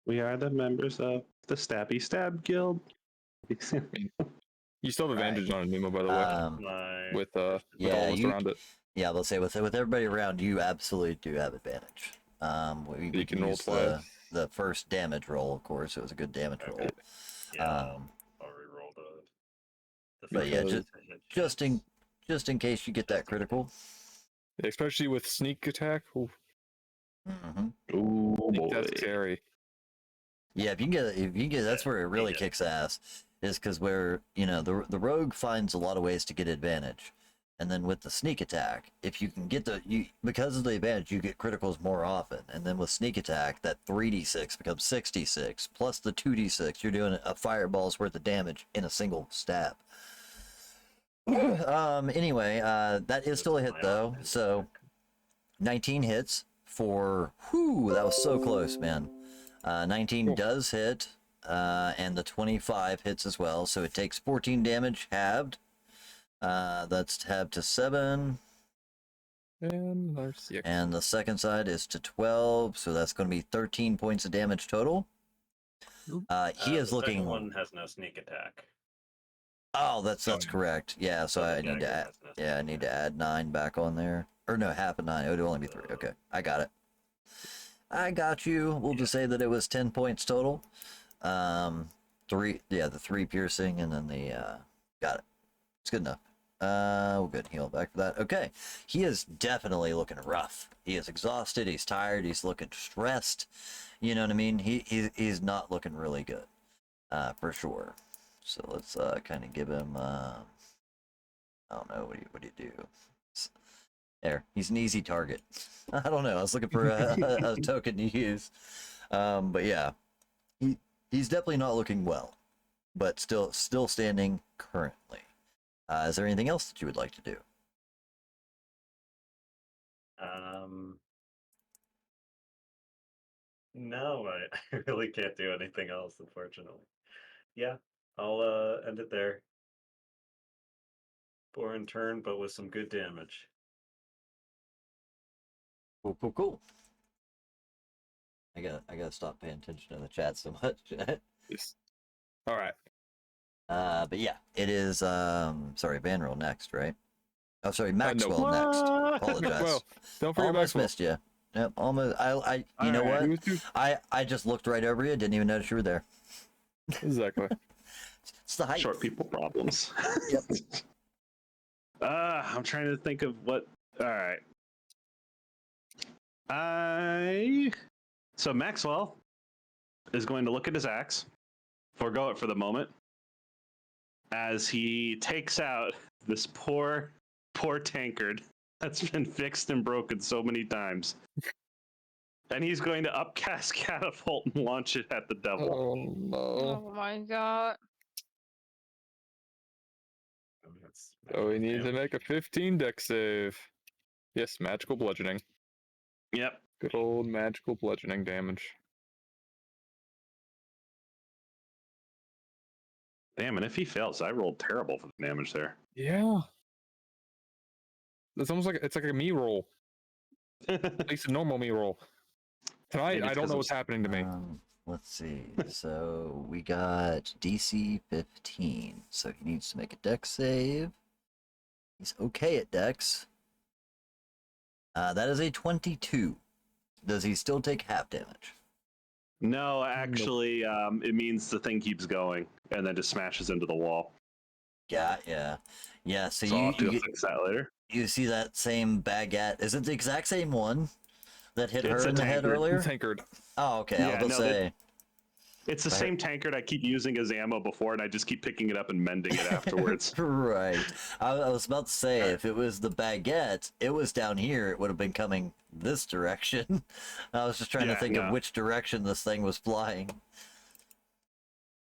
Speaker 6: We are the members of the Stabby Stab Guild.
Speaker 2: You still have advantage on a Nemo, by the way,
Speaker 5: My
Speaker 2: with all
Speaker 1: yeah,
Speaker 2: of us around it.
Speaker 1: Yeah, let's say with everybody around, you absolutely do have advantage. We
Speaker 2: You can
Speaker 1: can
Speaker 2: roll
Speaker 1: use
Speaker 2: twice.
Speaker 1: the first damage roll, of course. It was a good damage roll.
Speaker 5: Okay. Yeah,
Speaker 1: Um,
Speaker 5: already rolled the
Speaker 1: but yeah,
Speaker 5: first
Speaker 1: just in case you get that
Speaker 5: Just in
Speaker 1: critical.
Speaker 2: Especially with sneak attack. Ooh,
Speaker 1: Mm-hmm.
Speaker 6: Ooh, boy.
Speaker 2: that's scary.
Speaker 1: Yeah, if you can get, that's where it really
Speaker 5: Yeah.
Speaker 1: kicks ass. Is because where the rogue finds a lot of ways to get advantage, and then with the sneak attack, if you can get because of the advantage, you get criticals more often, and then with sneak attack, that 3d6 becomes 6d6 plus the 2d6. You're doing a fireball's worth of damage in a single stab. Anyway, that is still a hit though. So 19 hits for that was so close, man. 19
Speaker 2: Cool.
Speaker 1: does hit, and the 25 hits as well. So it takes 14 damage halved. That's halved to 7.
Speaker 2: And there's 6.
Speaker 1: And the second side is to 12. So that's going to be 13 points of damage total. He is
Speaker 5: the
Speaker 1: looking.
Speaker 5: second one has no sneak attack.
Speaker 1: Oh, that's correct. Yeah, so I
Speaker 5: the
Speaker 1: need to
Speaker 5: dagger
Speaker 1: add.
Speaker 5: has no
Speaker 1: Yeah, I
Speaker 5: sneak
Speaker 1: need to
Speaker 5: attack.
Speaker 1: add 9 back on there. Or no, half a 9. It would only be 3. Okay, I got it. I got you. We'll just say that it was 10 points total. 3, the 3 piercing, and then the got it. It's good enough. We're good. Heal back for that. Okay, he is definitely looking rough. He is exhausted. He's tired. He's looking stressed. You know what I mean? He's not looking really good, for sure. So let's kind of give him. I don't know. What do you do? There, he's an easy target. I don't know. I was looking for a token to use. But yeah, he's definitely not looking well, but still standing currently. Is there anything else that you would like to do?
Speaker 5: No, I really can't do anything else, unfortunately. Yeah, I'll end it there. Boring turn, but with some good damage.
Speaker 1: Cool, cool, cool. I gotta stop paying attention to the chat so much.
Speaker 2: Yes. All right.
Speaker 1: But yeah, it is sorry, Vanroll next, right? Oh, sorry,
Speaker 2: No.
Speaker 1: Maxwell next. Apologize.
Speaker 2: Well, don't forget
Speaker 1: Almost
Speaker 2: Maxwell.
Speaker 1: missed you. Yep, almost. You
Speaker 3: All
Speaker 1: know
Speaker 3: right.
Speaker 1: what? I just looked right over you. Didn't even notice you were there.
Speaker 2: Exactly.
Speaker 1: It's the height.
Speaker 6: Short people problems.
Speaker 1: Yep.
Speaker 6: I'm trying to think of what. All right. So Maxwell is going to look at his axe, forego it for the moment, as he takes out this poor tankard that's been fixed and broken so many times. And he's going to upcast catapult and launch it at the devil.
Speaker 2: Oh no.
Speaker 4: Oh my god.
Speaker 5: That's
Speaker 2: So we need to
Speaker 5: damage.
Speaker 2: make a 15 dex save. Yes, magical bludgeoning.
Speaker 6: Yep.
Speaker 2: Good old magical bludgeoning damage.
Speaker 6: Damn, and if he fails, I rolled terrible for the damage there.
Speaker 2: Yeah. It's almost like it's like a me roll. At least a normal me roll. Tonight,
Speaker 6: Maybe
Speaker 2: I
Speaker 6: it's
Speaker 2: don't
Speaker 6: 'cause
Speaker 2: know
Speaker 6: of-
Speaker 2: what's happening to me.
Speaker 1: Let's see. So we got DC 15. So he needs to make a dex save. He's okay at dex. That is a 22. Does he still take half damage?
Speaker 6: No, actually, it means the thing keeps going and then just smashes into the wall.
Speaker 1: Yeah. So,
Speaker 6: So I'll
Speaker 1: you
Speaker 6: have to
Speaker 1: you,
Speaker 6: go
Speaker 1: get,
Speaker 6: fix that later.
Speaker 1: you see that same baguette? Is it the exact same one that hit
Speaker 6: It's
Speaker 1: her
Speaker 6: a
Speaker 1: in the head
Speaker 6: tankard.
Speaker 1: earlier?
Speaker 2: Tankard.
Speaker 1: Oh, okay. I
Speaker 6: Yeah,
Speaker 1: was
Speaker 6: no,
Speaker 1: gonna say.
Speaker 6: It's the
Speaker 1: Right.
Speaker 6: same tankard I keep using as ammo before, and I just keep picking it up and mending it afterwards.
Speaker 1: Right. I was about to say, if it was the baguette, it was down here, it would have been coming this direction. I was just trying to
Speaker 6: Yeah,
Speaker 1: think of
Speaker 6: no.
Speaker 1: which direction this thing was flying.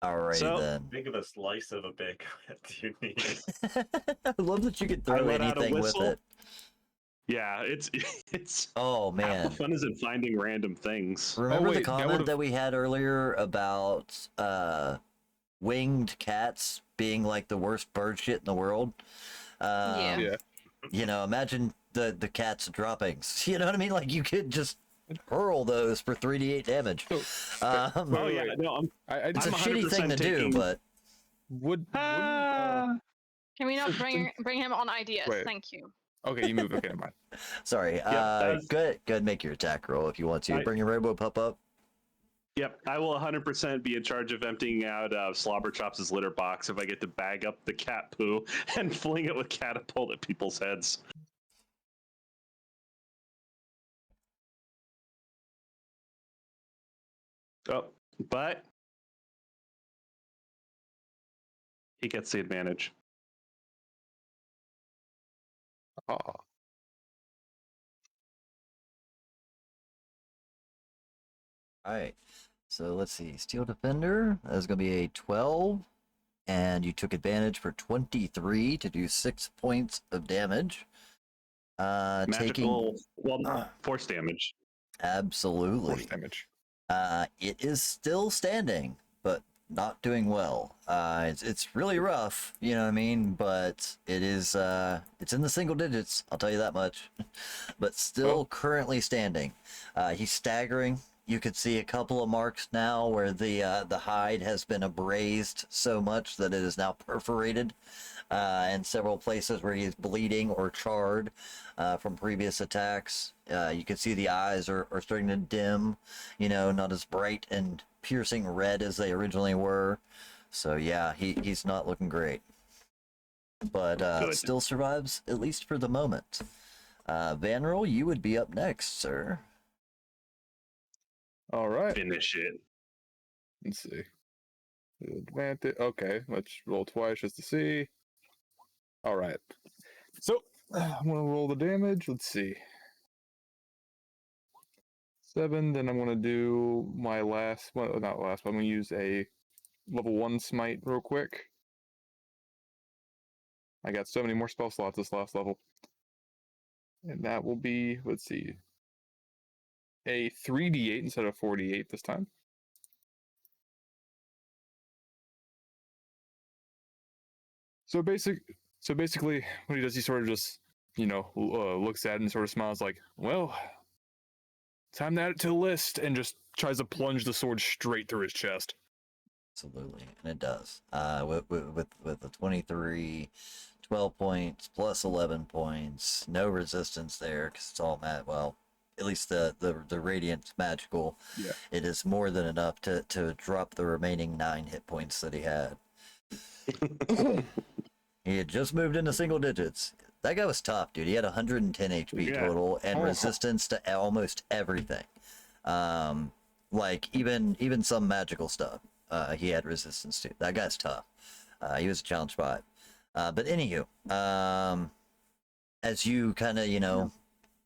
Speaker 1: Alrighty
Speaker 6: So-
Speaker 1: then.
Speaker 5: Big of a slice of a bacon do you need?
Speaker 1: I love that you can
Speaker 6: I
Speaker 1: throw
Speaker 6: let out a
Speaker 1: anything with
Speaker 6: whistle.
Speaker 1: it.
Speaker 6: Yeah, it's
Speaker 1: Oh
Speaker 6: half
Speaker 1: man.
Speaker 6: the fun is in finding random things.
Speaker 1: Remember the
Speaker 2: wait, that
Speaker 1: comment
Speaker 2: would've-
Speaker 1: that we had earlier about winged cats being like the worst bird shit in the world?
Speaker 4: Yeah.
Speaker 2: Yeah.
Speaker 1: You know, imagine the cat's droppings. You know what I mean? Like you could just hurl those for 3d8 damage.
Speaker 2: So,
Speaker 6: Oh yeah,
Speaker 2: wait.
Speaker 6: no,
Speaker 1: It's
Speaker 6: I'm
Speaker 1: a shitty thing to
Speaker 6: 100%
Speaker 1: do,
Speaker 6: taking-
Speaker 1: but
Speaker 2: wouldn't
Speaker 4: Can we not
Speaker 2: So
Speaker 4: bring him on ideas?
Speaker 2: Wait.
Speaker 4: Thank you.
Speaker 2: okay, you move. Okay, never mind.
Speaker 1: sorry.
Speaker 6: thanks.
Speaker 1: Go ahead, make your attack roll if you want to.
Speaker 6: I-
Speaker 1: Bring your rainbow pup up.
Speaker 6: Yep, I will 100% be in charge of emptying out Slobber Chops' litter box if I get to bag up the cat poo and fling it with catapult at people's heads. Oh, but he gets the advantage.
Speaker 2: Oh,
Speaker 1: All right. So let's see. Steel Defender. That's going to be a 12. And you took advantage for 23 to do 6 points of damage. Taking.
Speaker 6: Magical, well, force damage.
Speaker 1: Absolutely.
Speaker 2: force damage.
Speaker 1: It is still standing, but not doing well. It's really rough, you know what I mean? But it is it's in the single digits, I'll tell you that much. But still currently standing. He's staggering. You could see a couple of marks now where the hide has been abrased so much that it is now perforated. And several places where he's bleeding or charred from previous attacks. You can see the eyes are starting to dim, you know, not as bright and piercing red as they originally were. So yeah, he's not looking great. But
Speaker 6: Good.
Speaker 1: still survives, at least for the moment. Vanroll, you would be up next, sir.
Speaker 2: All right.
Speaker 6: Finish it.
Speaker 2: Let's see. Advantage. Okay, let's roll twice just to see. All right. So I'm gonna roll the damage. Let's see. 7. Then I'm gonna do my last. Well, not last. But I'm gonna use a level 1 smite real quick. I got so many more spell slots this last level, and that will be. Let's see. a 3d8 instead of 4d8 this time. So basically, what he does, he sort of just, looks at it and sort of smiles like, well, time to add it to the list, and just tries to plunge the sword straight through his chest.
Speaker 1: Absolutely, and it does. With the 23, 12 points plus 11 points, no resistance there because it's all well, at least the radiant's magical.
Speaker 2: Yeah.
Speaker 1: It is more than enough to drop the remaining 9 hit points that he had. He had just moved into single digits. That guy was tough, dude. He had 110 HP total and resistance to almost everything. Like even some magical stuff. He had resistance to. That guy's tough. He was a challenge 5. But anywho, as you kind of,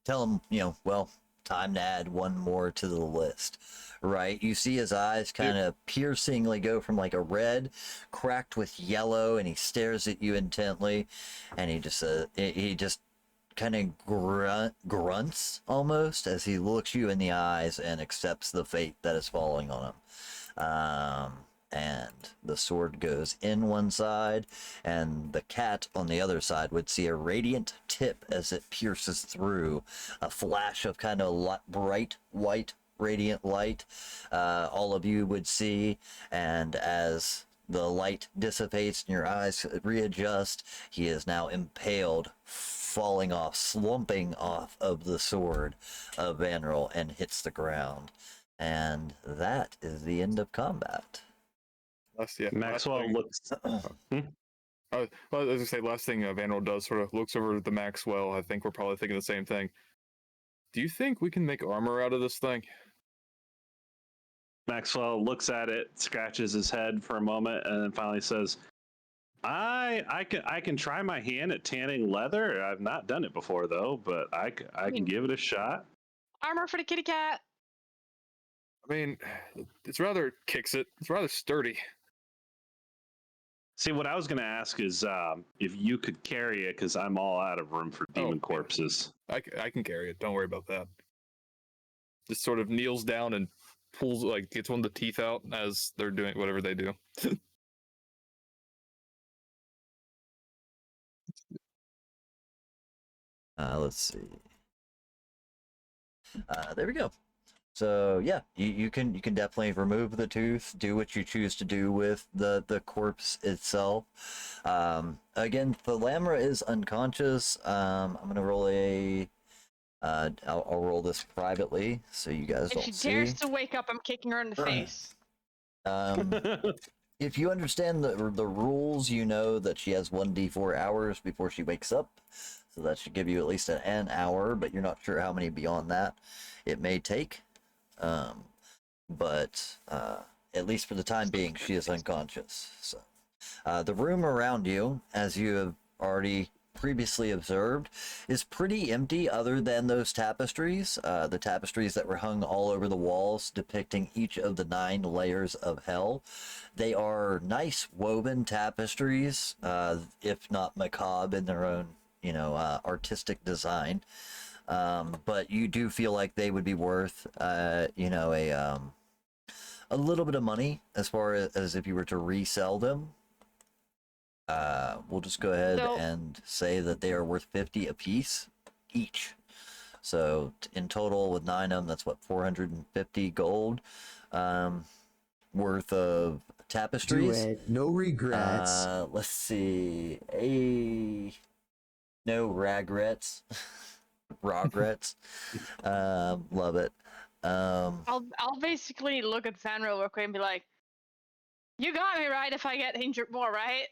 Speaker 1: tell him, well, time to add one more to the list, right? You see his eyes kind of piercingly go from like a red cracked with yellow, and he stares at you intently, and he just kind of grunts almost as he looks you in the eyes and accepts the fate that is falling on him. And the sword goes in one side, and the cat on the other side would see a radiant tip as it pierces through, a flash of kind of bright white radiant light. All of you would see, and as the light dissipates and your eyes readjust, he is now impaled, falling off, slumping off of the sword of Vanril, and hits the ground. And that is the end of combat.
Speaker 6: Maxwell looks.
Speaker 2: Well, as I say, last thing Vanril does sort of looks over the Maxwell. I think we're probably thinking the same thing. Do you think we can make armor out of this thing?
Speaker 6: Maxwell looks at it, scratches his head for a moment, and then finally says, I can try my hand at tanning leather. I've not done it before though, but I can give it a shot.
Speaker 4: Armor for the kitty cat.
Speaker 2: I mean, it's rather sturdy.
Speaker 6: See, what I was going to ask is if you could carry it, because I'm all out of room for demon corpses.
Speaker 2: I can carry it. Don't worry about that. Just sort of kneels down and pulls, gets one of the teeth out as they're doing whatever they do.
Speaker 1: Let's see. There we go. So yeah, you can definitely remove the tooth, do what you choose to do with the corpse itself. Again, Thalamra is unconscious. I'm gonna roll I'll roll this privately so you guys don't see.
Speaker 4: If she dares to wake up, I'm kicking her in the face.
Speaker 1: If you understand the rules, you know that she has 1d4 hours before she wakes up. So that should give you at least an hour, but you're not sure how many beyond that it may take. But at least for the time being, she is unconscious. So the room around you, as you have already previously observed, is pretty empty other than those tapestries. The tapestries that were hung all over the walls depicting each of the 9 layers of hell. They are nice woven tapestries, if not macabre in their own, artistic design. But you do feel like they would be worth, a little bit of money as far as if you were to resell them. We'll just go ahead and say that they are worth 50 a piece each. So in total with 9 of them, that's what, 450 gold worth of tapestries.
Speaker 8: Do it. No regrets.
Speaker 1: Let's see. No regrets. Regrets. Love it.
Speaker 4: I'll basically look at Vanril real quick and be like, "You got me right if I get injured more, right?"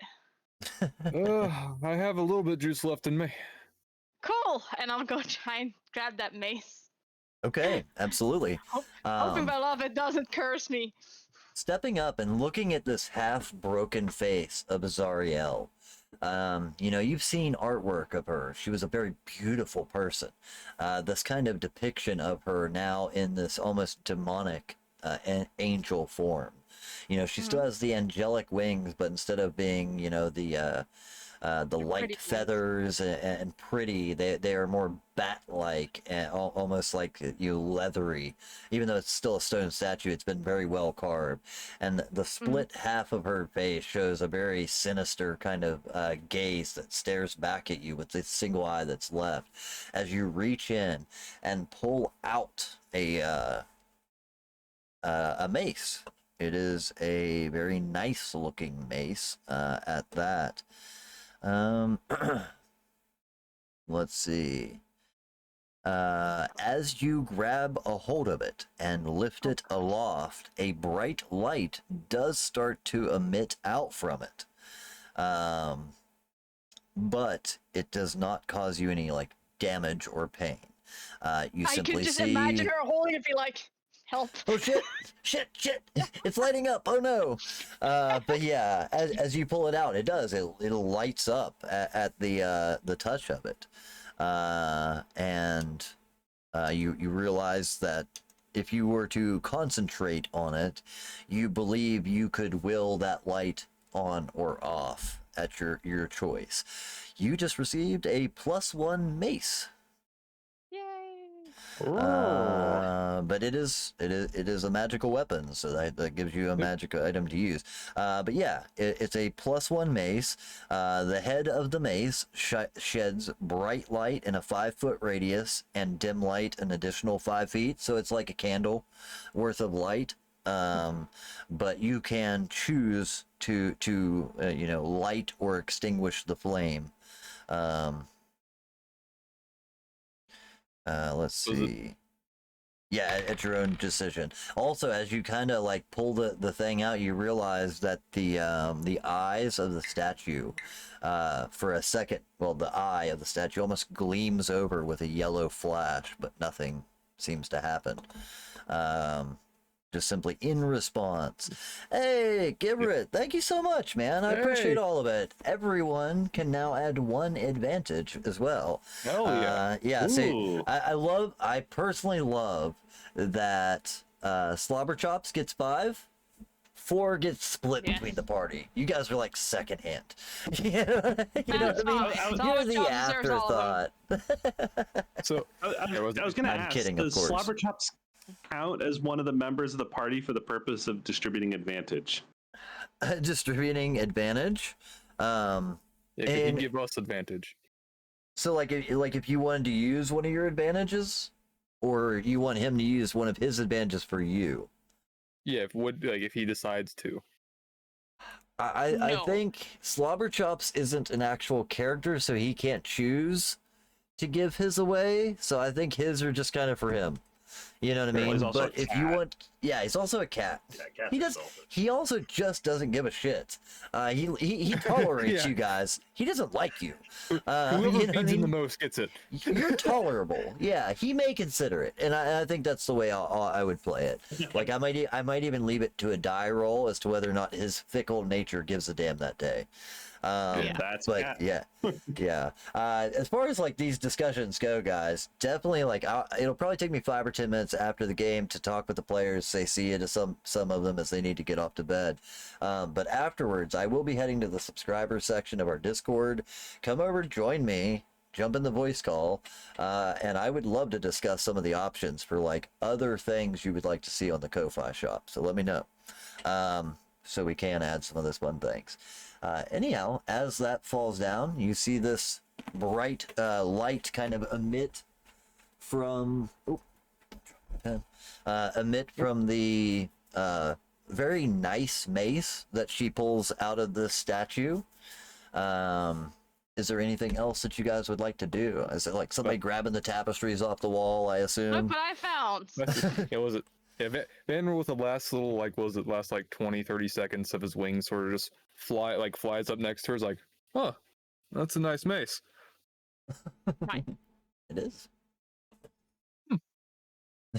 Speaker 2: I have a little bit of juice left in me.
Speaker 4: Cool. And I'll go try and grab that mace.
Speaker 1: Okay, absolutely.
Speaker 4: Hoping my love it doesn't curse me.
Speaker 1: Stepping up and looking at this half-broken face of Azariel, you've seen artwork of her. She was a very beautiful person. This kind of depiction of her now in this almost demonic angel form. She still has the angelic wings, but instead of being, the light
Speaker 4: pretty nice.
Speaker 1: feathers and pretty. They are more bat-like and almost like leathery. Even though it's still a stone statue, it's been very well carved. And the split half of her face shows a very sinister kind of gaze that stares back at you with the single eye that's left. As you reach in and pull out a mace. It is a very nice looking mace at that. Let's see. As you grab a hold of it and lift it aloft, a bright light does start to emit out from it. But it does not cause you any like damage or pain. You
Speaker 4: I
Speaker 1: simply
Speaker 4: can just
Speaker 1: see...
Speaker 4: imagine her holding it, be like, help.
Speaker 1: Oh shit! Shit! It's lighting up! Oh no! But yeah, as you pull it out, it does. It lights up at the touch of it, and you realize that if you were to concentrate on it, you believe you could will that light on or off at your choice. You just received a +1 mace. But it is a magical weapon, so that gives you a magical item to use. But yeah, it's a +1 mace. The head of the mace sheds bright light in a 5-foot radius and dim light an additional 5 feet, so it's like a candle worth of light. But you can choose to light or extinguish the flame. Let's see. Yeah, at your own decision. Also, as you kind of like pull the thing out, you realize that the eyes of the statue, for a second, well, the eye of the statue almost gleams over with a yellow flash, but nothing seems to happen. Just simply in response. Hey, Gibrit, thank you so much, man. I appreciate all of it. Everyone can now add 1 advantage as well.
Speaker 2: Hell yeah.
Speaker 1: Yeah, see, I personally love that Slobber Chops gets 5. 4 gets split between the party. You guys are like second hand. you know what I mean? You're the afterthought.
Speaker 6: So I was going to ask,
Speaker 1: kidding,
Speaker 6: does
Speaker 1: of course.
Speaker 6: Slobber Chops count as one of the members of the party for the purpose of distributing advantage?
Speaker 1: Distributing advantage?
Speaker 2: He'd give us advantage.
Speaker 1: So like if you wanted to use one of your advantages, or you want him to use one of his advantages for you?
Speaker 2: Yeah, if he decides to.
Speaker 1: I think Slobber Chops isn't an actual character, so he can't choose to give his away. So I think his are just kind of for him. You know what I mean? But if you want, he's also a cat. Yeah, he also just doesn't give a shit. He tolerates you guys. He doesn't like you.
Speaker 2: Whoever feeds him the most gets it.
Speaker 1: You're tolerable. Yeah, he may consider it, and I think that's the way I would play it. Like I might even leave it to a die roll as to whether or not his fickle nature gives a damn that day. As far as like these discussions go, guys, definitely like it'll probably take me 5 or 10 minutes after the game to talk with the players, say see you to some of them as they need to get off to bed. But afterwards, I will be heading to the subscriber section of our Discord. Come over, join me, jump in the voice call, and I would love to discuss some of the options for like other things you would like to see on the Ko-Fi shop. So let me know, so we can add some of those fun things. Anyhow, as that falls down, you see this bright light kind of emit from the very nice mace that she pulls out of the statue. Is there anything else that you guys would like to do? Is it like somebody grabbing the tapestries off the wall, I assume?
Speaker 4: Look what I found.
Speaker 2: Van with the last little, last 20, 30 seconds of his wings sort of just flies up next to her, is like, huh, that's a nice mace.
Speaker 4: Right.
Speaker 1: It is.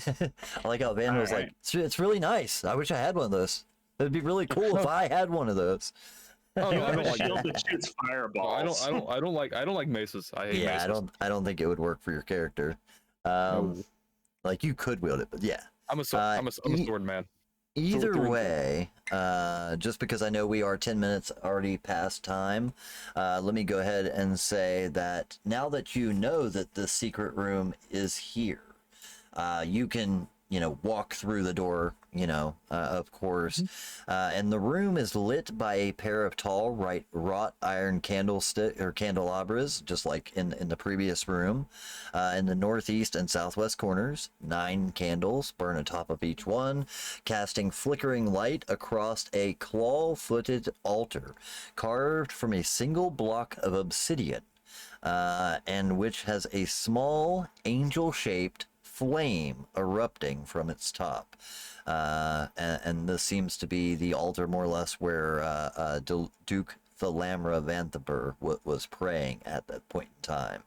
Speaker 1: I like how Van was like, it's really nice. I wish I had one of those. It'd be really cool if I had one of those.
Speaker 2: Oh, no, I don't like
Speaker 6: shield that shoots fireballs.
Speaker 2: I don't like maces. I hate maces.
Speaker 1: I don't think it would work for your character.
Speaker 2: No.
Speaker 1: Like you could wield it, but yeah.
Speaker 2: I'm a sword man.
Speaker 1: Either
Speaker 2: they're in for.
Speaker 1: way, just because I know we are 10 minutes already past time, let me go ahead and say that now that you know that the secret room is here, you can, walk through the door, of course. And the room is lit by a pair of tall, wrought iron candlestick or candelabras, just like in the previous room. In the northeast and southwest corners, 9 candles burn atop of each one, casting flickering light across a claw-footed altar carved from a single block of obsidian, and which has a small angel-shaped flame erupting from its top. And this seems to be the altar more or less where Duke Thalamra Vanthaber was praying at that point in time.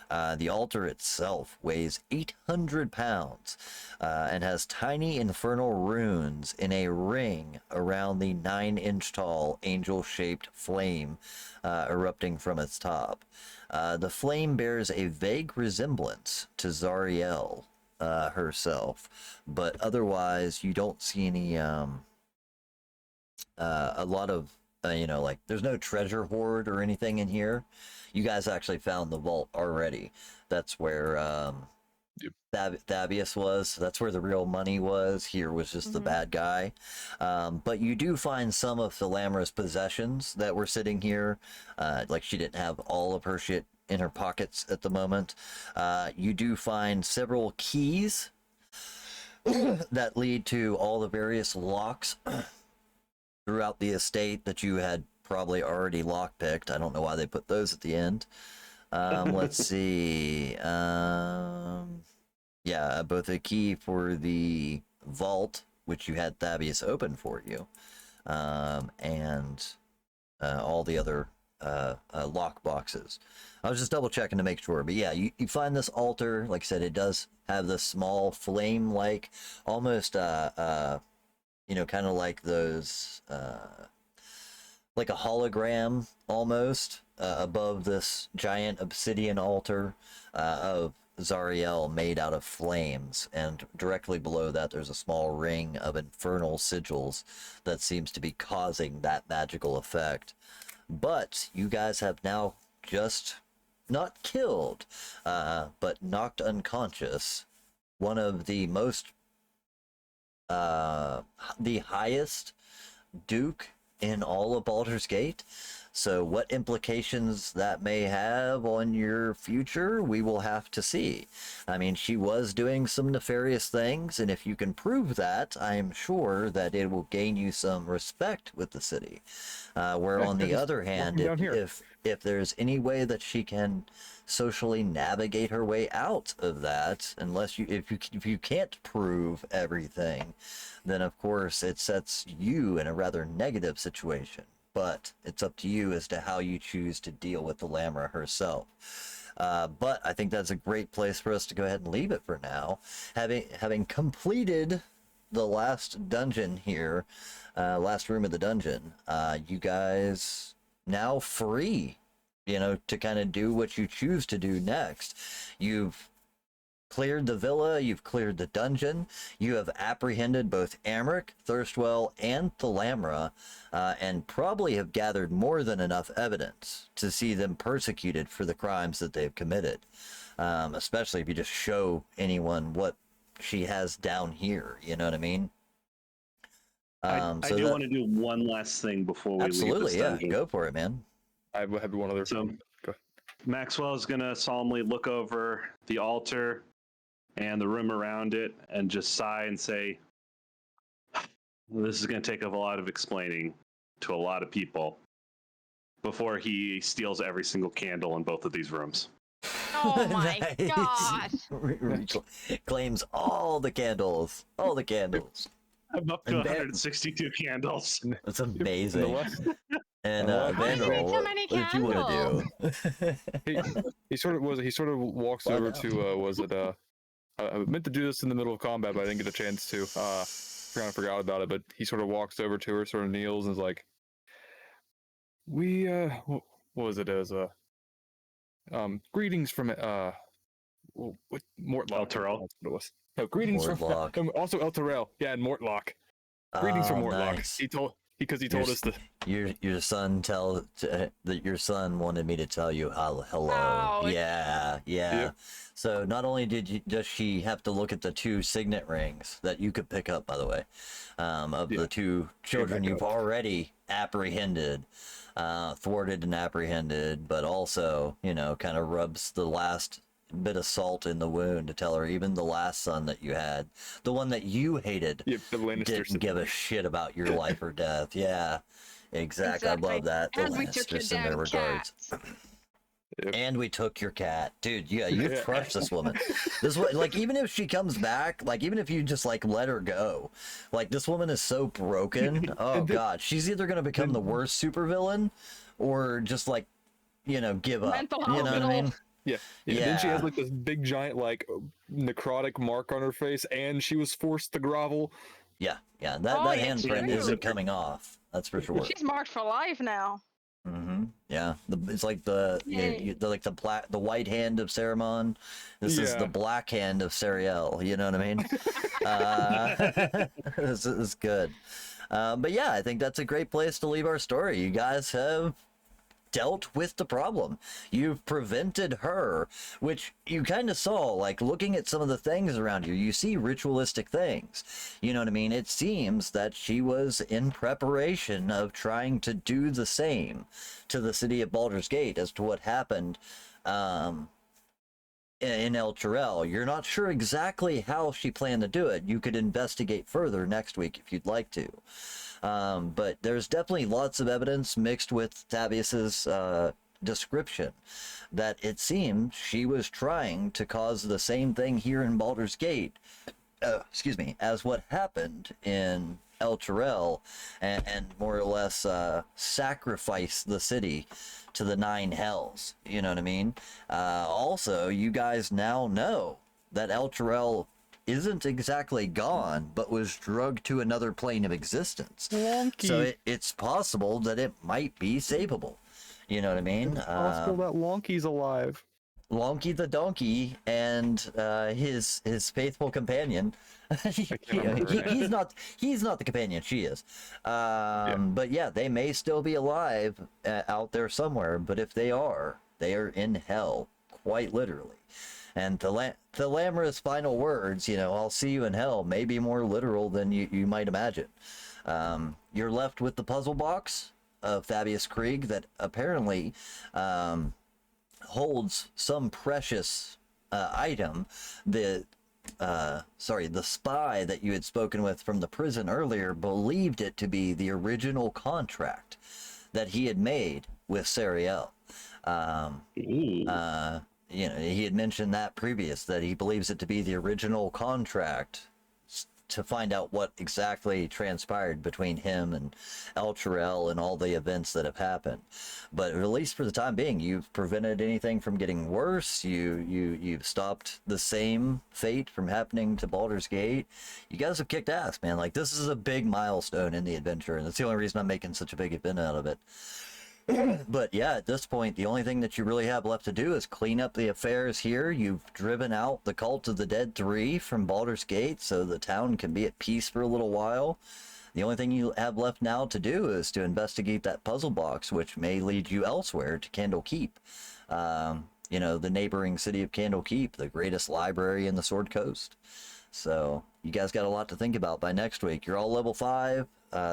Speaker 1: The altar itself weighs 800 pounds and has tiny infernal runes in a ring around the 9-inch tall angel-shaped flame erupting from its top. The flame bears a vague resemblance to Zariel herself, but otherwise you don't see any a lot of like there's no treasure hoard or anything in here. You guys actually found the vault already. That's where Thabius was. That's where the real money was. Here was just the bad guy. But you do find some of Thalamra's possessions that were sitting here. Like she didn't have all of her shit in her pockets at the moment. You do find several keys that lead to all the various locks throughout the estate that you had probably already lockpicked. I don't know why they put those at the end. Let's see. Yeah, both a key for the vault, which you had Thabius open for you, and all the other lock boxes. I was just double checking to make sure, but yeah, you find this altar. Like I said, it does have this small flame-like, almost kind of like those like a hologram almost above this giant obsidian altar of Zariel made out of flames, and directly below that there's a small ring of infernal sigils that seems to be causing that magical effect. But you guys have now just not killed, but knocked unconscious one of the most the highest Duke in all of Baldur's Gate. So what implications that may have on your future, we will have to see. I mean, she was doing some nefarious things, and if you can prove that, I am sure that it will gain you some respect with the city. Where on the other hand, if there's any way that she can socially navigate her way out of that, if you can't prove everything, then of course it sets you in a rather negative situation. But it's up to you as to how you choose to deal with the Lamra herself. But I think that's a great place for us to go ahead and leave it for now. Having completed the last dungeon here, last room of the dungeon, you guys now free, to kind of do what you choose to do next. You've cleared the villa, you've cleared the dungeon, you have apprehended both Amric, Thirstwell, and Thalamra, and probably have gathered more than enough evidence to see them persecuted for the crimes that they've committed, especially if you just show anyone what she has down here, you know what I mean?
Speaker 6: I do want to do one last thing before we leave this dungeon.
Speaker 1: Go for it, man.
Speaker 2: I have one other.
Speaker 6: So, Maxwell is going to solemnly look over the altar and the room around it and just sigh and say, this is going to take a lot of explaining to a lot of people before he steals every single candle in both of these rooms.
Speaker 4: Oh my gosh!
Speaker 1: Claims all the candles. All the candles.
Speaker 6: I'm up to 162 candles.
Speaker 1: That's amazing. And
Speaker 4: Why do you
Speaker 1: Vandal,
Speaker 4: need so many
Speaker 1: what did you want to do?
Speaker 2: He sort of walks over to I meant to do this in the middle of combat, but I didn't get a chance to. Kind of forgot about it, but he sort of walks over to her, sort of kneels, and is like, "We what was it as greetings from what Mortlock?
Speaker 6: Elturel.
Speaker 2: What it was? No, greetings
Speaker 1: Mortlock.
Speaker 2: from also Elturel. Yeah, and Mortlock. Greetings from
Speaker 1: Oh,
Speaker 2: Mortlock.
Speaker 1: nice.
Speaker 2: He told us to.
Speaker 1: Your son that your son wanted me to tell you hello.
Speaker 4: Ouch.
Speaker 1: Yeah.
Speaker 2: Yep.
Speaker 1: So not only does she have to look at the 2 signet rings that you could pick up, by the way, of
Speaker 2: Yeah.
Speaker 1: the 2 children
Speaker 2: back
Speaker 1: you've
Speaker 2: up.
Speaker 1: already apprehended, thwarted and apprehended, but also, kind of rubs the last bit of salt in the wound to tell her even the last son that you had, the one that you hated,
Speaker 2: Yep, the Lannisters.
Speaker 1: didn't give a shit about your life or death. Yeah, exactly. I love that. The
Speaker 4: And we took your
Speaker 1: Lannisters in their
Speaker 4: damn
Speaker 1: regards.
Speaker 4: cat.
Speaker 2: Yep.
Speaker 1: And we took your cat, dude. Yeah, you
Speaker 2: Yeah.
Speaker 1: crushed this woman. This one, like, even if she comes back, like, even if you just like let her go, like, this woman is so broken. Oh god, she's either gonna become the worst supervillain, or just like, give up.
Speaker 4: Mental
Speaker 1: You know what I
Speaker 4: hospital.
Speaker 1: mean?
Speaker 2: Yeah.
Speaker 1: Yeah.
Speaker 2: Then she has like this big giant like necrotic mark on her face, and she was forced to grovel.
Speaker 1: Yeah. That
Speaker 4: Oh,
Speaker 1: that
Speaker 4: yeah,
Speaker 1: handprint
Speaker 4: true.
Speaker 1: isn't coming off. That's for sure.
Speaker 4: She's marked for life now.
Speaker 1: Yeah, it's like the the white hand of Saruman. This is
Speaker 2: Yeah.
Speaker 1: the black hand of Sariel. You know what I mean? This is good. But yeah, I think that's a great place to leave our story. You guys have dealt with the problem. You've prevented her, which you kind of saw, like looking at some of the things around you. You see ritualistic things. You know what I mean? It seems that she was in preparation of trying to do the same to the city of Baldur's Gate as to what happened in El Chirel. You're not sure exactly how she planned to do it. You could investigate further next week if you'd like to. But there's definitely lots of evidence mixed with Tavius's description that it seemed she was trying to cause the same thing here in Baldur's Gate, as what happened in El Chirel, and more or less sacrifice the city to the 9 hells. You know what I mean? Also, you guys now know that El Chirel isn't exactly gone, but was drugged to another plane of existence.
Speaker 2: Wonky.
Speaker 1: So it's possible that it might be savable. You know what I mean?
Speaker 2: Possible that Wonky's alive.
Speaker 1: Lonky the donkey and his faithful companion. He's not the companion. She is. But yeah, they may still be alive out there somewhere. But if they are in hell, quite literally. And Thalamra's final words, I'll see you in hell, may be more literal than you might imagine. You're left with the puzzle box of Thavius Krieg that apparently holds some precious item. The spy that you had spoken with from the prison earlier believed it to be the original contract that he had made with Sariel. He had mentioned that that he believes it to be the original contract to find out what exactly transpired between him and El Chirel and all the events that have happened. But at least for the time being, you've prevented anything from getting worse. You've stopped the same fate from happening to Baldur's Gate. You guys have kicked ass, man. Like, this is a big milestone in the adventure, and that's the only reason I'm making such a big event out of it. But yeah, at this point, the only thing that you really have left to do is clean up the affairs here. You've driven out the Cult of the Dead 3 from Baldur's Gate, so the town can be at peace for a little while. The only thing you have left now to do is to investigate that puzzle box, which may lead you elsewhere to Candle Keep. The neighboring city of Candle Keep, the greatest library in the Sword Coast. So you guys got a lot to think about by next week. You're all level 5.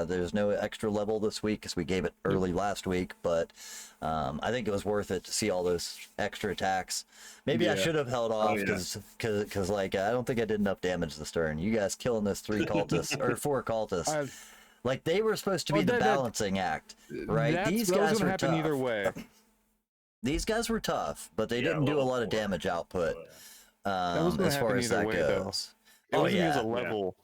Speaker 1: There's no extra level this week because we gave it early last week, but I think it was worth it to see all those extra attacks. Maybe I should have held off because I don't think I did enough damage this turn. You guys killing those 3 cultists or 4 cultists, like they were supposed to be the balancing act, right? These guys were tough.
Speaker 2: Either way.
Speaker 1: These guys were tough, but they didn't do a lot of damage output as far as that goes.
Speaker 2: It wasn't as a level.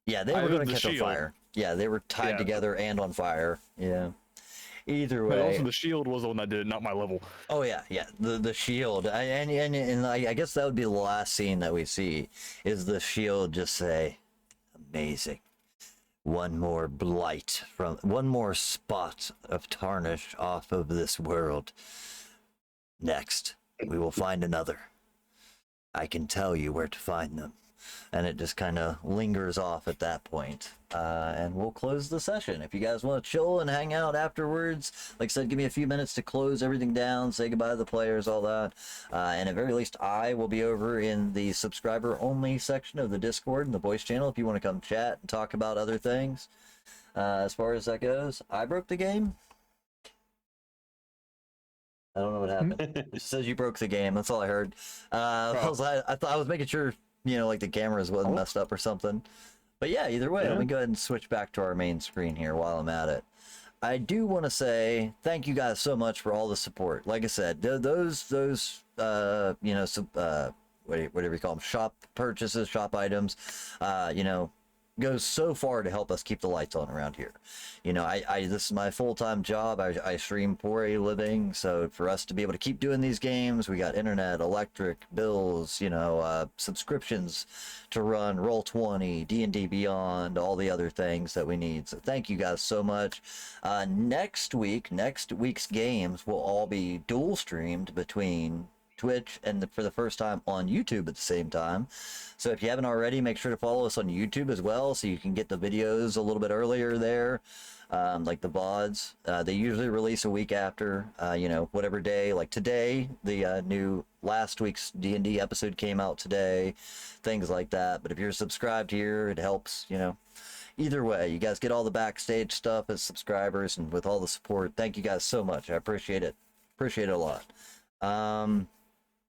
Speaker 1: Yeah, they were going to catch on fire. Yeah, they were tied together and on fire. Yeah. Either way.
Speaker 2: But also the shield was the one that did it, not my level.
Speaker 1: Oh yeah. The shield. And I guess that would be the last scene that we see is the shield just say, amazing. One more blight one more spot of tarnish off of this world. Next, we will find another. I can tell you where to find them. and it just kind of lingers off at that point. And we'll close the session. If you guys want to chill and hang out afterwards, like I said, give me a few minutes to close everything down, say goodbye to the players, all that. And at very least, I will be over in the subscriber-only section of the Discord and the voice channel if you want to come chat and talk about other things. As far as that goes, I broke the game. I don't know what happened. It just says you broke the game. That's all I heard. I thought I was making sure, like the cameras wasn't messed up or something. But yeah, either way, let me go ahead and switch back to our main screen here while I'm at it. I do want to say thank you guys so much for all the support. Like I said, those whatever you call them, shop purchases, shop items, goes so far to help us keep the lights on around here. This is my full-time job. I stream for a living, so for us to be able to keep doing these games, we got internet, electric bills, subscriptions to run Roll20, D&D Beyond, all the other things that we need. So thank you guys so much. Next week's games will all be dual streamed between Twitch and for the first time on YouTube at the same time. So if you haven't already, make sure to follow us on YouTube as well, so you can get the videos a little bit earlier there, like the VODs. They usually release a week after, whatever day. Like today, the new last week's D&D episode came out today, things like that. But if you're subscribed here, it helps, Either way, you guys get all the backstage stuff as subscribers, and with all the support, thank you guys so much. I appreciate it. Appreciate it a lot.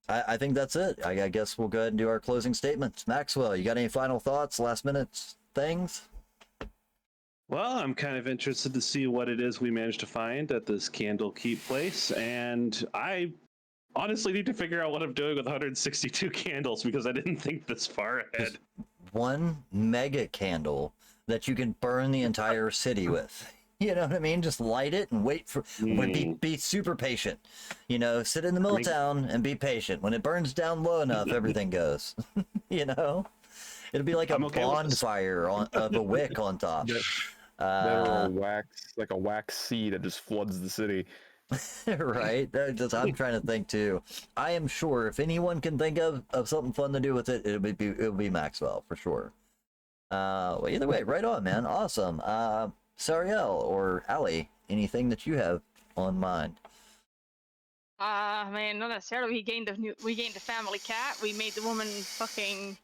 Speaker 1: I think that's it. I guess we'll go ahead and do our closing statements. Maxwell, you got any final thoughts, last minute things?
Speaker 6: Well, I'm kind of interested to see what it is we managed to find at this Candlekeep place, and I honestly need to figure out what I'm doing with 162 candles because I didn't think this far ahead.
Speaker 1: One mega candle that you can burn the entire city with. You know what I mean? Just light it and wait for. Be super patient. Sit in the middle of town and be patient. When it burns down low enough, everything goes. It'll be like a bonfire of a wick on top.
Speaker 2: They're like a wax sea that just floods the city.
Speaker 1: Right? I'm trying to think too. I am sure if anyone can think of something fun to do with it, it'll be Maxwell for sure. Well, either way, right on, man. Awesome. Sariel or Ali, anything that you have on mind?
Speaker 4: Man, not necessarily. We gained a family cat. We made the woman fucking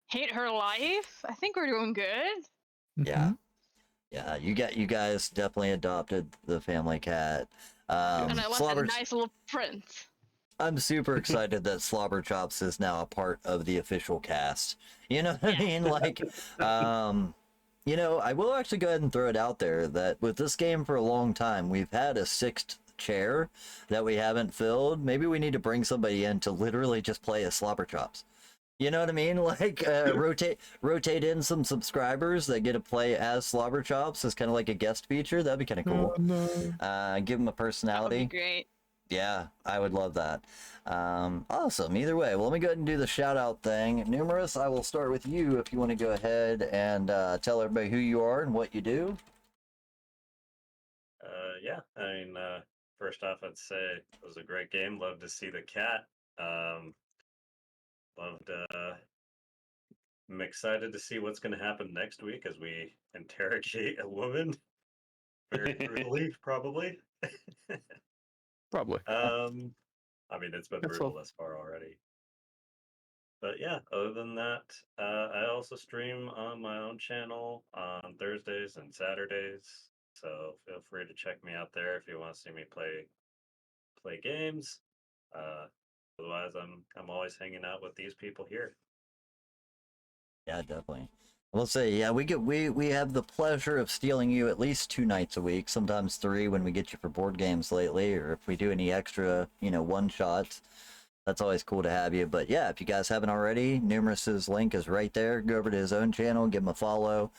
Speaker 4: hate her life. I think we're doing good.
Speaker 1: Yeah. Yeah, you guys definitely adopted the family cat.
Speaker 4: And I left a nice little print.
Speaker 1: I'm super excited that Slobberchops is now a part of the official cast. You know what I mean? Like, I will actually go ahead and throw it out there that with this game for a long time, we've had a sixth chair that we haven't filled. Maybe we need to bring somebody in to literally just play as Slobberchops. You know what I mean? Like, rotate in some subscribers that get to play as Slobberchops as kind of like a guest feature. That'd be kind of cool. Give them a personality.
Speaker 4: That would be great.
Speaker 1: Yeah, I would love that. Awesome. Either way, well, let me go ahead and do the shout out thing. Numerous, I will start with you if you want to go ahead and tell everybody who you are and what you do.
Speaker 5: Yeah, first off, I'd say it was a great game. Love to see the cat. I'm excited to see what's going to happen next week as we interrogate a woman. Very brutally, probably.
Speaker 2: Probably.
Speaker 5: It's been brutal thus far already. But yeah, other than that, I also stream on my own channel on Thursdays and Saturdays. So feel free to check me out there if you want to see me play games. Otherwise, I'm always hanging out with these people here.
Speaker 1: Yeah, definitely. I will say, yeah, we have the pleasure of stealing you at least 2 nights a week, sometimes 3 when we get you for board games lately, or if we do any extra, one shots. That's always cool to have you. But yeah, if you guys haven't already, Numerous's link is right there. Go over to his own channel, give him a follow.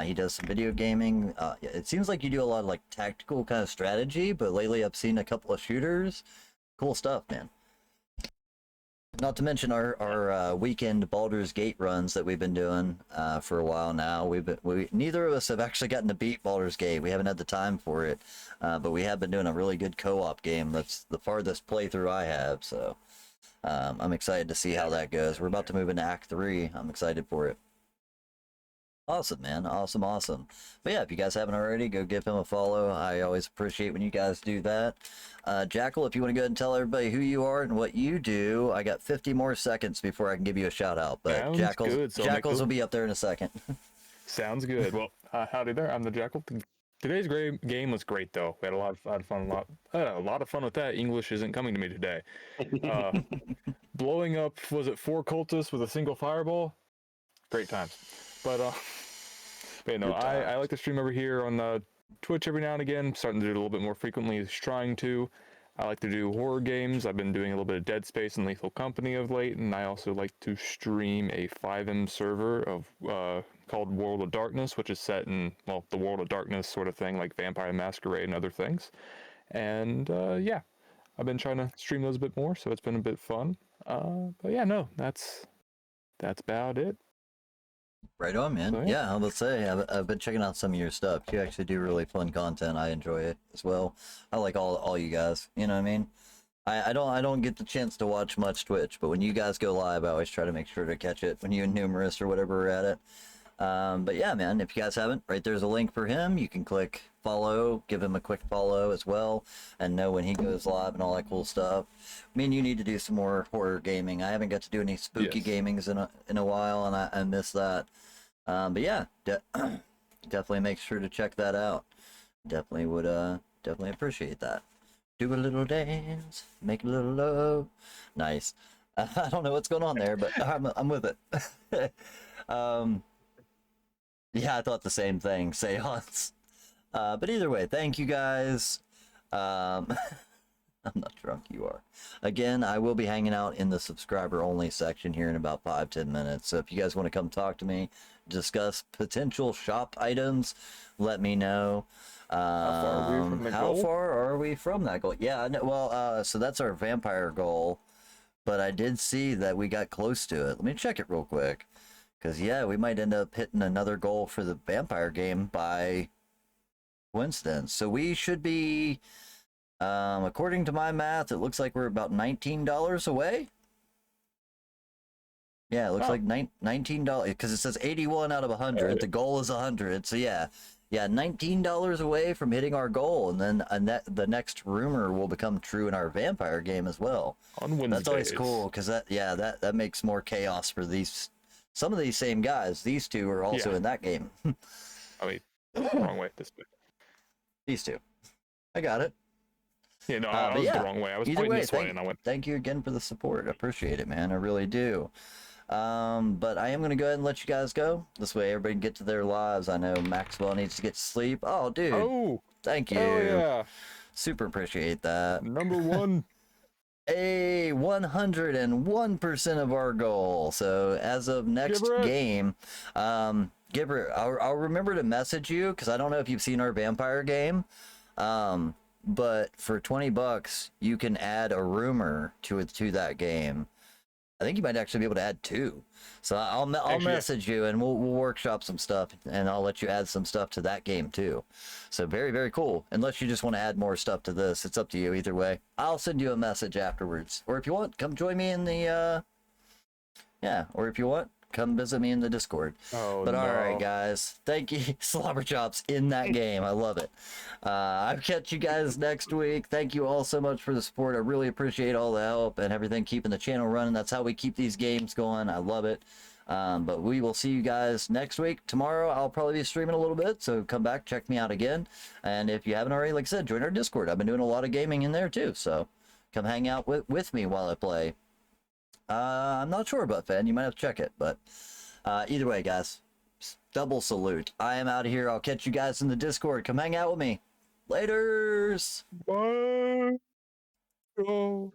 Speaker 1: He does some video gaming. It seems like you do a lot of like tactical kind of strategy, but lately I've seen a couple of shooters. Cool stuff, man. Not to mention our weekend Baldur's Gate runs that we've been doing for a while now. Neither of us have actually gotten to beat Baldur's Gate. We haven't had the time for it, but we have been doing a really good co-op game. That's the farthest playthrough I have. So I'm excited to see how that goes. We're about to move into Act 3. I'm excited for it. Awesome, man. Awesome. But yeah, if you guys haven't already, go give him a follow. I always appreciate when you guys do that. Jackal, if you want to go ahead and tell everybody who you are and what you do, I got 50 more seconds before I can give you a shout out. But
Speaker 2: Sounds
Speaker 1: Jackals,
Speaker 2: good, so
Speaker 1: Jackals will be up there in a second.
Speaker 2: Sounds good. Well, howdy there. I'm the Jackal. Today's game was great, though. We had a lot of fun. A lot of fun with that. English isn't coming to me today. Blowing up, was it 4 cultists with a single fireball? Great times. But you know, I like to stream over here on Twitch every now and again. Starting to do it a little bit more frequently. Trying to. I like to do horror games. I've been doing a little bit of Dead Space and Lethal Company of late, and I also like to stream a 5M server of called World of Darkness, which is set in, well, the World of Darkness sort of thing, like Vampire the Masquerade and other things. And yeah, I've been trying to stream those a bit more, so it's been a bit fun. But yeah, no, that's about it.
Speaker 1: Right on, man.
Speaker 2: So,
Speaker 1: yeah, I would say I've been checking out some of your stuff. You actually do really fun content. I enjoy it as well. I like all you guys. You know what I mean? I don't get the chance to watch much Twitch, but when you guys go live, I always try to make sure to catch it when you and Numerous or whatever are at it. But yeah, man, if you guys haven't, right there's a link for him. You can click follow, give him a quick follow as well, and know when he goes live and all that cool stuff. I mean, you need to do some more horror gaming. I haven't got to do any spooky gamings in a while, and I miss that. But yeah, definitely make sure to check that out. Definitely would definitely appreciate that. Do a little dance, make a little love. Nice. I don't know what's going on there, but I'm with it. Yeah, I thought the same thing, seance. But either way, thank you guys. I'm not drunk, you are. Again, I will be hanging out in the subscriber only section here in about 5-10 minutes. So if you guys want to come talk to me, discuss potential shop items, let me know. How far are we from that goal? Yeah, well, so that's our vampire goal, but I did see that we got close to it. Let me check it real quick. Because, yeah, we might end up hitting another goal for the vampire game by coincidence. So we should be, according to my math, it looks like we're about $19 away. Yeah, it looks like $19, because it says 81 out of 100. The goal is 100. So, yeah, $19 away from hitting our goal. And then the next rumor will become true in our vampire game as well.
Speaker 2: On Wednesdays.
Speaker 1: That's always cool, because that makes more chaos for some of these same guys. These two are also in that game.
Speaker 2: I mean, wrong way. This way.
Speaker 1: These two. I got it.
Speaker 2: Yeah, no, I was the wrong way. I was pointing this way, and I went.
Speaker 1: Thank you again for the support. I appreciate it, man. I really do. But I am going to go ahead and let you guys go. This way everybody can get to their lives. I know Maxwell needs to get to sleep. Oh, dude.
Speaker 2: Oh,
Speaker 1: thank you.
Speaker 2: Oh, yeah.
Speaker 1: Super appreciate that.
Speaker 2: Number one.
Speaker 1: 101% of our goal. So as of next game, Gibber, I'll remember to message you, because I don't know if you've seen our vampire game, but for $20 you can add a rumor to that game. I think you might actually be able to add 2. So I'll message you, and we'll workshop some stuff, and I'll let you add some stuff to that game too. So very, very cool. Unless you just want to add more stuff to this, it's up to you either way. I'll send you a message afterwards. Or if you want, come join me in the, or if you want, come visit me in the Discord. All right, guys. Thank you, Slobber Chops, in that game. I love it. I'll catch you guys next week. Thank you all so much for the support. I really appreciate all the help and everything, keeping the channel running. That's how we keep these games going. I love it. But we will see you guys next week. Tomorrow, I'll probably be streaming a little bit, so come back, check me out again. And if you haven't already, like I said, join our Discord. I've been doing a lot of gaming in there, too. So come hang out with me while I play. I'm not sure about Fan. You might have to check it, but either way, guys, double salute. I am out of here. I'll catch you guys in the Discord. Come hang out with me. Laters.
Speaker 2: Bye. Oh.